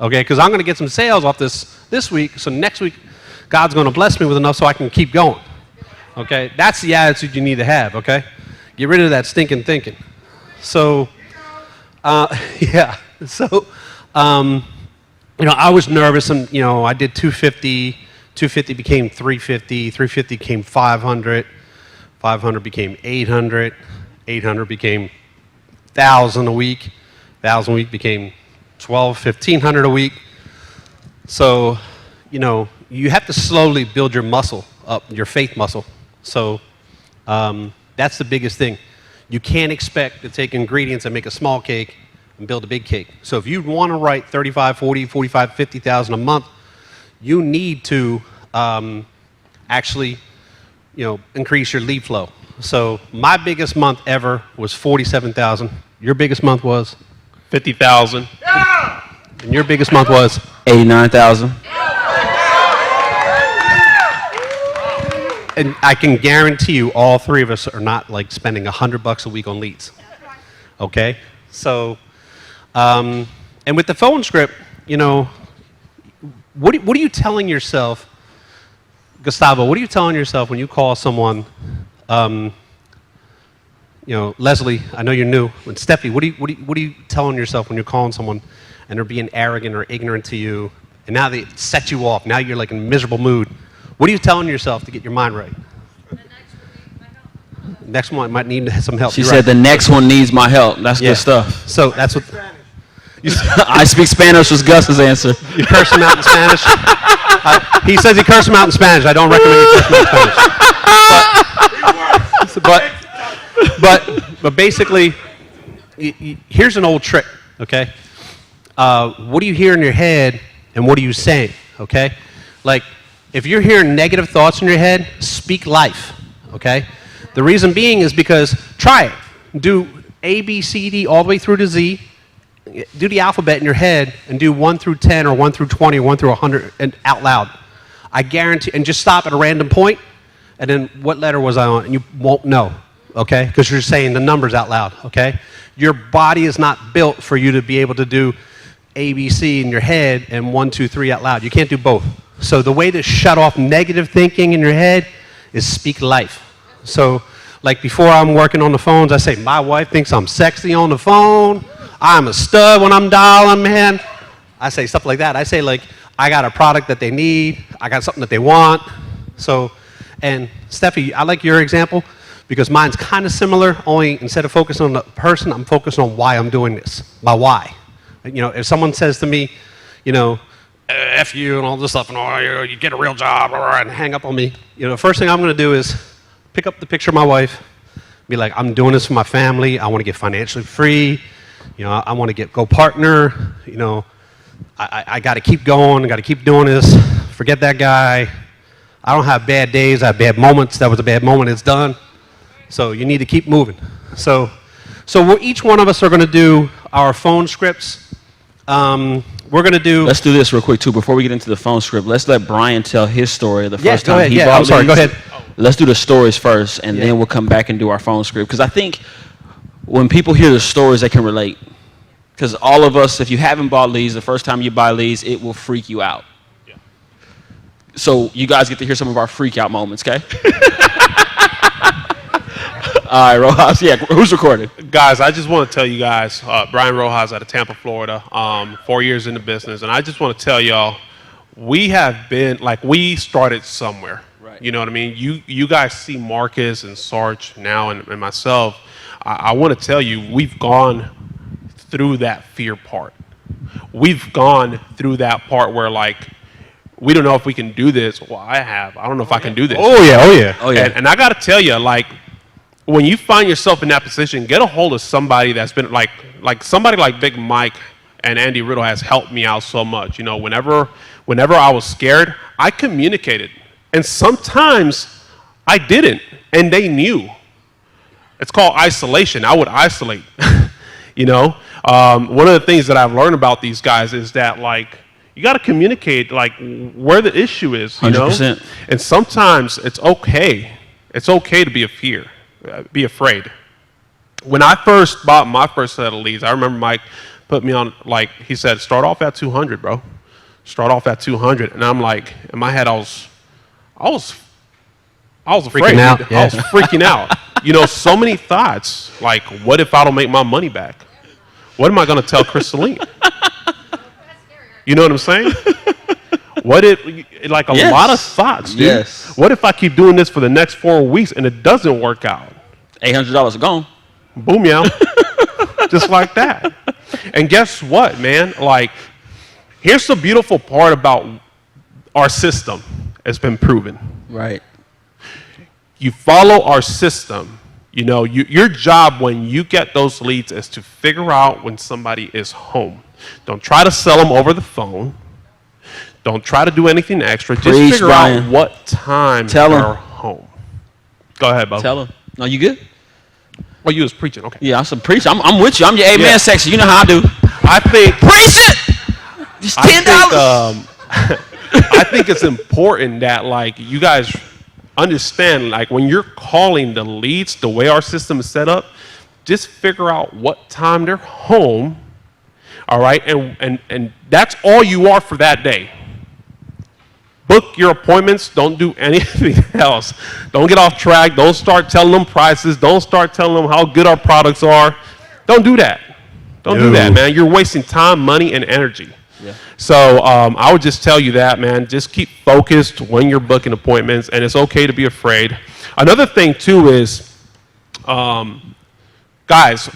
Okay, because I'm going to get some sales off this week, so next week God's going to bless me with enough so I can keep going. Okay, that's the attitude you need to have, okay? Get rid of that stinking thinking. So, yeah, so, I was nervous, and, I did 250, 250 became 350, 350 became 500, 500 became 800, 800 became 1,000 a week, 1,000 a week became 1,500 a week. So, you have to slowly build your muscle up, your faith muscle. So, that's the biggest thing. You can't expect to take ingredients and make a small cake and build a big cake. So if you want to write 35, 40, 45, 50,000 a month, you need to actually, increase your lead flow. So my biggest month ever was 47,000. Your biggest month was 50,000. Yeah! And your biggest month was 89,000. And I can guarantee you all three of us are not like spending $100 a week on leads. Okay? So, and with the phone script, what are you telling yourself, Gustavo, what are you telling yourself when you call someone, Leslie, I know you're new. And Steffi, what are you telling yourself when you're calling someone and they're being arrogant or ignorant to you, and now they set you off? Now you're like in a miserable mood. What are you telling yourself to get your mind right? Next one might need some help. She said the next one needs my help. That's good stuff. So that's what. I speak Spanish was Gus's answer. You curse him out in Spanish? He says he cursed him out in Spanish. I don't recommend you curse him out in Spanish. But basically, here's an old trick, okay? What do you hear in your head and what are you saying, okay? Like, if you're hearing negative thoughts in your head, speak life, okay? The reason being is because, try it. Do A, B, C, D, all the way through to Z. Do the alphabet in your head and do 1 through 10 or 1 through 20 or 1 through 100 and out loud. I guarantee, and just stop at a random point, and then what letter was I on? And you won't know, okay? Because you're saying the numbers out loud, okay? Your body is not built for you to be able to do A, B, C in your head and 1, 2, 3 out loud. You can't do both. So the way to shut off negative thinking in your head is speak life. So, like before I'm working on the phones, I say, my wife thinks I'm sexy on the phone. I'm a stud when I'm dialing, man. I say stuff like that. I say, like, I got a product that they need. I got something that they want. So, and Steffi, I like your example because mine's kind of similar, only instead of focusing on the person, I'm focusing on why I'm doing this, my why. If someone says to me, F you and all this stuff, and you get a real job, and hang up on me, the first thing I'm going to do is pick up the picture of my wife, be like, I'm doing this for my family. I want to get financially free. I want to go partner. I got to keep going. I got to keep doing this. Forget that guy. I don't have bad days. I have bad moments. That was a bad moment. It's done. So you need to keep moving. So each one of us are going to do our phone scripts. We're going to do. Let's do this real quick too. Before we get into the phone script, let's let Brian tell his story. The first go time ahead. he bought I'm sorry. Go leads. ahead. Let's do the stories first, and then we'll come back and do our phone script. Because I think when people hear the stories, they can relate. Because all of us, if you haven't bought leads, the first time you buy leads, it will freak you out. Yeah. So you guys get to hear some of our freak out moments, okay? All right, Rojas. Yeah, who's recording? Guys, I just want to tell you guys, Brian Rojas out of Tampa, Florida, 4 years in the business. And I just want to tell y'all, we have been, we started somewhere. Right. You know what I mean? You guys see Marcus and Sarge now and myself. I want to tell you, we've gone through that fear part. We've gone through that part where we don't know if we can do this. Well, I don't know if I can do this. Oh yeah. And I got to tell you, when you find yourself in that position, get a hold of somebody that's been somebody like Big Mike and Andy Riddle has helped me out so much. Whenever I was scared, I communicated. And sometimes I didn't, and they knew. It's called isolation. I would isolate. One of the things that I've learned about these guys is that you got to communicate where the issue is. 100%. And sometimes it's okay. It's okay to be afraid. When I first bought my first set of leads, I remember Mike put me on he said, start off at 200, bro. Start off at 200, and I'm in my head I was afraid. Freaking out. Yeah. I was freaking out. So many thoughts. What if I don't make my money back? What am I going to tell Crystalline? You know what I'm saying? What if, a lot of thoughts, dude. Yes. What if I keep doing this for the next 4 weeks and it doesn't work out? $800 are gone. Boom, yeah. Just like that. And guess what, man? Here's the beautiful part about our system. It's been proven. Right. You follow our system. Your job when you get those leads is to figure out when somebody is home. Don't try to sell them over the phone. Don't try to do anything extra. Just figure out what time they're home. Go ahead, Bo. Tell them. No, you good? Oh, you was preaching. Okay. Yeah, I'm some preacher. I'm with you. I'm your amen section. You know how I do. I think. Preach it. Just $10. I think it's important that you guys understand when you're calling the leads the way our system is set up, just figure out what time they're home. All right, and that's all you are for that day. book your appointments. Don't do anything else. Don't get off track. Don't start telling them prices. Don't start telling them how good our products are. Don't do that. Don't do that, man. You're wasting time, money, and energy. Yeah. So I would just tell you that, man. Just keep focused when you're booking appointments, and it's okay to be afraid. Another thing, too, is, guys,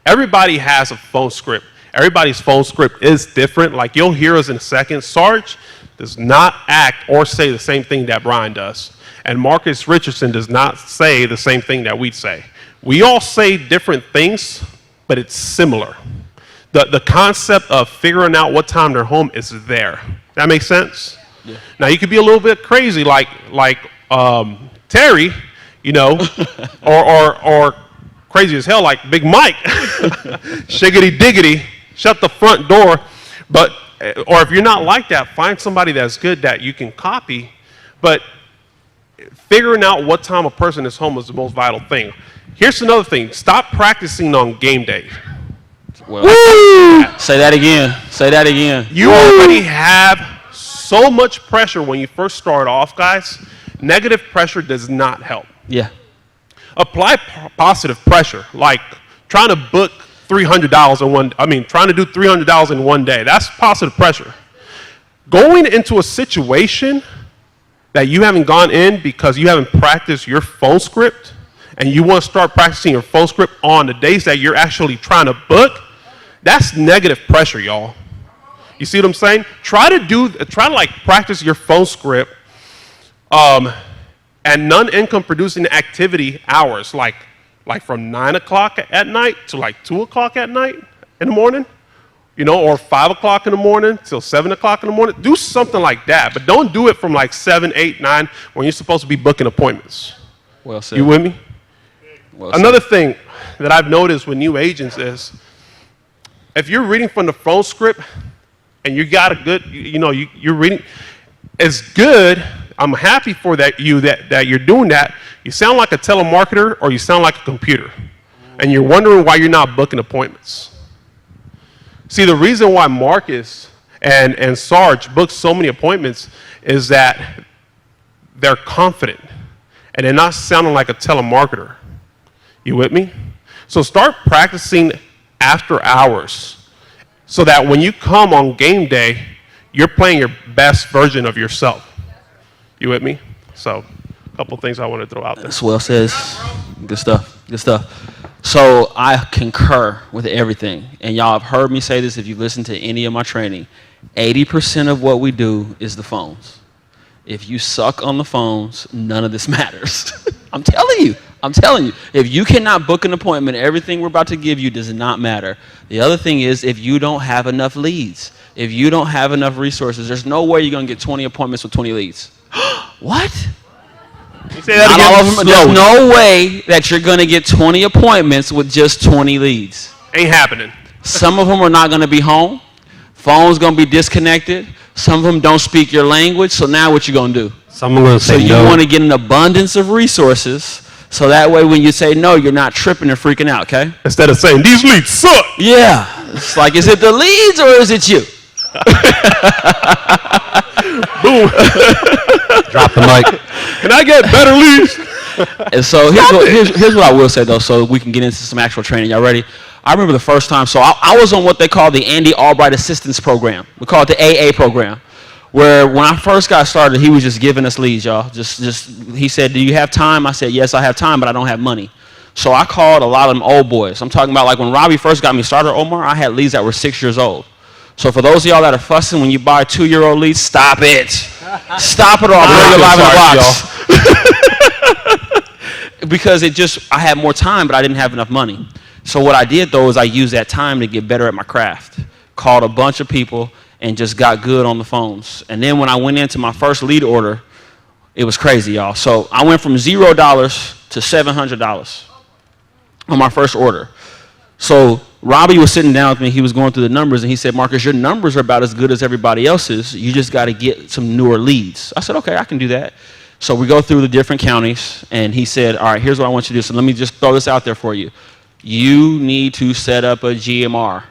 everybody has a phone script. Everybody's phone script is different. Like, you'll hear us in a second. Sarge does not act or say the same thing that Brian does. And Marcus Richardson does not say the same thing that we say. We all say different things, but it's similar. The concept of figuring out what time they're home is there. That makes sense? Yeah. Now, you could be a little bit crazy like Terry, you know, or crazy as hell like Big Mike. Shiggity diggity, shut the front door. But, or if you're not like that, find somebody that's good that you can copy. But figuring out what time a person is home is the most vital thing. Here's another thing. Stop practicing on game day. Well, say that again. Say that again. You already have so much pressure when you first start off, guys. Negative pressure does not help. Yeah. Apply positive pressure, like trying to book $300 in one. Trying to do $300 in one day. That's positive pressure. Going into a situation that you haven't gone in because you haven't practiced your phone script, and you want to start practicing your phone script on the days that you're actually trying to book, that's negative pressure, y'all. You see what I'm saying? Try to like practice your phone script and non-income producing activity hours, like from 9 o'clock at night to like 2 o'clock at night in the morning, you know, or 5 o'clock in the morning till 7 o'clock in the morning. Do something like that, but don't do it from like 7, 8, 9 when you're supposed to be booking appointments. Well said. You with me? Well said. Another thing that I've noticed with new agents is if you're reading from the phone script and you got a good, you're reading, it's good. I'm happy for that you're doing that. You sound like a telemarketer or you sound like a computer. And you're wondering why you're not booking appointments. See, the reason why Marcus and Sarge book so many appointments is that they're confident and they're not sounding like a telemarketer. You with me? So start practicing after hours so that when you come on game day, you're playing your best version of yourself. You with me? So a couple things I want to throw out there. That's well says. Good stuff. Good stuff. So I concur with everything. And y'all have heard me say this if you've listened to any of my training. 80% of what we do is the phones. If you suck on the phones, none of this matters. I'm telling you. If you cannot book an appointment, everything we're about to give you does not matter. The other thing is if you don't have enough leads, if you don't have enough resources, there's no way you're going to get 20 appointments with 20 leads. What? You say that again? All of them, there's no way that you're going to get 20 appointments with just 20 leads. Ain't happening. Some of them are not going to be home. Phone's going to be disconnected. Some of them don't speak your language. So now what you going to do? Someone going to say no. So you want to get an abundance of resources so that way when you say no, you're not tripping and freaking out, okay? Instead of saying, these leads suck. Yeah. It's like, is it the leads or is it you? Boom. Drop the mic. Can I get better leads? And so here's what I will say, though, so we can get into some actual training. Y'all ready? I remember the first time. So I was on what they call the Andy Albright Assistance Program. We call it the AA program, where when I first got started, he was just giving us leads, y'all. He said, do you have time? I said, yes, I have time, but I don't have money. So I called a lot of them old boys. I'm talking about like when Robbie first got me started, Omar, I had leads that were 6 years old. So for those of y'all that are fussing when you buy 2-year-old leads, stop it. Stop it or I'll bring you live in the box. Because I had more time, but I didn't have enough money. So what I did, though, is I used that time to get better at my craft. Called a bunch of people and just got good on the phones. And then when I went into my first lead order, it was crazy, y'all. So I went from $0 to $700 on my first order. So Robbie was sitting down with me. He was going through the numbers, and he said, Marcus, your numbers are about as good as everybody else's. You just got to get some newer leads. I said, okay, I can do that. So we go through the different counties, and he said, all right, here's what I want you to do. So let me just throw this out there for you. You need to set up a GMR.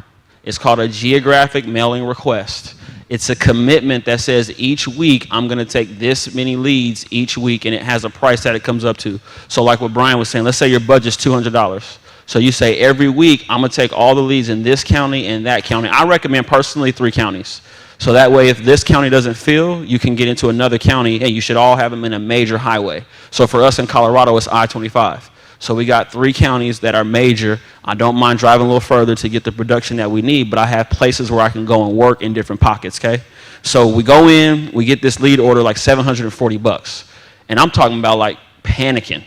It's called a geographic mailing request. It's a commitment that says each week I'm going to take this many leads each week, and it has a price that it comes up to. So like what Brian was saying, let's say your budget's $200. So you say every week I'm going to take all the leads in this county and that county. I recommend personally 3 counties. So that way if this county doesn't fill, you can get into another county, and you should all have them in a major highway. So for us in Colorado, it's I-25. So we got 3 counties that are major. I don't mind driving a little further to get the production that we need, but I have places where I can go and work in different pockets, okay? So we go in, we get this lead order like $740. And I'm talking about like panicking.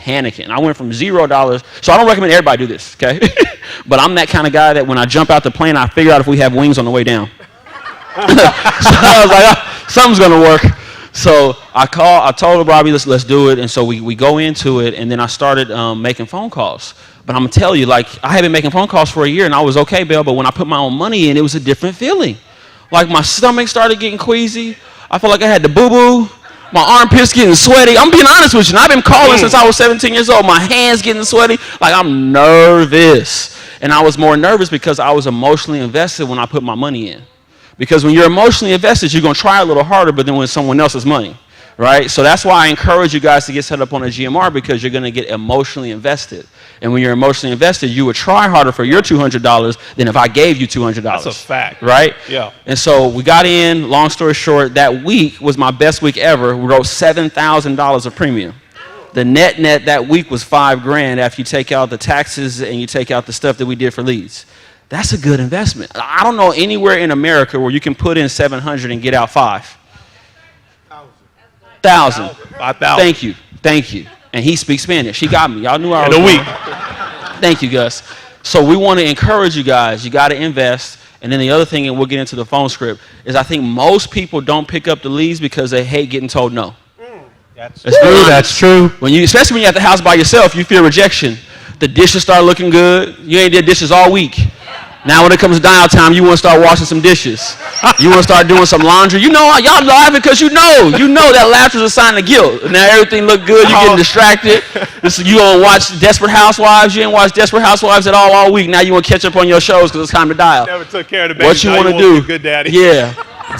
I went from $0, so I don't recommend everybody do this, okay? But I'm that kind of guy that when I jump out the plane, I figure out if we have wings on the way down. So I was like, oh, something's gonna work. So I told Robbie, let's do it. And so we go into it, and then I started making phone calls. But I'm gonna tell you, like, I had been making phone calls for a year, and I was okay, Bill, but when I put my own money in, it was a different feeling. Like my stomach started getting queasy. I felt like I had the boo-boo. My armpits getting sweaty. I'm being honest with you. And I've been calling since I was 17 years old. My hands getting sweaty. Like I'm nervous. And I was more nervous because I was emotionally invested when I put my money in. Because when you're emotionally invested, you're going to try a little harder, but then when it's someone else's money, right? So that's why I encourage you guys to get set up on a GMR, because you're going to get emotionally invested. And when you're emotionally invested, you would try harder for your $200 than if I gave you $200. That's a fact. Right? Yeah. And so we got in, long story short, that week was my best week ever. We wrote $7,000 of premium. The net that week was $5,000 after you take out the taxes and you take out the stuff that we did for leads. That's a good investment. I don't know anywhere in America where you can put in 700 and get out 5,000. 5,000. Thank you. And he speaks Spanish. He got me. Y'all knew I was. In a week. Thank you, Gus. So we want to encourage you guys. You got to invest. And then the other thing, and we'll get into the phone script, is I think most people don't pick up the leads because they hate getting told no. That's true. That's true. Especially when you're at the house by yourself, you fear rejection. The dishes start looking good. You ain't did dishes all week. Now when it comes to dial time, you want to start washing some dishes. You want to start doing some laundry. You know, y'all laughing because you know that laughter is a sign of guilt. Now everything look good. You're getting distracted. You gonna watch Desperate Housewives. You ain't watched Desperate Housewives at all week. Now you want to catch up on your shows because it's time to dial. Never took care of the baby. What you want to do? Good daddy. Yeah.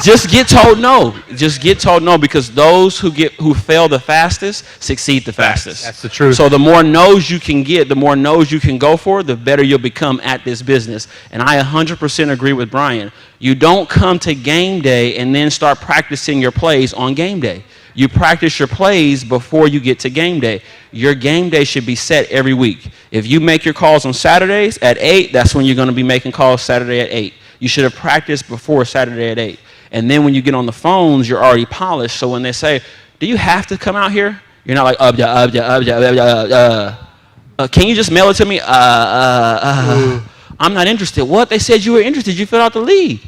Just get told no. Just get told no, because those who fail the fastest succeed the fastest. That's the truth. So the more no's you can get, the more no's you can go for, the better you'll become at this business. And I 100% agree with Brian. You don't come to game day and then start practicing your plays on game day. You practice your plays before you get to game day. Your game day should be set every week. If you make your calls on Saturdays at 8, that's when you're going to be making calls Saturday at 8. You should have practiced before Saturday at 8. And then when you get on the phones, you're already polished. So when they say, do you have to come out here? You're not like, can you just mail it to me? I'm not interested. What? They said you were interested. You filled out the lead,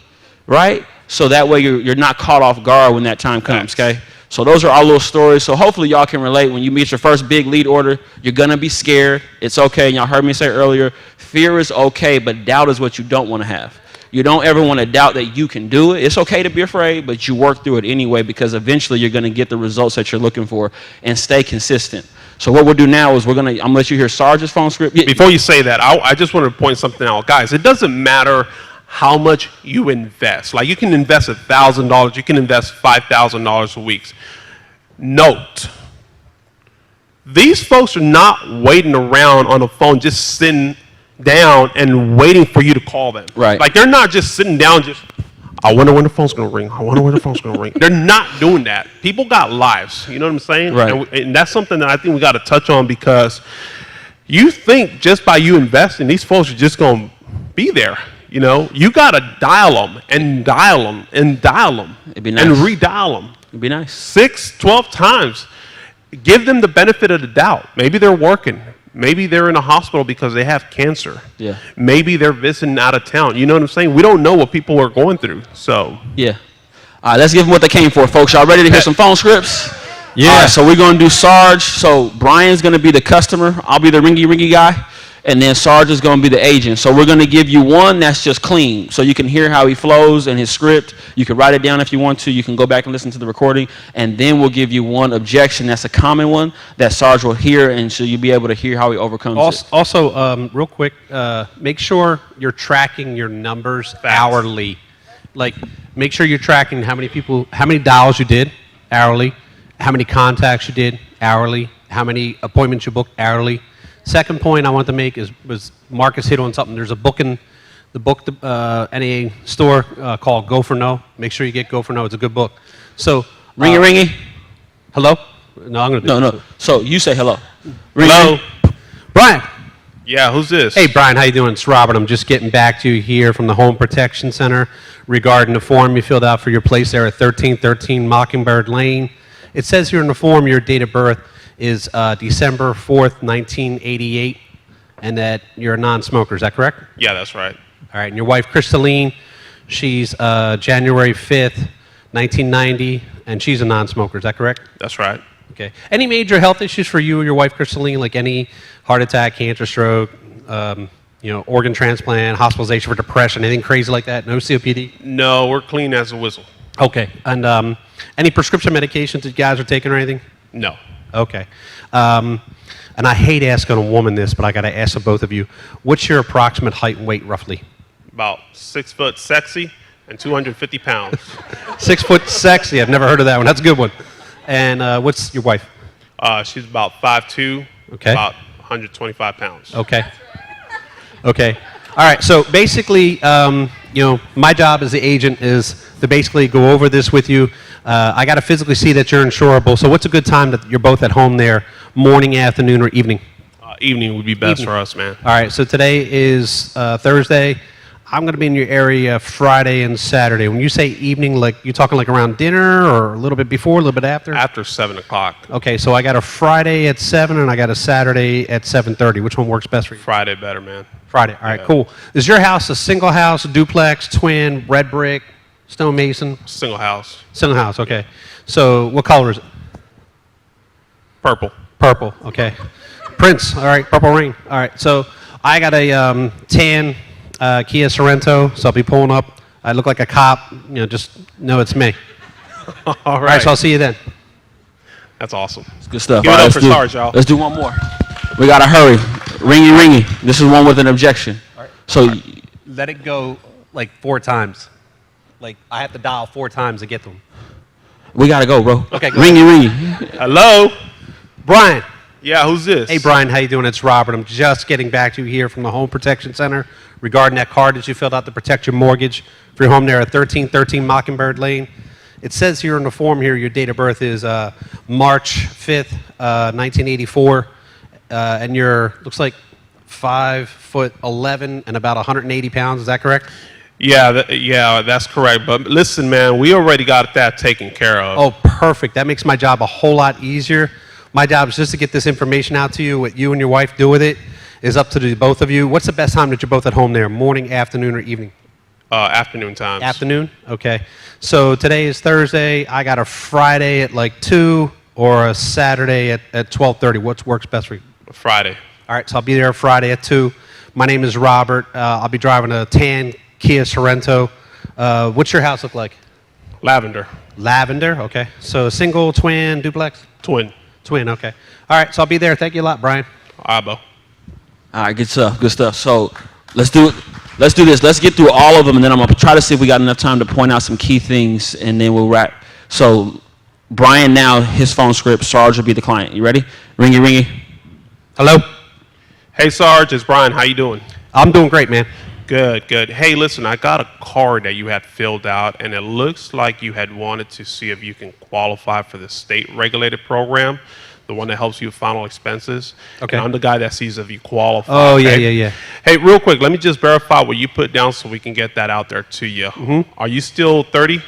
right? So that way you're not caught off guard when that time comes, okay? So those are our little stories. So hopefully y'all can relate. When you meet your first big lead order, you're going to be scared. It's okay. And y'all heard me say earlier, fear is okay, but doubt is what you don't want to have. You don't ever want to doubt that you can do it. It's okay to be afraid, but you work through it anyway, because eventually you're going to get the results that you're looking for, and stay consistent. So what we'll do now is I'm going to let you hear Sarge's phone script. Before you say that, I just want to point something out. Guys, it doesn't matter how much you invest. Like you can invest $1,000, you can invest $5,000 a week. Note, these folks are not waiting around on the phone just sitting down and waiting for you to call them. Right. Like they're not just sitting down just, I wonder when the phone's going to ring. I wonder when the phone's going to ring. They're not doing that. People got lives. You know what I'm saying? Right. And that's something that I think we got to touch on, because you think just by you investing, these folks are just going to be there. You know, you got to dial them and dial them and dial them. It'd be nice. And redial them. It'd be nice. 6, 12 times. Give them the benefit of the doubt. Maybe they're working. Maybe they're in a hospital because they have cancer. Yeah. Maybe they're visiting out of town. You know what I'm saying? We don't know what people are going through. So. Yeah. All right, let's give them what they came for, folks. Y'all ready to hear some phone scripts? Yeah. All right, so we're going to do Sarge. So Brian's going to be the customer. I'll be the ringy guy. And then Sarge is going to be the agent. So we're going to give you one that's just clean, so you can hear how he flows and his script. You can write it down if you want to. You can go back and listen to the recording. And then we'll give you one objection that's a common one that Sarge will hear, and so you'll be able to hear how he overcomes it. Also, real quick, make sure you're tracking your numbers hourly. Like, make sure you're tracking how many dials you did hourly, how many contacts you did hourly, how many appointments you booked hourly. Second point I want to make was Marcus hit on something. There's a book in the NAA store called Go for No. Make sure you get Go for No. It's a good book. So Ringy. Hello? No, I'm gonna do No. So you say hello. Hello, Brian. Yeah, who's this? Hey, Brian, how you doing? It's Robert. I'm just getting back to you here from the Home Protection Center regarding the form you filled out for your place there at 1313 Mockingbird Lane. It says here in the form your date of birth is December 4th, 1988, and that you're a non-smoker. Is that correct? Yeah, that's right. All right, and your wife, Crystalline, she's January 5th, 1990, and she's a non-smoker. Is that correct? That's right. Okay. Any major health issues for you or your wife, Crystalline, like any heart attack, cancer, stroke, organ transplant, hospitalization for depression, anything crazy like that? No COPD? No, we're clean as a whistle. Okay. And any prescription medications that you guys are taking or anything? No. Okay. And I hate asking a woman this, but I got to ask of both of you. What's your approximate height and weight, roughly? About 6 foot sexy and 250 pounds. 6 foot sexy. I've never heard of that one. That's a good one. And what's your wife? She's about 5'2", Okay. about 125 pounds. Okay. Okay. All right. So basically, my job as the agent is to basically go over this with you. I got to physically see that you're insurable. So what's a good time that you're both at home there, morning, afternoon, or evening? Evening would be best for us, man. All right. So today is Thursday. I'm going to be in your area Friday and Saturday. When you say evening, like you're talking like around dinner or a little bit before, a little bit after? After 7 o'clock. Okay, so I got a Friday at 7 and I got a Saturday at 7:30. Which one works best for you? Friday better, man. Friday. All right, cool. Is your house a single house, a duplex, twin, red brick, stone mason? Single house. Single house, okay. So what color is it? Purple. Purple, okay. Prince, all right, purple rain. All right, so I got a tan Kia Sorento, so I'll be pulling up. I look like a cop, just know it's me. All right. All right, so I'll see you then. That's awesome. It's good stuff. Give All it right, up for Sarge, y'all. Let's do one more. We got to hurry. Ringy. This is one with an objection. All right. So Let it go like 4 times. Like I have to dial 4 times to get them. we got to go, bro. Okay, go Ringy. Hello? Brian. Yeah, who's this? Hey, Brian, how you doing? It's Robert. I'm just getting back to you here from the Home Protection Center regarding that card that you filled out to protect your mortgage for your home there at 1313 Mockingbird Lane. It says here in the form here your date of birth is March 5th, 1984, and you're, looks like 5'11" and about 180 pounds. Is that correct? Yeah, that's correct. But listen, man, we already got that taken care of. Oh, perfect. That makes my job a whole lot easier. My job is just to get this information out to you. What you and your wife do with it is up to the both of you. What's the best time that you're both at home there? Morning, afternoon, or evening? Afternoon times. Afternoon? Okay. So today is Thursday. I got a Friday at like 2 or a Saturday at 12:30. What works best for you? Friday. All right, so I'll be there Friday at 2. My name is Robert. I'll be driving a tan Kia Sorento. What's your house look like? Lavender. Lavender, okay. So single, twin, duplex? Twin. Twin, okay. All right, so I'll be there. Thank you a lot, Brian. All right, Bo. All right, good stuff. So let's do this. Let's get through all of them, and then I'm gonna try to see if we got enough time to point out some key things, and then we'll wrap. So Brian, now his phone script. Sarge will be the client. You ready? Ringy. Hello. Hey, Sarge, it's Brian. How you doing? I'm doing great, man. Good. Hey, listen, I got a card that you had filled out, and it looks like you had wanted to see if you can qualify for the state-regulated program, the one that helps you with final expenses. Okay. And I'm the guy that sees if you qualify. Oh, okay? yeah. Hey, real quick, let me just verify what you put down so we can get that out there to you. Mm-hmm. Are you still 30?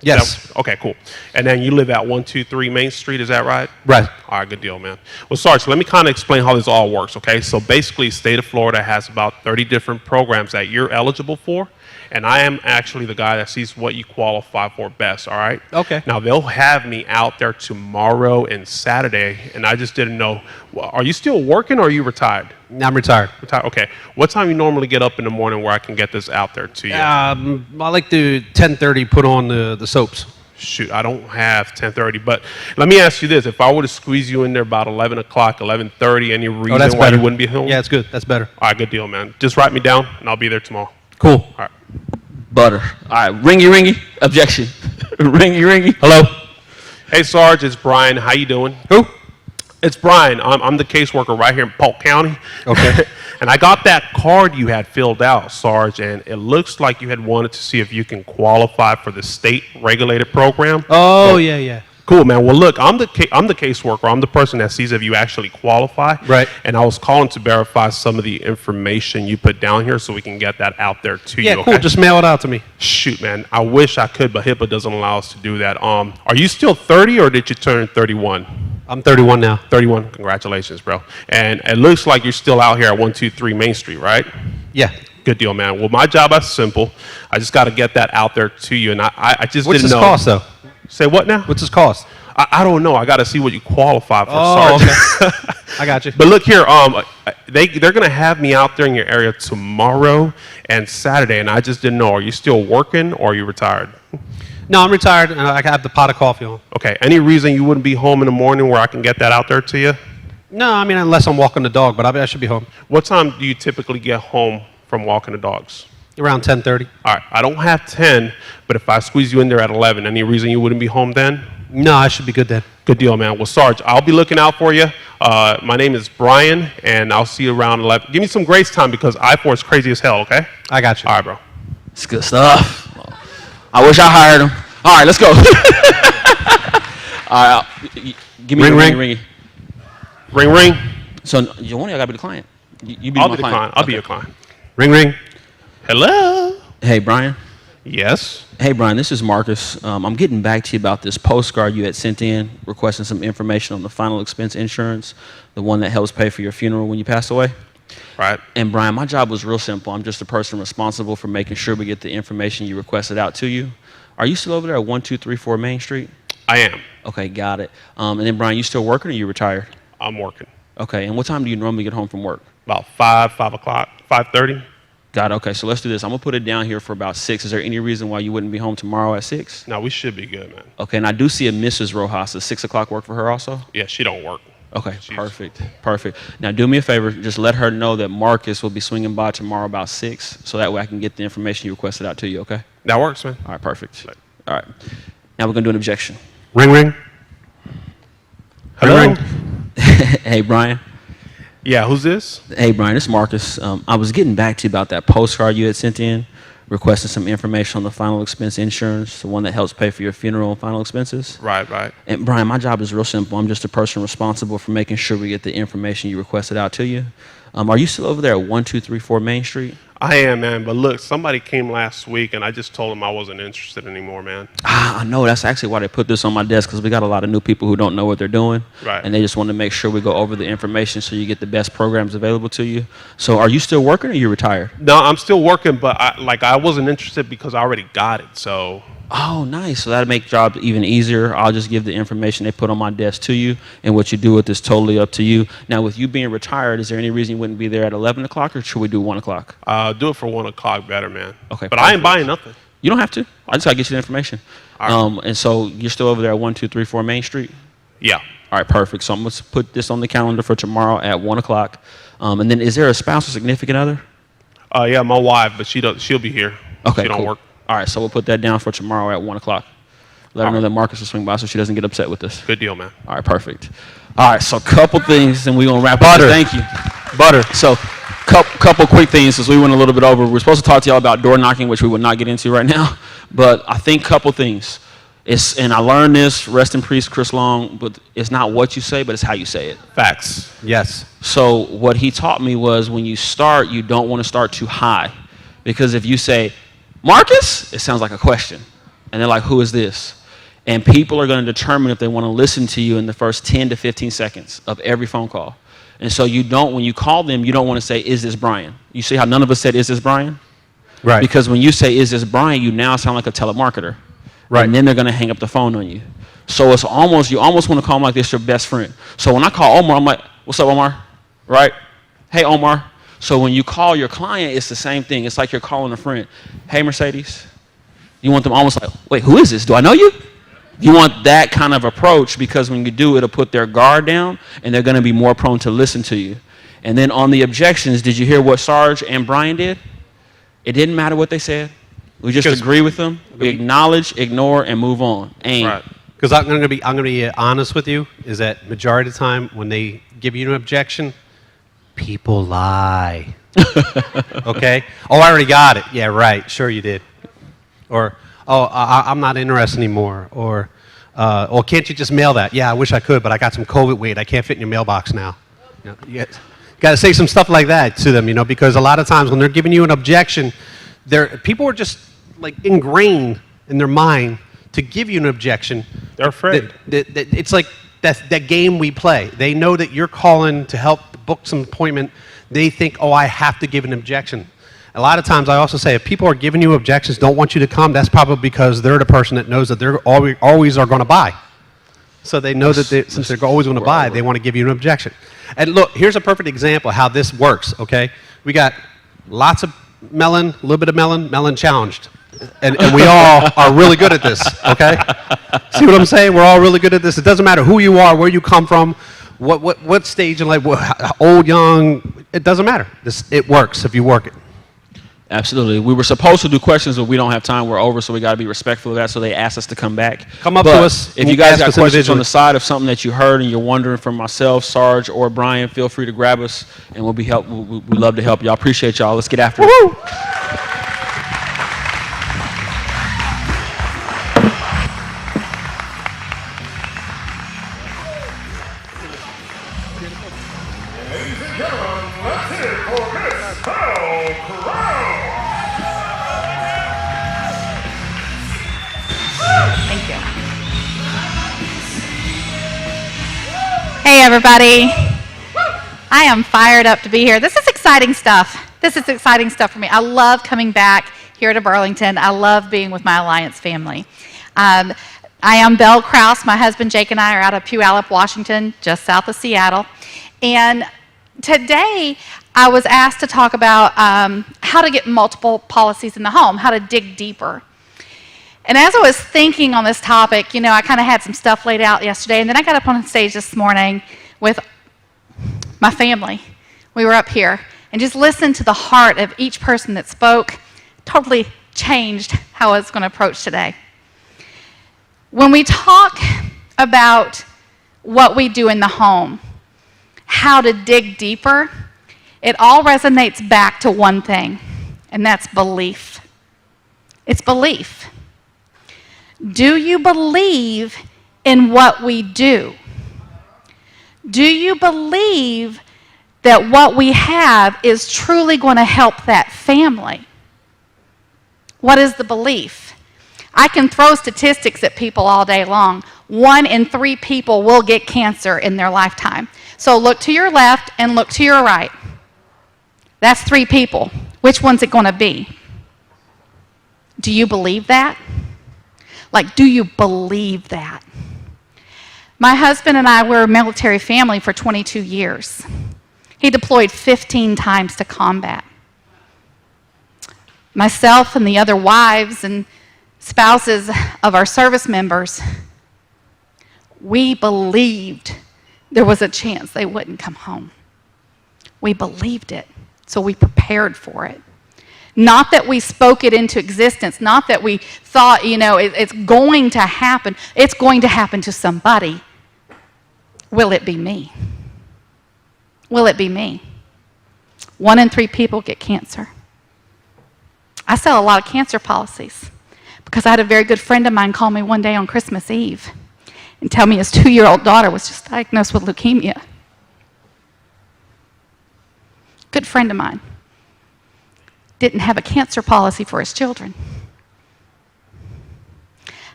Yes. Okay, cool. And then you live at 123 Main Street, is that right? Right. All right, good deal, man. Well, Sarge, let me kind of explain how this all works, okay? So basically, state of Florida has about 30 different programs that you're eligible for, and I am actually the guy that sees what you qualify for best, all right? Okay. Now, they'll have me out there tomorrow and Saturday, and I just didn't know, are you still working or are you retired? I'm retired. Retired, okay. What time you normally get up in the morning where I can get this out there to you? I like to 10:30 put on the soaps. Shoot, I don't have 10:30, but let me ask you this. If I were to squeeze you in there about 11 o'clock, 11:30, any reason why you wouldn't be home? Yeah, it's good. That's better. All right, good deal, man. Just write me down, and I'll be there tomorrow. Cool. All right. Butter. All right, ringy. Objection. ringy. Hello. Hey, Sarge, it's Brian. How you doing? Who? It's Brian. I'm the caseworker right here in Polk County. Okay. And I got that card you had filled out, Sarge, and it looks like you had wanted to see if you can qualify for the state regulated program. Oh, yeah. Cool, man. Well, look, I'm the caseworker. I'm the person that sees if you actually qualify. Right. And I was calling to verify some of the information you put down here so we can get that out there to you. Yeah, cool. Okay? Just mail it out to me. Shoot, man. I wish I could, but HIPAA doesn't allow us to do that. Are you still 30 or did you turn 31? I'm 31 now. 31. Congratulations, bro. And it looks like you're still out here at 123 Main Street, right? Yeah. Good deal, man. Well, my job is simple. I just got to get that out there to you, and I just What's didn't know. What's this cost, though? Say what now? What's this cost? I don't know. I got to see what you qualify for. Oh, Sarge. okay. I got you. But look here, they're going to have me out there in your area tomorrow and Saturday, and I just didn't know. Are you still working or are you retired? No, I'm retired, and I have the pot of coffee on. Okay. Any reason you wouldn't be home in the morning where I can get that out there to you? No, I mean, unless I'm walking the dog, but I should be home. What time do you typically get home from walking the dogs? Around 10:30. All right. I don't have 10, but if I squeeze you in there at 11, any reason you wouldn't be home then? No, I should be good then. Good deal, man. Well, Sarge, I'll be looking out for you. My name is Brian, and I'll see you around 11. Give me some grace time because I-4 is crazy as hell, okay? I got you. All right, bro. It's good stuff. I wish I hired him. All right, let's go. All right, give me ring. Ring. So, Giovanni, I got to be the client. You be I'll my be the client. I'll be your client. Ring. Hello. Hey, Brian. Yes. Hey, Brian, this is Marcus. I'm getting back to you about this postcard you had sent in requesting some information on the final expense insurance, the one that helps pay for your funeral when you pass away. Right. And, Brian, my job was real simple. I'm just the person responsible for making sure we get the information you requested out to you. Are you still over there at 1234 Main Street? I am. Okay, got it. And then, Brian, you still working or you retired? I'm working. Okay, and what time do you normally get home from work? About 5 o'clock, 5:30. Got it. Okay, so let's do this. I'm going to put it down here for about 6. Is there any reason why you wouldn't be home tomorrow at 6? No, we should be good, man. Okay, and I do see a Mrs. Rojas. Does 6 o'clock work for her also? Yeah, she don't work. Okay, perfect. Now, do me a favor. Just let her know that Marcus will be swinging by tomorrow about 6, so that way I can get the information you requested out to you, okay? That works, man. All right, perfect. All right. Now we're going to do an objection. Ring. Hello. Ring. Hey, Brian. Yeah, who's this? Hey, Brian, it's Marcus. I was getting back to you about that postcard you had sent in, requesting some information on the final expense insurance, the one that helps pay for your funeral and final expenses. Right. And, Brian, my job is real simple. I'm just a person responsible for making sure we get the information you requested out to you. Are you still over there at 1234 Main Street? I am, man. But look, somebody came last week, and I just told them I wasn't interested anymore, man. I know. That's actually why they put this on my desk, because we got a lot of new people who don't know what they're doing. Right. And they just want to make sure we go over the information so you get the best programs available to you. So are you still working or are you retired? No, I'm still working, but I wasn't interested because I already got it, so. Oh, nice. So that'll make job even easier. I'll just give the information they put on my desk to you, and what you do with is totally up to you. Now, with you being retired, is there any reason you wouldn't be there at 11 o'clock, or should we do 1 o'clock? Do it for 1 o'clock better, man. Okay. But I ain't buying nothing. You don't have to. I just got to get you the information. And so you're still over there at 1234 Main Street? Yeah. All right, perfect. So I'm going to put this on the calendar for tomorrow at 1 o'clock. And then is there a spouse or significant other? Yeah, my wife, but she'll be here. Okay, She don't cool. work. All right, so we'll put that down for tomorrow at 1 o'clock. Let her know that Marcus will swing by so she doesn't get upset with us. Good deal, man. All right, perfect. All right, so a couple things, and we're going to wrap up. Thank you. Butter. So couple quick things, since we went a little bit over. We're supposed to talk to y'all about door knocking, which we will not get into right now. But I think couple things. And I learned this, rest in peace, Chris Long, but it's not what you say, but it's how you say it. Facts. Yes. So what he taught me was when you start, you don't want to start too high. Because if you say, Marcus, it sounds like a question. And they're like, who is this? And people are going to determine if they want to listen to you in the first 10 to 15 seconds of every phone call. And so when you call them, you don't want to say, is this Brian? You see how none of us said, is this Brian? Right. Because when you say, is this Brian, you now sound like a telemarketer. Right. And then they're going to hang up the phone on you. So you almost want to call them like this your best friend. So when I call Omar, I'm like, what's up, Omar? Right? Hey, Omar. So when you call your client, it's the same thing. It's like you're calling a friend. Hey, Mercedes. You want them almost like, wait, who is this? Do I know you? You want that kind of approach, because when you do, it'll put their guard down and they're going to be more prone to listen to you. And then on the objections, did you hear what Sarge and Brian did? It didn't matter what they said. We just agree with them. We acknowledge, ignore, and move on. Aim. Because I'm going to be honest with you, is that majority of the time when they give you an objection, people lie. Okay? Oh, I already got it. Yeah, right. Sure you did. Or, oh, I'm not interested anymore. Or, oh, can't you just mail that? Yeah, I wish I could, but I got some COVID weight. I can't fit in your mailbox now. You got to say some stuff like that to them, because a lot of times when they're giving you an objection, people are just like ingrained in their mind to give you an objection. They're afraid. It's like that game we play. They know that you're calling to help book some appointment. They think, oh, I have to give an objection. A lot of times I also say, if people are giving you objections, don't want you to come, that's probably because they're the person that knows that they're always are going to buy. So they know that since they're always going to buy, they want to give you an objection. And look, here's a perfect example of how this works, okay? We got lots of melon, a little bit of melon challenged. And we all are really good at this, okay? See what I'm saying? We're all really good at this. It doesn't matter who you are, where you come from, what stage in life, old, young, it doesn't matter. It works if you work it. Absolutely. We were supposed to do questions, but we don't have time. We're over, so we got to be respectful of that. So they asked us to come back. Come up to us. If you guys got questions on the side of something that you heard and you're wondering from myself, Sarge, or Brian, feel free to grab us, and we'd love to help y'all. Appreciate y'all. Let's get after it. Thank you. Hey, everybody. I am fired up to be here. This is exciting stuff. This is exciting stuff for me. I love coming back here to Burlington. I love being with my Alliance family. I am Belle Krause. My husband Jake and I are out of Puyallup, Washington, just south of Seattle. And today, I was asked to talk about how to get multiple policies in the home, how to dig deeper. And as I was thinking on this topic, I kind of had some stuff laid out yesterday, and then I got up on stage this morning with my family. We were up here, and just listened to the heart of each person that spoke. Totally changed how I was going to approach today. When we talk about what we do in the home, how to dig deeper, it all resonates back to one thing, and that's belief. It's belief. Do you believe in what we do? Do you believe that what we have is truly going to help that family? What is the belief? I can throw statistics at people all day long. 1 in 3 people will get cancer in their lifetime. So look to your left and look to your right. That's 3 people. Which one's it going to be? Do you believe that? Like, do you believe that? My husband and I were a military family for 22 years. He deployed 15 times to combat. Myself and the other wives and spouses of our service members, we believed there was a chance they wouldn't come home. We believed it, so we prepared for it. Not that we spoke it into existence, not that we thought, it's going to happen. It's going to happen to somebody. Will it be me? Will it be me? 1 in 3 people get cancer. I sell a lot of cancer policies because I had a very good friend of mine call me one day on Christmas Eve and tell me his 2-year-old daughter was just diagnosed with leukemia. Good friend of mine. Didn't have a cancer policy for his children.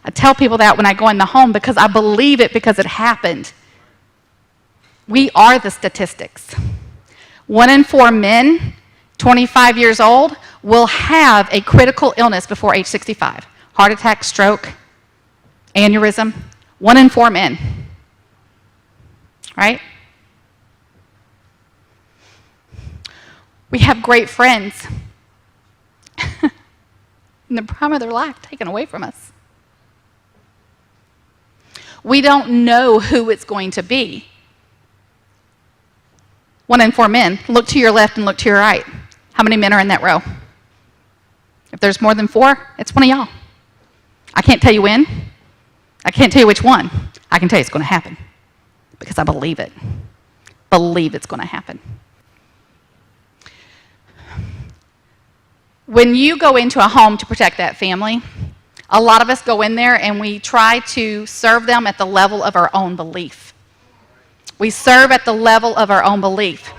I tell people that when I go in the home because I believe it because it happened. We are the statistics. 1 in 4 men, 25 years old, will have a critical illness before age 65. Heart attack, stroke, aneurysm. 1 in 4 men. Right? We have great friends in the prime of their life taken away from us. We don't know who it's going to be. 1 in 4 men. Look to your left and look to your right. How many men are in that row? If there's more than 4, it's one of y'all. I can't tell you when. I can't tell you which one. I can tell you it's going to happen because I believe it. Believe it's going to happen. When you go into a home to protect that family, a lot of us go in there and we try to serve them at the level of our own belief. We serve at the level of our own belief.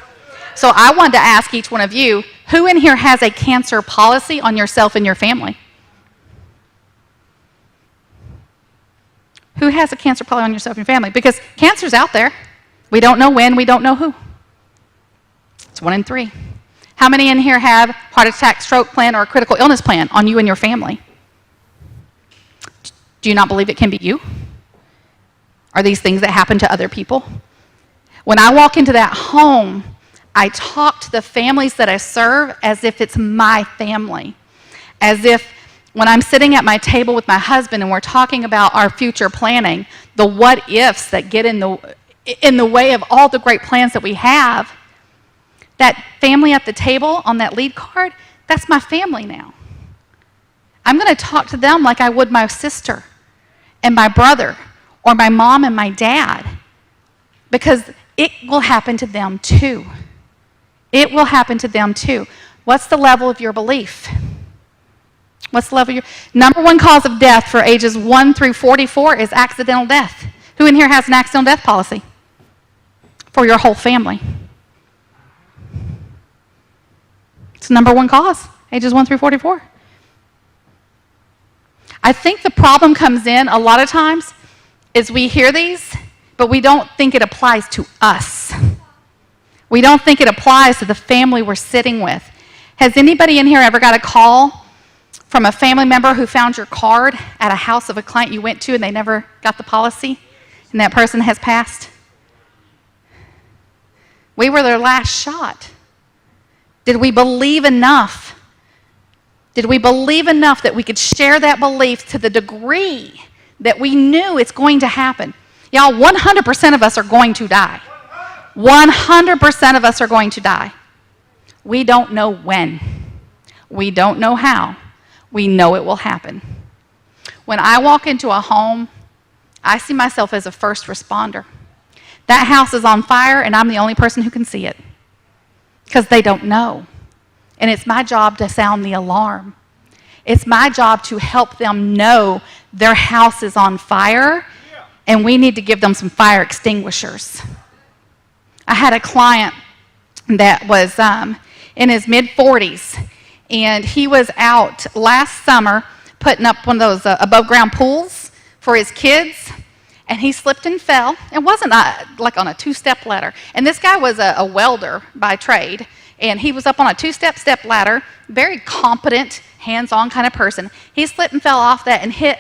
So I wanted to ask each one of you, who in here has a cancer policy on yourself and your family? Who has a cancer policy on yourself and your family? Because cancer's out there. We don't know when, we don't know who. It's 1 in 3. How many in here have heart attack, stroke plan, or a critical illness plan on you and your family? Do you not believe it can be you? Are these things that happen to other people? When I walk into that home, I talk to the families that I serve as if it's my family. As if when I'm sitting at my table with my husband and we're talking about our future planning, the what ifs that get in the way of all the great plans that we have, that family at the table on that lead card, that's my family now. I'm going to talk to them like I would my sister and my brother or my mom and my dad, because it will happen to them too. It will happen to them too. What's the level of your belief? What's the level of your... Number 1 cause of death for ages 1 through 44 is accidental death. Who in here has an accidental death policy for your whole family? It's the number 1 cause, ages 1 through 44. I think the problem comes in a lot of times is we hear these, but we don't think it applies to us. We don't think it applies to the family we're sitting with. Has anybody in here ever got a call from a family member who found your card at a house of a client you went to and they never got the policy and that person has passed? We were their last shot. Did we believe enough? Did we believe enough that we could share that belief to the degree that we knew it's going to happen? Y'all, 100% of us are going to die. 100% of us are going to die. We don't know when. We don't know how. We know it will happen. When I walk into a home, I see myself as a first responder. That house is on fire and I'm the only person who can see it because they don't know. And it's my job to sound the alarm. It's my job to help them know their house is on fire and we need to give them some fire extinguishers. I had a client that was in his mid-40s, and he was out last summer putting up one of those above-ground pools for his kids, and he slipped and fell. It wasn't like on a 2-step ladder. And this guy was a welder by trade, and he was up on a 2-step ladder, very competent, hands-on kind of person. He slipped and fell off that and hit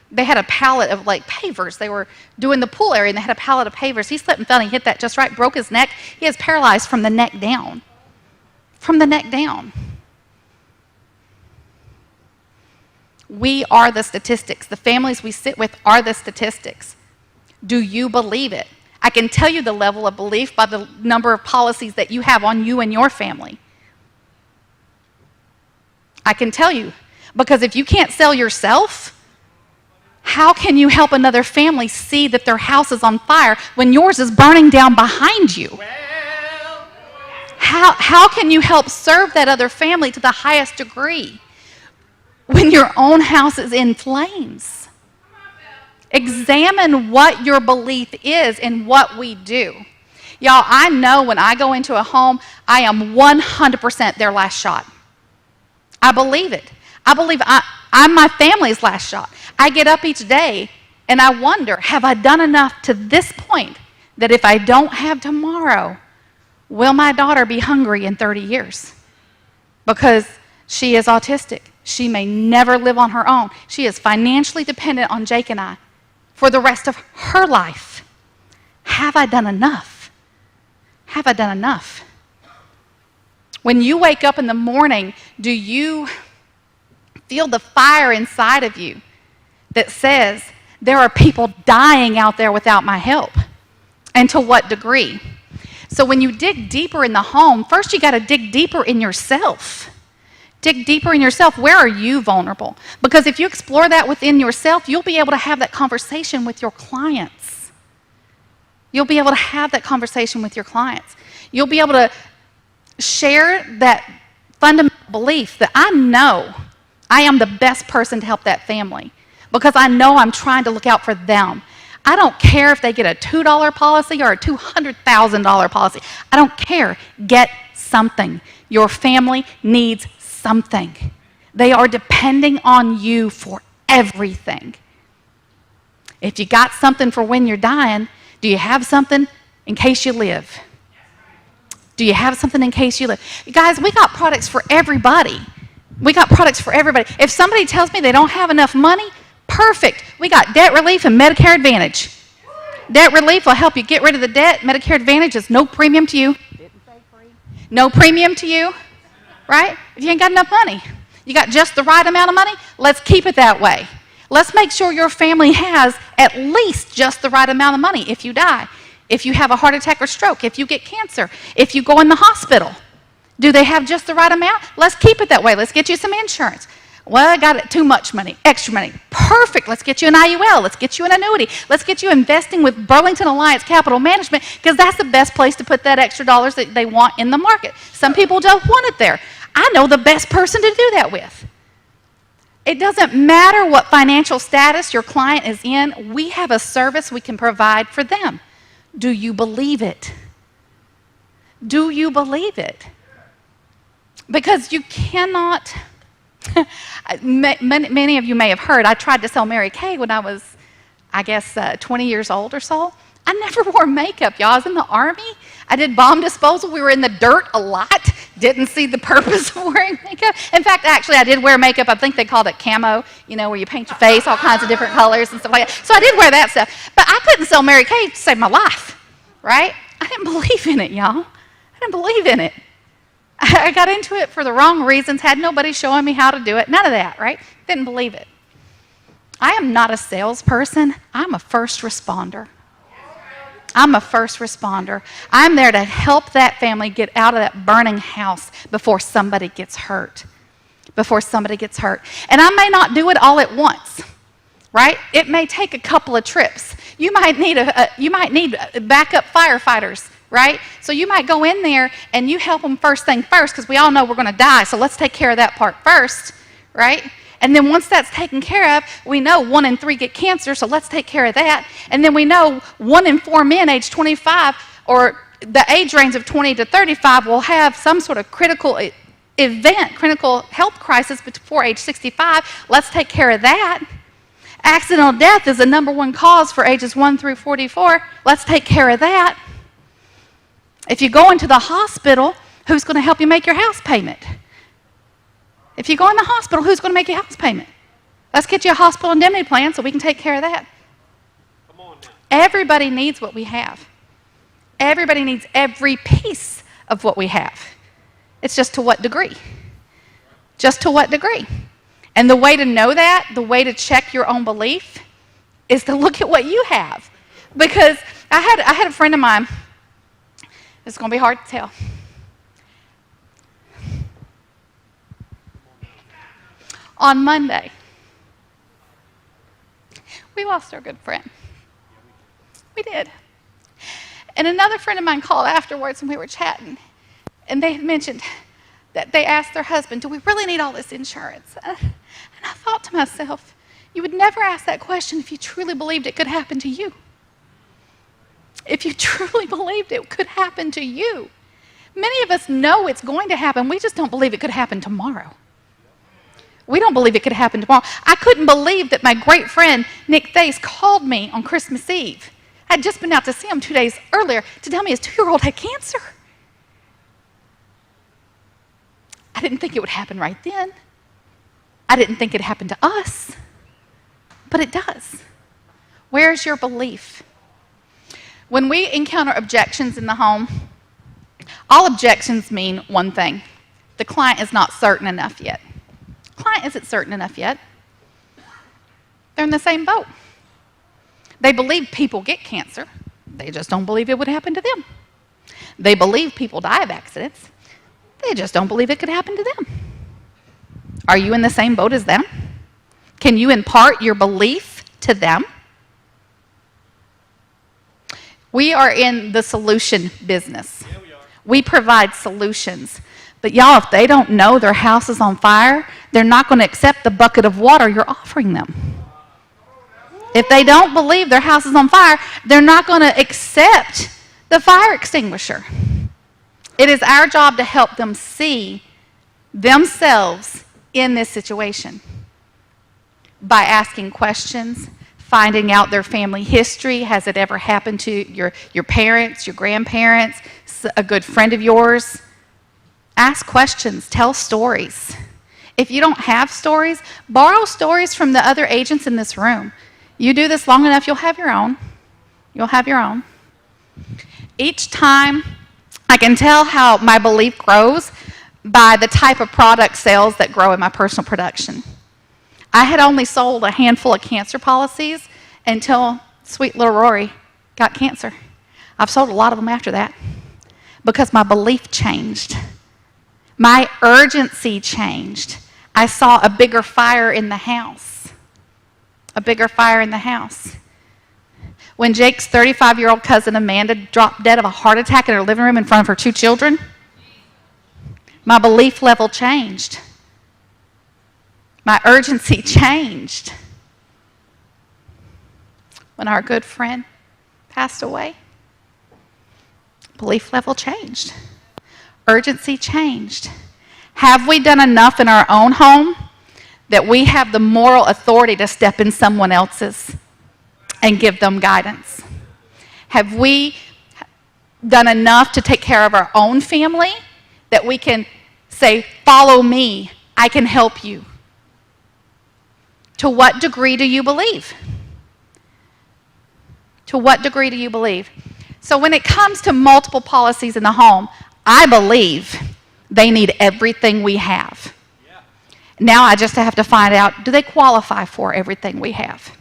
they had a pallet of like pavers. They were doing the pool area and they had a pallet of pavers. He slipped and fell and he hit that just right, broke his neck. He is paralyzed from the neck down. From the neck down. We are the statistics. The families we sit with are the statistics. Do you believe it? I can tell you the level of belief by the number of policies that you have on you and your family. I can tell you. Because if you can't sell yourself, how can you help another family see that their house is on fire when yours is burning down behind you? How can you help serve that other family to the highest degree when your own house is in flames? Examine what your belief is in what we do. Y'all, I know when I go into a home, I am 100% their last shot. I believe it. I believe I'm my family's last shot. I get up each day and I wonder, have I done enough to this point that if I don't have tomorrow, will my daughter be hungry in 30 years? Because she is autistic. She may never live on her own. She is financially dependent on Jake and I for the rest of her life. Have I done enough? Have I done enough? When you wake up in the morning, do you feel the fire inside of you that says, there are people dying out there without my help? And to what degree? So when you dig deeper in the home, first you got to dig deeper in yourself. Dig deeper in yourself. Where are you vulnerable? Because if you explore that within yourself, you'll be able to have that conversation with your clients. You'll be able to have that conversation with your clients. You'll be able to share that fundamental belief that I know I am the best person to help that family because I know I'm trying to look out for them. I don't care if they get a $2 policy or a $200,000 policy. I don't care. Get something. Your family needs something. They are depending on you for everything. If you got something for when you're dying, do you have something in case you live? Do you have something in case you live? Guys, we got products for everybody. We got products for everybody. If somebody tells me they don't have enough money, perfect. We got debt relief and Medicare Advantage. Debt relief will help you get rid of the debt. Medicare Advantage is no premium to you. No premium to you, right? If you ain't got enough money, you got just the right amount of money, let's keep it that way. Let's make sure your family has at least just the right amount of money if you die, if you have a heart attack or stroke, if you get cancer, if you go in the hospital. Do they have just the right amount? Let's keep it that way. Let's get you some insurance. Well, I got too much money, extra money. Perfect. Let's get you an IUL. Let's get you an annuity. Let's get you investing with Burlington Alliance Capital Management because that's the best place to put that extra dollars that they want in the market. Some people don't want it there. I know the best person to do that with. It doesn't matter what financial status your client is in. We have a service we can provide for them. Do you believe it? Do you believe it? Because you cannot... Many of you may have heard, I tried to sell Mary Kay when I was, I guess, 20 years old or so. I never wore makeup, y'all. I was in the Army. I did bomb disposal. We were in the dirt a lot. Didn't see the purpose of wearing makeup. In fact, actually, I did wear makeup. I think they called it camo, you know, where you paint your face, all kinds of different colors and stuff like that. So I did wear that stuff. But I couldn't sell Mary Kay to save my life, right? I didn't believe in it, y'all. I didn't believe in it. I got into it for the wrong reasons, had nobody showing me how to do it, none of that, right? Didn't believe it. I am not a salesperson. I'm a first responder. I'm a first responder. I'm there to help that family get out of that burning house before somebody gets hurt. Before somebody gets hurt. And I may not do it all at once, right? It may take a couple of trips. You might need backup firefighters, right? So you might go in there and you help them first thing first because we all know we're going to die, so let's take care of that part first, right? And then once that's taken care of, we know 1 in 3 get cancer, so let's take care of that. And then we know 1 in 4 men age 25 or the age range of 20 to 35 will have some sort of critical event, critical health crisis before age 65. Let's take care of that. Accidental death is the #1 cause for ages 1 through 44. Let's take care of that. If you go into the hospital, who's going to help you make your house payment? If you go in the hospital, who's going to make your house payment? Let's get you a hospital indemnity plan so we can take care of that. Come on now. Everybody needs what we have. Everybody needs every piece of what we have. It's just to what degree? Just to what degree? And the way to know that, the way to check your own belief, is to look at what you have. Because I had a friend of mine. It's going to be hard to tell. On Monday, we lost our good friend. We did. And another friend of mine called afterwards and we were chatting. And they had mentioned that they asked their husband, do we really need all this insurance? And I thought to myself, you would never ask that question if you truly believed it could happen to you. If you truly believed it could happen to you. Many of us know it's going to happen. We just don't believe it could happen tomorrow. We don't believe it could happen tomorrow. I couldn't believe that my great friend, Nick Thace, called me on Christmas Eve. I'd just been out to see him 2 days earlier to tell me his 2-year-old had cancer. I didn't think it would happen right then. I didn't think it happened to us. But it does. Where's your belief? When we encounter objections in the home, all objections mean one thing. The client is not certain enough yet. The client isn't certain enough yet. They're in the same boat. They believe people get cancer. They just don't believe it would happen to them. They believe people die of accidents. They just don't believe it could happen to them. Are you in the same boat as them? Can you impart your belief to them? We are in the solution business. We provide solutions. But y'all, if they don't know their house is on fire, they're not going to accept the bucket of water you're offering them. If they don't believe their house is on fire, they're not going to accept the fire extinguisher. It is our job to help them see themselves in this situation by asking questions, finding out their family history. Has it ever happened to your parents, your grandparents, a good friend of yours? Ask questions, tell stories. If you don't have stories, borrow stories from the other agents in this room. You do this long enough, you'll have your own. You'll have your own. Each time, I can tell how my belief grows by the type of product sales that grow in my personal production. I had only sold a handful of cancer policies until sweet little Rory got cancer. I've sold a lot of them after that because my belief changed. My urgency changed. I saw a bigger fire in the house. A bigger fire in the house. When Jake's 35-year-old cousin Amanda dropped dead of a heart attack in her living room in front of her 2 children, my belief level changed. My urgency changed. When our good friend passed away, belief level changed. Urgency changed. Have we done enough in our own home that we have the moral authority to step in someone else's and give them guidance? Have we done enough to take care of our own family that we can say, follow me, I can help you? To what degree do you believe? To what degree do you believe? So when it comes to multiple policies in the home, I believe they need everything we have. Now I just have to find out, do they qualify for everything we have?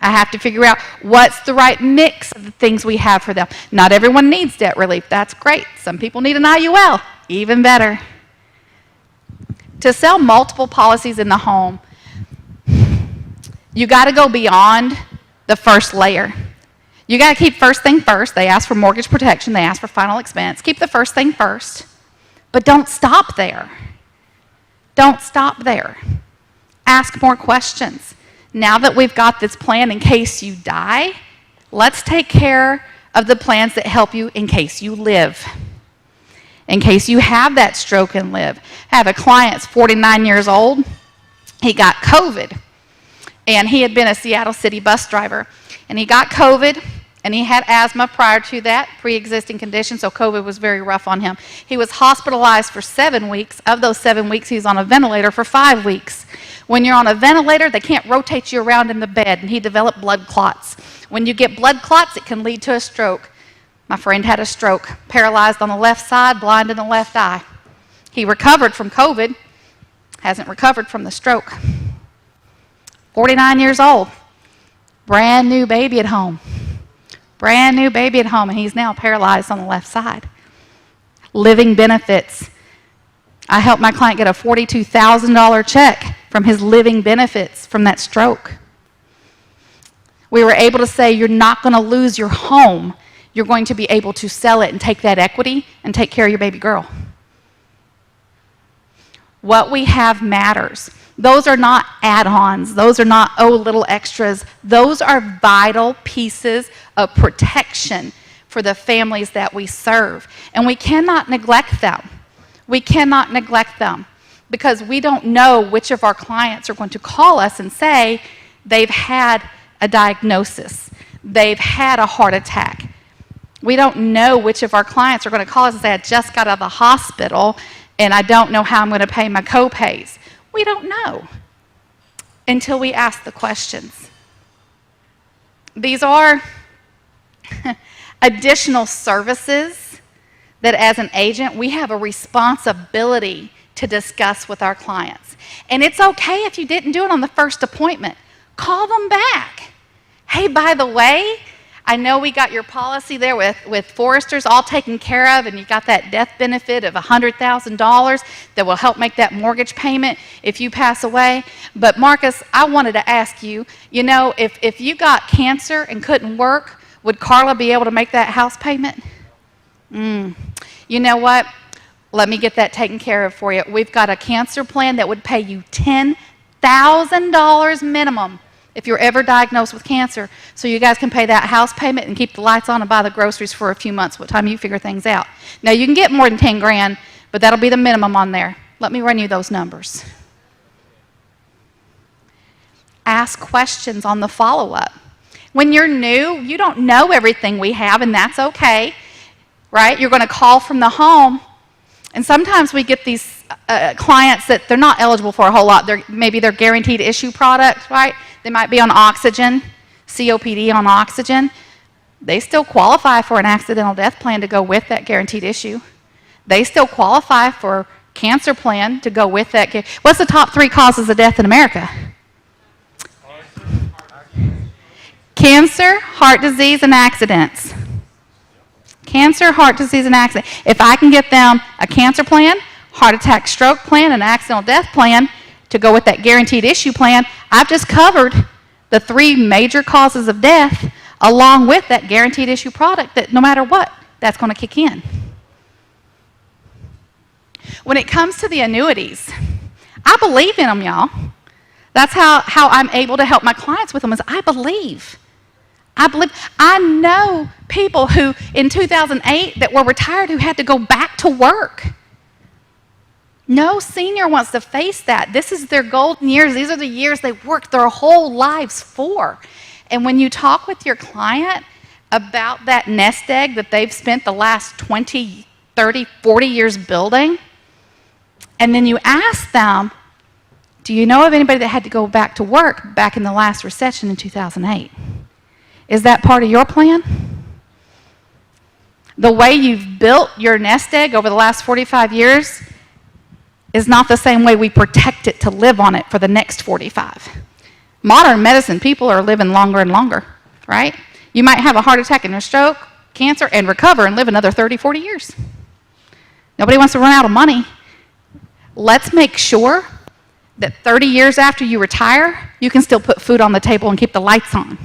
I have to figure out what's the right mix of the things we have for them. Not everyone needs debt relief. That's great. Some people need an IUL. Even better. To sell multiple policies in the home, you got to go beyond the first layer. You got to keep first thing first. They ask for mortgage protection. They ask for final expense. Keep the first thing first. But don't stop there. Don't stop there. Ask more questions. Now that we've got this plan in case you die, let's take care of the plans that help you in case you live. In case you have that stroke and live. I have a client that's 49 years old. He got COVID. And he had been a Seattle City bus driver. And he got COVID, and he had asthma prior to that, pre-existing condition, so COVID was very rough on him. He was hospitalized for 7 weeks. Of those 7 weeks, he was on a ventilator for 5 weeks. When you're on a ventilator, they can't rotate you around in the bed, and he developed blood clots. When you get blood clots, it can lead to a stroke. My friend had a stroke, paralyzed on the left side, blind in the left eye. He recovered from COVID, hasn't recovered from the stroke. 49 years old, brand new baby at home. Brand new baby at home, and he's now paralyzed on the left side. Living benefits. I helped my client get a $42,000 check from his living benefits from that stroke. We were able to say, you're not going to lose your home. You're going to be able to sell it and take that equity and take care of your baby girl. What we have matters. Those are not add-ons. Those are not, oh, little extras. Those are vital pieces of protection for the families that we serve. And we cannot neglect them. We cannot neglect them because we don't know which of our clients are going to call us and say they've had a diagnosis. They've had a heart attack. We don't know which of our clients are going to call us and say, I just got out of the hospital and I don't know how I'm going to pay my co-pays. We don't know until we ask the questions. These are additional services that as an agent, we have a responsibility to discuss with our clients. And it's okay if you didn't do it on the first appointment. Call them back. Hey, by the way, I know we got your policy there with foresters all taken care of, and you got that death benefit of $100,000 that will help make that mortgage payment if you pass away. But Marcus, I wanted to ask you, you know, if you got cancer and couldn't work, would Carla be able to make that house payment? You know what? Let me get that taken care of for you. We've got a cancer plan that would pay you $10,000 minimum if you're ever diagnosed with cancer, so you guys can pay that house payment and keep the lights on and buy the groceries for a few months what time you figure things out. Now, you can get more than 10 grand, but that'll be the minimum on there. Let me run you those numbers. Ask questions on the follow-up. When you're new, you don't know everything we have, and that's okay, right? You're going to call from the home, and sometimes we get these clients that they're not eligible for a whole lot. Maybe they're guaranteed issue products, right? They might be on oxygen, COPD on oxygen. They still qualify for an accidental death plan to go with that guaranteed issue. They still qualify for cancer plan to go with that. What's the top 3 causes of death in America? Cancer, heart disease, and accidents. Cancer, heart disease, and accident. If I can get them a cancer plan, heart attack, stroke plan, and accidental death plan to go with that guaranteed issue plan, I've just covered the 3 major causes of death along with that guaranteed issue product that no matter what, that's going to kick in. When it comes to the annuities, I believe in them, y'all. That's how I'm able to help my clients with them is I believe. I know people who in 2008 that were retired who had to go back to work. No senior wants to face that. This is their golden years. These are the years they worked their whole lives for. And when you talk with your client about that nest egg that they've spent the last 20, 30, 40 years building, and then you ask them, do you know of anybody that had to go back to work back in the last recession in 2008? Is that part of your plan? The way you've built your nest egg over the last 45 years is not the same way we protect it to live on it for the next 45. Modern medicine, people are living longer and longer, right? You might have a heart attack and a stroke, cancer, and recover and live another 30, 40 years. Nobody wants to run out of money. Let's make sure that 30 years after you retire, you can still put food on the table and keep the lights on.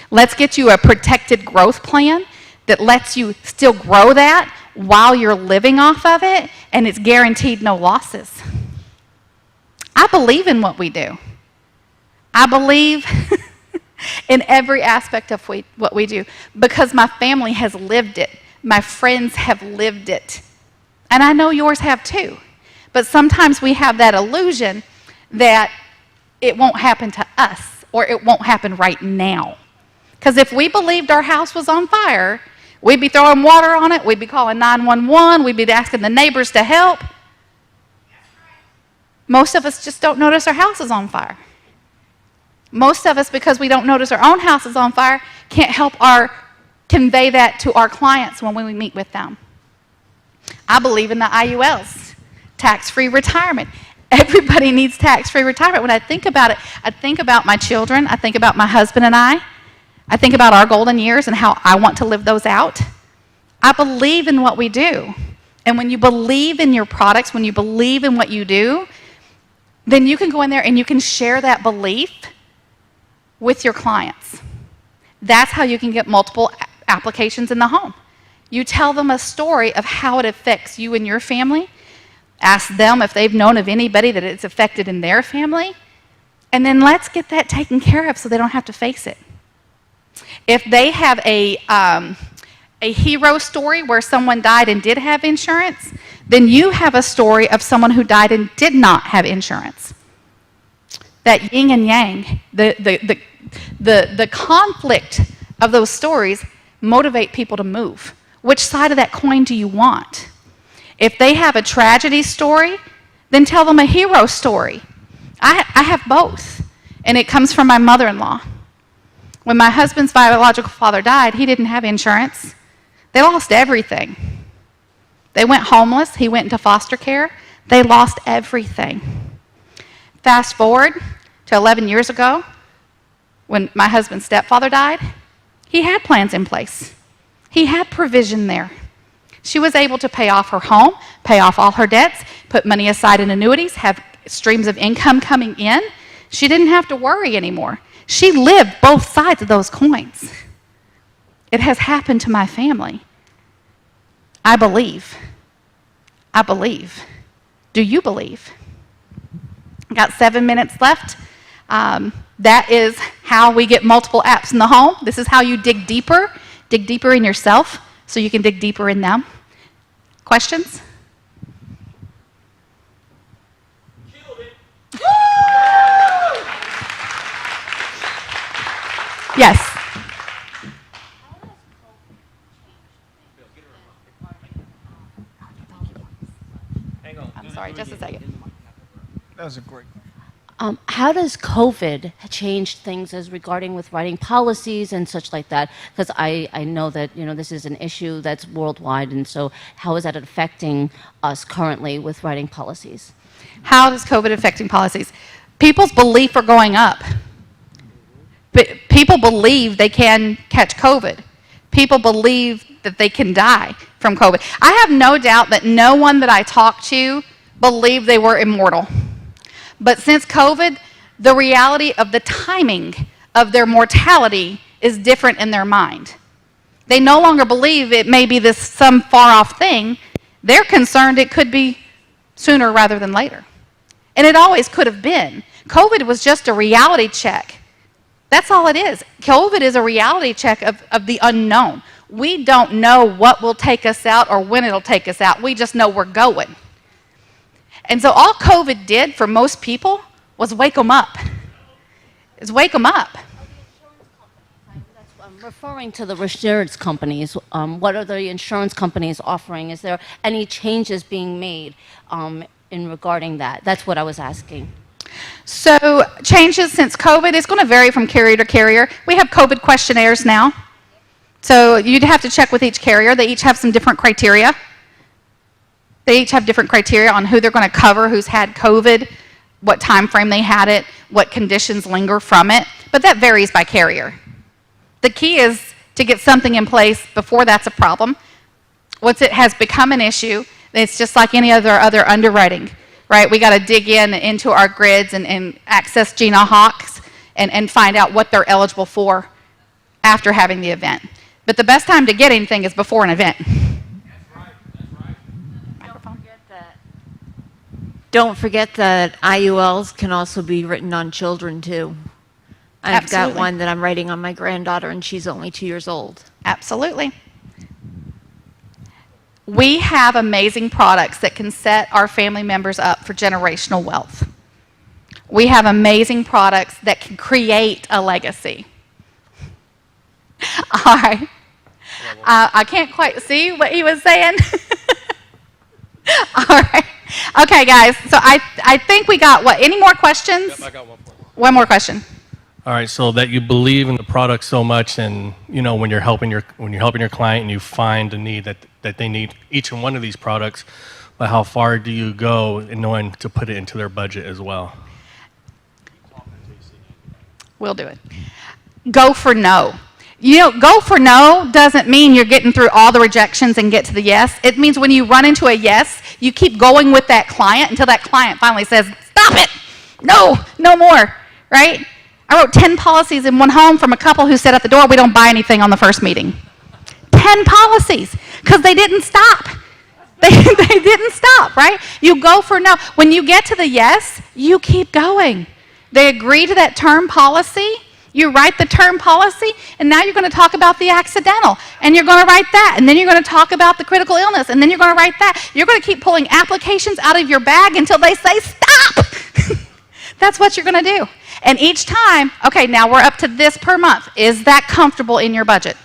Let's get you a protected growth plan that lets you still grow that while you're living off of it, and it's guaranteed no losses. I believe in what we do. I believe in every aspect of what we do because my family has lived it. My friends have lived it. And I know yours have too. But sometimes we have that illusion that it won't happen to us or it won't happen right now. Because if we believed our house was on fire, we'd be throwing water on it, we'd be calling 911, we'd be asking the neighbors to help. Most of us just don't notice our house is on fire. Most of us, because we don't notice our own house is on fire, can't help convey that to our clients when we meet with them. I believe in the IULs, tax-free retirement. Everybody needs tax-free retirement. When I think about it, I think about my children, I think about my husband and I think about our golden years and how I want to live those out. I believe in what we do. And when you believe in your products, when you believe in what you do, then you can go in there and you can share that belief with your clients. That's how you can get multiple applications in the home. You tell them a story of how it affects you and your family. Ask them if they've known of anybody that it's affected in their family. And then let's get that taken care of so they don't have to face it. If they have a hero story where someone died and did have insurance, then you have a story of someone who died and did not have insurance. That yin and yang, the conflict of those stories motivate people to move. Which side of that coin do you want? If they have a tragedy story, then tell them a hero story. I have both, and it comes from my mother-in-law. When my husband's biological father died, he didn't have insurance. They lost everything. They went homeless. He went into foster care. They lost everything. Fast forward to 11 years ago, when my husband's stepfather died, He had plans in place. He had provision there. She was able to pay off her home, pay off all her debts, put money aside in annuities, have streams of income coming in. She didn't have to worry anymore. She lived both sides of those coins. It has happened to my family. I believe. I believe. Do you believe? Got 7 minutes left. That is how we get multiple apps in the home. This is how you dig deeper in yourself so you can dig deeper in them. Questions? Yes. I'm sorry, just a second. That was a great. How does COVID change things as regarding with writing policies and such like that? Because I know that this is an issue that's worldwide, and so how is that affecting us currently with writing policies? How is COVID affecting policies? People's belief are going up. People believe they can catch COVID. People believe that they can die from COVID. I have no doubt that no one that I talked to believed they were immortal. But since COVID, the reality of the timing of their mortality is different in their mind. They no longer believe it may be this some far-off thing. They're concerned it could be sooner rather than later. And it always could have been. COVID was just a reality check. That's all it is. COVID is a reality check of the unknown. We don't know what will take us out or when it'll take us out. We just know we're going. And so all COVID did for most people was wake them up. Is wake them up. I'm referring to the insurance companies. What are the insurance companies offering? Is there any changes being made in regarding that? That's what I was asking. So changes since COVID, it's going to vary from carrier to carrier. We have COVID questionnaires now. So you'd have to check with each carrier. They each have some different criteria. They each have different criteria on who they're going to cover, who's had COVID, what time frame they had it, what conditions linger from it. But that varies by carrier. The key is to get something in place before that's a problem. Once it has become an issue, it's just like any other underwriting, right? We got to dig into our grids and access Gina Hawks and find out what they're eligible for after having the event. But the best time to get anything is before an event. Don't forget that IULs can also be written on children too. I've got one that I'm writing on my granddaughter, and she's only 2 years old. Absolutely. We have amazing products that can set our family members up for generational wealth. We have amazing products that can create a legacy. All right. I can't quite see what he was saying. All right. Okay, guys. So I think we got what? Any more questions? Yep, I got one more. One more question. All right, so that you believe in the product so much, and when you're helping your client and you find a need that they need each and one of these products, but how far do you go in knowing to put it into their budget as well? We'll do it. Go for no. Go for no doesn't mean you're getting through all the rejections and get to the yes. It means when you run into a yes, you keep going with that client until that client finally says, stop it. No more, right? I wrote 10 policies in one home from a couple who said at the door, we don't buy anything on the first meeting. 10 policies, because they didn't stop. They didn't stop, right? You go for no. When you get to the yes, you keep going. They agree to that term policy. You write the term policy, and now you're going to talk about the accidental, and you're going to write that, and then you're going to talk about the critical illness, and then you're going to write that. You're going to keep pulling applications out of your bag until they say stop. That's what you're going to do. And each time, okay, now we're up to this per month. Is that comfortable in your budget?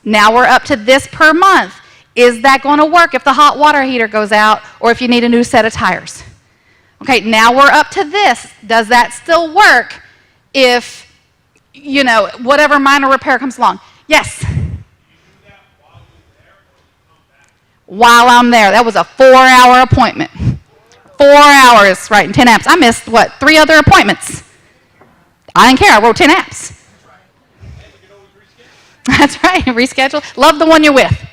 Now we're up to this per month. Is that going to work if the hot water heater goes out or if you need a new set of tires? Okay, now we're up to this. Does that still work if, whatever minor repair comes along? Yes. While I'm there. That was a 4-hour appointment. 4 hours writing 10 apps. I missed, 3 other appointments. I didn't care. I wrote 10 apps. That's right, reschedule. Love the one you're with.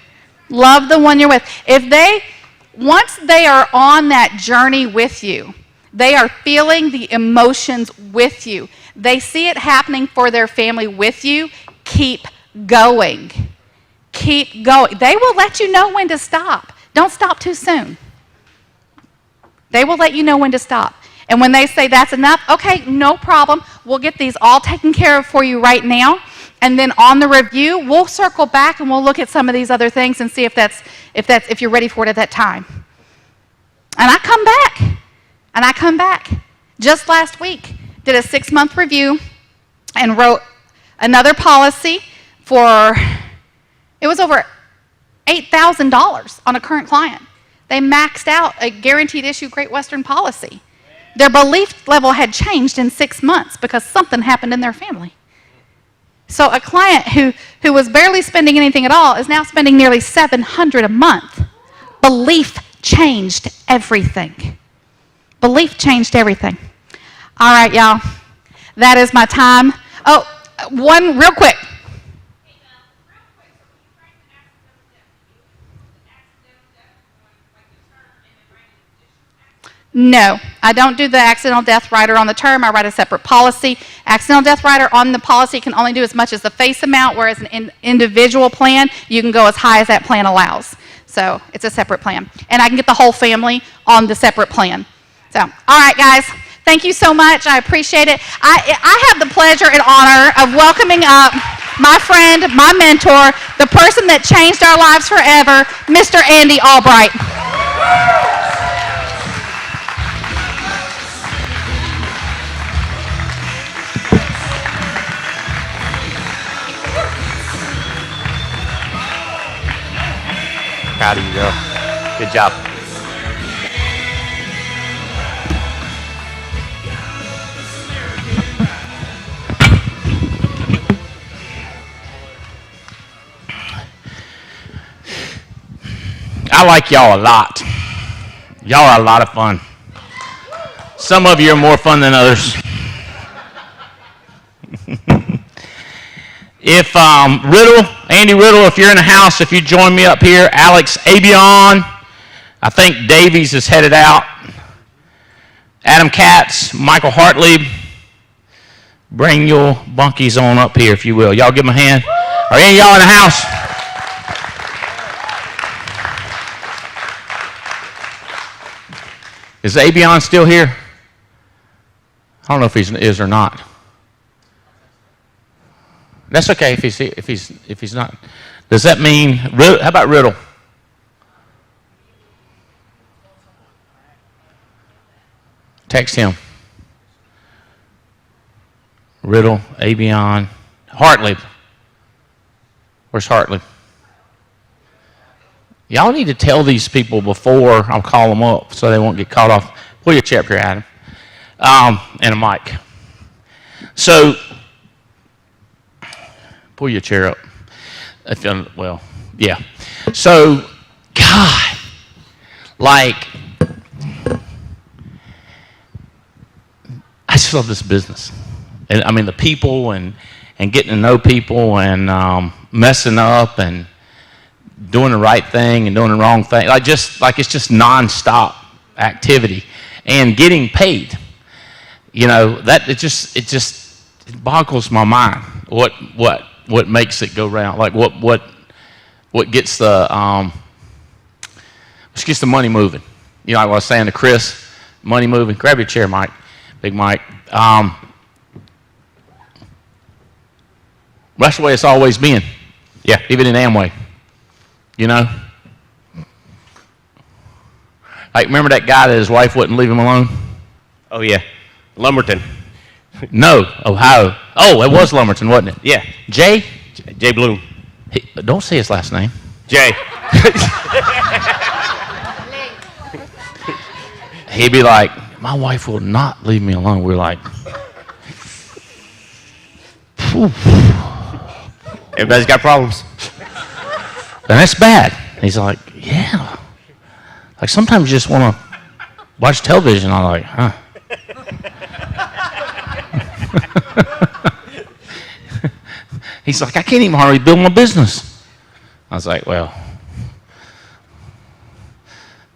Love the one you're with. Once they are on that journey with you, they are feeling the emotions with you. They see it happening for their family with you. Keep going. Keep going. They will let you know when to stop. Don't stop too soon. They will let you know when to stop. And when they say that's enough, okay, no problem. We'll get these all taken care of for you right now. And then on the review, we'll circle back and we'll look at some of these other things and see if you're ready for it at that time. And I come back. And I come back. Just last week, did a 6-month review and wrote another policy for, it was over $8,000 on a current client. They maxed out a guaranteed issue Great Western policy. Their belief level had changed in 6 months because something happened in their family. So a client who was barely spending anything at all is now spending nearly $700 a month. Belief changed everything. Belief changed everything. All right, y'all. That is my time. Oh, one real quick. No, I don't do the accidental death rider on the term. I write a separate policy. Accidental death rider on the policy can only do as much as the face amount, whereas an individual plan, you can go as high as that plan allows. So it's a separate plan. And I can get the whole family on the separate plan. So, all right, guys. Thank you so much. I appreciate it. I have the pleasure and honor of welcoming up my friend, my mentor, the person that changed our lives forever, Mr. Andy Albright. Proud of you, girl. Good job. I like y'all a lot. Y'all are a lot of fun. Some of you are more fun than others. If Andy Riddle, if you're in the house, if you join me up here, Alex Abion, I think Davies is headed out. Adam Katz, Michael Hartley, bring your bunkies on up here, if you will. Y'all give them a hand. Are any of y'all in the house? Is Abion still here? I don't know if he is or not. That's okay if he's not. Does that mean, how about Riddle? Text him. Riddle, Abion, Hartley. Where's Hartley? Y'all need to tell these people before I call them up so they won't get caught off. Pull your chair up here, Adam. And a mic. So, pull your chair up. Well, yeah. So, God, like, I just love this business. And I mean, the people and getting to know people and messing up and doing the right thing and doing the wrong thing. It's just nonstop activity and getting paid. You know, that it boggles my mind what makes it go round. Like what gets the money moving. You know, like what I was saying to Chris, money moving. Grab your chair, Mike. Big Mike. That's the way it's always been. Yeah, even in Amway. You know? Like, remember that guy that his wife wouldn't leave him alone? Oh, yeah. Lumberton. No, Ohio. Oh, it was Lumberton, wasn't it? Yeah. Jay? Jay Bloom. Don't say his last name. Jay. He'd be like, my wife will not leave me alone. We're like, phew. Everybody's got problems. And that's bad. He's like, yeah. Like sometimes you just want to watch television. I'm like, huh. He's like, I can't even hardly build my business. I was like, well,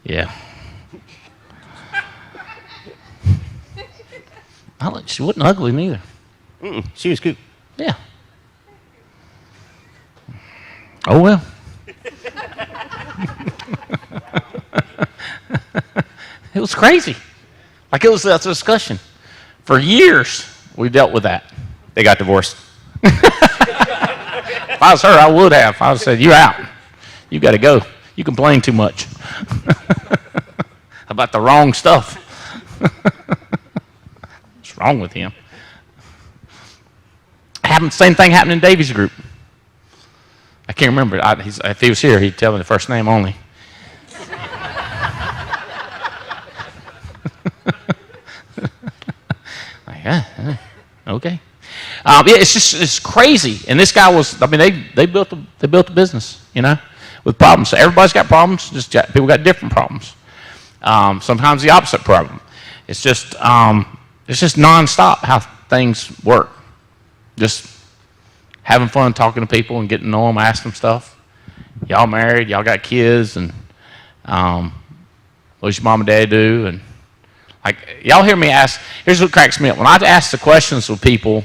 yeah. She wasn't ugly neither. She was cute. Yeah. Oh, well. It was crazy. Like it was a discussion. For years, we dealt with that. They got divorced. If I was her, I would have. I would have said, you're out. You got to go. You complain too much about the wrong stuff. What's wrong with him? Same thing happened in Davy's group. I can't remember. If he was here, he'd tell me the first name only. Okay. Yeah, it's crazy. And this guy was, I mean, they built a business, you know, with problems. So everybody's got problems. People got different problems. Sometimes the opposite problem. It's just nonstop how things work. Just having fun talking to people and getting to know them, asking them stuff. Y'all married, y'all got kids, and what does your mom and dad do? And like, y'all hear me ask, here's what cracks me up. When I ask the questions with people,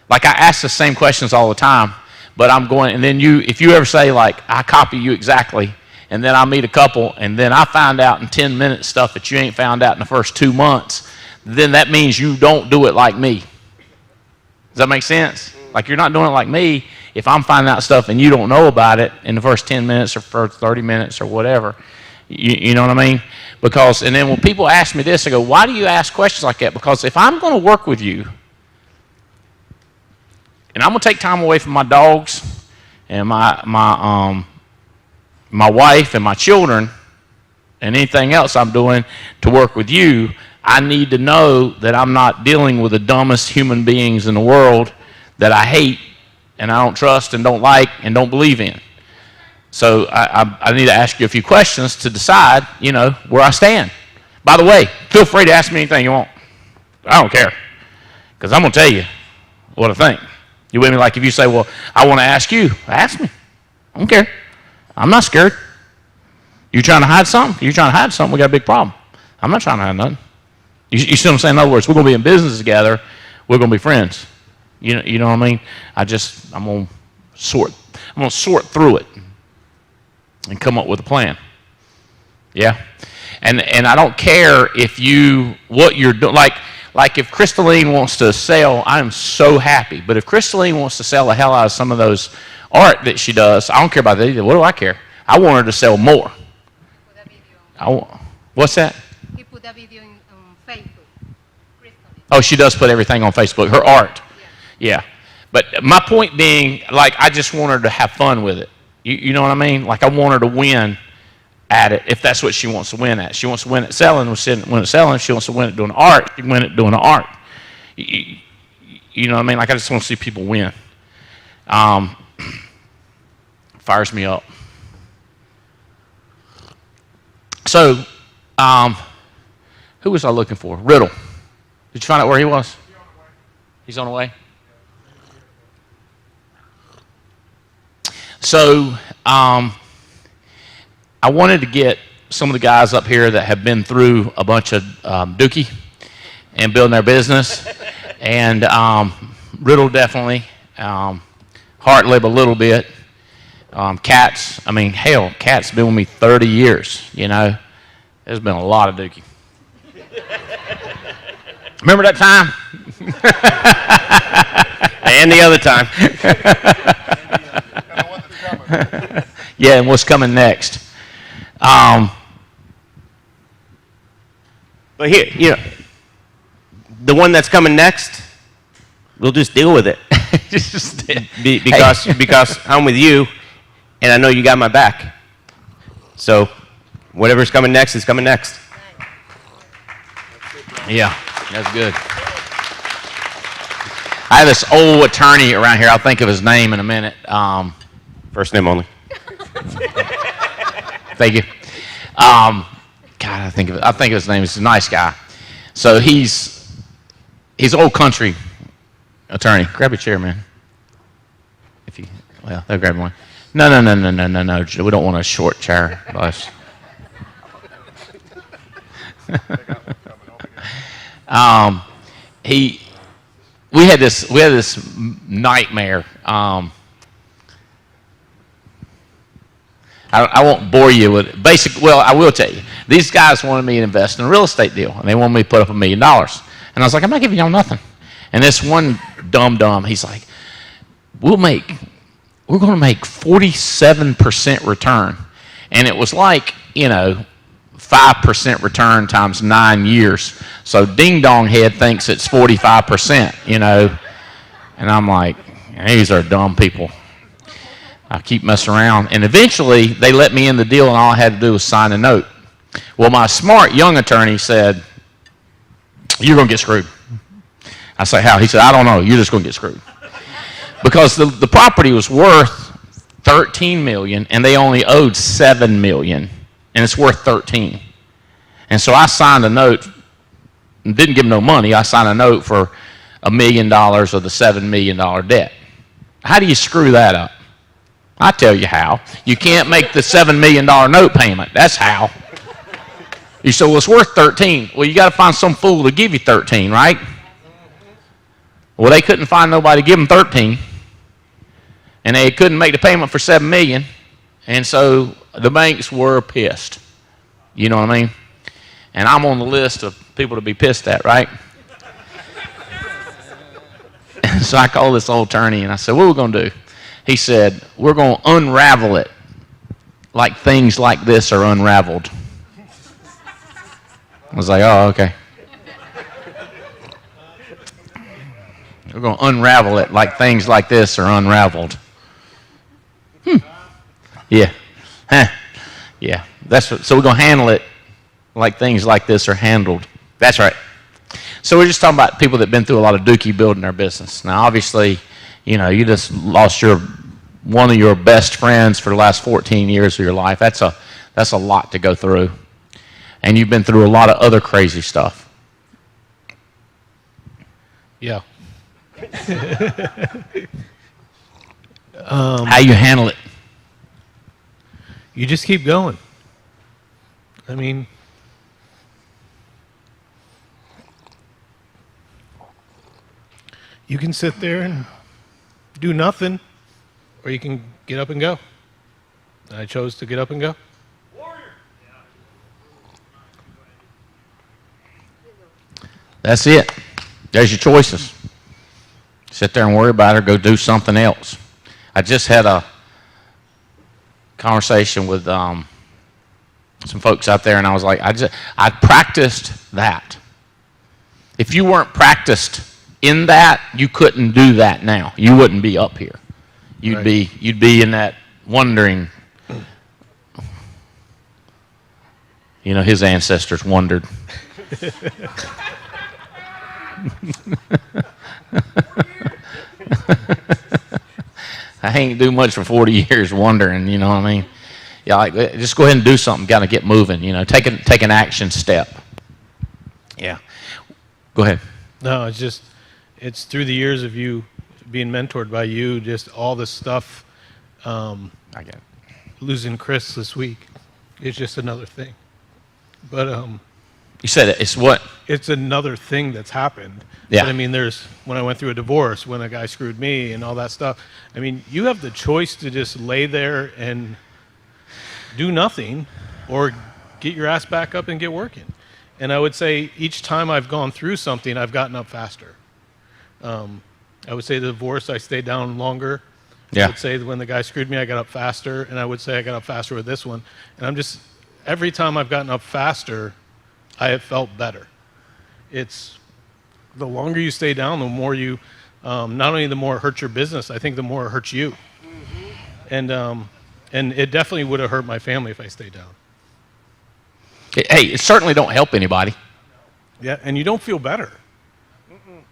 like I ask the same questions all the time, but I'm going, and then if you ever say like, I copy you exactly, and then I meet a couple, and then I find out in 10 minutes stuff that you ain't found out in the first 2 months, then that means you don't do it like me. Does that make sense? Like you're not doing it like me if I'm finding out stuff and you don't know about it in the first 10 minutes or first 30 minutes or whatever. You know what I mean? Because, and then when people ask me this, I go, why do you ask questions like that? Because if I'm going to work with you and I'm going to take time away from my dogs and my wife and my children and anything else I'm doing to work with you, I need to know that I'm not dealing with the dumbest human beings in the world that I hate and I don't trust and don't like and don't believe in. So I need to ask you a few questions to decide, you know, where I stand. By the way, feel free to ask me anything you want. I don't care, because I'm going to tell you what I think. You with me? Like if you say, well, I want to ask you, ask me. I don't care. I'm not scared. You trying to hide something? You trying to hide something, we got a big problem. I'm not trying to hide nothing. You see what I'm saying? In other words, we're going to be in business together. We're going to be friends. You know what I mean? I'm going to sort through it and come up with a plan. Yeah? And I don't care if what you're doing. Like if Crystalline wants to sell, I'm so happy. But if Crystalline wants to sell the hell out of some of those art that she does, I don't care about that either. What do I care? I want her to sell more. What's that? He put that video on Facebook. Oh, she does put everything on Facebook. Her art. Yeah. But my point being, like, I just want her to have fun with it. You know what I mean? Like, I want her to win at it if that's what she wants to win at. She wants to win at selling. Win at selling. She wants to win at doing art. She win at doing the art. You know what I mean? Like, I just want to see people win. Fires me up. So, who was I looking for? Riddle. Did you find out where he was? He's on the way. So, I wanted to get some of the guys up here that have been through a bunch of dookie and building their business. And Riddle definitely. Hartlib a little bit. Kat's, I mean, hell, Kat's been with me 30 years, you know. There's been a lot of dookie. Remember that time? And the other time. Yeah, and what's coming next? But here, you know, the one that's coming next, we'll just deal with it. because I'm with you, and I know you got my back. So whatever's coming next is coming next. Yeah, that's good. I have this old attorney around here. I'll think of his name in a minute. First name only. Thank you. God, I think of his name. He's a nice guy. So he's old country attorney. Grab a chair, man. Well, they'll grab one. No. We don't want a short chair, boss. We had this nightmare. I won't bore you with it. Well, I will tell you. These guys wanted me to invest in a real estate deal, and they wanted me to put up $1 million. And I was like, I'm not giving y'all nothing. And this one dumb, he's like, we're going to make 47% return. And it was like, 5% return times 9 years. So Ding Dong Head thinks it's 45%, And I'm like, these are dumb people. I keep messing around. And eventually, they let me in the deal, and all I had to do was sign a note. Well, my smart young attorney said, you're going to get screwed. I say, how? He said, I don't know. You're just going to get screwed. Because the property was worth $13 million, and they only owed $7 million, and it's worth $13 million. And so I signed a note, and didn't give them no money. I signed a note for $1 million of the $7 million debt. How do you screw that up? I tell you how. You can't make the $7 million note payment. That's how. You say, well, it's worth 13. Well, you got to find some fool to give you 13, right? Well, they couldn't find nobody to give them 13, and they couldn't make the payment for $7 million, and so the banks were pissed. You know what I mean? And I'm on the list of people to be pissed at, right? And so I called this old attorney, and I said, what are we going to do? He said, we're going to unravel it like things like this are unraveled. I was like, oh, okay. We're going to unravel it like things like this are unraveled. Yeah. Huh. Yeah. So we're going to handle it like things like this are handled. That's right. So we're just talking about people that have been through a lot of dookie building their business. Now, obviously, you just lost one of your best friends for the last 14 years of your life. That's a lot to go through. And you've been through a lot of other crazy stuff. Yeah. How you handle it? You just keep going. I mean, you can sit there and do nothing, or you can get up and go. And I chose to get up and go. That's it. There's your choices. Sit there and worry about it, or go do something else. I just had a conversation with some folks out there, and I was like, I practiced that. If you weren't practiced in that, you couldn't do that now. You wouldn't be up here. You'd be in that wondering. His ancestors wondered. I ain't do much for 40 years wondering, you know what I mean? Yeah, just go ahead and do something. Got to get moving, take an action step. Yeah. Go ahead. No, it's through the years of you being mentored by you, just all this stuff. I get it. Losing Chris this week is just another thing. But you said it's what? It's another thing that's happened. Yeah. But I mean, when I went through a divorce, when a guy screwed me and all that stuff. I mean, you have the choice to just lay there and do nothing, or get your ass back up and get working. And I would say each time I've gone through something, I've gotten up faster. I would say the divorce, I stayed down longer. Yeah. I would say that when the guy screwed me, I got up faster, and I would say I got up faster with this one. And every time I've gotten up faster, I have felt better. It's the longer you stay down, the more you, not only the more it hurts your business, I think the more it hurts you. Mm-hmm. And it definitely would have hurt my family if I stayed down. Hey, it certainly don't help anybody. Yeah, and you don't feel better.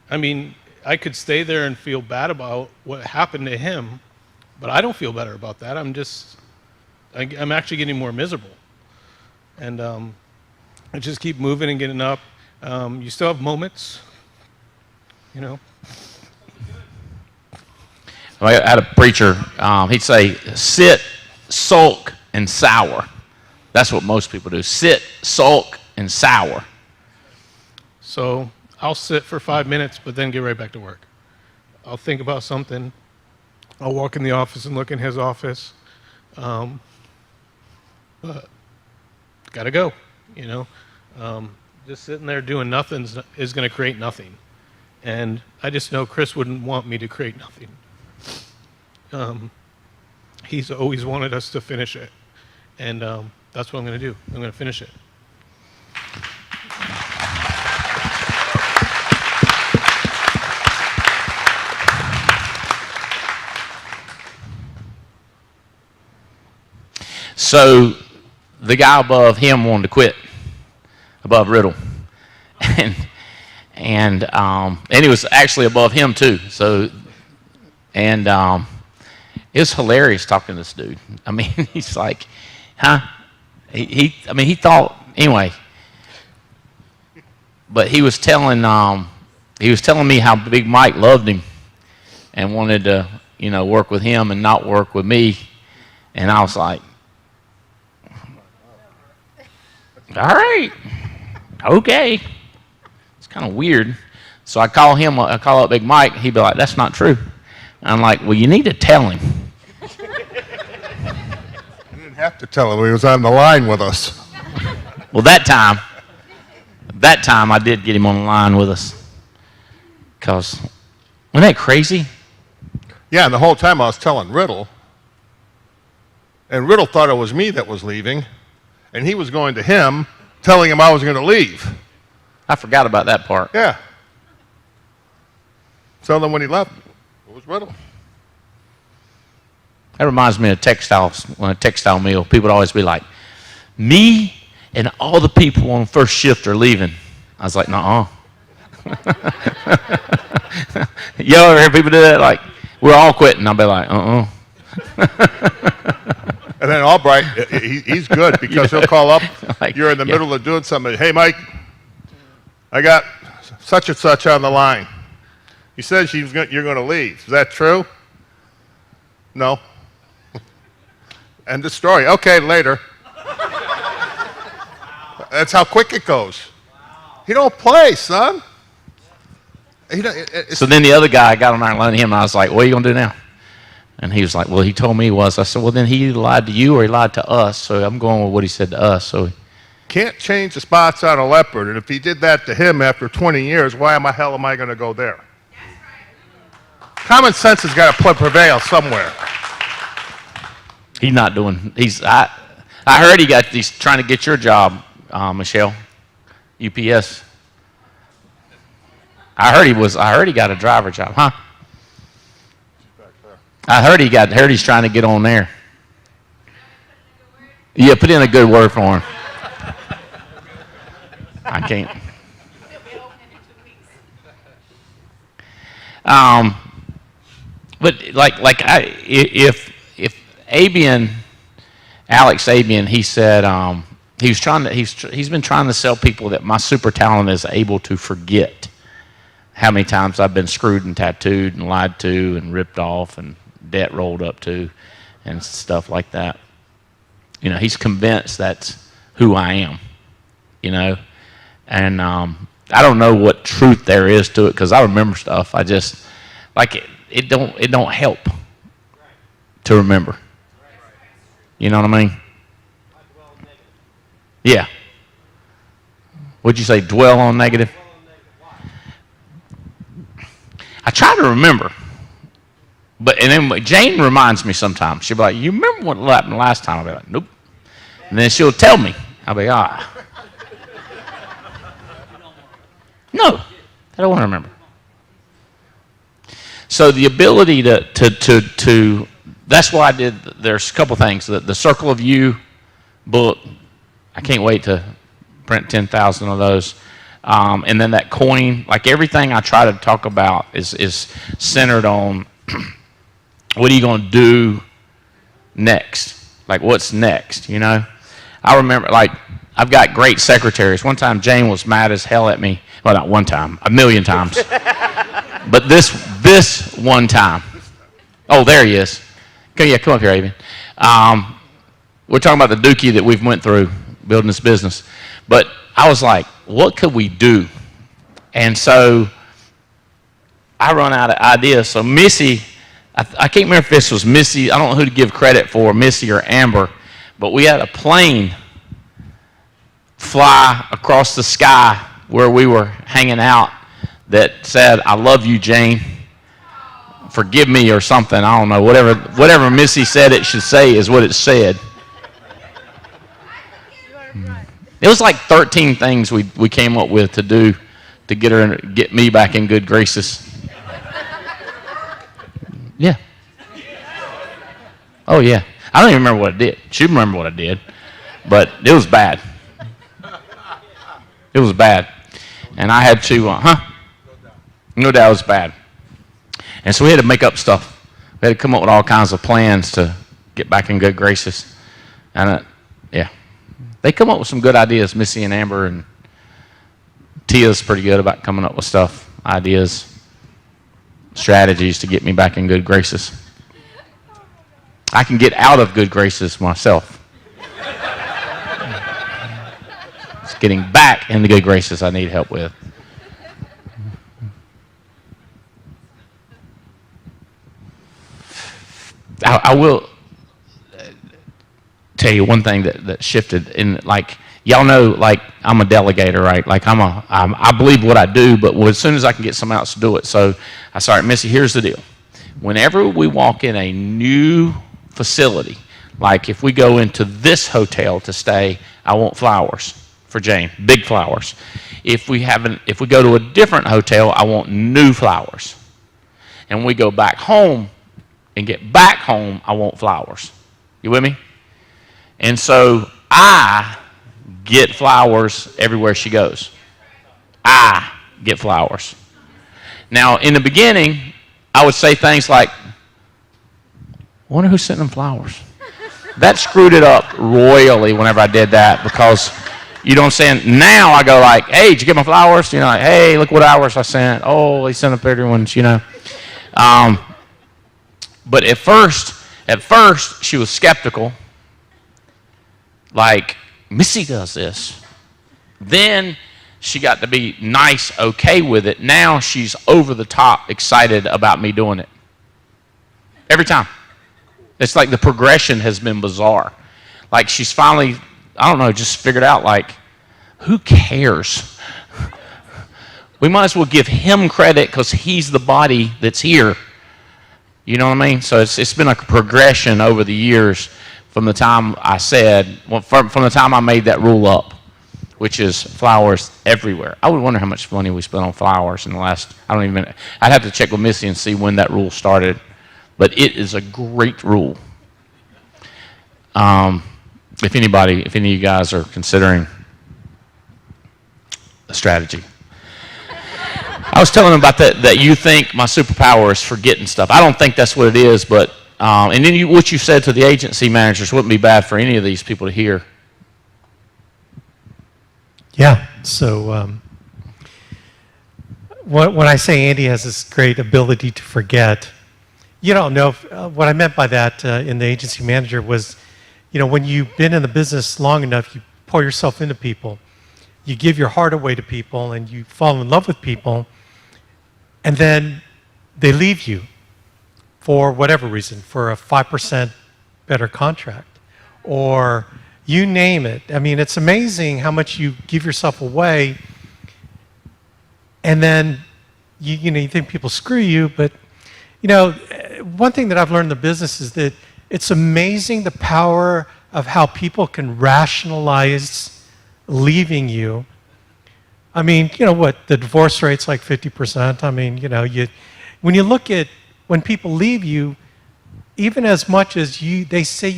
I mean, I could stay there and feel bad about what happened to him, but I don't feel better about that. I'm actually getting more miserable. And I just keep moving and getting up. You still have moments, I had a preacher, he'd say, sit, sulk, and sour. That's what most people do. Sit, sulk, and sour. So I'll sit for 5 minutes, but then get right back to work. I'll think about something. I'll walk in the office and look in his office. But gotta go, you know. Just sitting there doing nothing is going to create nothing. And I just know Chris wouldn't want me to create nothing. He's always wanted us to finish it. And that's what I'm going to do. I'm going to finish it. So the guy above him wanted to quit, above Riddle, and he was actually above him too. So, and it was hilarious talking to this dude. I mean, he's like, huh? He thought anyway. But he was telling me how Big Mike loved him and wanted to, you know, work with him and not work with me, and I was like, all right, okay. It's kind of weird. So I call up Big Mike. He'd be like, that's not true. And I'm like, well, you need to tell him. You didn't have to tell him. He was on the line with us. Well, that time I did get him on the line with us. Because, wasn't that crazy? Yeah, and the whole time I was telling Riddle, and Riddle thought it was me that was leaving, and he was going to him, telling him I was going to leave. I forgot about that part. Yeah. So then when he left, it was Riddle. That reminds me of textiles. When a textile mill, people would always be like, me and all the people on first shift are leaving. I was like, nuh-uh. You ever hear people do that? Like, we're all quitting. I'll be like, uh-uh. And then Albright, he's good because he'll call up. Like, you're in the middle of doing something. Hey, Mike, I got such and such on the line. He says you're going to leave. Is that true? No. End of story. Okay, later. That's how quick it goes. He don't play, son. So then the other guy got on there and him, and I was like, what are you going to do now? And he was like, well, he told me he was. I said, well, then he either lied to you or he lied to us. So I'm going with what he said to us. So can't change the spots on a leopard. And if he did that to him after 20 years, why in the hell am I going to go there? Common sense has got to prevail somewhere. He's not doing. I heard he's trying to get your job, Michelle, UPS. I heard he got a driver job, huh? I heard he's trying to get on there. Yeah, put in a good word for him. I can't. But if Alex Abian, he said he's been trying to sell people that my super talent is able to forget how many times I've been screwed and tattooed and lied to and ripped off and debt rolled up to and stuff like that. You know, he's convinced that's who I am, you know. And I don't know what truth there is to it because I remember stuff. I just, like, it don't help to remember. You know what I mean? Yeah. What'd you say, dwell on negative? I try to remember. And then Jane reminds me sometimes. She'll be like, you remember what happened last time? I'll be like, nope. And then she'll tell me. I'll be like, no, I don't want to remember. So the ability to that's why I did, there's a couple things. The Circle of You book, I can't wait to print 10,000 of those. And then that coin, like everything I try to talk about is centered on what are you going to do next? Like what's next, you know? I remember, like, I've got great secretaries. One time Jane was mad as hell at me. Well, not one time, a million times. But this one time, Oh, there he is. Come up here, Avian. We're talking about the dookie that we've went through building this business. But I was like, what could we do? And so I run out of ideas. So Missy, I can't remember if this was Missy. I don't know who to give credit for, Missy or Amber. But we had a plane fly across the sky where we were hanging out that said, I love you, Jane. Forgive me or something. I don't know. Whatever Missy said it should say is what it said. It was like 13 things we came up with to do to get me back in good graces. Yeah. Oh, yeah. I don't even remember what I did. She remember what I did. But it was bad. It was bad. And I had to, no doubt it was bad. And so we had to make up stuff. We had to come up with all kinds of plans to get back in good graces. And, yeah. They come up with some good ideas, Missy and Amber, and Tia's pretty good about coming up with stuff, ideas, strategies to get me back in good graces. I can get out of good graces myself. It's getting back into good graces I need help with. I will tell you one thing that shifted in, like, y'all know, like, I'm a delegator, right? Like, I believe what I do, but as soon as I can get someone else to do it. So I said, all right, Missy, here's the deal. Whenever we walk in a new facility, like if we go into this hotel to stay, I want flowers for Jane, big flowers. If we go to a different hotel, I want new flowers. And when we go back home and get back home, I want flowers. You with me? And so I get flowers everywhere she goes. I get flowers. Now, in the beginning, I would say things like, I wonder who's sending them flowers. That screwed it up royally whenever I did that, because, you know what I'm saying? Now I go like, hey, did you get my flowers? You know, like, hey, look what hours I sent. Oh, they sent up everyone's, you know. But at first, she was skeptical. Like, Missy does this. Then she got to be nice, okay with it. Now she's over the top excited about me doing it. Every time. It's like the progression has been bizarre. Like she's finally, I don't know, just figured out, like, who cares? We might as well give him credit because he's the body that's here. You know what I mean? So it's been a progression over the years. From the time I said, from the time I made that rule up, which is flowers everywhere. I would wonder how much money we spent on flowers in the last, I'd have to check with Missy and see when that rule started. But it is a great rule. If any of you guys are considering a strategy. I was telling them about that you think my superpower is forgetting stuff. I don't think that's what it is, but and then what you said to the agency managers wouldn't be bad for any of these people to hear. Yeah. So when I say Andy has this great ability to forget, you don't know what I meant by that in the agency manager was, you know, when you've been in the business long enough, you pour yourself into people, you give your heart away to people, and you fall in love with people, and then they leave you. For whatever reason, for a 5% better contract, or you name it. I mean, it's amazing how much you give yourself away, and then you think people screw you. But you know, one thing that I've learned in the business is that it's amazing the power of how people can rationalize leaving you. I mean, you know what? The divorce rate's like 50%. I mean, you know, when you look at when people leave you, even as much as they say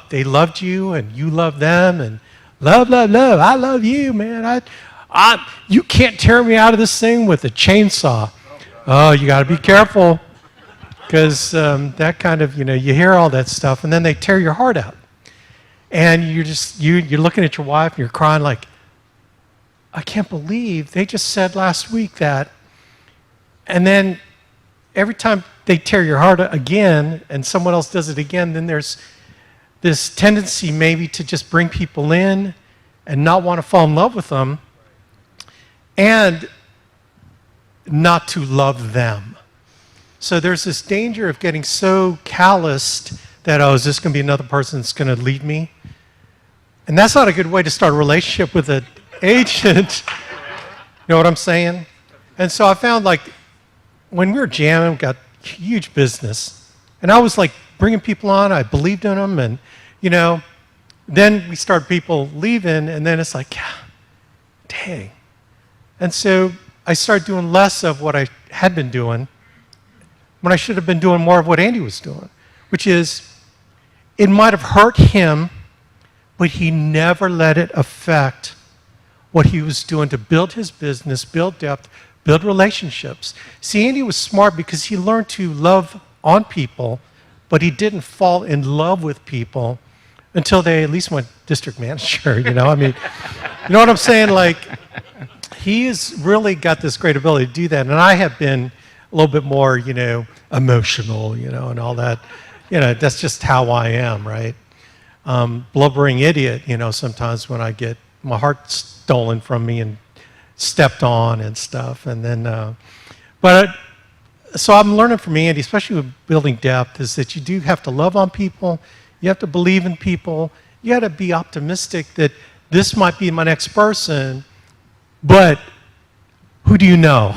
they loved you and you love them, and love, I love you, man. You can't tear me out of this thing with a chainsaw. Oh, you got to be careful, because that kind of, you know, you hear all that stuff, and then they tear your heart out, and you're looking at your wife and you're crying like, I can't believe they just said last week that, and then every time they tear your heart again and someone else does it again, then there's this tendency maybe to just bring people in and not want to fall in love with them and not to love them. So there's this danger of getting so calloused that, oh, is this going to be another person that's going to lead me? And that's not a good way to start a relationship with an agent. You know what I'm saying? And so I found, like, when we were jamming, we got huge business. And I was like bringing people on, I believed in them, and, you know, then we started people leaving, and then it's like, dang. And so I started doing less of what I had been doing when I should have been doing more of what Andy was doing, which is, it might have hurt him, but he never let it affect what he was doing to build his business, build depth, build relationships. See, Andy was smart because he learned to love on people, but he didn't fall in love with people until they at least went district manager, you know? I mean, you know what I'm saying? Like, he has really got this great ability to do that, and I have been a little bit more, you know, emotional, you know, and all that. You know, that's just how I am, right? Blubbering idiot, you know, sometimes when I get my heart stolen from me and stepped on and stuff. And then, so I'm learning from Andy, especially with building depth, is that you do have to love on people. You have to believe in people. You got to be optimistic that this might be my next person, but who do you know?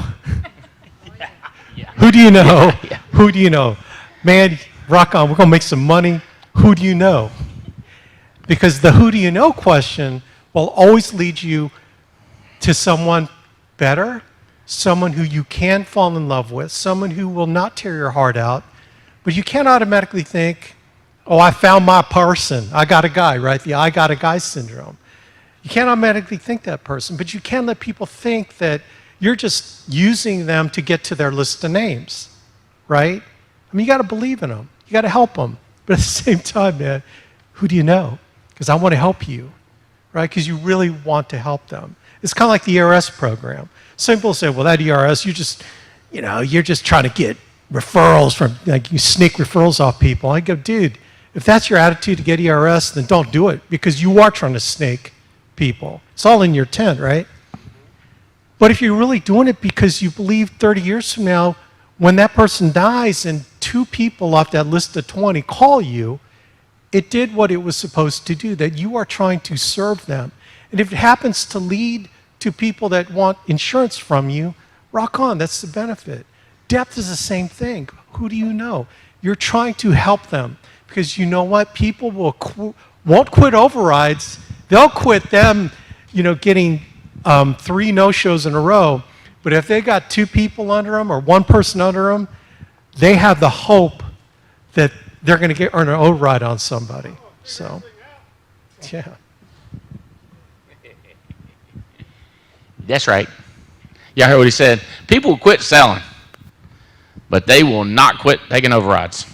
Who do you know? Who do you know? Man, rock on, we're going to make some money. Who do you know? Because the who do you know question will always lead you to someone better, someone who you can fall in love with, someone who will not tear your heart out. But you can't automatically think, oh, I found my person. I got a guy, right? The I got a guy syndrome. You can't automatically think that person, but you can let people think that you're just using them to get to their list of names, right? I mean, you got to believe in them. You got to help them. But at the same time, man, who do you know? Because I want to help you, right? Because you really want to help them. It's kind of like the ERS program. Some people say, well, that ERS, you're just trying to get referrals from, like, you sneak referrals off people. I go, dude, if that's your attitude to get ERS, then don't do it, because you are trying to snake people. It's all in your tent, right? But if you're really doing it because you believe 30 years from now, when that person dies and 2 people off that list of 20 call you, it did what it was supposed to do, that you are trying to serve them. And if it happens to lead to people that want insurance from you, rock on, that's the benefit. Depth is the same thing. Who do you know? You're trying to help them, because you know what? People won't quit overrides. They'll quit them, getting 3 no-shows in a row. But if they got 2 people under them or 1 person under them, they have the hope that they're going to earn an override on somebody. So, yeah. That's right. Yeah, I heard what he said. People will quit selling, but they will not quit taking overrides.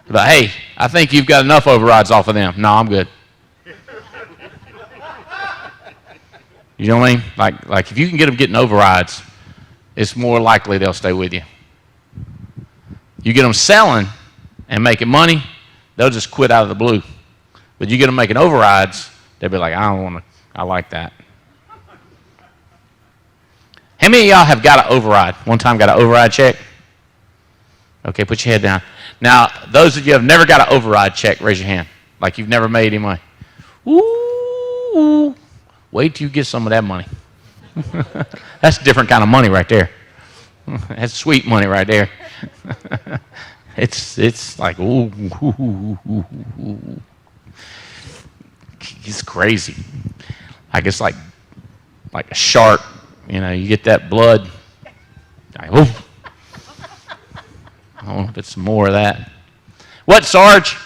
But hey, I think you've got enough overrides off of them. No, I'm good. You know what I mean? Like if you can get them getting overrides, it's more likely they'll stay with you. You get them selling and making money, they'll just quit out of the blue. But you get them making overrides, they'll be like, I like that. How many of y'all have got an override? One time got an override check? Okay, put your head down. Now, those of you who have never got an override check, raise your hand. Like you've never made any money. Ooh. Wait till you get some of that money. That's a different kind of money right there. That's sweet money right there. It's like, ooh. It's crazy. Like it's like a shark. You get that blood. Like, ooh. I don't know if it's more of that. What, Sarge?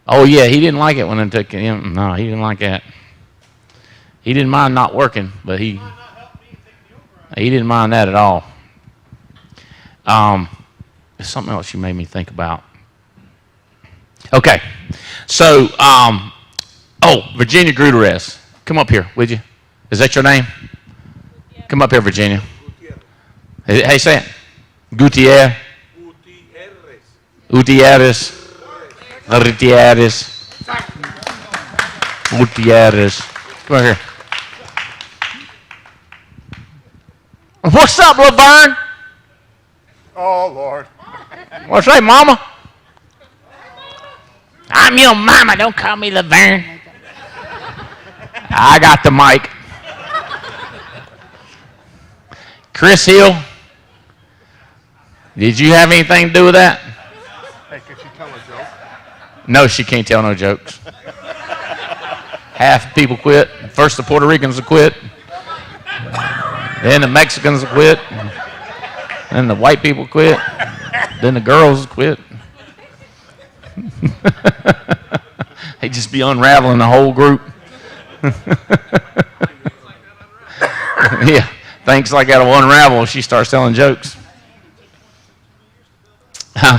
Oh, yeah, he didn't like it when I took him. No, he didn't like that. He didn't mind not working, but he didn't mind that at all. There's something else you made me think about. Okay, so, Virginia Gutierrez. Come up here, would you? Is that your name? Come up here, Virginia. Hey, say it. Gutierrez. Gutierrez. Gutierrez. Gutierrez. Come over here. What's up, Laverne? Oh, Lord. What's that, Mama? I'm your mama. Don't call me Laverne. I got the mic. Chris Hill, did you have anything to do with that? Hey, can she tell a joke? No, she can't tell no jokes. Half the people quit. First the Puerto Ricans will quit. Then the Mexicans will quit. Then the white people quit. Then the girls quit. They just be unraveling the whole group. Yeah, things like that will unravel if she starts telling jokes.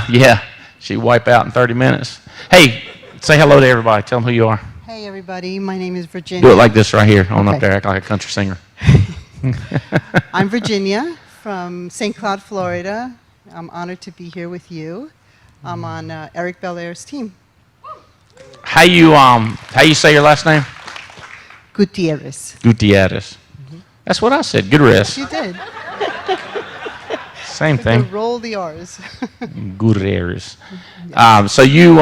Yeah, she wipe out in 30 minutes. Hey, say hello to everybody. Tell them who you are. Hey, everybody. My name is Virginia. Do it like this right here. On up there, act like a country singer. I'm Virginia from St. Cloud, Florida. I'm honored to be here with you. I'm on Eric Belair's team. How you say your last name? Gutierrez. Gutierrez. That's what I said. Gutierrez. You did. Same To thing. roll the R's. Gutierrez. So you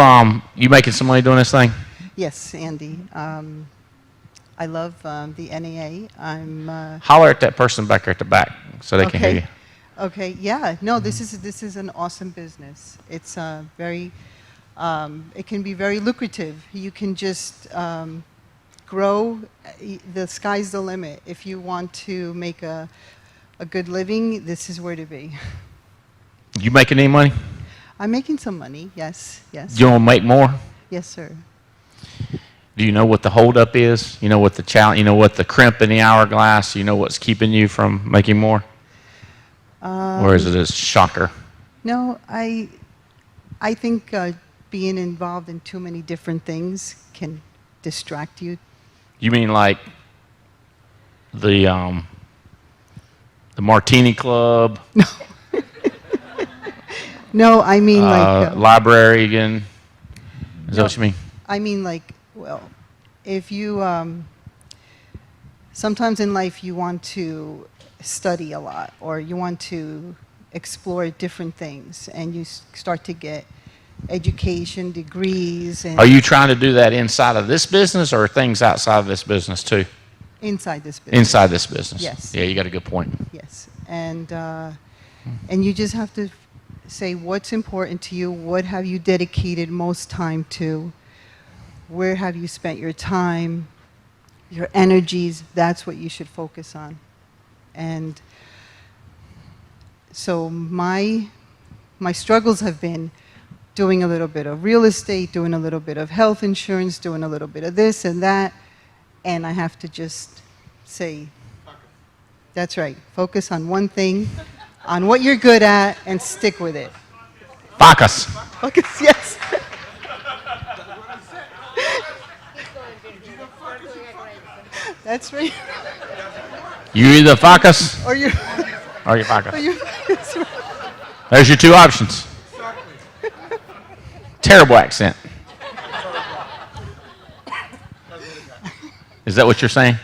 making some money doing this thing? Yes, Andy. I love the NAA. I'm. Holler at that person back there at the back so they can hear you. Okay. Yeah. No. This is an awesome business. It's very. It can be very lucrative. You can just grow. The sky's the limit. If you want to make a good living, this is where to be. You making any money? I'm making some money. Yes. Yes. You want to make more? Yes, sir. Do you know what the holdup is? You know what the challenge? You know what the crimp in the hourglass? You know what's keeping you from making more? Or is it a shocker? No, I think being involved in too many different things can distract you. You mean like the Martini Club? No. No, I mean like library again. Is that what you mean? I mean like, well, if you sometimes in life you want to study a lot or you want to explore different things and you start to get education degrees and Are you trying to do that inside of this business or things outside of this business too? inside this business. Inside this business. Yes. Yeah, you got a good point. Yes. And you just have to say what's important to you, what have you dedicated most time to, where have you spent your time, your energies, that's what you should focus on. And so my struggles have been doing a little bit of real estate, doing a little bit of health insurance, doing a little bit of this and that, and I have to just say, that's right, focus on one thing, on what you're good at, and stick with it. Focus. Focus, yes. That's right. You either focus Or you. or you focus. Or you. That's right. There's your two options. Terrible accent. Is that what you're saying?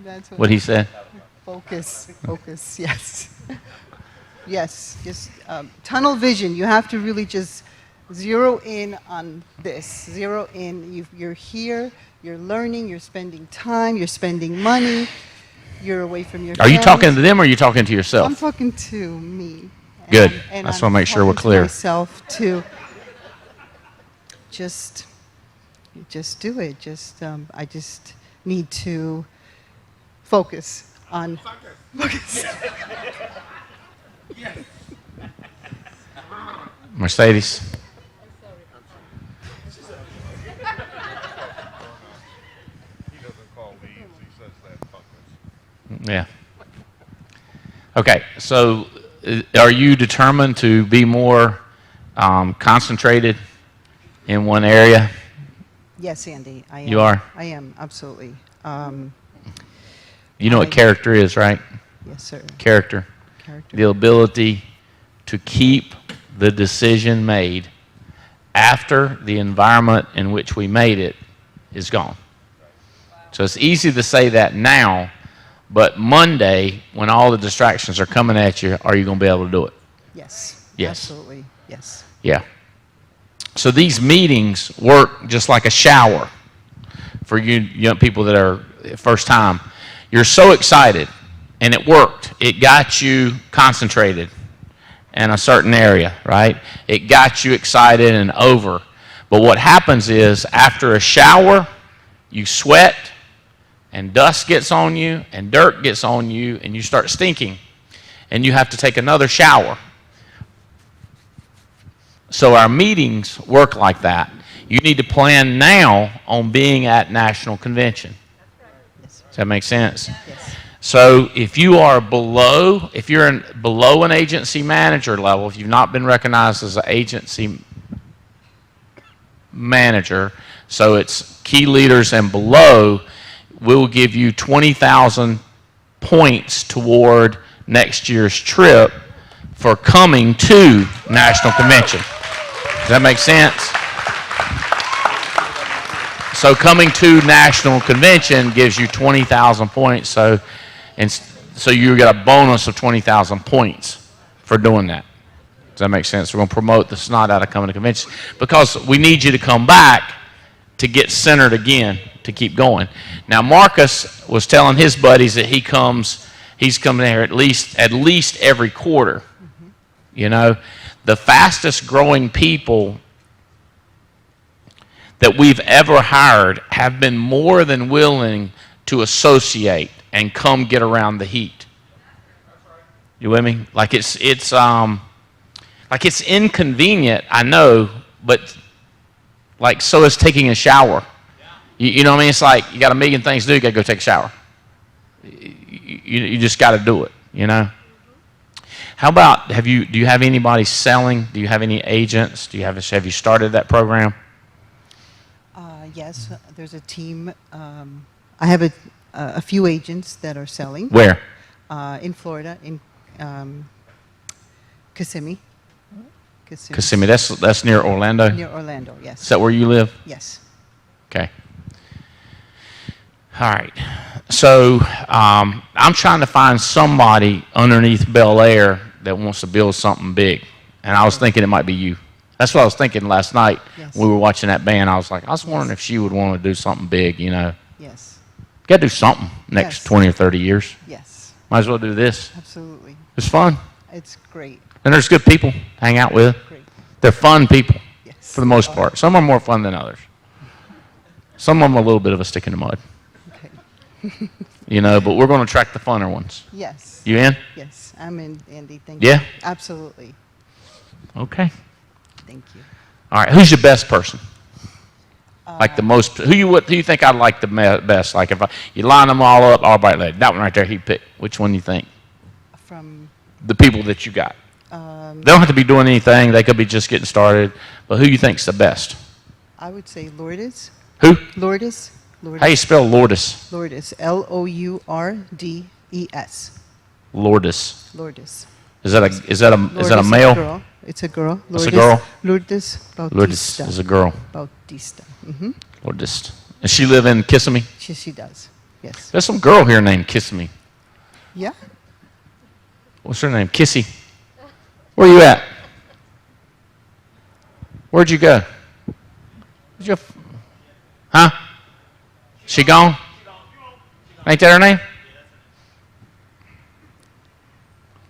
That's What he said? Focus, focus, yes. Yes, just tunnel vision. You have to really just zero in on this. Zero in. You're here, you're learning, you're spending time, you're spending money, you're away from your Are you friends. talking to them or are you talking to yourself? I'm talking to me. Good. And I just I'm want to make sure we're talking to clear. myself to just do it. I just need to focus on focus. Mercedes. Yeah. Okay, so are you determined to be more concentrated in one area? Yes, Andy, I am. You are? I am, absolutely. You know what character is, right? Yes, sir. Character. The ability to keep the decision made after the environment in which we made it is gone. So it's easy to say that now, but Monday, when all the distractions are coming at you, are you going to be able to do it? Yes. Yes. Absolutely. Yes. Yeah. So these meetings work just like a shower for you young people that are first time. You're so excited, and it worked. It got you concentrated in a certain area, right? It got you excited and over. But what happens is after a shower, you sweat, and dust gets on you, and dirt gets on you, and you start stinking, and you have to take another shower. So our meetings work like that. You need to plan now on being at National Convention. Does that make sense? Yes. So if you are below, if you're below an agency manager level, if you've not been recognized as an agency manager, so it's key leaders and below, we'll give you 20,000 points toward next year's trip for coming to National Convention. Does that make sense? So coming to National Convention gives you 20,000 points. So you get a bonus of 20,000 points for doing that. Does that make sense? We're going to promote the snot out of coming to convention because we need you to come back to get centered again to keep going. Now Marcus was telling his buddies that he's coming there at least every quarter. Mm-hmm. You know, the fastest growing people that we've ever hired have been more than willing to associate and come get around the heat. You with me? Like it's inconvenient, I know, but like so is taking a shower. You know what I mean? It's like you got a million things to do, you got to go take a shower. You just got to do it, you know? How about, do you have anybody selling? Do you have any agents? Have you started that program? Yes, there's a team. I have a few agents that are selling. Where? In Florida, in Kissimmee. Kissimmee, that's near Orlando? Near Orlando, yes. Is that where you live? Yes. Okay. All right. So I'm trying to find somebody underneath Bel Air that wants to build something big. And I was thinking it might be you. That's what I was thinking last night when we were watching that band. I was wondering if she would want to do something big, you know. Yes. Got to do something next 20 or 30 years. Yes. Might as well do this. Absolutely. It's fun. It's great. And there's good people to hang out with. Great. They're fun people for the most part. Some are more fun than others. Some of them are a little bit of a stick in the mud. Okay. You know, but we're going to attract the funner ones. Yes. You in? Yes, I'm in, Andy. Thank you. Yeah? Absolutely. Okay. Thank you. All right. Who's your best person? Like the most, who you think I'd like the best? Like if you line them all up, all right, lady, that one right there, he'd pick. Which one do you think? From the people that you got. They don't have to be doing anything. They could be just getting started. But who you think's the best? I would say Lourdes. Who? Lourdes. Lourdes. How you spell Lourdes? Lourdes. Lourdes. Lourdes. Lourdes. Is that a male? Girl. It's a girl. It's a girl. Lourdes Bautista. Lourdes is a girl. Bautista. Mm-hmm. Lourdes. Does she live in Kissimmee? She does. Yes. There's some girl here named Kissimmee. Yeah. What's her name? Kissy. Where you at? Where'd you go? Huh? She gone? Ain't that her name?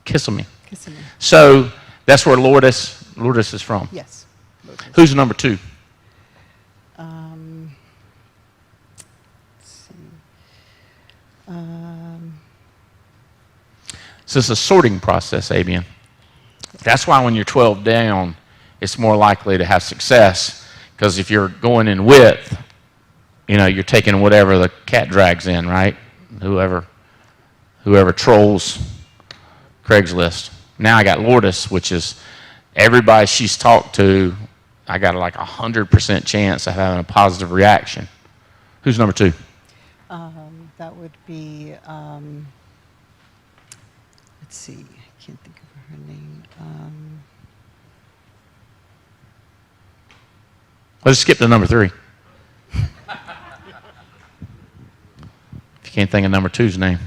Kissimmee. Kissimmee. So that's where Lourdes is from. Yes. Lourdes. Who's number two? Let's see. So it's a sorting process, Abian. That's why when you're 12 down, it's more likely to have success, because if you're going in width, you know, you're taking whatever the cat drags in, right? Whoever trolls Craigslist. Now I got Lourdes, which is everybody she's talked to, I got like 100% chance of having a positive reaction. Who's number two? that would be, let's see, I can't think of her name. Let's skip to number 3. If you can't think of number 2's name.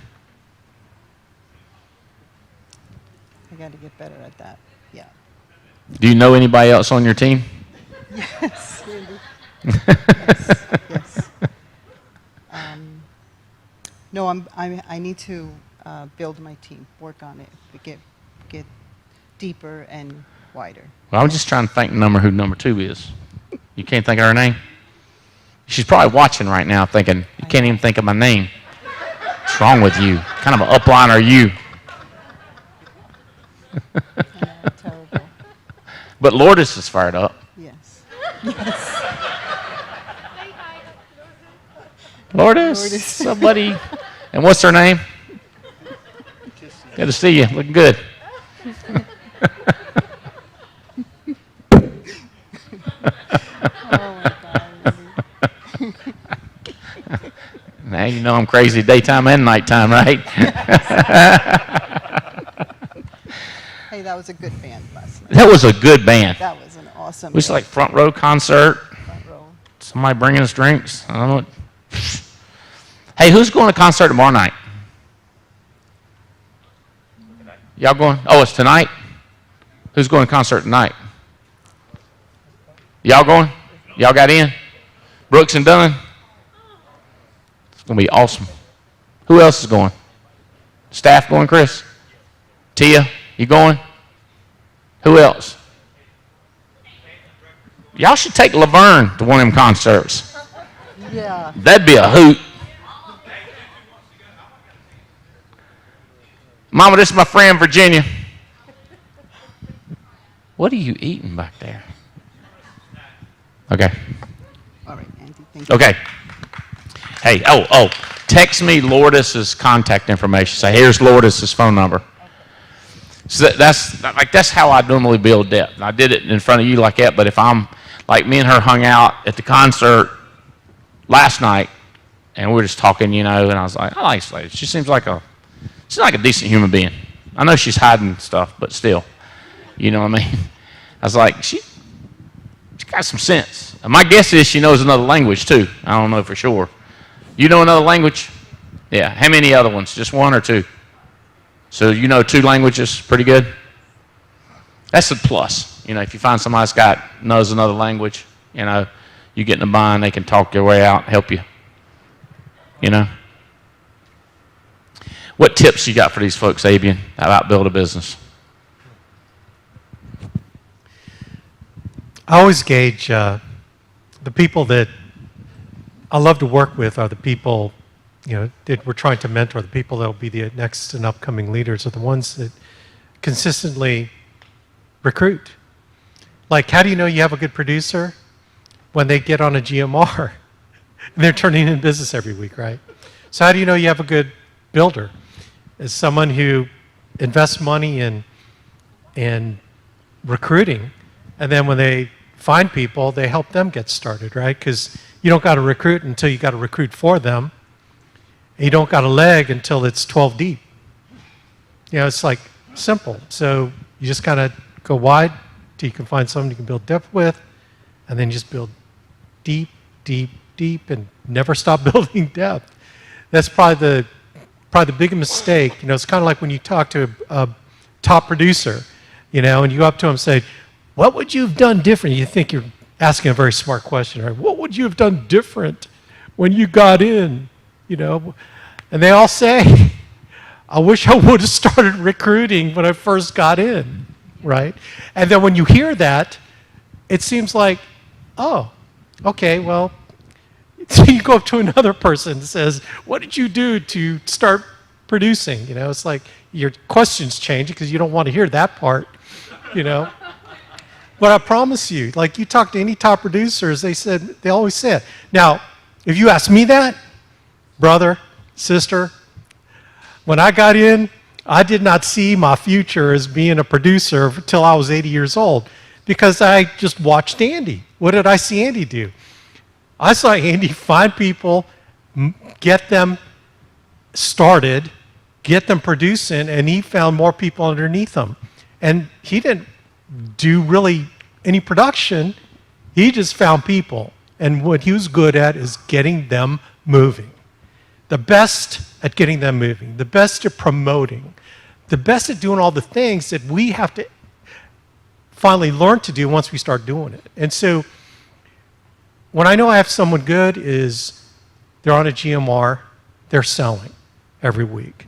I got to get better at that. Yeah. Do you know anybody else on your team? Yes, Andy. Yes. No, I need to build my team, work on it, get deeper and wider. Well, I'm just trying to think who number 2 is. You can't think of her name? She's probably watching right now thinking, you can't even think of my name. What's wrong with you? What kind of an upline are you? Terrible. But Lourdes is fired up. Yes. Yes. Lourdes, somebody. And what's her name? Good to see you. Looking good. Now you know I'm crazy daytime and nighttime, right? Hey, that was a good band last night. That was a good band. That was an awesome It was band. like front row concert. Front row. Somebody bringing us drinks. I don't know what. Hey, who's going to concert tomorrow night? Y'all going? Oh, it's tonight? Who's going to concert tonight? Y'all going? Y'all got in? Brooks and Dunn? It's going to be awesome. Who else is going? Staff going, Chris? Tia, you going? Who else? Y'all should take Laverne to one of them concerts. Yeah. That'd be a hoot. Mama, this is my friend Virginia. What are you eating back there? Okay. All right, Andy, thank you. Okay. Hey, text me Lourdes's contact information. Say, here's Lourdes's phone number. So that's how I normally build depth. I did it in front of you like that, but if I'm, like me and her hung out at the concert last night, and we were just talking, and I was like, I like Slade. She seems like a decent human being. I know she's hiding stuff, but still, you know what I mean? I was like, she got some sense. And my guess is she knows another language too. I don't know for sure. You know another language? Yeah. How many other ones? Just 1 or 2? So you know 2 languages, pretty good. That's a plus. If you find somebody that's knows another language, you get in a bind, they can talk your way out, help you. What tips you got for these folks, Abian, about build a business? I always gauge the people that I love to work with are the people, that we're trying to mentor. The people that will be the next and upcoming leaders are the ones that consistently recruit. Like, how do you know you have a good producer? When they get on a GMR and they're turning in business every week, right? So how do you know you have a good builder? As someone who invests money in recruiting, and then when they find people, they help them get started, right? Because you don't got to recruit until you got to recruit for them. And you don't got a leg until it's 12 deep. It's like simple. So you just kind of go wide till you can find someone you can build depth with, and then just build deep, deep, deep, and never stop building depth. That's probably the biggest mistake. It's kind of like when you talk to a top producer, and you go up to him and say, what would you have done different? You think you're asking a very smart question, right? What would you have done different when you got in? And they all say, I wish I would have started recruiting when I first got in, right? And then when you hear that, it seems like, oh, okay, well, so you go up to another person and says, what did you do to start producing? It's like your questions change because you don't want to hear that part, But I promise you, like you talk to any top producers, they always say it. Now, if you ask me that, brother, sister, when I got in, I did not see my future as being a producer until I was 80 years old because I just watched Andy. What did I see Andy do? I saw Andy find people, get them started, get them producing, and he found more people underneath him. And he didn't do really any production. He just found people. And what he was good at is getting them moving. The best at getting them moving, the best at promoting, the best at doing all the things that we have to finally learn to do once we start doing it. And so when I know I have someone good is they're on a GMR, they're selling every week.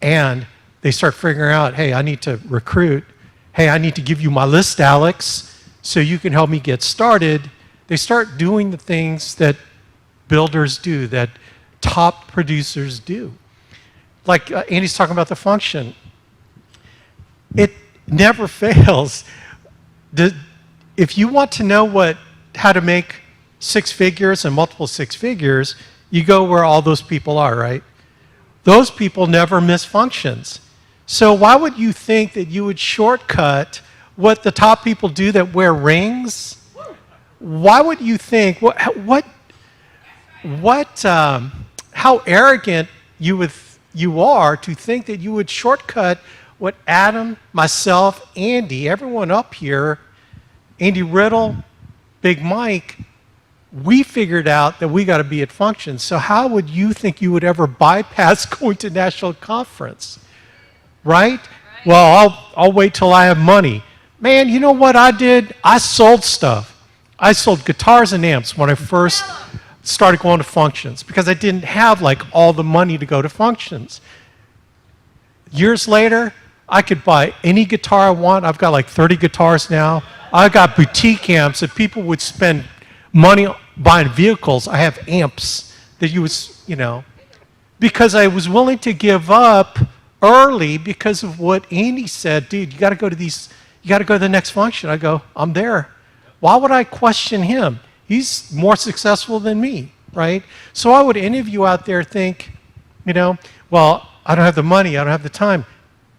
And they start figuring out, hey, I need to recruit. Hey, I need to give you my list, Alex, so you can help me get started. They start doing the things that builders do, that top producers do. Like Andy's talking about the function. It never fails. If you want to know how to make 6 figures and multiple 6 figures, you go where all those people are, right? Those people never miss functions. So why would you think that you would shortcut what the top people do that wear rings? Why would you think, how arrogant you are to think that you would shortcut what Adam, myself, Andy, everyone up here, Andy Riddle, Big Mike, we figured out that we got to be at functions. So how would you think you would ever bypass going to national conference? Right? Well, I'll wait till I have money. Man, you know what I did? I sold stuff. I sold guitars and amps when I first started going to functions because I didn't have like all the money to go to functions. Years later, I could buy any guitar I want. I've got like 30 guitars now. I got boutique amps that people would spend money buying vehicles. I have amps that because I was willing to give up early because of what Andy said. Dude, you got to go to the next function. I go, I'm there. Why would I question him? He's more successful than me, right? So why would any of you out there think, well, I don't have the money, I don't have the time.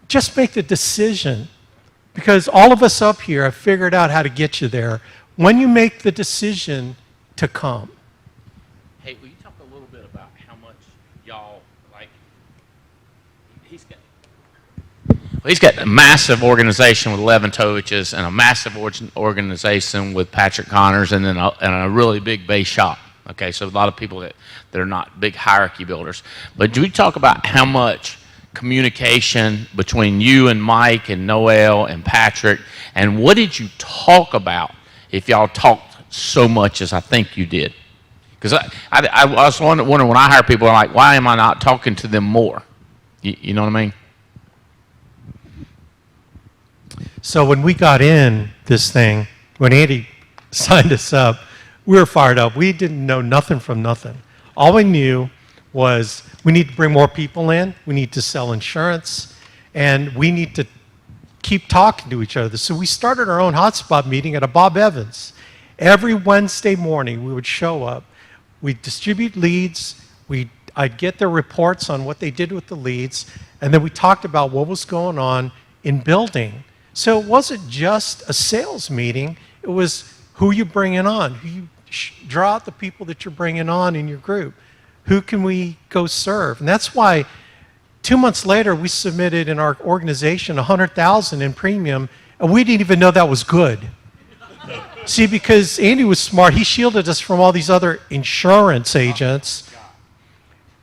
Just make the decision, because all of us up here have figured out how to get you there when you make the decision to come. Hey, will you talk a little bit about how much y'all, he's got a massive organization with 11 coaches and a massive organization with Patrick Connors and then a really big base shop. Okay, so a lot of people that are not big hierarchy builders. But do we talk about how much communication between you and Mike and Noel and Patrick, and what did you talk about if y'all talked so much as I think you did? Because I was wondering when I hire people, I'm like, why am I not talking to them more? You know what I mean? So when we got in this thing, when Andy signed us up, we were fired up. We didn't know nothing from nothing. All we knew was we need to bring more people in, we need to sell insurance, and we need to keep talking to each other. So we started our own hotspot meeting at a Bob Evans. Every Wednesday morning we would show up, we'd distribute leads, I'd get their reports on what they did with the leads, and then we talked about what was going on in building. So it wasn't just a sales meeting, it was who you bringing on, who you draw out the people that you're bringing on in your group. Who can we go serve? And that's why 2 months later we submitted in our organization $100,000 in premium, and we didn't even know that was good. See, because Andy was smart, he shielded us from all these other insurance agents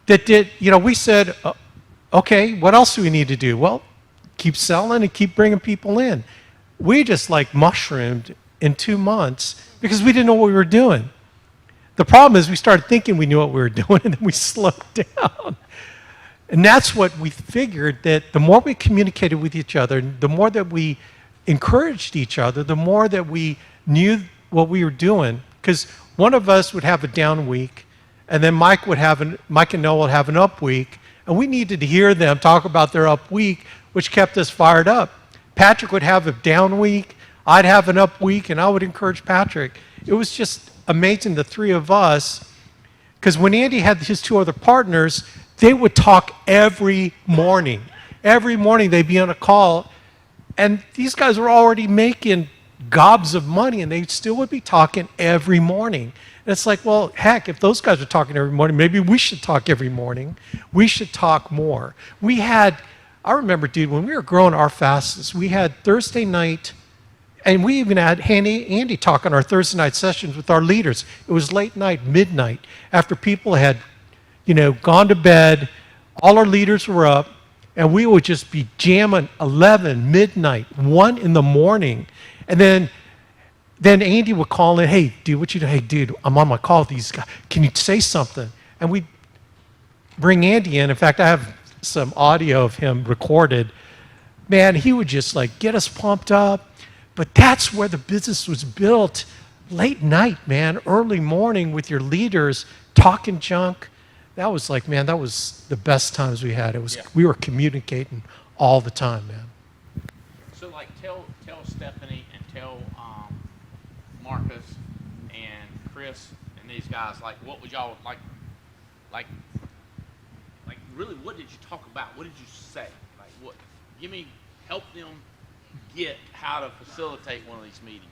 that did, we said, okay, what else do we need to do? Well, keep selling and keep bringing people in. We just mushroomed in 2 months because we didn't know what we were doing. The problem is we started thinking we knew what we were doing and then we slowed down. And that's what we figured, that the more we communicated with each other, the more that we encouraged each other, the more that we knew what we were doing. Because one of us would have a down week, and then Mike and Noel would have an up week, and we needed to hear them talk about their up week, which kept us fired up. Patrick would have a down week, I'd have an up week, and I would encourage Patrick. It was just amazing, the three of us, because when Andy had his 2 other partners, they would talk every morning. Every morning they'd be on a call, and these guys were already making gobs of money, and they still would be talking every morning. And it's like, well, heck, if those guys are talking every morning, maybe we should talk every morning. We should talk more. I remember, dude, when we were growing our fastest, we had Thursday night, and we even had Andy talk on our Thursday night sessions with our leaders. It was late night, midnight, after people had, gone to bed. All our leaders were up, and we would just be jamming 11, midnight, 1 in the morning. And then Andy would call in, hey, dude, what you doing? Hey, dude, I'm on my call with these guys. Can you say something? And we'd bring Andy in. In fact, I have some audio of him recorded. Man, he would just like get us pumped up. But that's where the business was built. Late night, man, early morning with your leaders talking junk. That was like, man, that was the best times we had. We were communicating all the time, man. So like tell Stephanie and tell Marcus and Chris and these guys, like what would y'all like really, what did you talk about? What did you say? Like help them get how to facilitate one of these meetings.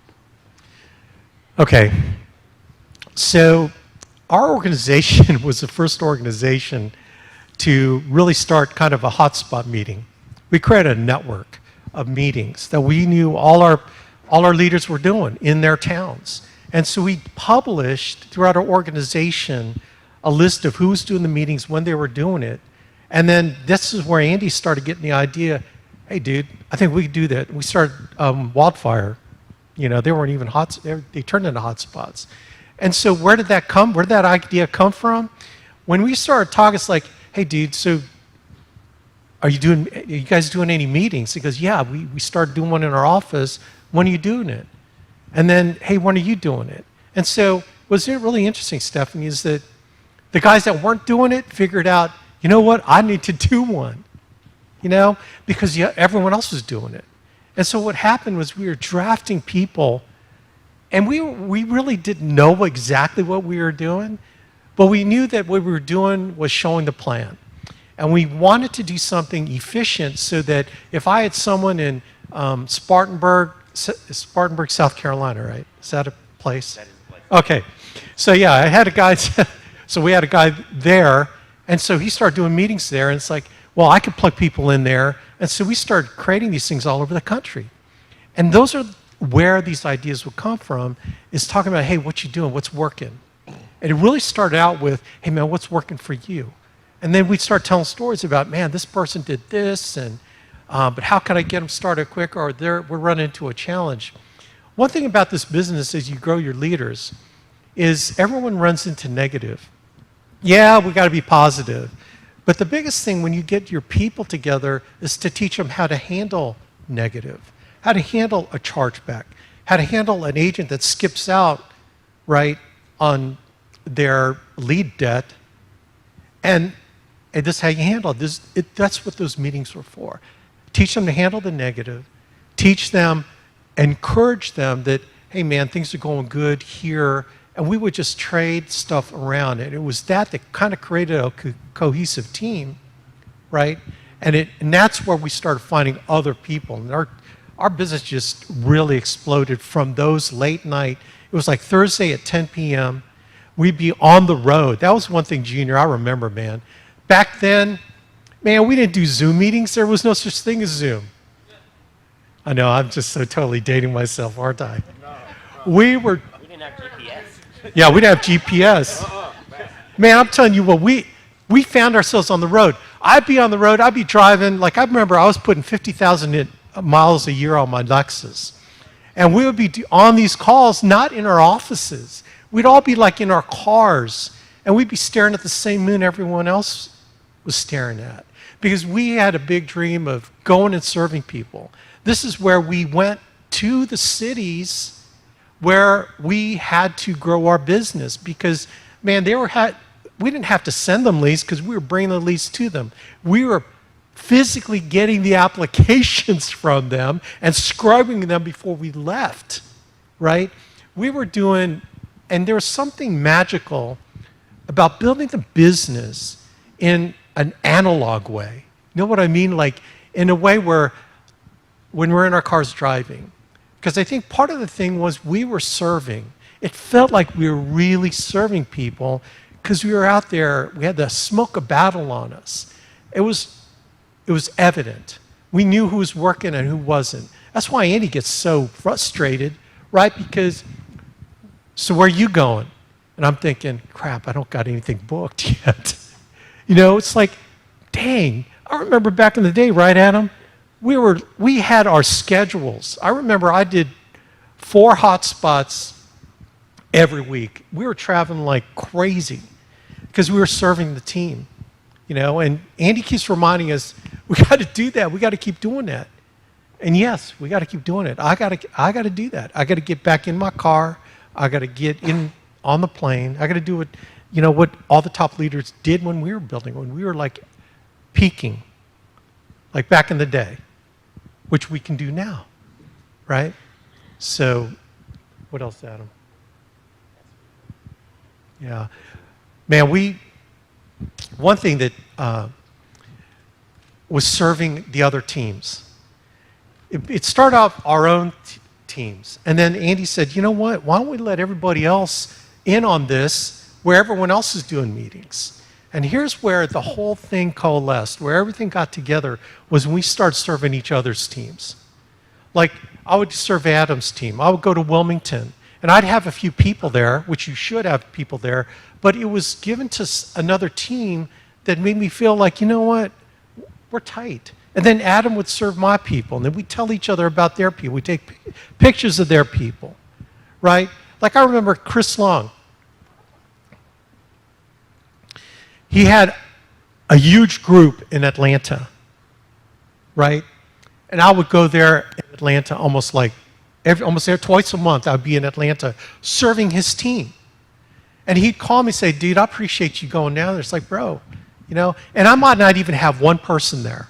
Okay. So our organization was the first organization to really start kind of a hotspot meeting. We created a network of meetings that we knew all our leaders were doing in their towns. And so we published throughout our organization a list of who was doing the meetings, when they were doing it. And then this is where Andy started getting the idea, hey, dude, I think we could do that. We started Wildfire. They weren't even they turned into hotspots. And so where did that idea come from? When we started talking, it's like, hey, dude, so are you guys doing any meetings? He goes, yeah, we started doing one in our office. When are you doing it? And then, hey, when are you doing it? And so what's really interesting, Stephanie, is that the guys that weren't doing it figured out, you know what, I need to do one, because everyone else was doing it. And so what happened was we were drafting people, and we really didn't know exactly what we were doing, but we knew that what we were doing was showing the plan. And we wanted to do something efficient so that if I had someone in Spartanburg, South Carolina, right? Is that a place? That is a place. Okay. So yeah, I had a guy, so we had a guy there, and so he started doing meetings there, and it's like, well, I could plug people in there. And so we started creating these things all over the country. And those are where these ideas would come from, is talking about, hey, what you doing? What's working? And it really started out with, hey, man, what's working for you? And then we'd start telling stories about, man, this person did this, and but how can I get them started quicker? Or we're running into a challenge. One thing about this business as you grow your leaders is everyone runs into negative. Yeah, we got to be positive. But the biggest thing when you get your people together is to teach them how to handle negative, how to handle a chargeback, how to handle an agent that skips out, right, on their lead debt. And this is how you handle it. That's what those meetings were for. Teach them to handle the negative. Teach them, encourage them that, hey, man, things are going good here. And we would just trade stuff around. And it was that kind of created a cohesive team, right? And that's where we started finding other people. And our business just really exploded from those late night. It was like Thursday at 10 p.m. We'd be on the road. That was one thing, Junior, I remember, man. Back then, man, we didn't do Zoom meetings. There was no such thing as Zoom. I know, I'm just so totally dating myself, aren't I? We didn't have GPS. Yeah, we didn't have GPS. Man, I'm telling you what, we found ourselves on the road. I'd be on the road, I'd be driving, like I remember I was putting 50,000 miles a year on my Lexus. And we would be on these calls, not in our offices. We'd all be like in our cars, and we'd be staring at the same moon everyone else was staring at. Because we had a big dream of going and serving people. This is where we went to the cities where we had to grow our business because, man, we didn't have to send them leads because we were bringing the leads to them. We were physically getting the applications from them and scrubbing them before we left, right? We were doing, and there was something magical about building the business in an analog way. You know what I mean? Like in a way where when we're in our cars driving, Because I think part of the thing was we were serving. It felt like we were really serving people because we were out there, we had the smoke of battle on us. It was evident. We knew who was working and who wasn't. That's why Andy gets so frustrated, right? Because, so where are you going? And I'm thinking, crap, I don't got anything booked yet. You know, it's like, dang. I remember back in the day, right, Adam? We had our schedules. I remember I did 4 hotspots every week. We were traveling like crazy because we were serving the team, you know, and Andy keeps reminding us, we got to do that. We got to keep doing that. And yes, we got to keep doing it. I got to do that. I got to get back in my car. I got to get in on the plane. I got to do what, you know, what all the top leaders did when we were building, when we were like peaking, like back in the day, which we can do now, right? So, what else, Adam? Yeah. Man, one thing that was serving the other teams. It started off our own teams. And then Andy said, you know what? Why don't we let everybody else in on this where everyone else is doing meetings? And here's where the whole thing coalesced, where everything got together, was when we started serving each other's teams. Like, I would serve Adam's team. I would go to Wilmington, and I'd have a few people there, which you should have people there, but it was given to another team that made me feel like, you know what? We're tight. And then Adam would serve my people, and then we'd tell each other about their people. We'd take pictures of their people, right? Like I remember Chris Long. He had a huge group in Atlanta, right? And I would go there in Atlanta almost twice a month. I'd be in Atlanta serving his team. And he'd call me and say, dude, I appreciate you going down there. It's like, bro, you know, and I might not even have one person there.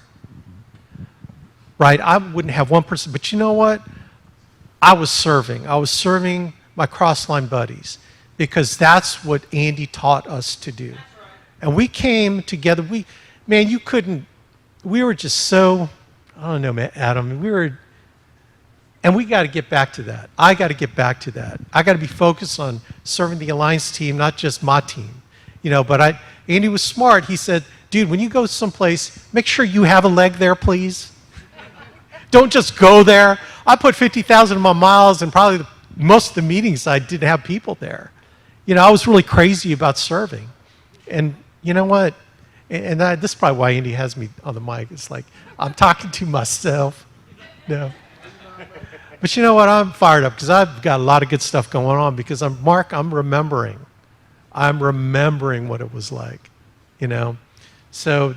Right? I wouldn't have one person, but you know what? I was serving. I was serving my crossline buddies because that's what Andy taught us to do. And we came together. We were just so, I don't know, man, Adam, and we got to get back to that. I got to get back to that. I got to be focused on serving the Alliance team, not just my team. You know, but Andy was smart. He said, dude, when you go someplace, make sure you have a leg there, please. Don't just go there. I put 50,000 of my miles, and probably most of the meetings I didn't have people there. You know, I was really crazy about serving. And you know what? And this is probably why Andy has me on the mic. It's like, I'm talking to myself. No. But you know what? I'm fired up because I've got a lot of good stuff going on because I'm remembering. I'm remembering what it was like, you know? So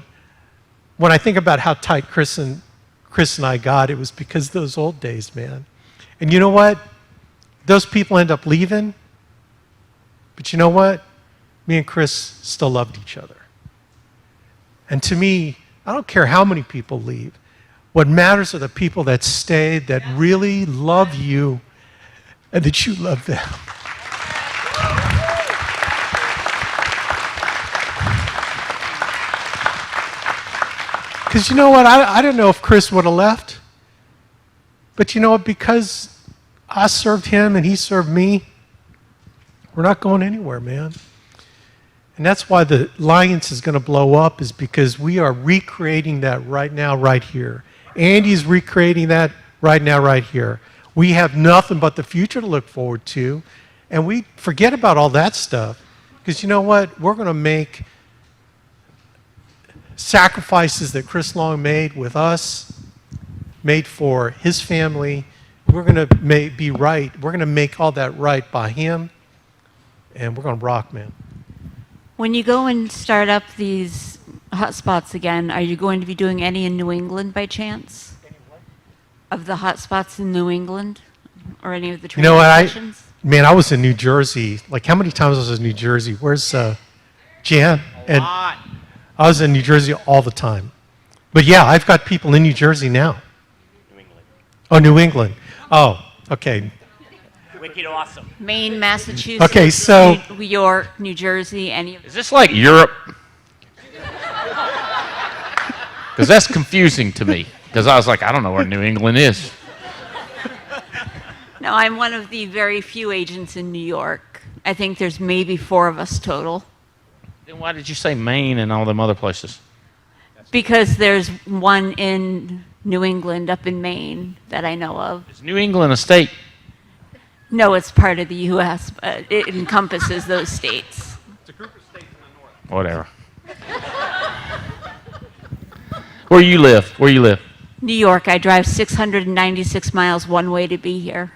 when I think about how tight Chris and I got, it was because of those old days, man. And you know what? Those people end up leaving. But you know what? Me and Chris still loved each other. And to me, I don't care how many people leave. What matters are the people that stay, that really love you, and that you love them. Because you know what? I don't know if Chris would have left. But you know what? Because I served him and he served me, we're not going anywhere, man. And that's why the Alliance is going to blow up, is because we are recreating that right now, right here. Andy's recreating that right now, right here. We have nothing but the future to look forward to. And we forget about all that stuff. Because you know what? We're going to make sacrifices that Chris Long made with us, made for his family. We're going to be right. We're going to make all that right by him. And we're going to rock, man. When you go and start up these hotspots again, are you going to be doing any in New England by chance? Of the hotspots in New England? Or any of the training sessions? Man, I was in New Jersey. Like, how many times was I in New Jersey? Where's Jan? A lot. I was in New Jersey all the time. But yeah, I've got people in New Jersey now. New England. Oh, New England. Oh, okay. Wicked awesome. Maine, Massachusetts, okay, so New York, New Jersey, any of Is this like Europe? Because that's confusing to me. Because I was like, I don't know where New England is. No, I'm one of the very few agents in New York. I think there's maybe 4 of us total. Then why did you say Maine and all them other places? Because there's one in New England, up in Maine, that I know of. Is New England a state? No, it's part of the U.S., but it encompasses those states. It's a group of states in the north. Whatever. Where you live? Where you live? New York, I drive 696 miles one way to be here.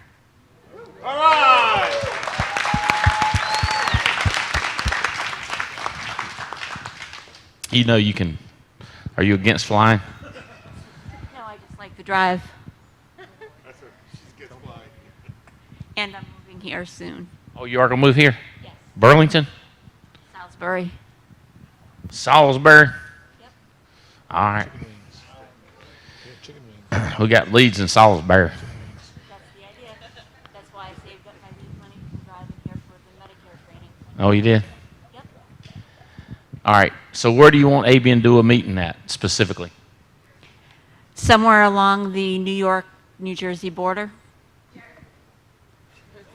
All right. You know you can. Are you against flying? No, I just like the drive. And I'm moving here soon. Oh, you are going to move here? Yes. Burlington? Salisbury. Salisbury? Yep. All right. We got leads in Salisbury. That's the idea. That's why I saved up my lead money from driving here for the Medicare training. Oh, you did? Yep. All right. So where do you want AB and do a meeting at specifically? Somewhere along the New York-New Jersey border.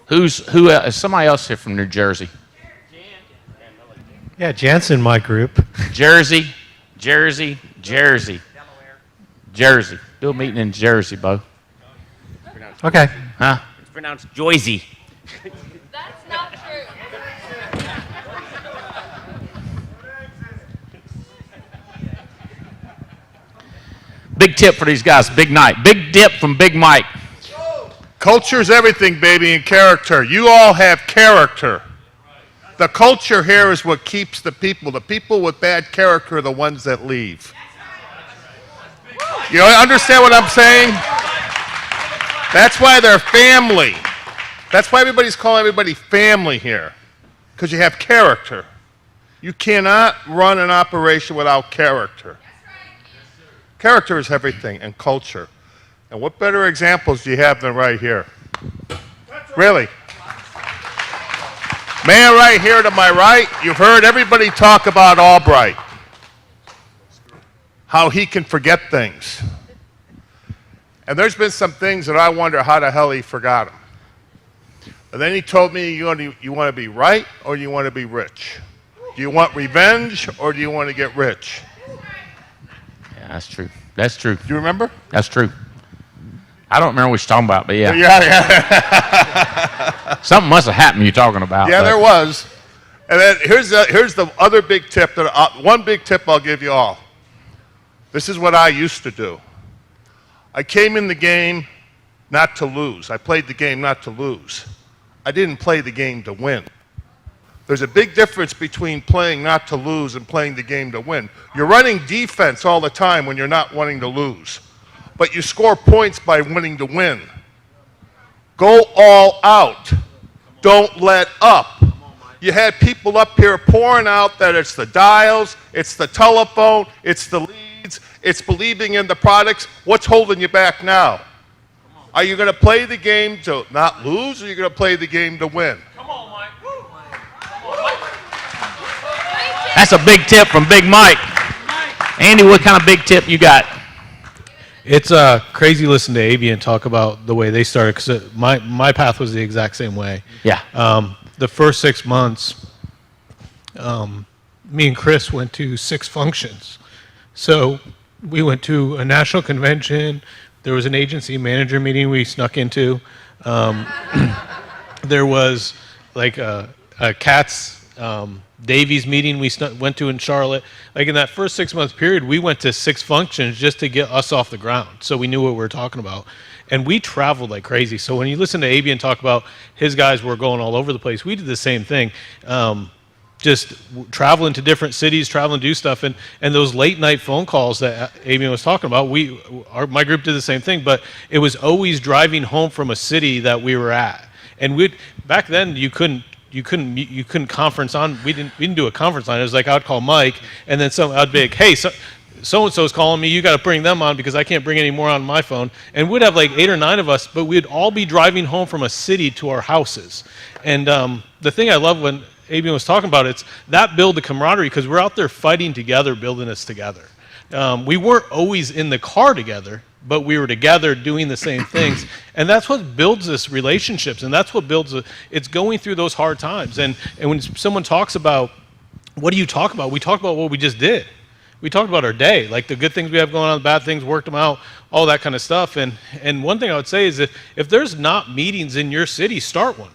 Who is somebody else here from New Jersey? Yeah, Jan's in my group. Jersey. Jersey. Do a meeting in Jersey, Bo. Okay. Huh? It's pronounced Joyzy. That's not true. Big tip for these guys. Big night. Big dip from Big Mike. Culture's everything, baby, and character. You all have character. The culture here is what keeps the people. The people with bad character are the ones that leave. You understand what I'm saying? That's why they're family. That's why everybody's calling everybody family here, because you have character. You cannot run an operation without character. Character is everything, and culture. And what better examples do you have than right here? Really? Man right here to my right, you've heard everybody talk about Albright. How he can forget things. And there's been some things that I wonder how the hell he forgot them. And then he told me, you want to be right or you want to be rich? Do you want revenge or do you want to get rich? Yeah, that's true. That's true. Do you remember? That's true. I don't remember what you're talking about, but yeah. Yeah. Something must have happened you're talking about. Yeah, there was. And then here's the other big tip. One big tip I'll give you all. This is what I used to do. I came in the game not to lose. I played the game not to lose. I didn't play the game to win. There's a big difference between playing not to lose and playing the game to win. You're running defense all the time when you're not wanting to lose. But you score points by winning to win. Go all out. Don't let up. You had people up here pouring out that it's the dials, it's the telephone, it's the leads, it's believing in the products. What's holding you back now? Are you going to play the game to not lose, or are you going to play the game to win? That's a big tip from Big Mike. Andy, what kind of big tip you got? It's crazy listening to Avian talk about the way they started, because my path was the exact same way. Yeah. The first 6 months, me and Chris went to 6 functions. So we went to a national convention. There was an agency manager meeting we snuck into. There was like a Cats Davies meeting we went to in Charlotte. Like in that first 6 month period, we went to 6 functions just to get us off the ground, so we knew what we were talking about. And we traveled like crazy. So when you listen to Avian talk about his guys were going all over the place, we did the same thing. Just traveling to different cities, traveling to do stuff, and those late night phone calls that Avian was talking about, my group did the same thing, but it was always driving home from a city that we were at. And back then you couldn't conference on. We didn't do a conference on. It was like I'd call Mike, and then I'd be like, hey, so and so's calling me. You got to bring them on because I can't bring any more on my phone. And we'd have like 8 or 9 of us, but we'd all be driving home from a city to our houses. And the thing I love when Avian was talking about, it's that build the camaraderie, because we're out there fighting together, building this together. We weren't always in the car together, but we were together doing the same things. And that's what builds this relationships, and that's what builds it's going through those hard times. And when someone talks about, what do you talk about? We talk about what we just did. We talked about our day, like the good things we have going on, the bad things, worked them out, all that kind of stuff. And one thing I would say is that if there's not meetings in your city, start one.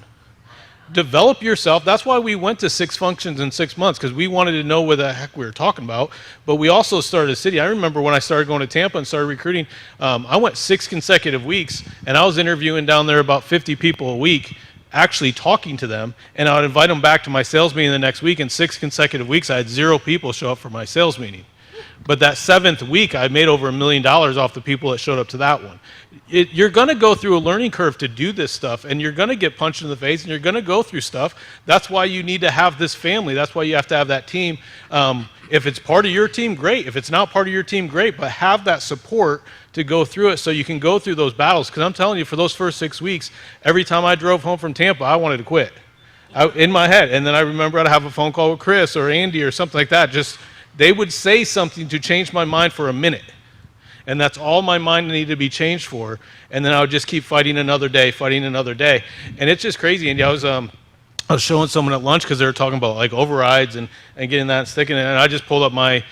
Develop yourself. That's why we went to 6 functions in 6 months, because we wanted to know what the heck we were talking about. But we also started a city. I remember when I started going to Tampa and started recruiting, I went 6 consecutive weeks, and I was interviewing down there about 50 people a week, actually talking to them, and I would invite them back to my sales meeting the next week. In 6 consecutive weeks, I had 0 people show up for my sales meeting. But that 7th week, I made over $1 million off the people that showed up to that one. You're going to go through a learning curve to do this stuff, and you're going to get punched in the face, and you're going to go through stuff. That's why you need to have this family. That's why you have to have that team. If it's part of your team, great. If it's not part of your team, great. But have that support to go through it so you can go through those battles. Because I'm telling you, for those first 6 weeks, every time I drove home from Tampa, I wanted to quit in my head. And then I remember I'd have a phone call with Chris or Andy or something like that. They would say something to change my mind for a minute. And that's all my mind needed to be changed for. And then I would just keep fighting another day. And it's just crazy. And I was showing someone at lunch because they were talking about like overrides and getting that and sticking it. And I just pulled up my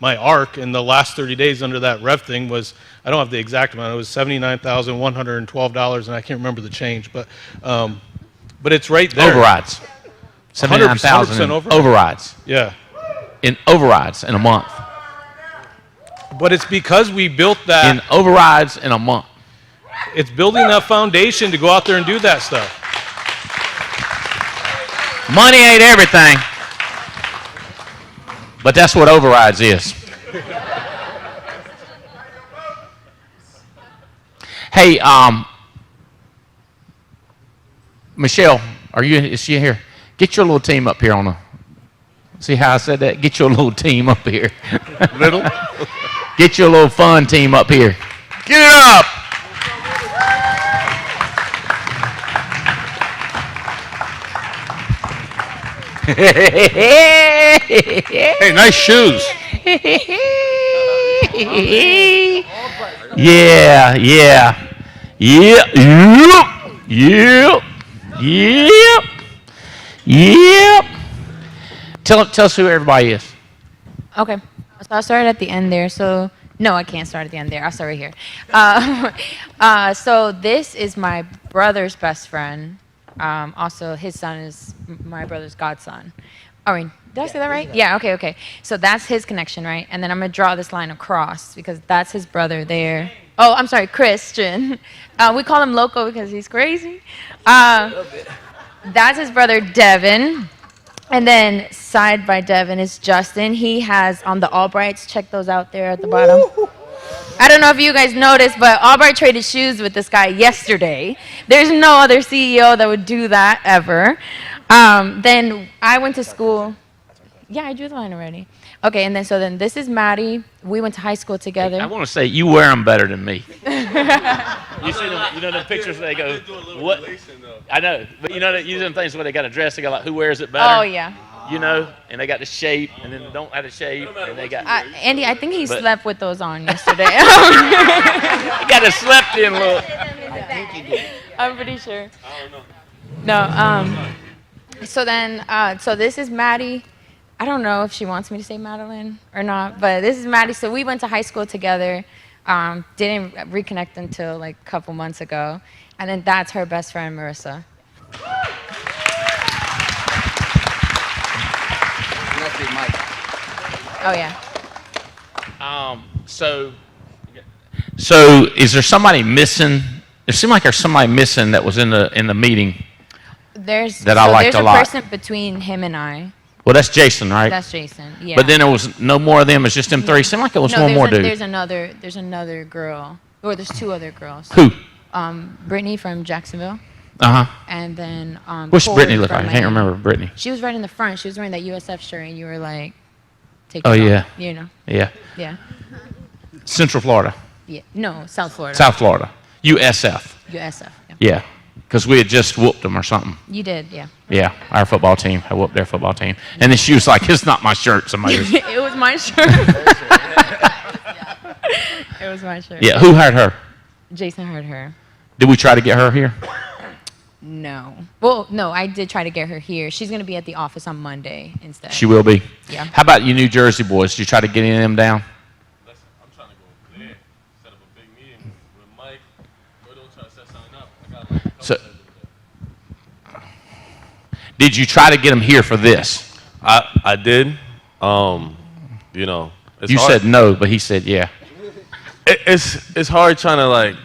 ARC, and the last 30 days under that rev thing was, I don't have the exact amount, it was $79,112, and I can't remember the change, but it's right there. Overrides. 79,000 overrides. Yeah. In overrides in a month. But it's because we built that. In overrides in a month. It's building that foundation to go out there and do that stuff. Money ain't everything. But that's what overrides is. Hey, Michelle, is she here? Get your little team up here on the. See how I said that? Get your little team up here. Little? Get your little fun team up here. Get it up! Hey, nice shoes. Yeah. Tell us who everybody is. Okay. So I'll start at the end there. So, no, I can't start at the end there. I'll start right here. So this is my brother's best friend. Also, his son is my brother's godson. I mean, did I say that right? Yeah, okay. So that's his connection, right? And then I'm going to draw this line across because that's his brother there. Oh, I'm sorry, Christian. We call him Loco because he's crazy. That's his brother, Devin. And then side by Devin is Justin. He has on the Albrights. Check those out there at the bottom. I don't know if you guys noticed, but Albright traded shoes with this guy yesterday. There's no other CEO that would do that ever. Then I went to school. Yeah, I drew the line already. Okay, and then this is Maddie. We went to high school together. Hey, I want to say you wear them better than me. You see them, the pictures where they go, what? I know, but you see them things where they got a dress, they got like, who wears it better? Oh, yeah. And they got the shape, and then don't have the shape, and they got. Andy, I think he slept with those on yesterday. He got a slept in look. I think he did. I'm pretty sure. I don't know. No. So this is Maddie. I don't know if she wants me to say Madeline or not, but this is Maddie. So we went to high school together. Didn't reconnect until like a couple months ago. And then that's her best friend, Marissa. Oh, yeah. So is there somebody missing? It seemed like there's somebody missing that was in the meeting. There's I liked a lot. There's a person between him and I. Well, that's Jason, right? That's Jason, yeah. But then there was no more of them. It's just them three. It seemed like it was one more dude. There's another girl. Or there's 2 other girls. Who? Brittany from Jacksonville. Uh-huh. And then What's Corey Brittany look like? I from can't Miami. remember Brittany. She was right in the front. She was wearing that USF shirt, and you were like, take Oh, it yeah. off, you know. Yeah. Yeah. Central Florida. Yeah. No, South Florida. South Florida. USF. USF. Yeah. Because we had just whooped them or something. You did, yeah. Yeah, our football team. I whooped their football team. And then she was like, it's not my shirt. Somebody was. It was my shirt. It was my shirt. Yeah, who hired her? Jason hired her. Did we try to get her here? No. Well, no, I did try to get her here. She's going to be at the office on Monday instead. She will be. Yeah. How about you New Jersey boys? Did you try to get any of them down? So, did you try to get him here for this? I did. You know, you said no, but he said yeah. It's hard trying to like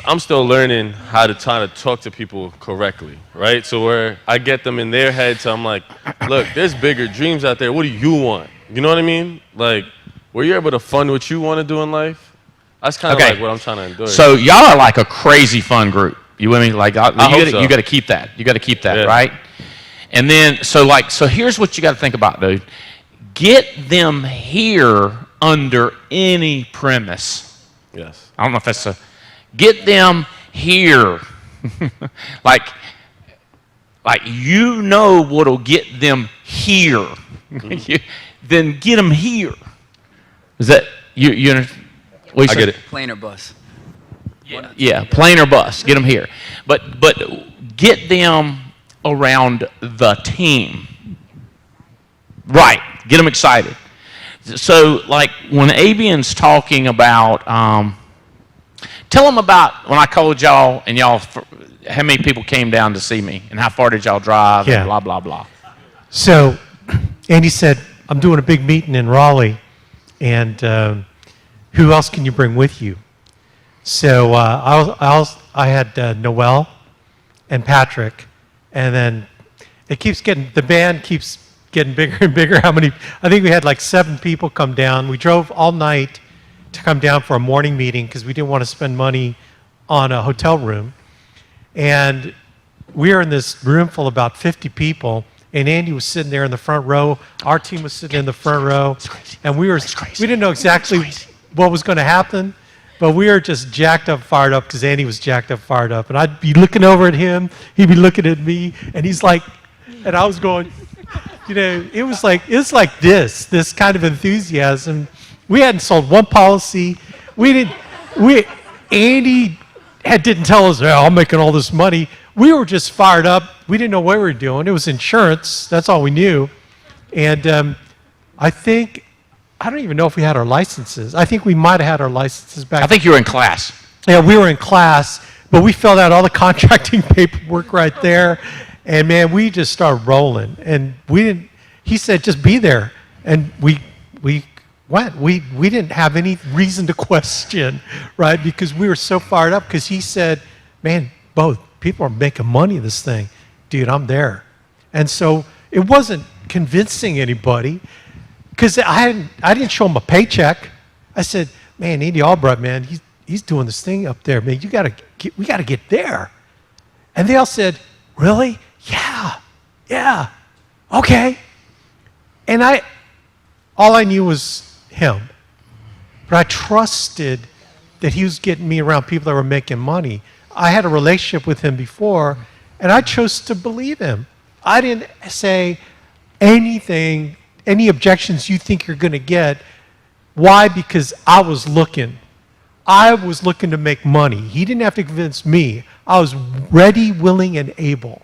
I'm still learning how to try to talk to people correctly, right? So where I get them in their head, so I'm like, look, there's bigger dreams out there. What do you want? You know what I mean? Like, were you able to fund what you want to do in life? That's kind of like what I'm trying to endure. So y'all are like a crazy fun group. You with me? Like you got to keep that. You got to keep that, right? And then so here's what you got to think about, dude. Get them here under any premise. Yes. I don't know if that's get them here. like you know what'll get them here. Then get them here. Is that you understand? I get it. Plane or bus. Yeah, plane or bus. Get them here. But get them around the team. Right. Get them excited. So, like, when Avian's talking about, tell them about when I called y'all and y'all, how many people came down to see me and how far did y'all drive and blah, blah, blah. So, Andy said, I'm doing a big meeting in Raleigh, and who else can you bring with you? So I had Noel and Patrick, and then the band keeps getting bigger and bigger. I think we had like 7 people come down. We drove all night to come down for a morning meeting because we didn't want to spend money on a hotel room. And we were in this room full of about 50 people, and Andy was sitting there in the front row. Our team was sitting in the front row, and we didn't know exactly what was going to happen, but we were just jacked up, fired up, because Andy was jacked up, fired up. And I'd be looking over at him, he'd be looking at me, and he's like, and I was going, you know, it was like this kind of enthusiasm. We hadn't sold one policy. Andy didn't tell us, oh, I'm making all this money. We were just fired up. We didn't know what we were doing. It was insurance. That's all we knew. And I don't even know if we had our licenses. I think we might have had our licenses back. I think you were in class. Yeah, we were in class, but we filled out all the contracting paperwork right there. And man, we just started rolling. And he said, just be there. And we went. We didn't have any reason to question, right? Because we were so fired up because he said, man, both people are making money in this thing. Dude, I'm there. And so it wasn't convincing anybody. Because I didn't show him a paycheck. I said, man, Andy Albright, man, he's doing this thing up there, man. We got to get there. And they all said, really? Yeah, okay. And all I knew was him. But I trusted that he was getting me around people that were making money. I had a relationship with him before, and I chose to believe him. I didn't say anything, any objections you think you're going to get. Why? Because I was looking. I was looking to make money. He didn't have to convince me. I was ready, willing, and able.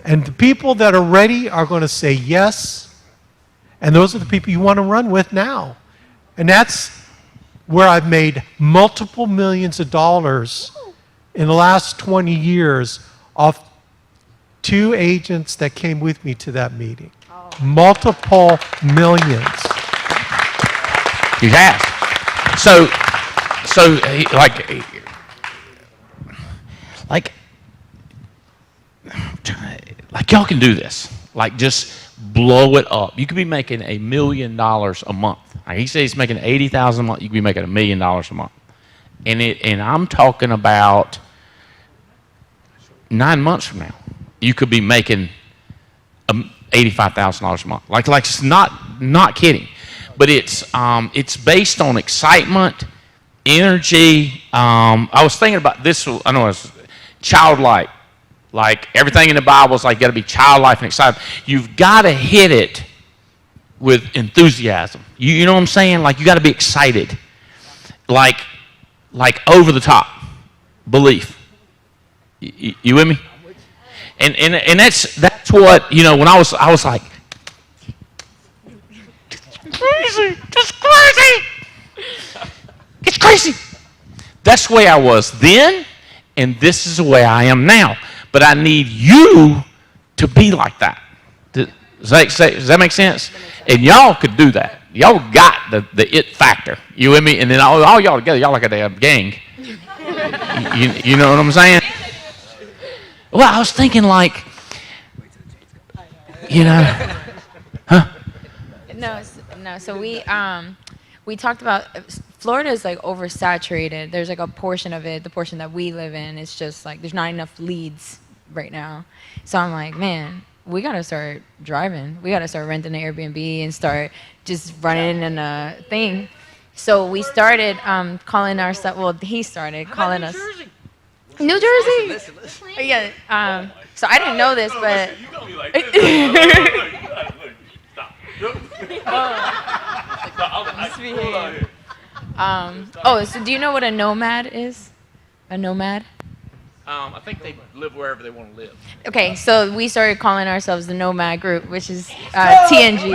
And the people that are ready are going to say yes. And those are the people you want to run with now. And that's where I've made multiple millions of dollars in the last 20 years off 2 agents that came with me to that meeting. Multiple millions. You have. So y'all can do this. Like, just blow it up. You could be making $1 million a month. Like he says he's making $80,000 a month. You could be making $1 million a month. And I'm talking about 9 months from now, you could be making $85,000 a month. Like it's not kidding, but it's based on excitement, energy. I was thinking about this. I know it's childlike. Like everything in the Bible is like you got to be childlike and excited. You've got to hit it with enthusiasm. You know what I'm saying? Like you got to be excited. like over the top belief. You with me? And that's what, you know, when I was like, crazy, just crazy. It's crazy. That's the way I was then, and this is the way I am now. But I need you to be like that. Does that make sense? And y'all could do that. Y'all got the it factor. You with me? And then all y'all together, y'all like a damn gang. You know what I'm saying? Well, I was thinking like, you know, huh? No. So we talked about Florida is like oversaturated. There's like a portion of it, the portion that we live in, it's just like there's not enough leads right now. So I'm like, man, we gotta start driving. We gotta start renting an Airbnb and start just running in a thing. So we started calling ourselves. Well, he started calling us. New Jersey. Listen. Yeah. So I didn't know this, but. So do you know what a nomad is? A nomad? I think they live wherever they want to live. Okay, so we started calling ourselves the Nomad Group, which is TNG.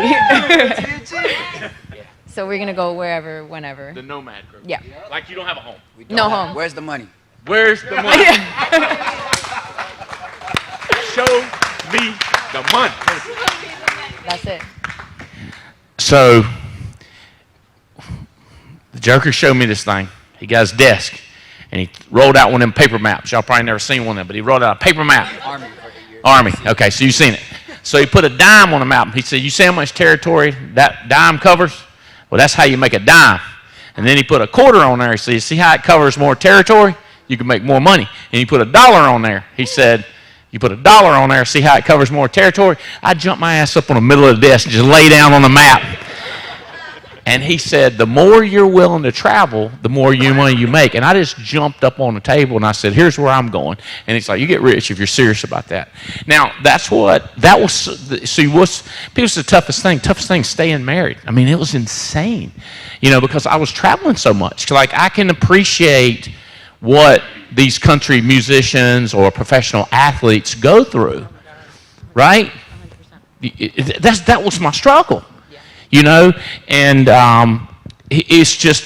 So we're gonna go wherever, whenever. The Nomad Group. Yeah. Like you don't have a home. No home. Where's the money? Where's the money? Show me the money. That's it. So the Joker showed me this thing. He got his desk, and he rolled out one of them paper maps. Y'all probably never seen one of them, but he rolled out a paper map. Army. Okay, so you've seen it. So he put a dime on the map. He said, you see how much territory that dime covers? Well, that's how you make a dime. And then he put a quarter on there. He said, you see how it covers more territory? You can make more money. And he put $1 on there. He said, you put $1 on there, see how it covers more territory? I jumped my ass up on the middle of the desk and just lay down on the map. And he said, the more you're willing to travel, the more money you make. And I just jumped up on the table and I said, here's where I'm going. And he's like, you get rich if you're serious about that. Now, that was, see, people say the toughest thing, staying married. I mean, it was insane, you know, because I was traveling so much. Like, I can appreciate what these country musicians or professional athletes go through, right? That was my struggle. You know, and it's just,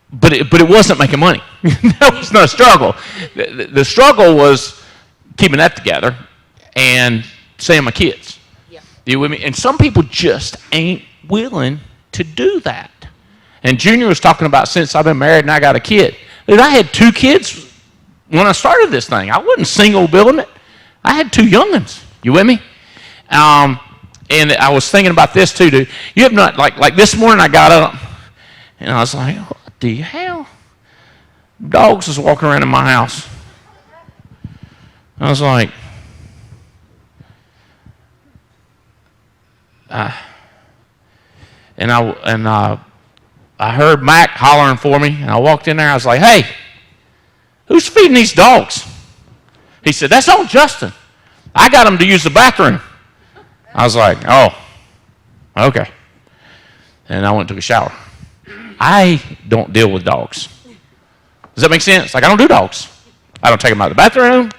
but it wasn't making money. That was no struggle. The struggle was keeping that together and seeing my kids. Yeah. You with me? And some people just ain't willing to do that. And Junior was talking about since I've been married and I got a kid. Dude, I had 2 kids when I started this thing. I wasn't single building it. I had 2 young'uns. You with me? And I was thinking about this too, dude. You have not, like this morning I got up and I was like, what the hell? Dogs was walking around in my house. I was like, I heard Mac hollering for me and I walked in there. I was like, hey, who's feeding these dogs? He said, that's old Justin. I got him to use the bathroom. I was like, oh, okay. And I went and took a shower. I don't deal with dogs. Does that make sense? Like, I don't do dogs. I don't take them out of the bathroom.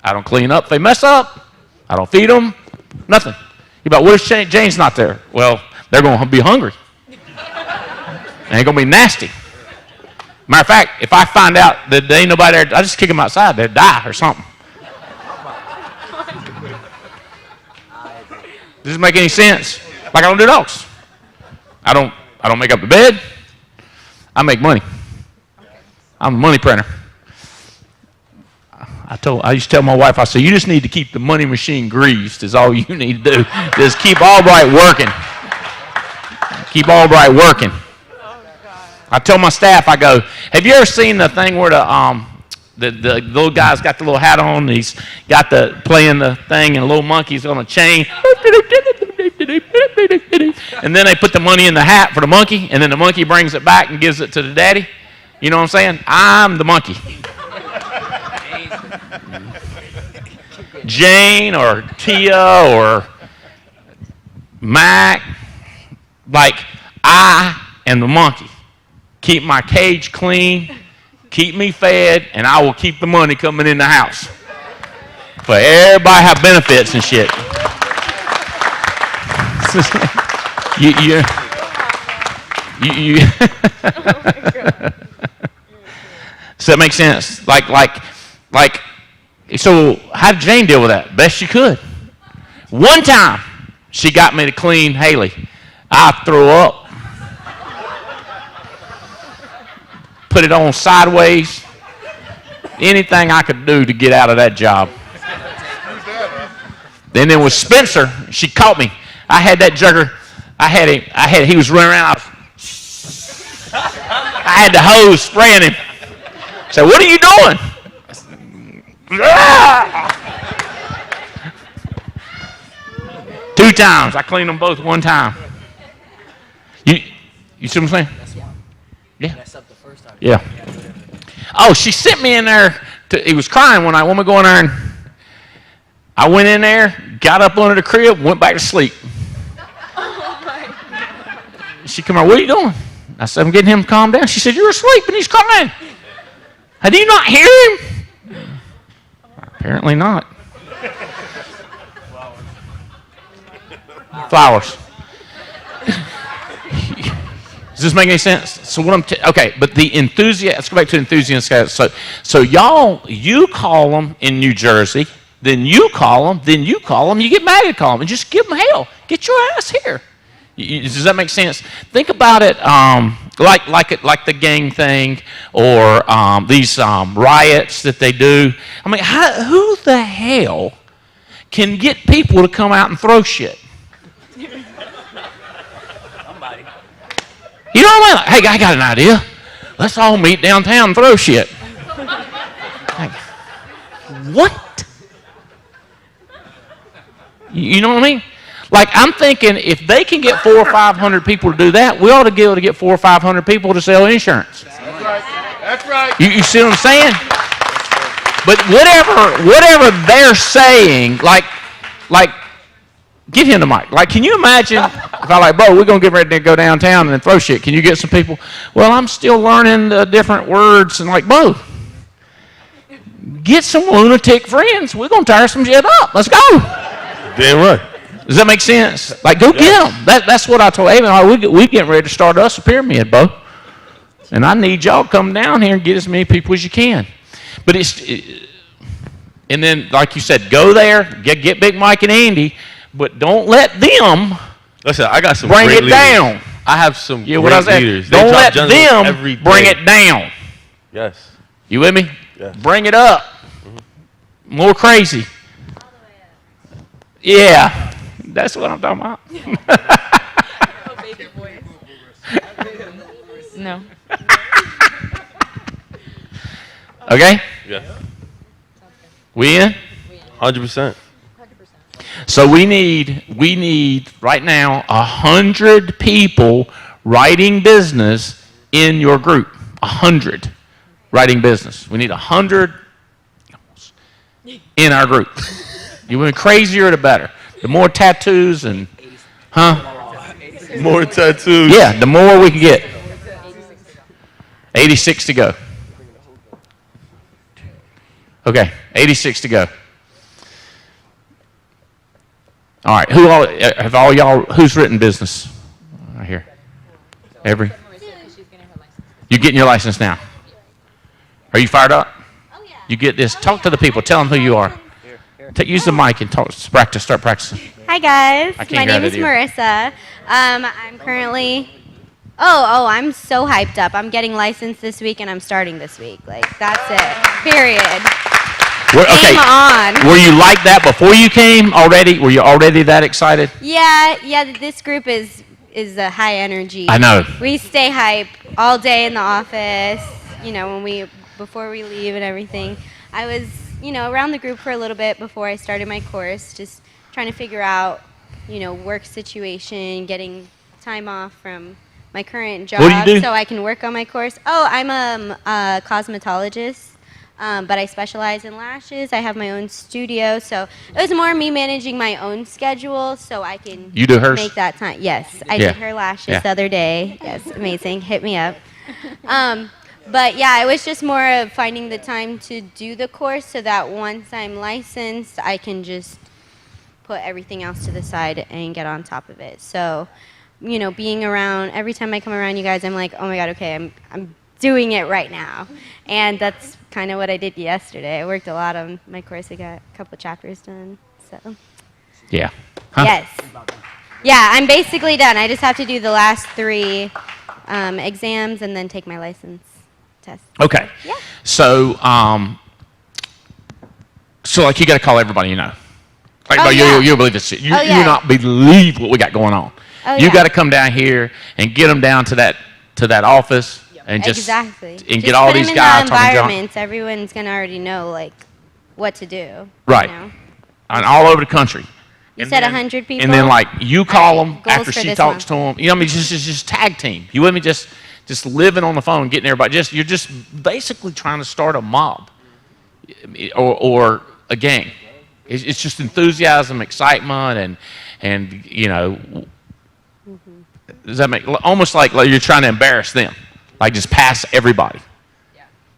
I don't clean up if they mess up. I don't feed them. Nothing. You're about, what if Jane's not there? Well, they're going to be hungry. They're going to be nasty. Matter of fact, if I find out that there ain't nobody there, I just kick them outside. They'll die or something. Does this make any sense? Like, I don't do dogs. I don't make up the bed. I make money. I'm a money printer. I used to tell my wife, I said, you just need to keep the money machine greased is all you need to do. Just keep Albright working. Keep Albright working. I tell my staff, I go, have you ever seen the thing where the little guy's got the little hat on, and he's got playing the thing, and a little monkey's on a chain. And then they put the money in the hat for the monkey, and then the monkey brings it back and gives it to the daddy. You know what I'm saying? I'm the monkey. Jane or Tia or Mac, like, I am the monkey. keep my cage clean, keep me fed, and I will keep the money coming in the house. For everybody have benefits and shit. you Does that make sense? Like, so how did Jane deal with that? Best she could. One time, she got me to clean Haley. I threw up. Put it on sideways. Anything I could do to get out of that job. Then there was Spencer. She caught me. I had that jugger. He was running around. I had the hose spraying him. I said, what are you doing? Two times. I cleaned them both one time. You see what I'm saying? Yeah. Yeah. Oh, she sent me in there. He was crying when I want to go in there, and I went in there, got up under the crib, went back to sleep. She come over, what are you doing? I said, I'm getting him to calm down. She said, you're asleep and he's crying. Do you not hear him? Apparently not. Flowers. Does this make any sense? So what okay, but the enthusiast, let's go back to enthusiasts. So y'all, you call them in New Jersey, then you call them, you get mad at call them, and just give them hell. Get your ass here. Does that make sense? Think about it like the gang thing or these riots that they do. I mean, who the hell can get people to come out and throw shit? You know what I mean? Hey, I got an idea. Let's all meet downtown and throw shit. Like, what? You know what I mean? Like, I'm thinking if they can get 400 or 500 people to do that, we ought to be able to get 400 or 500 people to sell insurance. That's right. That's right. You see what I'm saying? But whatever they're saying, like, give him the mic. Like, can you imagine if I bro, we're going to get ready to go downtown and throw shit. Can you get some people? Well, I'm still learning the different words. And bro, get some lunatic friends. We're going to tear some shit up. Let's go. Damn right. Does that make sense? Like, go get them. That's what I told Amy. We getting ready to start us a pyramid, bro. And I need y'all to come down here and get as many people as you can. But and then, like you said, go there, get Big Mike and Andy, but don't let them Listen, I got some bring great it leaders. Down. I have some great Don't leaders. They drop let judgments them every day. bring it down. Yes. You with me? Yes. Bring it up. More crazy. Yeah. That's what I'm talking about. No. Okay? Yeah. We in? 100%. So we need right now 100 people writing business in your group. 100 writing business. We need 100 in our group. You want crazier, the better. The more tattoos and, More tattoos. Yeah, the more we can get. 86 to go. Okay, 86 to go. All right, who's written business? Right here. Every? You're getting your license now. Are you fired up? Oh, yeah. You get this. Talk to the people. Tell them who you are. Use the mic and start practicing. Hi guys, I can't my grab name is it, Marissa. I'm currently, I'm so hyped up. I'm getting licensed this week and I'm starting this week. Like, that's it, period. Game on. Were you like that before you came already? Were you already that excited? Yeah, this group is a high energy. I know. We stay hype all day in the office, before we leave and everything. I was, around the group for a little bit before I started my course, just trying to figure out, work situation, getting time off from my current job What do you do? so I can work on my course. Oh, I'm a cosmetologist, but I specialize in lashes. I have my own studio, so it was more me managing my own schedule so I can You do hers? make that time. Yes, I Yeah. did her lashes Yeah. the other day. Yes, amazing. Hit me up. But yeah, it was just more of finding the time to do the course so that once I'm licensed, I can just put everything else to the side and get on top of it. So, being around, every time I come around you guys, I'm like, oh my God, okay, I'm doing it right now. And that's kind of what I did yesterday. I worked a lot on my course. I got a couple chapters done, so. Yeah. Huh? Yes. Yeah, I'm basically done. I just have to do the last 3 exams and then take my license test. Okay. Yeah. So, like, you got to call everybody you know. Like, Oh, no, yeah. you believe this shit. You Oh, yeah. not believe what we got going on. Oh, You yeah. got to come down here and get them down to that office and just exactly. and Just get all put these them guys in the talking junk. environments. Everyone's gonna already know like what to do. Right. And all over the country. You And said then- 100 people. And then, like, you call All right, them goals after for she this talks month. to them. You know what I mean? Just tag team. You with me? Just living on the phone, getting everybody. You're just basically trying to start a mob or a gang. It's just enthusiasm, excitement, and does that make almost like you're trying to embarrass them, like just pass everybody.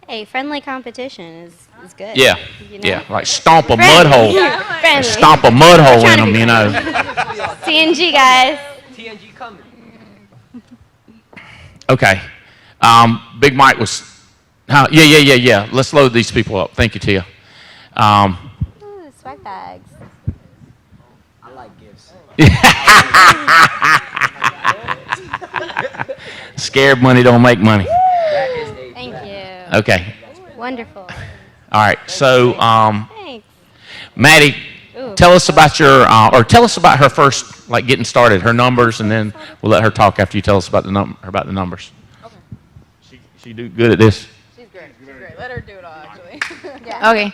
Hey, friendly competition is good. Yeah, yeah, like stomp a Friendly. mud hole, Friendly. stomp a mud hole We're in trying to them, be you know. TNG guys. TNG coming. Okay, Big Mike was, yeah. Let's load these people up. Thank you, Tia. Ooh, swag bags. I like gifts. Scared money don't make money. Thank you. Okay. Wonderful. All right. So, Thanks. Maddie, Ooh. tell us about tell us about her first, like getting started, her numbers, and then we'll let her talk after you tell us about the numbers. Okay. She do good at this. She's great. Let her do it all, actually. Okay.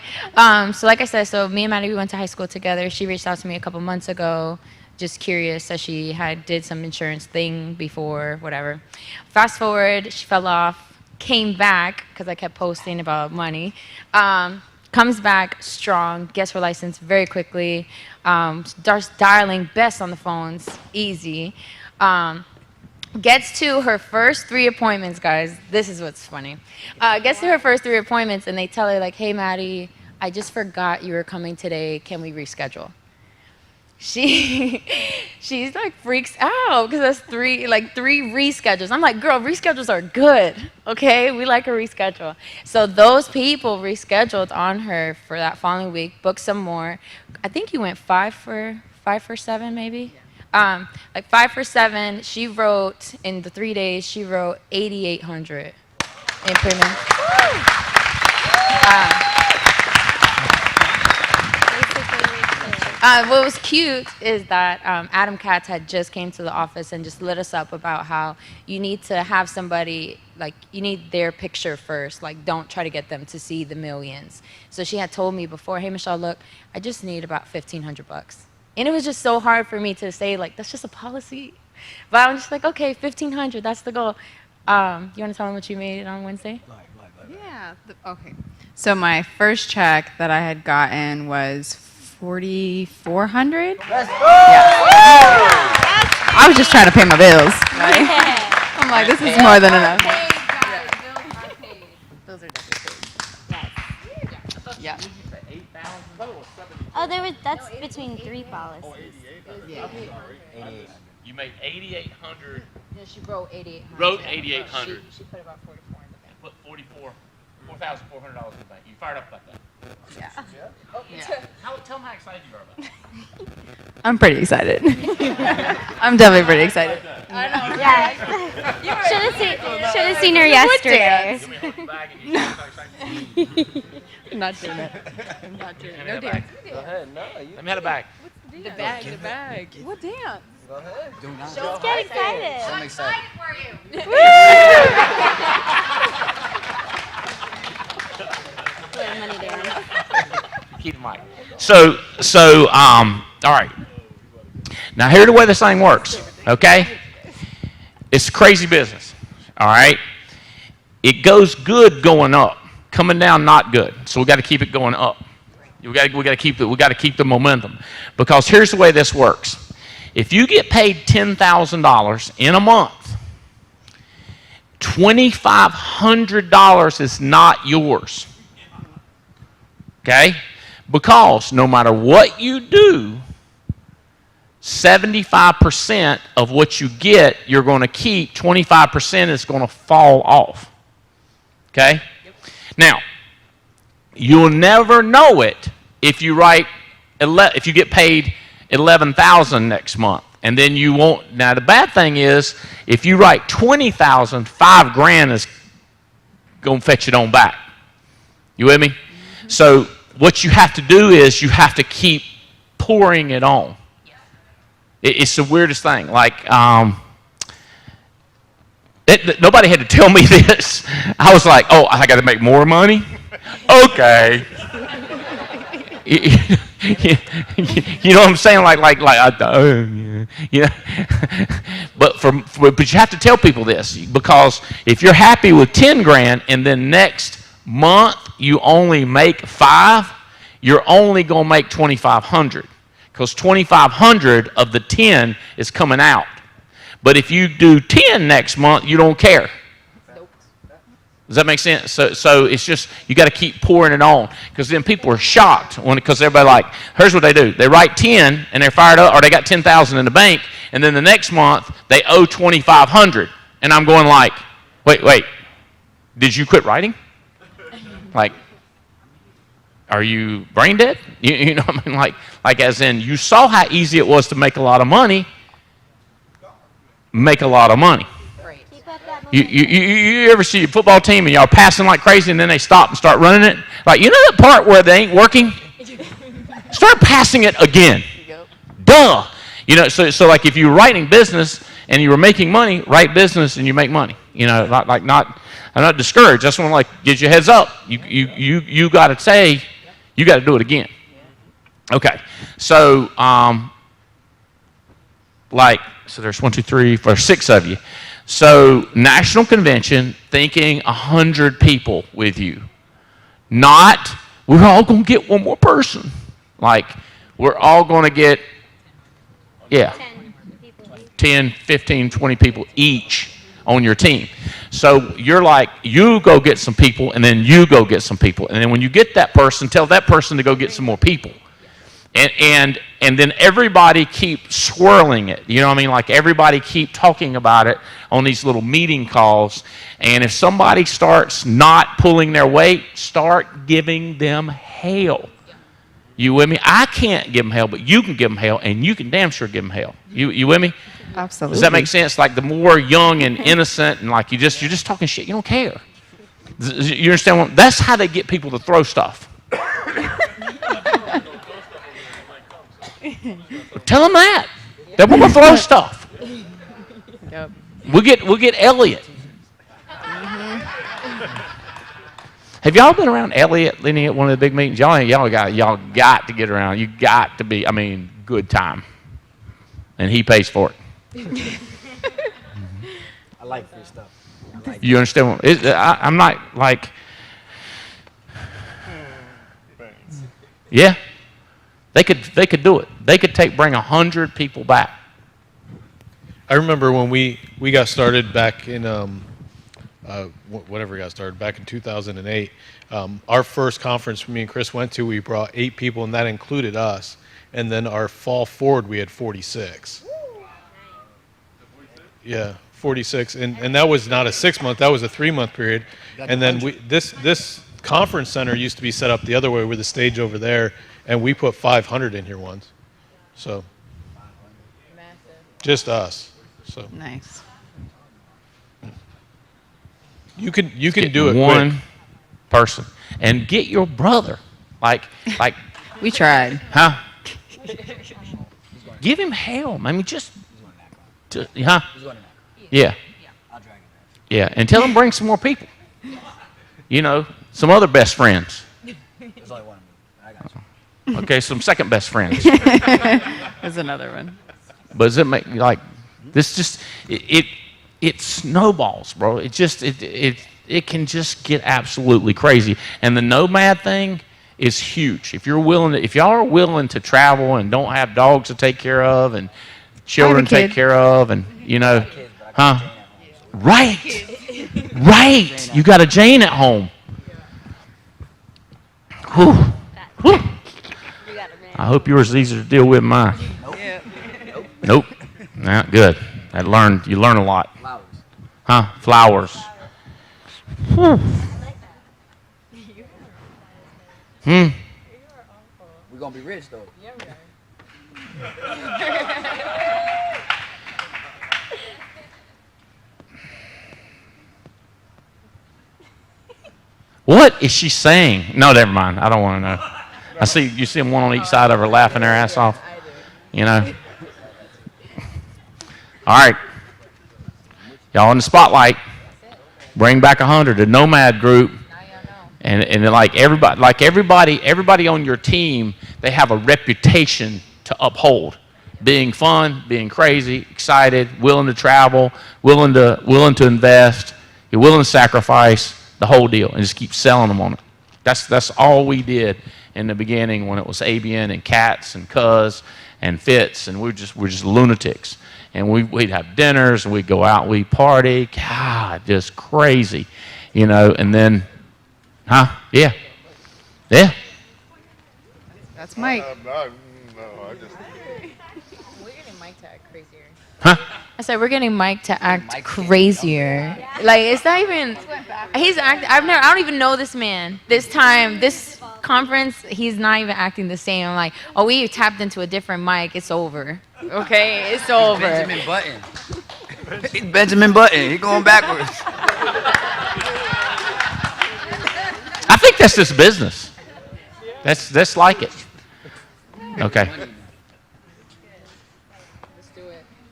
So like I said, so me and Maddie, we went to high school together. She reached out to me a couple months ago, just curious that she did some insurance thing before, whatever. Fast forward, she fell off, came back, because I kept posting about money. Comes back strong, gets her license very quickly, starts dialing best on the phones, easy. Gets to her first 3 appointments, guys. This is what's funny. Gets to her first 3 appointments, and they tell her, like, hey, Maddie, I just forgot you were coming today. Can we reschedule? She's like freaks out because that's 3 reschedules. I'm like, girl, reschedules are good. Okay, we like a reschedule. So those people rescheduled on her for that following week. Booked some more. I think you went 5 for 7, maybe. Like 5 for 7. She wrote in the 3 days. She wrote 8,800 in premium. What was cute is that Adam Katz had just came to the office and just lit us up about how you need to have somebody, like, you need their picture first. Like, don't try to get them to see the millions. So she had told me before, hey, Michelle, look, I just need about $1,500. And it was just so hard for me to say, like, that's just a policy. But I'm just like, okay, $1,500, that's the goal. You want to tell them what you made on Wednesday? Yeah. Okay. So my first check that I had gotten was $4,400. Let's go! I was just trying to pay my bills. Right? I'm like, this is more than enough. Those are definitely paid. Yeah. Oh, that's between 3 policies. Yeah. You made 8,800. Yeah, she wrote 8,800. Wrote 8,800. She put about 44 in the bank. Put $4,400 in the bank. You fired up about that? Yeah. Tell them how excited you are about it. I'm pretty excited. I'm definitely pretty excited. I know. Yeah. Should have seen her yesterday. I'm not doing it. I'm not doing it. No dance. Go ahead. No, Let me have a bag. The bag. What dance? Go ahead. Do not. Just get excited. I'm excited. Money down. Keep the mic. So, all right. Now, here's the way this thing works, okay? It's crazy business, all right? It goes good going up. Coming down, not good. So we got to keep it going up. We got to keep the momentum. Because here's the way this works. If you get paid $10,000 in a month, $2,500 is not yours. Okay? Because no matter what you do, 75% of what you get, you're going to keep. 25% is going to fall off. Okay? Now, you'll never know it if you if you get paid $11,000 next month, and then you won't. Now, the bad thing is, if you write $20,000, $5,000 is going to fetch it on back. You with me? So what you have to do is you have to keep pouring it on. It's the weirdest thing. Like, nobody had to tell me this. I was like, oh, I got to make more money? Okay. You know what I'm saying? But you have to tell people this, because if you're happy with 10 grand and then next month you only make 5, you're only going to make 2,500, because 2,500 of the 10 is coming out. But if you do 10 next month, you don't care. Does that make sense? So it's just, you got to keep pouring it on, because then people are shocked because everybody like, here's what they do. They write 10 and they're fired up, or they got 10,000 in the bank, and then the next month they owe 2,500, and I'm going like, wait, did you quit writing? Like, are you brain dead? You know what I mean? Like as in, you saw how easy it was to make a lot of money. Make a lot of money. You ever see a football team and y'all passing like crazy, and then they stop and start running it? Like, you know that part where they ain't working? Start passing it again. Duh. You know, so like if you're writing business and you were making money, write business and you make money. You know, I'm not discouraged. I just want to like give you a heads up. You got to say, you got to do it again. Okay. So so there's 1, 2, 3, 4, 6 of you. So national convention, thinking 100 people with you. Not, we're all going to get one more person. Like, we're all going to get, 10, 15, 20 people each on your team. So you're like, you go get some people, and then you go get some people. And then when you get that person, tell that person to go get some more people. And then everybody keep swirling it. You know what I mean? Like, everybody keep talking about it on these little meeting calls. And if somebody starts not pulling their weight, start giving them hell. You with me? I can't give them hell, but you can give them hell, and you can damn sure give them hell. You with me? Absolutely. Does that make sense? Like, the more young and innocent, and like you're just talking shit. You don't care. You understand? That's how they get people to throw stuff. Tell them that. They want to throw stuff. Yep. We'll get Elliot. Have y'all been around Elliot Lenny at one of the big meetings? Y'all got to get around. You got to be. I mean, good time, and he pays for it. I like free stuff. You understand? I'm not like. Yeah, they could do it. They could bring 100 people back. I remember when we got started back in whatever got started back in 2008. Our first conference me and Chris went to, we brought 8 people, and that included us. And then our fall forward, we had 46. Yeah, 46, and that was not a 6-month, that was a 3-month period. And then this conference center used to be set up the other way with the stage over there, and we put 500 in here once. So just us. So nice. You can do it. One quick. person, and get your brother. Like we tried. Huh? Give him hell. I mean, huh? Yeah. Yeah, and tell him bring some more people. You know, some other best friends. There's only one of me. I got you. Okay, some second best friends. There's another one. But does it make like this? Just it snowballs, bro. It can just get absolutely crazy. And the nomad thing is huge. If y'all are willing to travel and don't have dogs to take care of and children to take care of, and you know, huh? Right. Right. You got a Jane at home. Whew. Whew. I hope yours is easier to deal with than mine. Nope. Not good. You learn a lot. Huh? Flowers. Whew. We're gonna be rich though. What is she saying? No, never mind. I don't want to know. You see them one on each side of her laughing their ass off. You know. All right. Y'all in the spotlight. Bring back 100. The Nomad group. And like everybody on your team, they have a reputation to uphold. Being fun, being crazy, excited, willing to travel, willing to invest, you're willing to sacrifice, the whole deal, and just keep selling them on it. That's all we did in the beginning when it was ABN and Cats and Cuz and Fitz, and we're just lunatics. And we'd have dinners and we'd go out, we'd party, God, just crazy, you know. And then, yeah. That's Mike. Huh? I said we're getting Mike to act crazier. Like it's not even. He's acting. I don't even know this man. This conference, he's not even acting the same. I'm like, oh, we tapped into a different Mike. It's over. Okay, it's over. Benjamin Button. He's Benjamin Button. He's going backwards. I think that's just business. That's like it. Okay.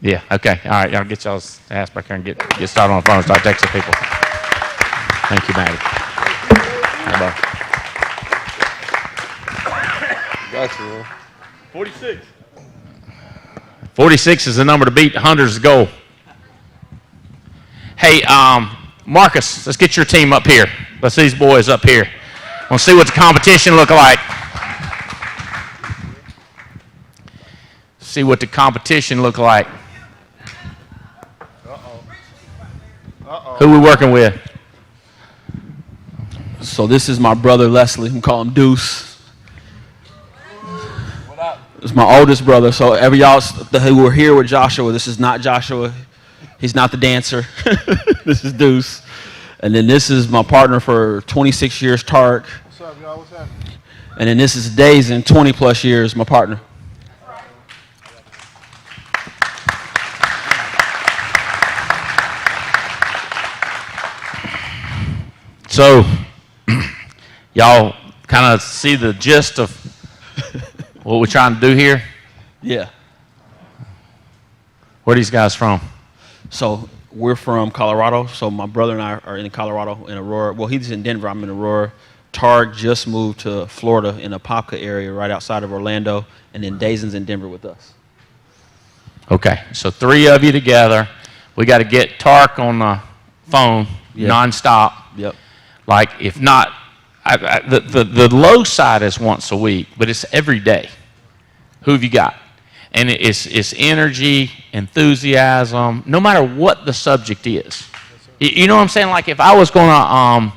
Yeah, okay. All right, y'all get y'all's ass back here and get started on the phone and start texting people. Thank you, Maddie. Bye-bye. Gotcha, man. 46. 46 is the number to beat. 100 is the goal. Hey, Marcus, let's get your team up here. Let's see these boys up here. We'll see what the competition look like. See what the competition look like. Who we working with? So this is my brother Leslie. We call him Deuce. This is my oldest brother. So every y'all who were here with Joshua, this is not Joshua. He's not the dancer. This is Deuce. And then this is my partner for 26 years, Tarek. What's up, y'all? What's happening? And then this is Days in 20 plus years, my partner. So, y'all kind of see the gist of what we're trying to do here? Yeah. Where are these guys from? So we're from Colorado. So my brother and I are in Colorado, in Aurora. Well, he's in Denver. I'm in Aurora. Targ just moved to Florida in the Apopka area right outside of Orlando. And then Dazen's in Denver with us. Okay, so 3 of you together. We got to get Tark on the phone nonstop. Yep. Like, if not, the low side is once a week, but it's every day. Who have you got? And it's energy, enthusiasm, no matter what the subject is. You know what I'm saying? Like, if I was going to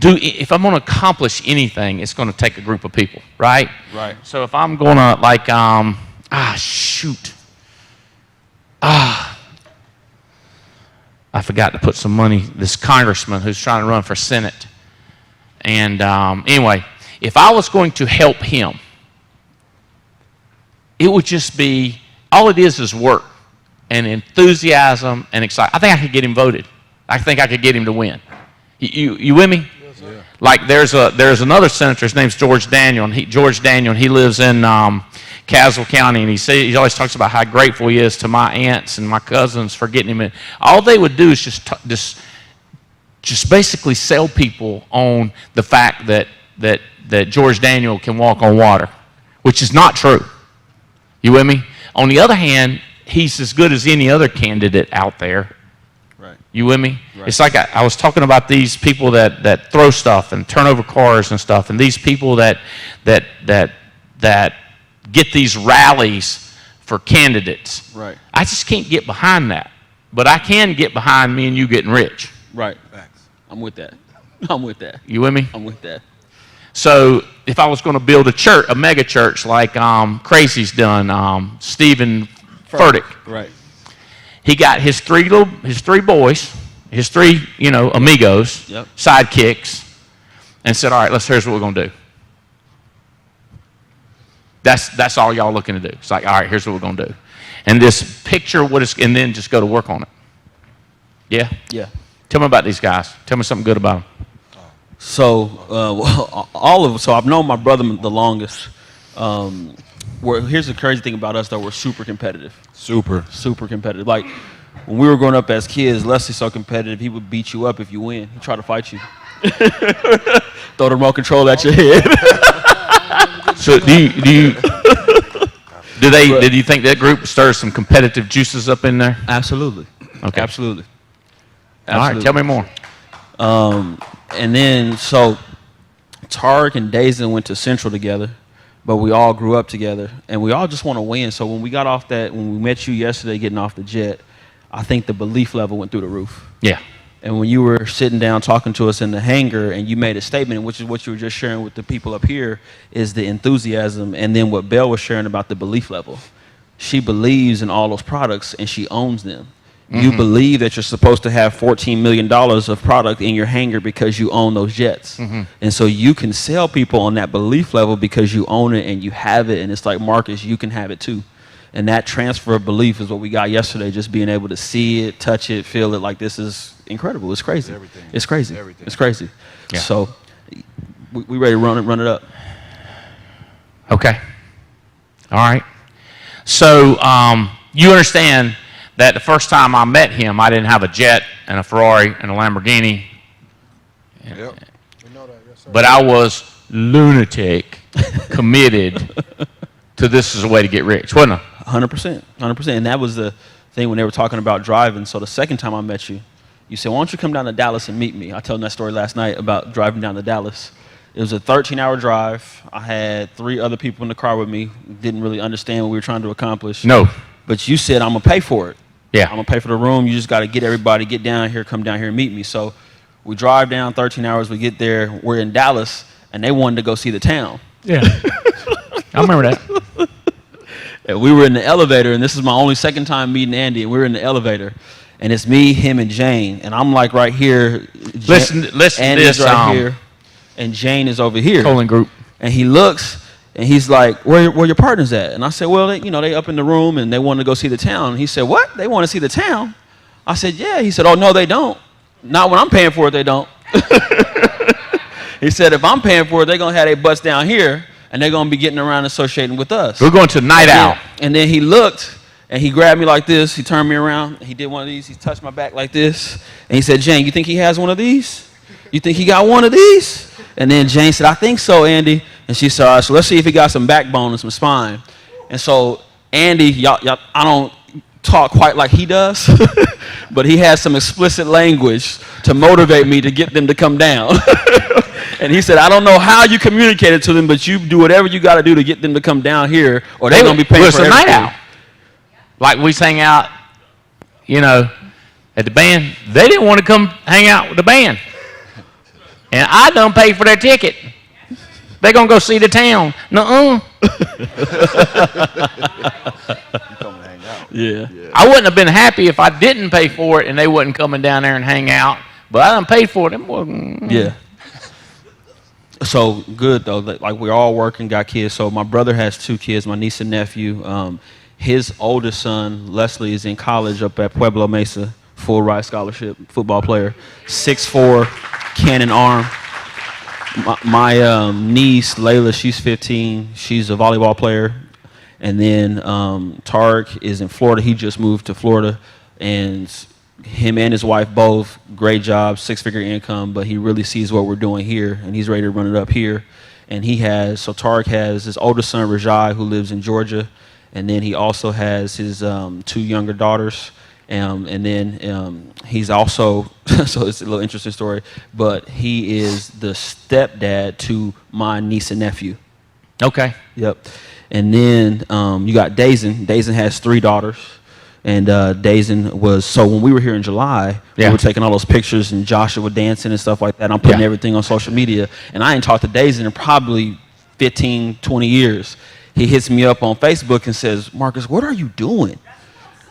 if I'm going to accomplish anything, it's going to take a group of people, right? Right. So if I'm going to, like, I forgot to put some money, this congressman who's trying to run for Senate. And anyway, if I was going to help him, it would just be, all it is work and enthusiasm and excitement. I think I could get him voted. I think I could get him to win. You with me? Yes, sir. Like there's another senator, his name's George Daniel, and he lives in Caswell County, and he always talks about how grateful he is to my aunts and my cousins for getting him in. All they would do is just basically sell people on the fact that George Daniel can walk on water, which is not true. You with me? On the other hand, he's as good as any other candidate out there. Right. You with me? Right. It's like I was talking about these people that throw stuff and turn over cars and stuff, and these people that get these rallies for candidates. Right. I just can't get behind that. But I can get behind me and you getting rich. Right. I'm with that. I'm with that. You with me? I'm with that. So if I was going to build a church, a mega church like Crazy's done, Stephen Furtick. Right. He got his three boys, his three, amigos, Yep. sidekicks, and said, all right, here's what we're going to do. That's all y'all looking to do. It's like, all right, here's what we're going to do. And this picture what is, and then just go to work on it. Yeah? Yeah. Tell me about these guys. Tell me something good about them. So, so I've known my brother the longest. Here's the crazy thing about us, though. We're super competitive. Super competitive. Like, when we were growing up as kids, Leslie's so competitive, he would beat you up if you win. He'd try to fight you. Throw the remote control at your head. So did you think that group stirs some competitive juices up in there? Absolutely. Okay. Absolutely. All right, tell me more. And then, so Tarek and Dazen went to Central together, but we all grew up together, and we all just want to win. So when we met you yesterday getting off the jet, I think the belief level went through the roof. Yeah. And when you were sitting down talking to us in the hangar and you made a statement, which is what you were just sharing with the people up here, is the enthusiasm, and then what Belle was sharing about the belief level. She believes in all those products and she owns them. You believe that you're supposed to have $14 million of product in your hangar because you own those jets. And so you can sell people on that belief level because you own it and you have it. And it's like, Marcus, you can have it too. And that transfer of belief is what we got yesterday, just being able to see it, touch it, feel it. Like, this is incredible. It's crazy. It's crazy. It's crazy. Yeah. So we ready to run it up. Okay. All right. So you understand that the first time I met him, I didn't have a jet and a Ferrari and a Lamborghini. Yep. But I was lunatic committed to this is a way to get rich, wasn't I? 100%. 100%. And that was the thing when they were talking about driving. So the second time I met you, you said, why don't you come down to Dallas and meet me? I told them that story last night about driving down to Dallas. It was a 13-hour drive. I had 3 other people in the car with me. Didn't really understand what we were trying to accomplish. No. But you said, I'm going to pay for it. Yeah. I'm going to pay for the room. You just got to get everybody, get down here, come down here and meet me. So we drive down 13 hours. We get there. We're in Dallas, and they wanted to go see the town. Yeah. I remember that. And we were in the elevator, and this is my only second time meeting Andy, and we were in the elevator. And it's me, him, and Jane. And I'm like right here. Listen to Andy's this. right here, and Jane is over here. Colin Group. And he looks, and he's like, where your partners at? And I said, well, they up in the room, and they want to go see the town. And he said, what? They want to see the town? I said, yeah. He said, oh, no, they don't. Not when I'm paying for it, they don't. He said, if I'm paying for it, they're going to have their butts down here, and they're going to be getting around associating with us. We're going to Night Owl. And then he looked, and he grabbed me like this. He turned me around. He did one of these. He touched my back like this. And he said, Jane, you think he has one of these? You think he got one of these? And then Jane said, I think so, Andy. And she said, all right, so let's see if he got some backbone and some spine. And so Andy, I don't talk quite like he does, but he has some explicit language to motivate me to get them to come down. And he said, I don't know how you communicated to them, but you do whatever you got to do to get them to come down here, or they're going to be paying for everything. Night Owl. Like we hang out, at the band. They didn't want to come hang out with the band. And I done paid for their ticket. They're going to go see the town. Nuh-uh. Yeah. I wouldn't have been happy if I didn't pay for it and they wasn't coming down there and hang out. But I done paid for it. Yeah. So good though. Like we're all working, got kids. So my brother has 2 kids, my niece and nephew. His oldest son, Leslie, is in college up at Pueblo Mesa, full ride scholarship, football player, 6'4", cannon arm. My niece, Layla, she's 15. She's a volleyball player. And then Tarek is in Florida. He just moved to Florida. And him and his wife both, great job, 6-figure income, but he really sees what we're doing here, and he's ready to run it up here. And Tarek has his oldest son, Rajai, who lives in Georgia. And then he also has his 2 younger daughters. And then he's also, so it's a little interesting story, but he is the stepdad to my niece and nephew. Okay. Yep. And then you got Dazen. Dazen has 3 daughters. And Dazen was, so when we were here in July, we were taking all those pictures and Joshua dancing and stuff like that. I'm putting everything on social media. And I ain't talked to Dazen in probably 15, 20 years. He hits me up on Facebook and says, Marcus, what are you doing?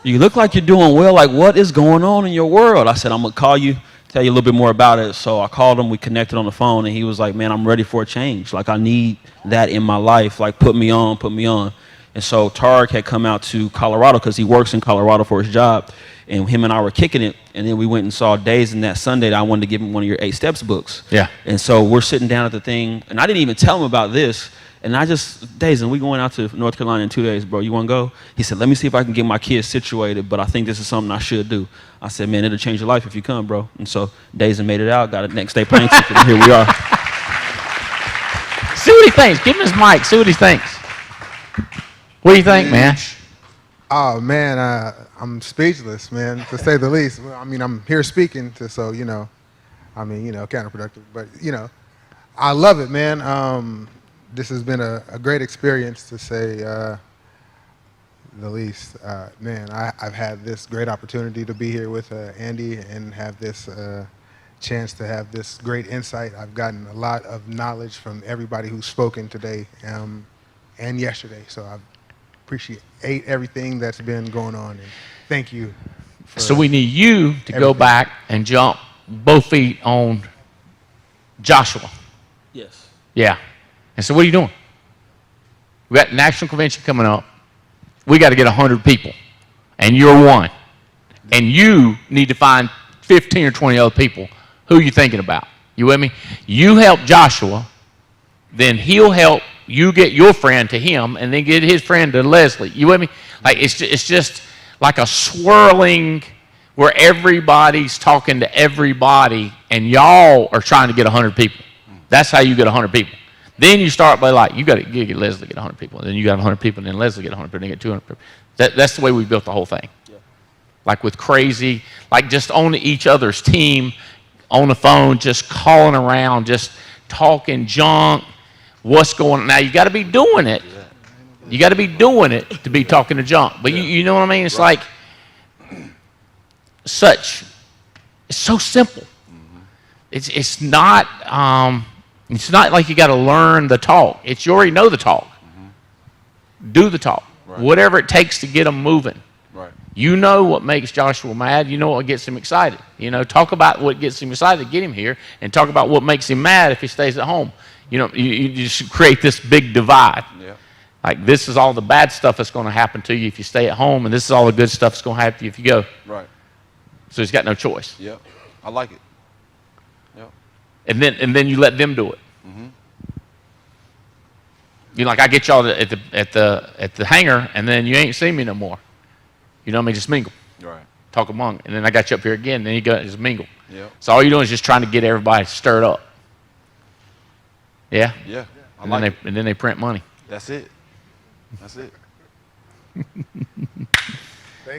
You look like you're doing well. Like, what is going on in your world? I said, I'm going to call you, tell you a little bit more about it. So I called him. We connected on the phone. And he was like, man, I'm ready for a change. Like, I need that in my life. Like, put me on, put me on. And so Tarek had come out to Colorado because he works in Colorado for his job. And him and I were kicking it. And then we went and saw Dazen that Sunday that I wanted to give him one of your 8 Steps books. Yeah. And so we're sitting down at the thing. And I didn't even tell him about this. And I just, Dazen, we going out to North Carolina in 2 days, bro. You want to go? He said, let me see if I can get my kids situated, but I think this is something I should do. I said, man, it'll change your life if you come, bro. And so Dazen made it out, got a next day plane ticket, and here we are. See what he thinks. Give him his mic. See what he thinks. What do you think, man? Oh, man, I'm speechless, man, to say the least. I mean, I'm here speaking to, so, counterproductive. But, I love it, man. This has been a great experience, to say the least. Man, I've had this great opportunity to be here with Andy and have this chance to have this great insight. I've gotten a lot of knowledge from everybody who's spoken today and yesterday. So I appreciate everything that's been going on. And thank you. So we need you to go back and jump both feet on Joshua. Yes. Yeah. And so what are you doing? We got national convention coming up. We got to get 100 people. And you're one. And you need to find 15 or 20 other people. Who are you thinking about? You with me? You help Joshua, then he'll help you get your friend to him, and then get his friend to Leslie. You with me? Like, it's just like a swirling where everybody's talking to everybody, and y'all are trying to get 100 people. That's how you get 100 people. Then you start by like, you got to get Leslie get 100 people, and then you got 100 people, and then Leslie get 100 people, and then get 200 people. That's the way we built the whole thing. Yeah. Like with crazy, like just on each other's team, on the phone, just calling around, just talking junk. What's going on? Now you got to be doing it. You got to be doing it to be talking to junk. But you know what I mean? It's like it's so simple. It's not like you got to learn the talk. It's you already know the talk. Do the talk. Right. Whatever it takes to get them moving. Right. You know what makes Joshua mad. You know what gets him excited. Talk about what gets him excited to get him here, and talk about what makes him mad if he stays at home. You just create this big divide. Yeah. Like, this is all the bad stuff that's going to happen to you if you stay at home, and this is all the good stuff that's going to happen to you if you go. Right. So he's got no choice. Yeah. I like it. Yep. And then you let them do it. I get y'all at the hangar, and then you ain't seen me no more. You know what I mean? Just mingle. Right. Talk among, and then I got you up here again. And then you go just mingle. Yep. So all you're doing is just trying to get everybody stirred up. Yeah. Yeah. And then they print money. That's it. That's it.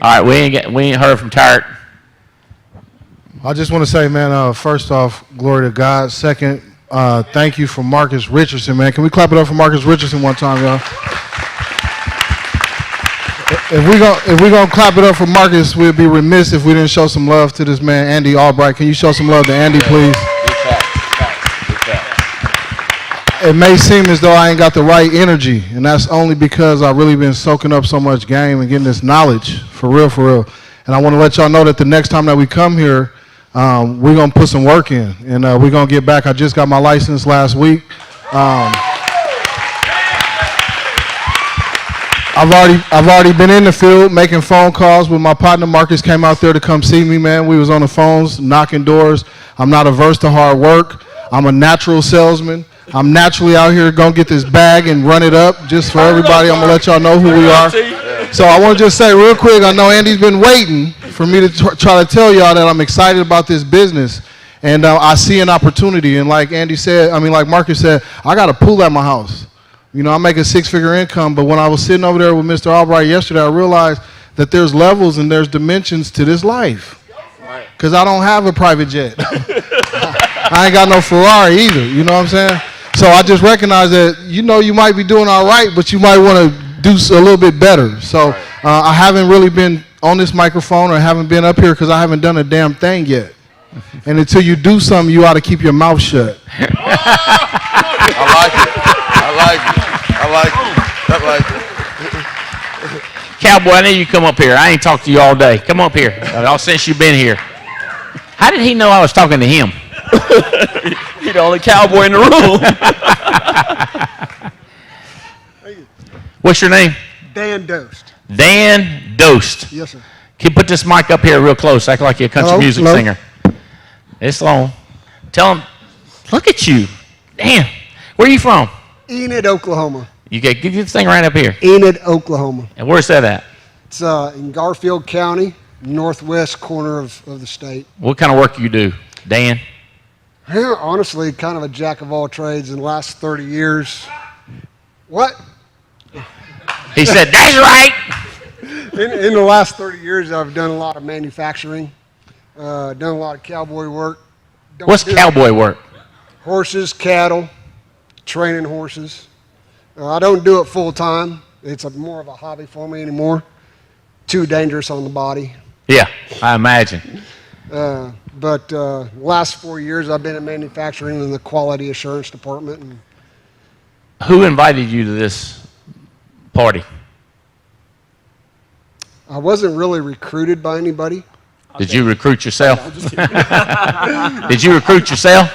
All right, we ain't heard from Tarek. I just want to say, man, first off, glory to God. Second, thank you for Marcus Richardson, man. Can we clap it up for Marcus Richardson one time, y'all? If we gonna clap it up for Marcus, we'd be remiss if we didn't show some love to this man, Andy Albright. Can you show some love to Andy, please? It may seem as though I ain't got the right energy, and that's only because I've really been soaking up so much game and getting this knowledge, for real, for real. And I want to let y'all know that the next time that we come here, we're going to put some work in, and we're going to get back. I just got my license last week. I've already been in the field making phone calls with my partner. Marcus came out there to come see me, man. We was on the phones, knocking doors. I'm not averse to hard work. I'm a natural salesman. I'm naturally out here going to get this bag and run it up just for everybody. I'm going to let y'all know who we are. So I want to just say real quick, I know Andy's been waiting for me to try to tell y'all that I'm excited about this business. And I see an opportunity. And like Marcus said, I got a pool at my house. I make a 6-figure income. But when I was sitting over there with Mr. Albright yesterday, I realized that there's levels and there's dimensions to this life. Because I don't have a private jet. I ain't got no Ferrari either. You know what I'm saying? so I just recognize that, you know, you might be doing all right, but you might want to do a little bit better. So I haven't really been on this microphone or haven't been up here because I haven't done a damn thing yet. And until you do something, you ought to keep your mouth shut. I like it. I like it. I like it. I like it. Cowboy, I need you to come up here. I ain't talked to you all day. Come up here. All since you've been here. How did he know I was talking to him? You're the only cowboy in the room. What's your name? Dan Dost. Dan Dost. Yes, sir. Can you put this mic up here real close? Act like you're a country music singer. It's long. Tell him, look at you. Dan, where are you from? Enid, Oklahoma. You get give this thing right up here. Enid, Oklahoma. And where's that at? It's in Garfield County, northwest corner of the state. What kind of work you do, Dan? Yeah, honestly, kind of a jack of all trades in the last 30 years. What? He said, that's right. In the last 30 years, I've done a lot of manufacturing, done a lot of cowboy work. What's cowboy work? Horses, cattle, training horses. I don't do it full time. It's more of a hobby for me anymore. Too dangerous on the body. Yeah, I imagine. But last 4 years, I've been in manufacturing in the quality assurance department. And Who invited you to this party? I wasn't really recruited by anybody. Did you recruit yourself? Did you recruit yourself?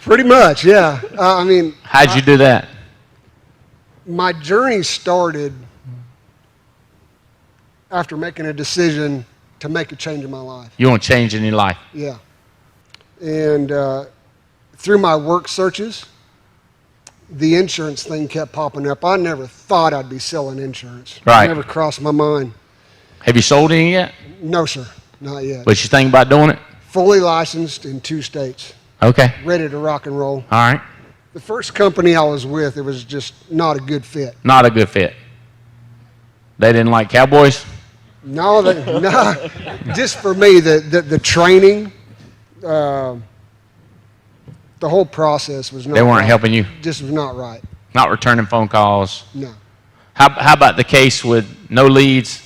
Pretty much, yeah. I mean, How'd you do that? my journey started after making a decision to make a change in my life. You want to change in your life? Yeah. And through my work searches, the insurance thing kept popping up. I never thought I'd be selling insurance. Right. It never crossed my mind. Have you sold any yet? No, sir. Not yet. But you think about doing it? Fully licensed in 2 states. Okay. Ready to rock and roll. All right. The first company I was with, it was just not a good fit. Not a good fit. They didn't like cowboys? No, no. Just for me, the training, the whole process was not They weren't right. helping you? Just was not right. Not returning phone calls? No. How about the case with no leads?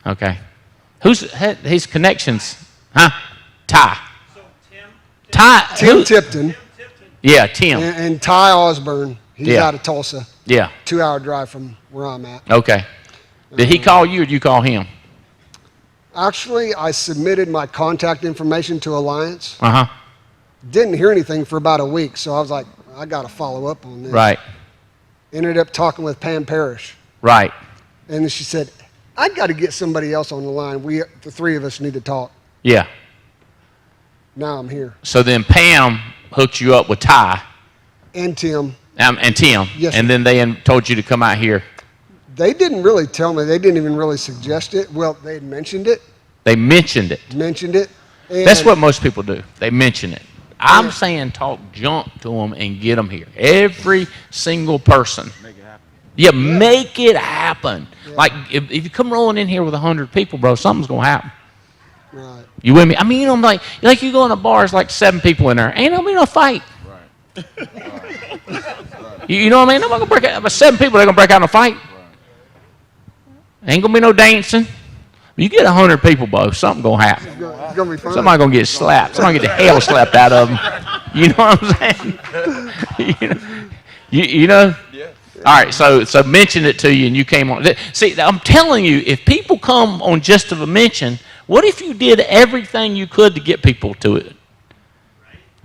Okay. Who's his connections? Huh? Ty. Ty. Tim Tipton. Yeah, Tim. And Ty Osborne. He's Yeah. out of Tulsa. Yeah. 2-hour drive from where I'm at. Okay. Did he call you or did you call him? Actually, I submitted my contact information to Alliance. Uh-huh. Didn't hear anything for about a week, so I was like, I got to follow up on this. Right. Ended up talking with Pam Parrish. Right. And then she said, I got to get somebody else on the line. The 3 of us need to talk. Yeah. Now I'm here. So then Pam hooked you up with Ty And Tim. and Tim. Yes, and then they told you to come out here. They didn't really tell me. They didn't even really suggest it. Well, they had mentioned it. They mentioned it. Mentioned it. And That's what most people do. They mention it. I'm saying talk junk to them and get them here. Every single person. Make it happen. Yeah, make it happen. Yeah. Like, if you come rolling in here with 100 people, bro, something's going to happen. Right. You with me? I mean, you know, like you go in a bar, it's like 7 people in there. Ain't gonna be no fight. Right. You know what I mean? Nobody gonna break out. But 7 people, they're gonna break out in a fight. Right. Ain't gonna be no dancing. You get 100 people, bro, something gonna happen. It's gonna be fun. Somebody gonna get slapped. Somebody get the hell slapped out of them. You know what I'm saying? you know? Yeah. All right, so mention it to you, and you came on. See, I'm telling you, if people come on just of a mention, what if you did everything you could to get people to it?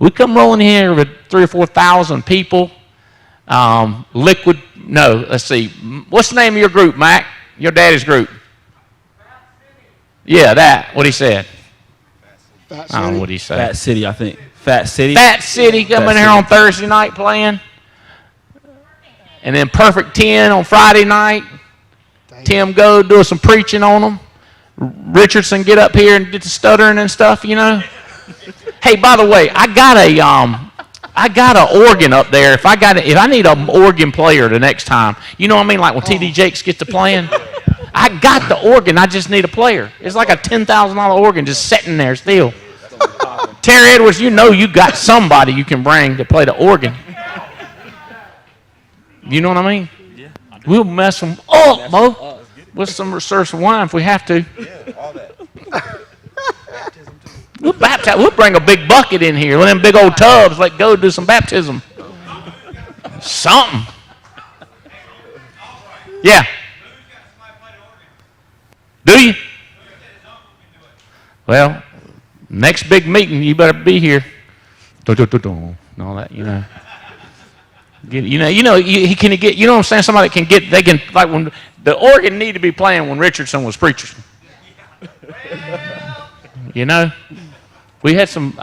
We come rolling here with 3,000 or 4,000 people. Liquid. No, let's see. What's the name of your group, Mac? Your daddy's group. Yeah, that. What he said. Fat I don't know what he said. Fat City, I think. Fat City. Fat City coming here on Thursday night playing. And then Perfect 10 on Friday night. Tim go do some preaching on them. Richardson get up here and get the stuttering and stuff, you know. Hey, by the way, I got a organ up there. If I need an organ player the next time, you know what I mean? Like when TD Jakes gets to playing, I got the organ. I just need a player. It's like a $10,000 organ just sitting there still. Terry Edwards, you know you got somebody you can bring to play the organ. You know what I mean? Yeah. We'll mess them up, Mo, with some research wine if we have to. Yeah, all that. We'll baptize. We'll bring a big bucket in here, one of them big old tubs. Let go do some baptism. Something. Yeah. Do you? Well, next big meeting, you better be here. And all that, you know. He can get. You know what I'm saying? Somebody can get. They can like when the organ need to be playing when Richardson was preaching. You know, we had some.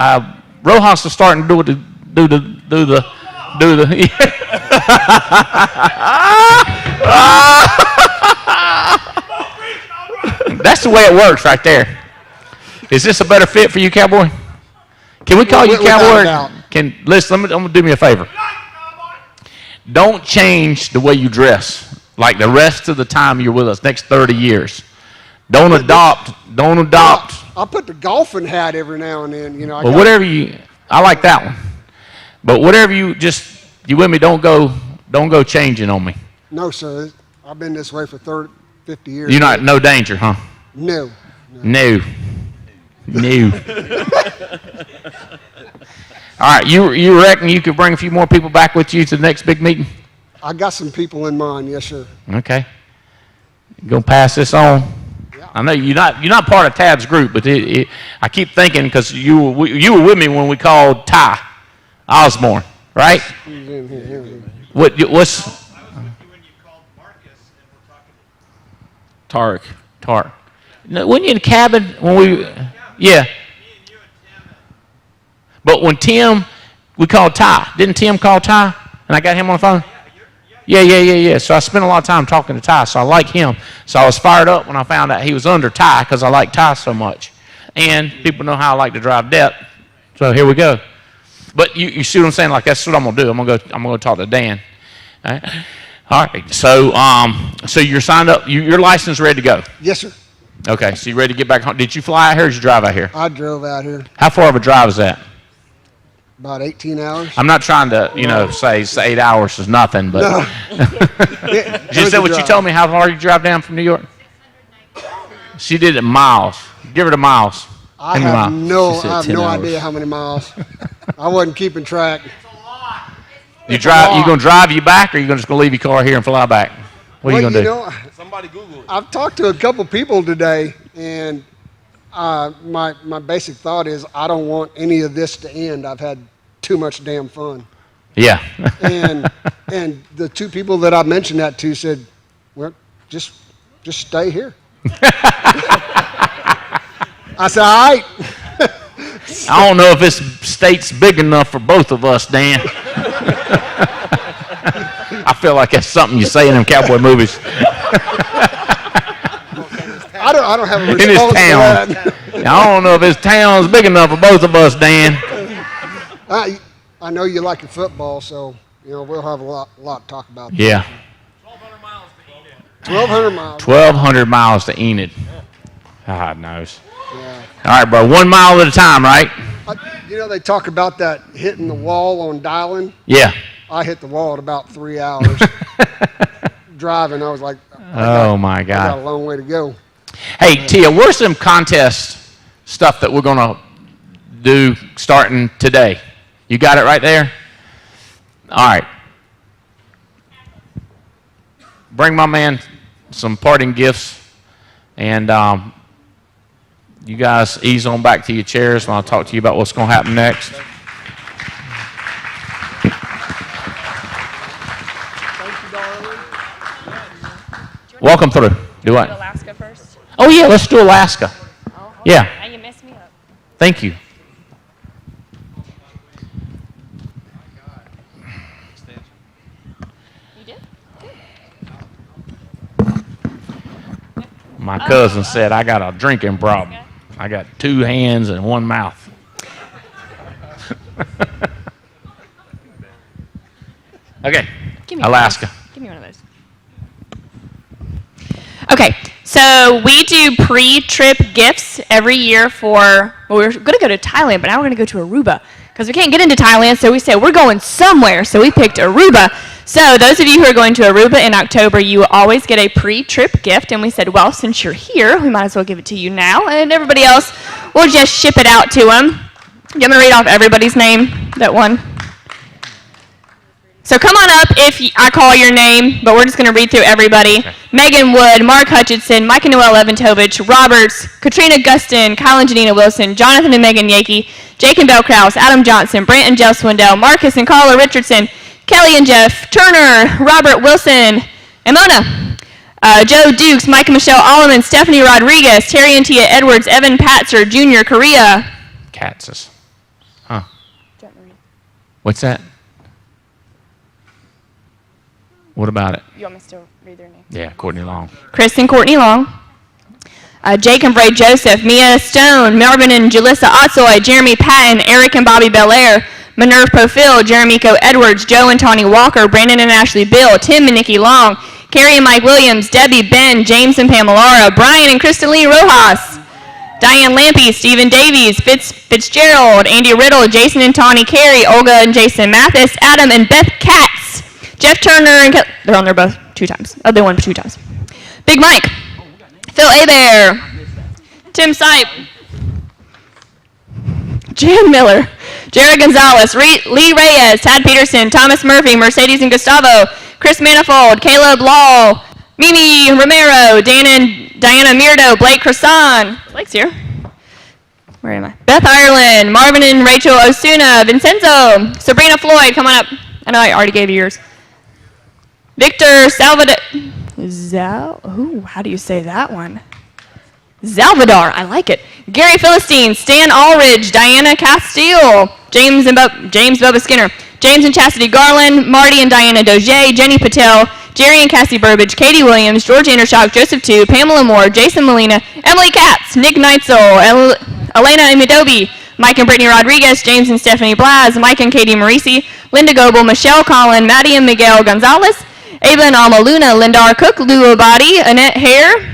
Rojas was starting to do the. That's the way it works right there. Is this a better fit for you, Cowboy? Can we call you Cowboy? Listen, I'm gonna do me a favor. Don't change the way you dress like the rest of the time you're with us, next 30 years. Don't adopt. I'll put the golfing hat every now and then, you know. But whatever I like that one. But whatever you with me, don't go changing on me. No, sir. I've been this way for 50 years. You're not, no danger, huh? No. No. All right, you reckon you could bring a few more people back with you to the next big meeting? I got some people in mind, yes, sir. Okay. You gonna pass this on? Yeah. I know you're not part of Tab's group, but I keep thinking because you were with me when we called Ty Osborne, right? What's Tarek. No, weren't you in the cabin when we? Yeah. But when we called Ty. Didn't Tim call Ty? And I got him on the phone? Yeah. So I spent a lot of time talking to Ty, so I like him. So I was fired up when I found out he was under Ty because I like Ty so much. And people know how I like to drive depth. So here we go. But you see what I'm saying? Like that's what I'm gonna do. I'm gonna talk to Dan. All right. So you're signed up. Your license ready to go? Yes, sir. Okay. So you ready to get back home? Did you fly out here or did you drive out here? I drove out here. How far of a drive is that? About 18 hours. I'm not trying to, say 8 hours is nothing, but. No. You said what you told me, how far you drive down from New York? She did it in miles. Give her the miles. I have no idea how many miles. I wasn't keeping track. You gonna drive you back, or you just gonna leave your car here and fly back? What are you gonna do? Somebody Google it. I've talked to a couple people today, and my basic thought is I don't want any of this to end. I've had too much damn fun. Yeah. and the two people that I mentioned that to said, well, just stay here. I said, all right. I don't know if this state's big enough for both of us, Dan. I feel like that's something you say in them cowboy movies. I don't have a response in his town. to that. I don't know if his town's big enough for both of us, Dan. I know you like your football, so we'll have a lot to talk about. Yeah. 1,200 miles. 1,200 miles to Enid. God knows. Yeah. All right, bro. 1 mile at a time, right? They talk about that hitting the wall on dialing. Yeah. I hit the wall at about 3 hours. Driving, I was like, oh my God. I got a long way to go. Hey, Tia, where's some contest stuff that we're going to do starting today? You got it right there? All right. Bring my man some parting gifts, and you guys ease on back to your chairs, and I'll talk to you about what's going to happen next. Welcome through. Do what? Alaska first? Oh, yeah, let's do Alaska. Oh, yeah. Now you messed me up. Thank you. You did? My cousin said I got a drinking problem. I got 2 hands and 1 mouth. Okay, Alaska. Give me one of those. Okay, so we do pre-trip gifts every year we're going to go to Thailand, but now we're going to go to Aruba because we can't get into Thailand, so we said we're going somewhere, so we picked Aruba. So those of you who are going to Aruba in October, you will always get a pre-trip gift. And we said, well, since you're here, we might as well give it to you now. And everybody else, we'll just ship it out to them. I'm going to read off everybody's name that won. So come on up if I call your name, but we're just going to read through everybody. Okay. Megan Wood, Mark Hutchinson, Mike and Noel Leventovich, Roberts, Katrina Gustin, Kyle and Janina Wilson, Jonathan and Megan Yakey, Jake and Belle Krause, Adam Johnson, Brant and Jeff Swindell, Marcus and Carla Richardson, Kelly and Jeff, Turner, Robert Wilson, and Mona. Joe Dukes, Mike and Michelle Alleman, Stephanie Rodriguez, Terry and Tia Edwards, Evan Patzer, Jr., Korea. Katz's. Huh. What's that? What about it? You want me to read their name? Yeah, Courtney Long. Chris and Courtney Long. Jake and Bray Joseph, Mia Stone, Marvin and Jalissa Otsoy, Jeremy Patton, Eric and Bobby Belair, Minerve Profil, Jeremy Co. Edwards, Joe and Tawny Walker, Brandon and Ashley Bill, Tim and Nikki Long, Carrie and Mike Williams, Debbie, Ben, James and Pamela Lara, Brian and Crystaline Rojas, Diane Lampy, Stephen Davies, Fitzgerald, Andy Riddle, Jason and Tawny Carey, Olga and Jason Mathis, Adam and Beth Katz, Jeff Turner and they're on there both 2 times. Oh, they won 2 times. Big Mike, Phil Abear, Tim Sipe, Jan Miller, Jared Gonzalez, Lee Reyes, Tad Peterson, Thomas Murphy, Mercedes and Gustavo, Chris Manifold, Caleb Law, Mimi Romero, Diana Mirdo, Blake Cresson. Blake's here. Where am I? Beth Ireland, Marvin and Rachel Osuna, Vincenzo, Sabrina Floyd, come on up. I know I already gave you yours. Victor Salvador. How do you say that one? Salvador, I like it. Gary Philistine, Stan Allridge, Diana Castile, James Bubba Skinner, James and Chastity Garland, Marty and Diana Doge, Jenny Patel, Jerry and Cassie Burbage, Katie Williams, George Andershock, Joseph Tu, Pamela Moore, Jason Molina, Emily Katz, Nick Neitzel, Elena Amidobi, Mike and Brittany Rodriguez, James and Stephanie Blaz, Mike and Katie Marisi, Linda Goebel, Michelle Collin, Maddie and Miguel Gonzalez, Ava and Alma Luna, Lindar Cook, Lou Abadi, Annette Hare,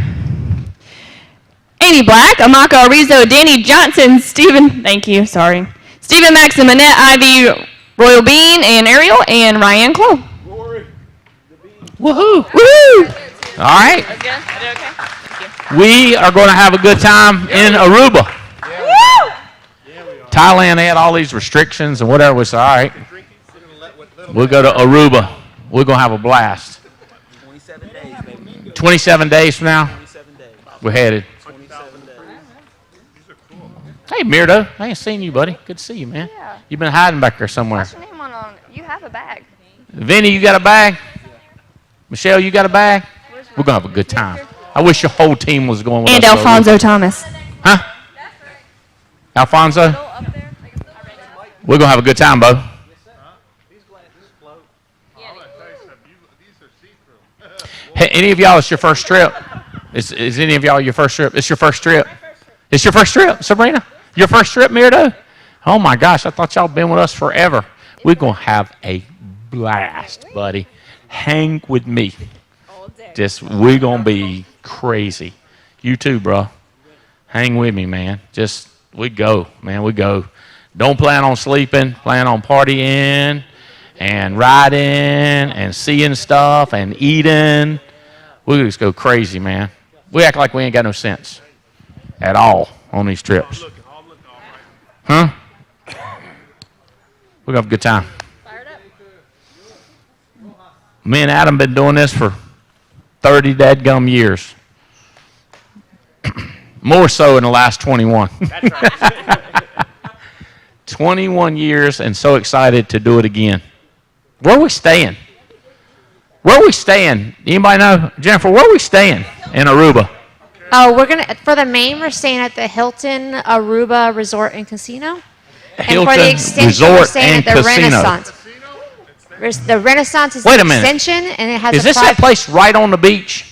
Amy Black, Amaka Arizo, Danny Johnson, Stephen Maxim, Annette Ivy, Royal Bean, and Ariel, and Ryan Clough. Woohoo! Woohoo! All right. We are going to have a good time in Aruba. Thailand had all these restrictions and whatever. We said, all right, we'll go to Aruba. We're going to have a blast. 27 days, baby. 27 days from now? 27 days. We're headed. 27 days. Hey, Mirdo. I ain't seen you, buddy. Good to see you, man. Yeah. You've been hiding back there somewhere. What's your name on? You have a bag. Vinny, you got a bag? Michelle, you got a bag? We're going to have a good time. I wish your whole team was going with us. And Alfonso Thomas. Huh? Alfonso? We're going to have a good time, Bo. Hey, any of y'all, it's your first trip? Is any of y'all your first trip? It's your first trip? It's your first trip, Sabrina? Your first trip, Mirdo? Oh, my gosh, I thought y'all been with us forever. We're going to have a blast, buddy. Hang with me. We're going to be crazy. You too, bro. Hang with me, man. We go, man, we go. Don't plan on sleeping. Plan on partying and riding and seeing stuff and eating. We just go crazy, man. We act like we ain't got no sense at all on these trips. Huh? We're going to have a good time. Me and Adam been doing this for 30 dadgum years. More so in the last 21. That's right. 21 years and so excited to do it again. Where are we staying? Where are we staying? Anybody know? Jennifer, where are we staying in Aruba? Oh, for the main, we're staying at the Hilton Aruba Resort and Casino. Hilton and for the extension, Resort we're staying and at the Casino. Renaissance. The Renaissance is Wait the a minute. extension, and it has Is this that place right on the beach?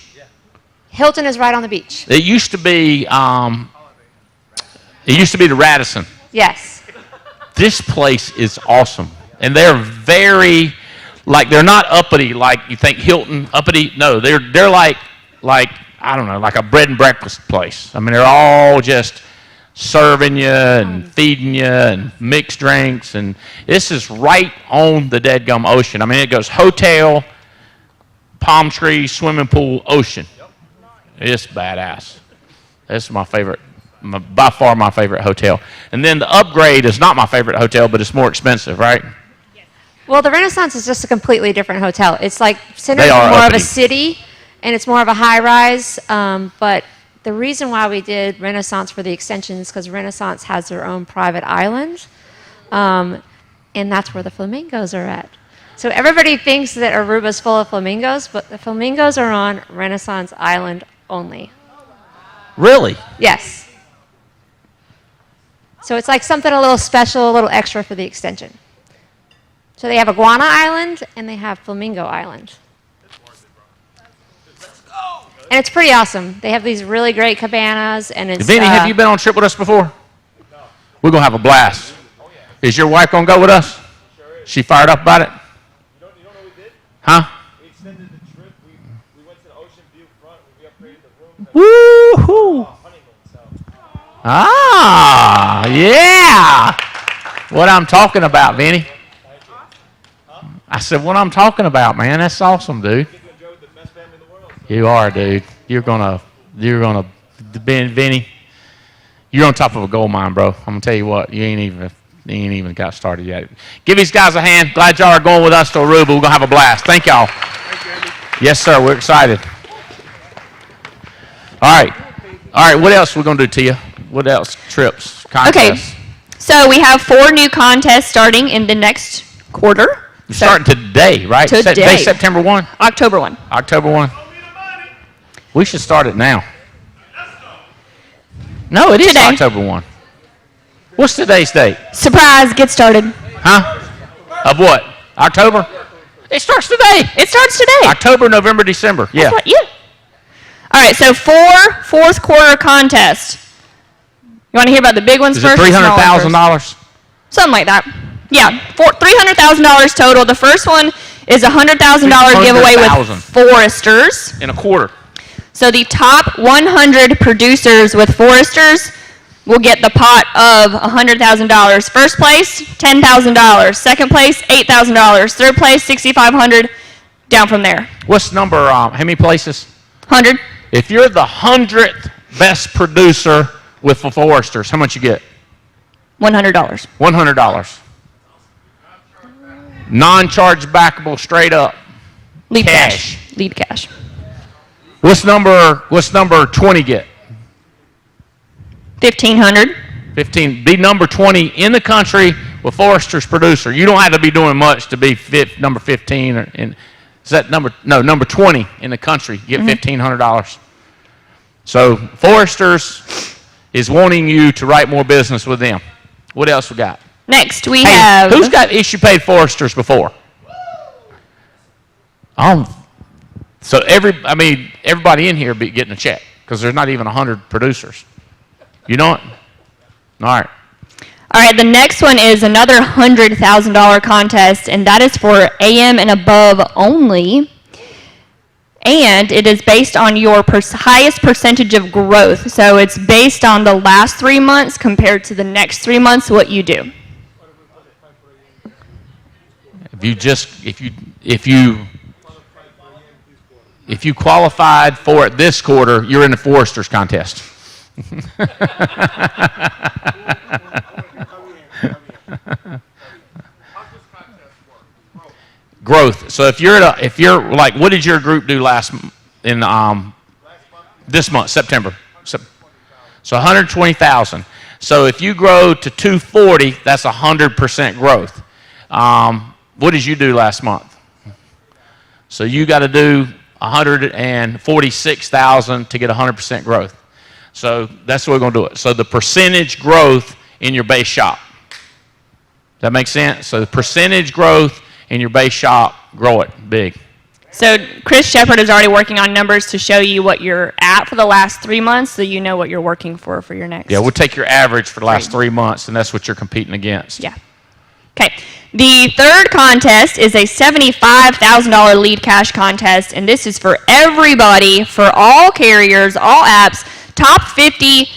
Hilton is right on the beach. It used to be the Radisson. Yes. This place is awesome. And they're very, they're not uppity like you think Hilton, uppity. No, they're like, I don't know, like a bread and breakfast place. I mean, they're all just serving you and feeding you and mixed drinks. And this is right on the deadgum ocean. I mean, it goes hotel, palm tree, swimming pool, ocean. It's badass. This is my favorite, by far my favorite hotel. And then the Upgrade is not my favorite hotel, but it's more expensive, right? Well, the Renaissance is just a completely different hotel. It's like centered They in are more of uppity. a city, and it's more of a high-rise. But the reason why we did Renaissance for the extension is because Renaissance has their own private island, and that's where the flamingos are at. So everybody thinks that Aruba's full of flamingos, but the flamingos are on Renaissance Island only. Really? Yes. So it's like something a little special, a little extra for the extension. So they have Iguana Island and they have Flamingo Island. And it's pretty awesome. They have these really great cabanas, and it's. Vinny, have you been on a trip with us before? We're going to have a blast. Is your wife going to go with us? She fired up about it? Huh? Woo-hoo! Ah, yeah. What I'm talking about, Vinny. I said, what I'm talking about, man. That's awesome, dude. You are, dude. You're gonna, Vinny. You're on top of a gold mine, bro. I'm gonna tell you what. You ain't even got started yet. Give these guys a hand. Glad y'all are going with us to Aruba. We're gonna have a blast. Thank y'all. Yes, sir. We're excited. All right. What else we're gonna do, Tia? What else? Trips, contests. Okay. So we have 4 new contests starting in the next quarter. You're starting today, right? Today. September 1? October 1. October 1. We should start it now. No, it is Today. October 1. What's today's date? Surprise, get started. Huh? Of what? October? It starts today. It starts today. October, November, December. Yeah. That's right, yeah. All right, so 4 fourth quarter contests. You want to hear about the big ones Is first? it or smaller first? $300,000? Something like that. Yeah, $300,000 total. The first one is a $100,000 giveaway with $300,000. foresters. In a quarter. So the top 100 producers with foresters will get the pot of $100,000. First place, $10,000. Second place, $8,000. Third place, $6,500. Down from there. What's number, how many places? 100. If you're the 100th best producer with the foresters, how much you get? $100. $100. Non-charge backable, straight up. Lead cash. Lead cash. What's number 20 get? 1,500. 15. Be number 20 in the country with foresters producer. You don't have to be doing much to be number 15. Is that number 20 in the country. You get $1,500. So foresters is wanting you to write more business with them. What else we got? Next, we have... Who's got issue-paid foresters before? So everybody in here be getting a check because there's not even 100 producers. You know it? All right. All right, the next one is another $100,000 contest, and that is for AM and above only. And it is based on your highest percentage of growth. So it's based on the last 3 months compared to the next 3 months, what you do. If you qualified for it this quarter, you're in the foresters contest. Growth. So if you're like, what did your group do this month, September? So 120,000. So if you grow to 240, that's 100% growth. What did you do last month? So you got to do 146,000 to get 100% growth. So that's the way we're going to do it. So the percentage growth in your base shop. Does that make sense? So the percentage growth in your base shop, grow it big. So Chris Shepard is already working on numbers to show you what you're at for the last 3 months so you know what you're working for your next. Yeah, we'll take your average for the last 3 months, and that's what you're competing against. Yeah. Okay. The third contest is a $75,000 lead cash contest, and this is for everybody, for all carriers, all apps, top 50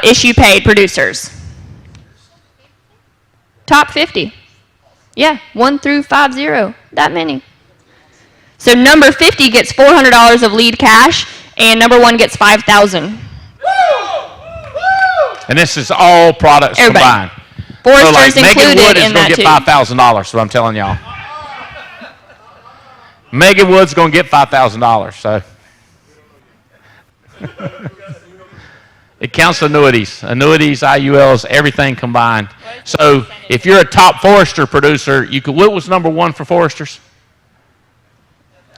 issue paid producers. Top 50. Yeah, 1 through 50. That many. So number 50 gets $400 of lead cash, and number 1 gets $5,000. And this is all products Everybody. combined. Foresters so like Megan included Wood is in going that to too. get $5,000. So I'm telling y'all. Megan Wood's going to get $5,000. So it counts annuities, IULs, everything combined. So if you're a top forester producer, you could. What was number 1 for foresters?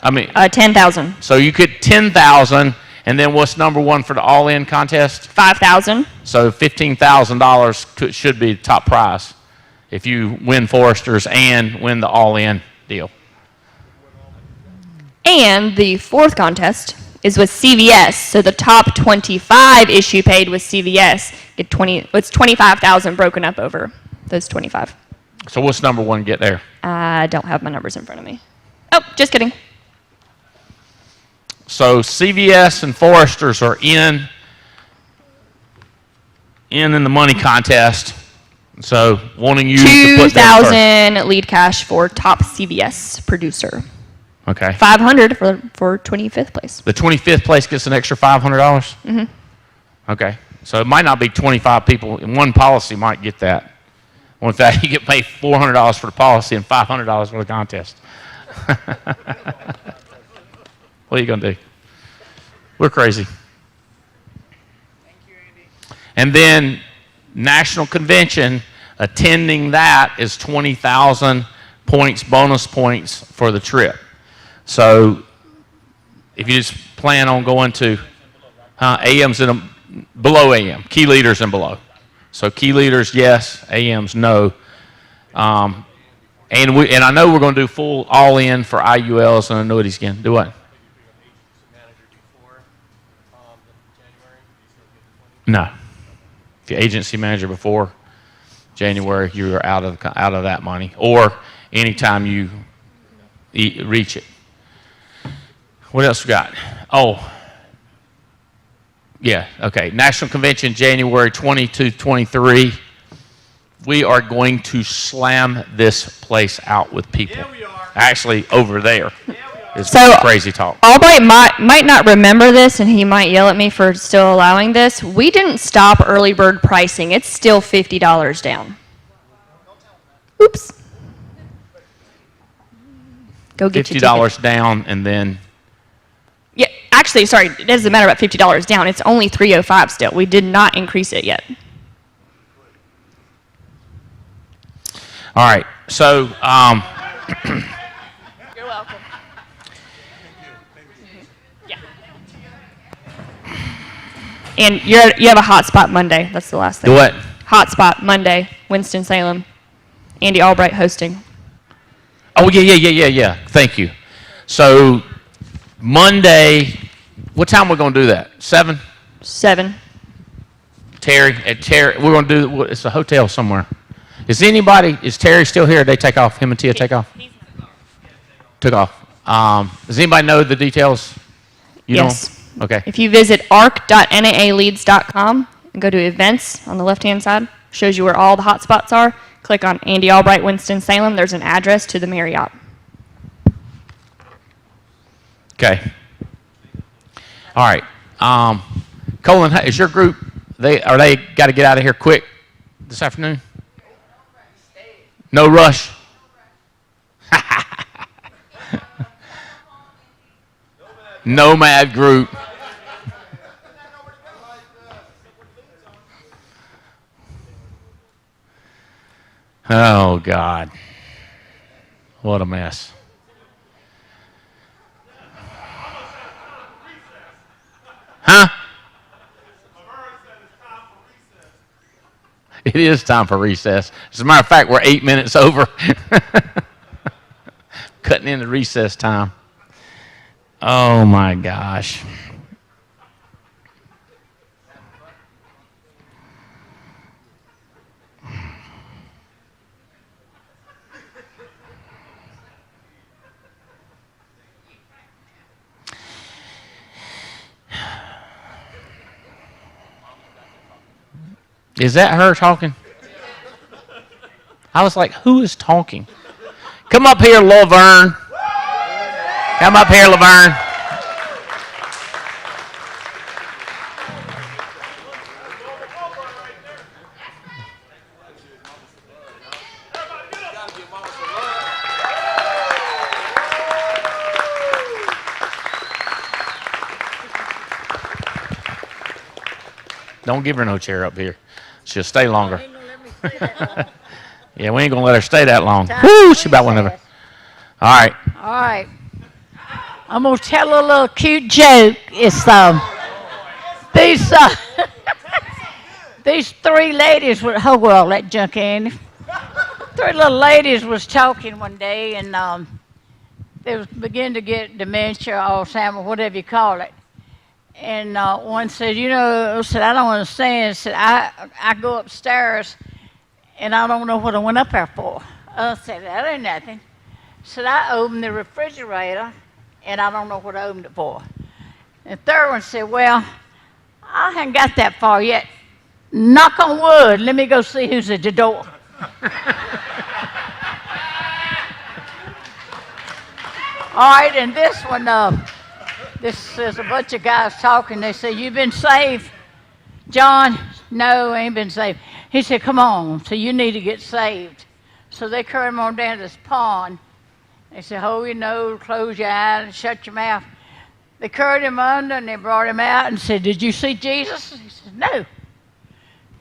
I mean, 10,000. So you could 10,000, and then what's number 1 for the all-in contest? 5,000. So $15,000 should be the top prize if you win foresters and win the all-in deal. And the 4th contest is with CVS. So the top 25 issue paid with CVS get it's 25,000 broken up over those 25. So what's number 1 get there? I don't have my numbers in front of me. Oh, just kidding. So CVS and foresters are in the money contest. So wanting you to put them first. 2,000 lead cash for top CVS producer. Okay. 500 for 25th place. The 25th place gets an extra $500? Mm-hmm. Okay. So it might not be 25 people. In one policy might get that. Well, in fact, you get paid $400 for the policy and $500 for the contest. What are you going to do? We're crazy. And then national convention, attending that is 20,000 points, bonus points for the trip. So if you just plan on going to AMs and below AM, key leaders and below. So key leaders, yes. AMs, no. And I know we're going to do full all-in for IULs and annuities again. Do what? No. If you're agency manager before January, you are out of that money, or anytime you reach it. What else we got? Oh, yeah, okay. National Convention, January 20 to 23. We are going to slam this place out with people. Yeah, we are. Actually, over there. It's crazy talk. Albright might not remember this, and he might yell at me for still allowing this. We didn't stop early bird pricing. It's still $50 down. Oops. Go get your $50 down, and then... Yeah, actually, sorry, it doesn't matter about $50 down. It's only $305 still. We did not increase it yet. All right, so... You're welcome. Yeah. And you have a hotspot Monday. That's the last thing. Do what? Hotspot Monday, Winston-Salem. Andy Albright hosting. Oh, yeah. Thank you. So, Monday, what time are we going to do that? 7? 7. Terry, we're going to do, it's a hotel somewhere. Is Terry still here? Did they take off? Him and Tia take off? Took off. Does anybody know the details? Yes. Don't? Okay. If you visit arc.naaleads.com and go to events on the left-hand side, shows you where all the hotspots are. Click on Andy Albright, Winston-Salem. There's an address to the Marriott. Okay. All right. Colin, is your group, they got to get out of here quick this afternoon? No rush? Nomad group. Oh, God. What a mess. Huh? It is time for recess. As a matter of fact, we're 8 minutes over. Cutting into recess time. Oh, my gosh. Is that her talking? I was like, who is talking? Come up here, Laverne. Come up here, Laverne. Don't give her no chair up here. She'll stay longer. Yeah, we ain't gonna let her stay that long. Woo, she about went over. All right. All right. I'm gonna tell a little cute joke. It's these these three ladies were well that junk Andy. Three little ladies was talking one day, and they was beginning to get dementia, Alzheimer's, whatever you call it. And one said, said, I don't understand. Said, I go upstairs and I don't know what I went up there for. I said, that ain't nothing. Said, I opened the refrigerator and I don't know what I opened it for. And the third one said, well, I haven't got that far yet. Knock on wood, let me go see who's at the door. All right, and this one, this is a bunch of guys talking. They say, you been saved? John, no, I ain't been saved. He said, come on, so you need to get saved. So they carried him on down to this pond. They said, hold your nose, close your eyes, and shut your mouth. They carried him under, and they brought him out and said, did you see Jesus? He said, no.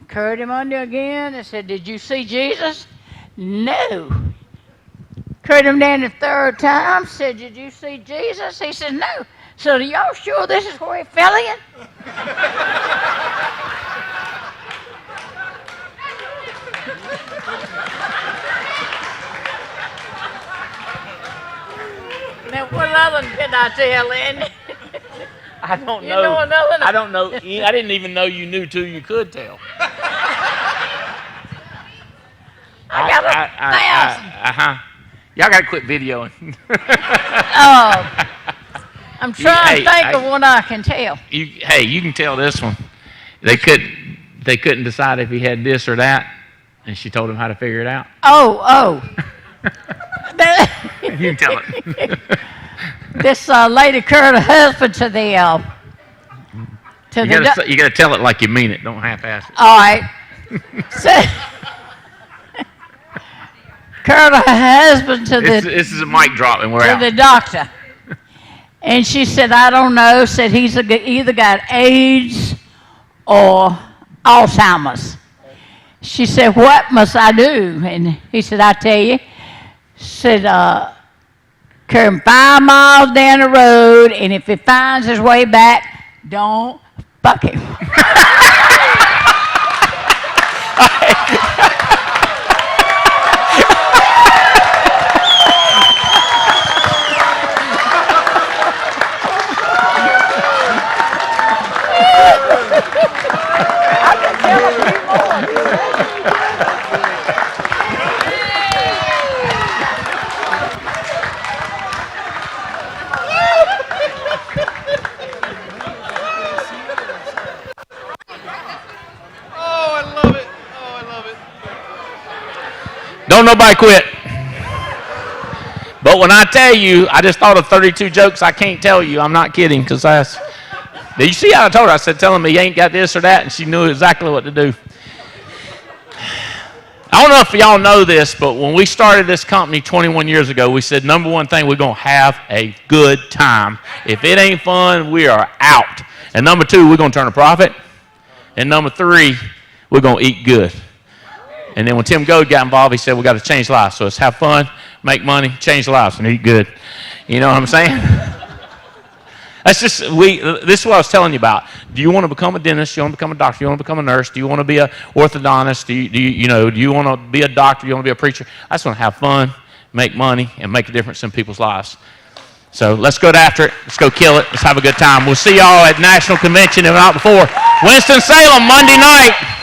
Carried him under again and said, did you see Jesus? No. Carried him down the third time, said, did you see Jesus? He said, no. So are y'all sure this is where he fell in? Now, what other one did I tell in? I don't You know. know another one? I don't know. I didn't even know you knew two you could tell. I got 1,000. Y'all got to quit videoing. I'm trying to think of one I can tell. You can tell this one. They couldn't decide if he had this or that, and she told him how to figure it out. Oh. You can tell it. This lady carried her husband to the You got to tell it like you mean it. Don't half-ass it. All right. So, carried her husband to This is a mic drop, and we're out. the doctor. And she said, I don't know. Said he's either got AIDS or Alzheimer's. She said, what must I do? And he said, I tell you. Said, carry him 5 miles down the road, and if he finds his way back, don't fuck him. Don't nobody quit. But when I tell you, I just thought of 32 jokes I can't tell you. I'm not kidding, because did you see how I told her? I said, tell him he ain't got this or that, and she knew exactly what to do. I don't know if y'all know this, but when we started this company 21 years ago, we said, number one thing, we're going to have a good time. If it ain't fun, we are out. And number two, we're going to turn a profit. And number three, we're going to eat good. And then when Tim Goad got involved, he said, we got to change lives. So it's have fun, make money, change lives, and eat good. You know what I'm saying? This is what I was telling you about. Do you want to become a dentist? Do you want to become a doctor? Do you want to become a nurse? Do you want to be an orthodontist? Do you want to be a doctor? Do you want to be a preacher? I just want to have fun, make money, and make a difference in people's lives. So let's go after it. Let's go kill it. Let's have a good time. We'll see y'all at National Convention, if not before. Winston-Salem, Monday night.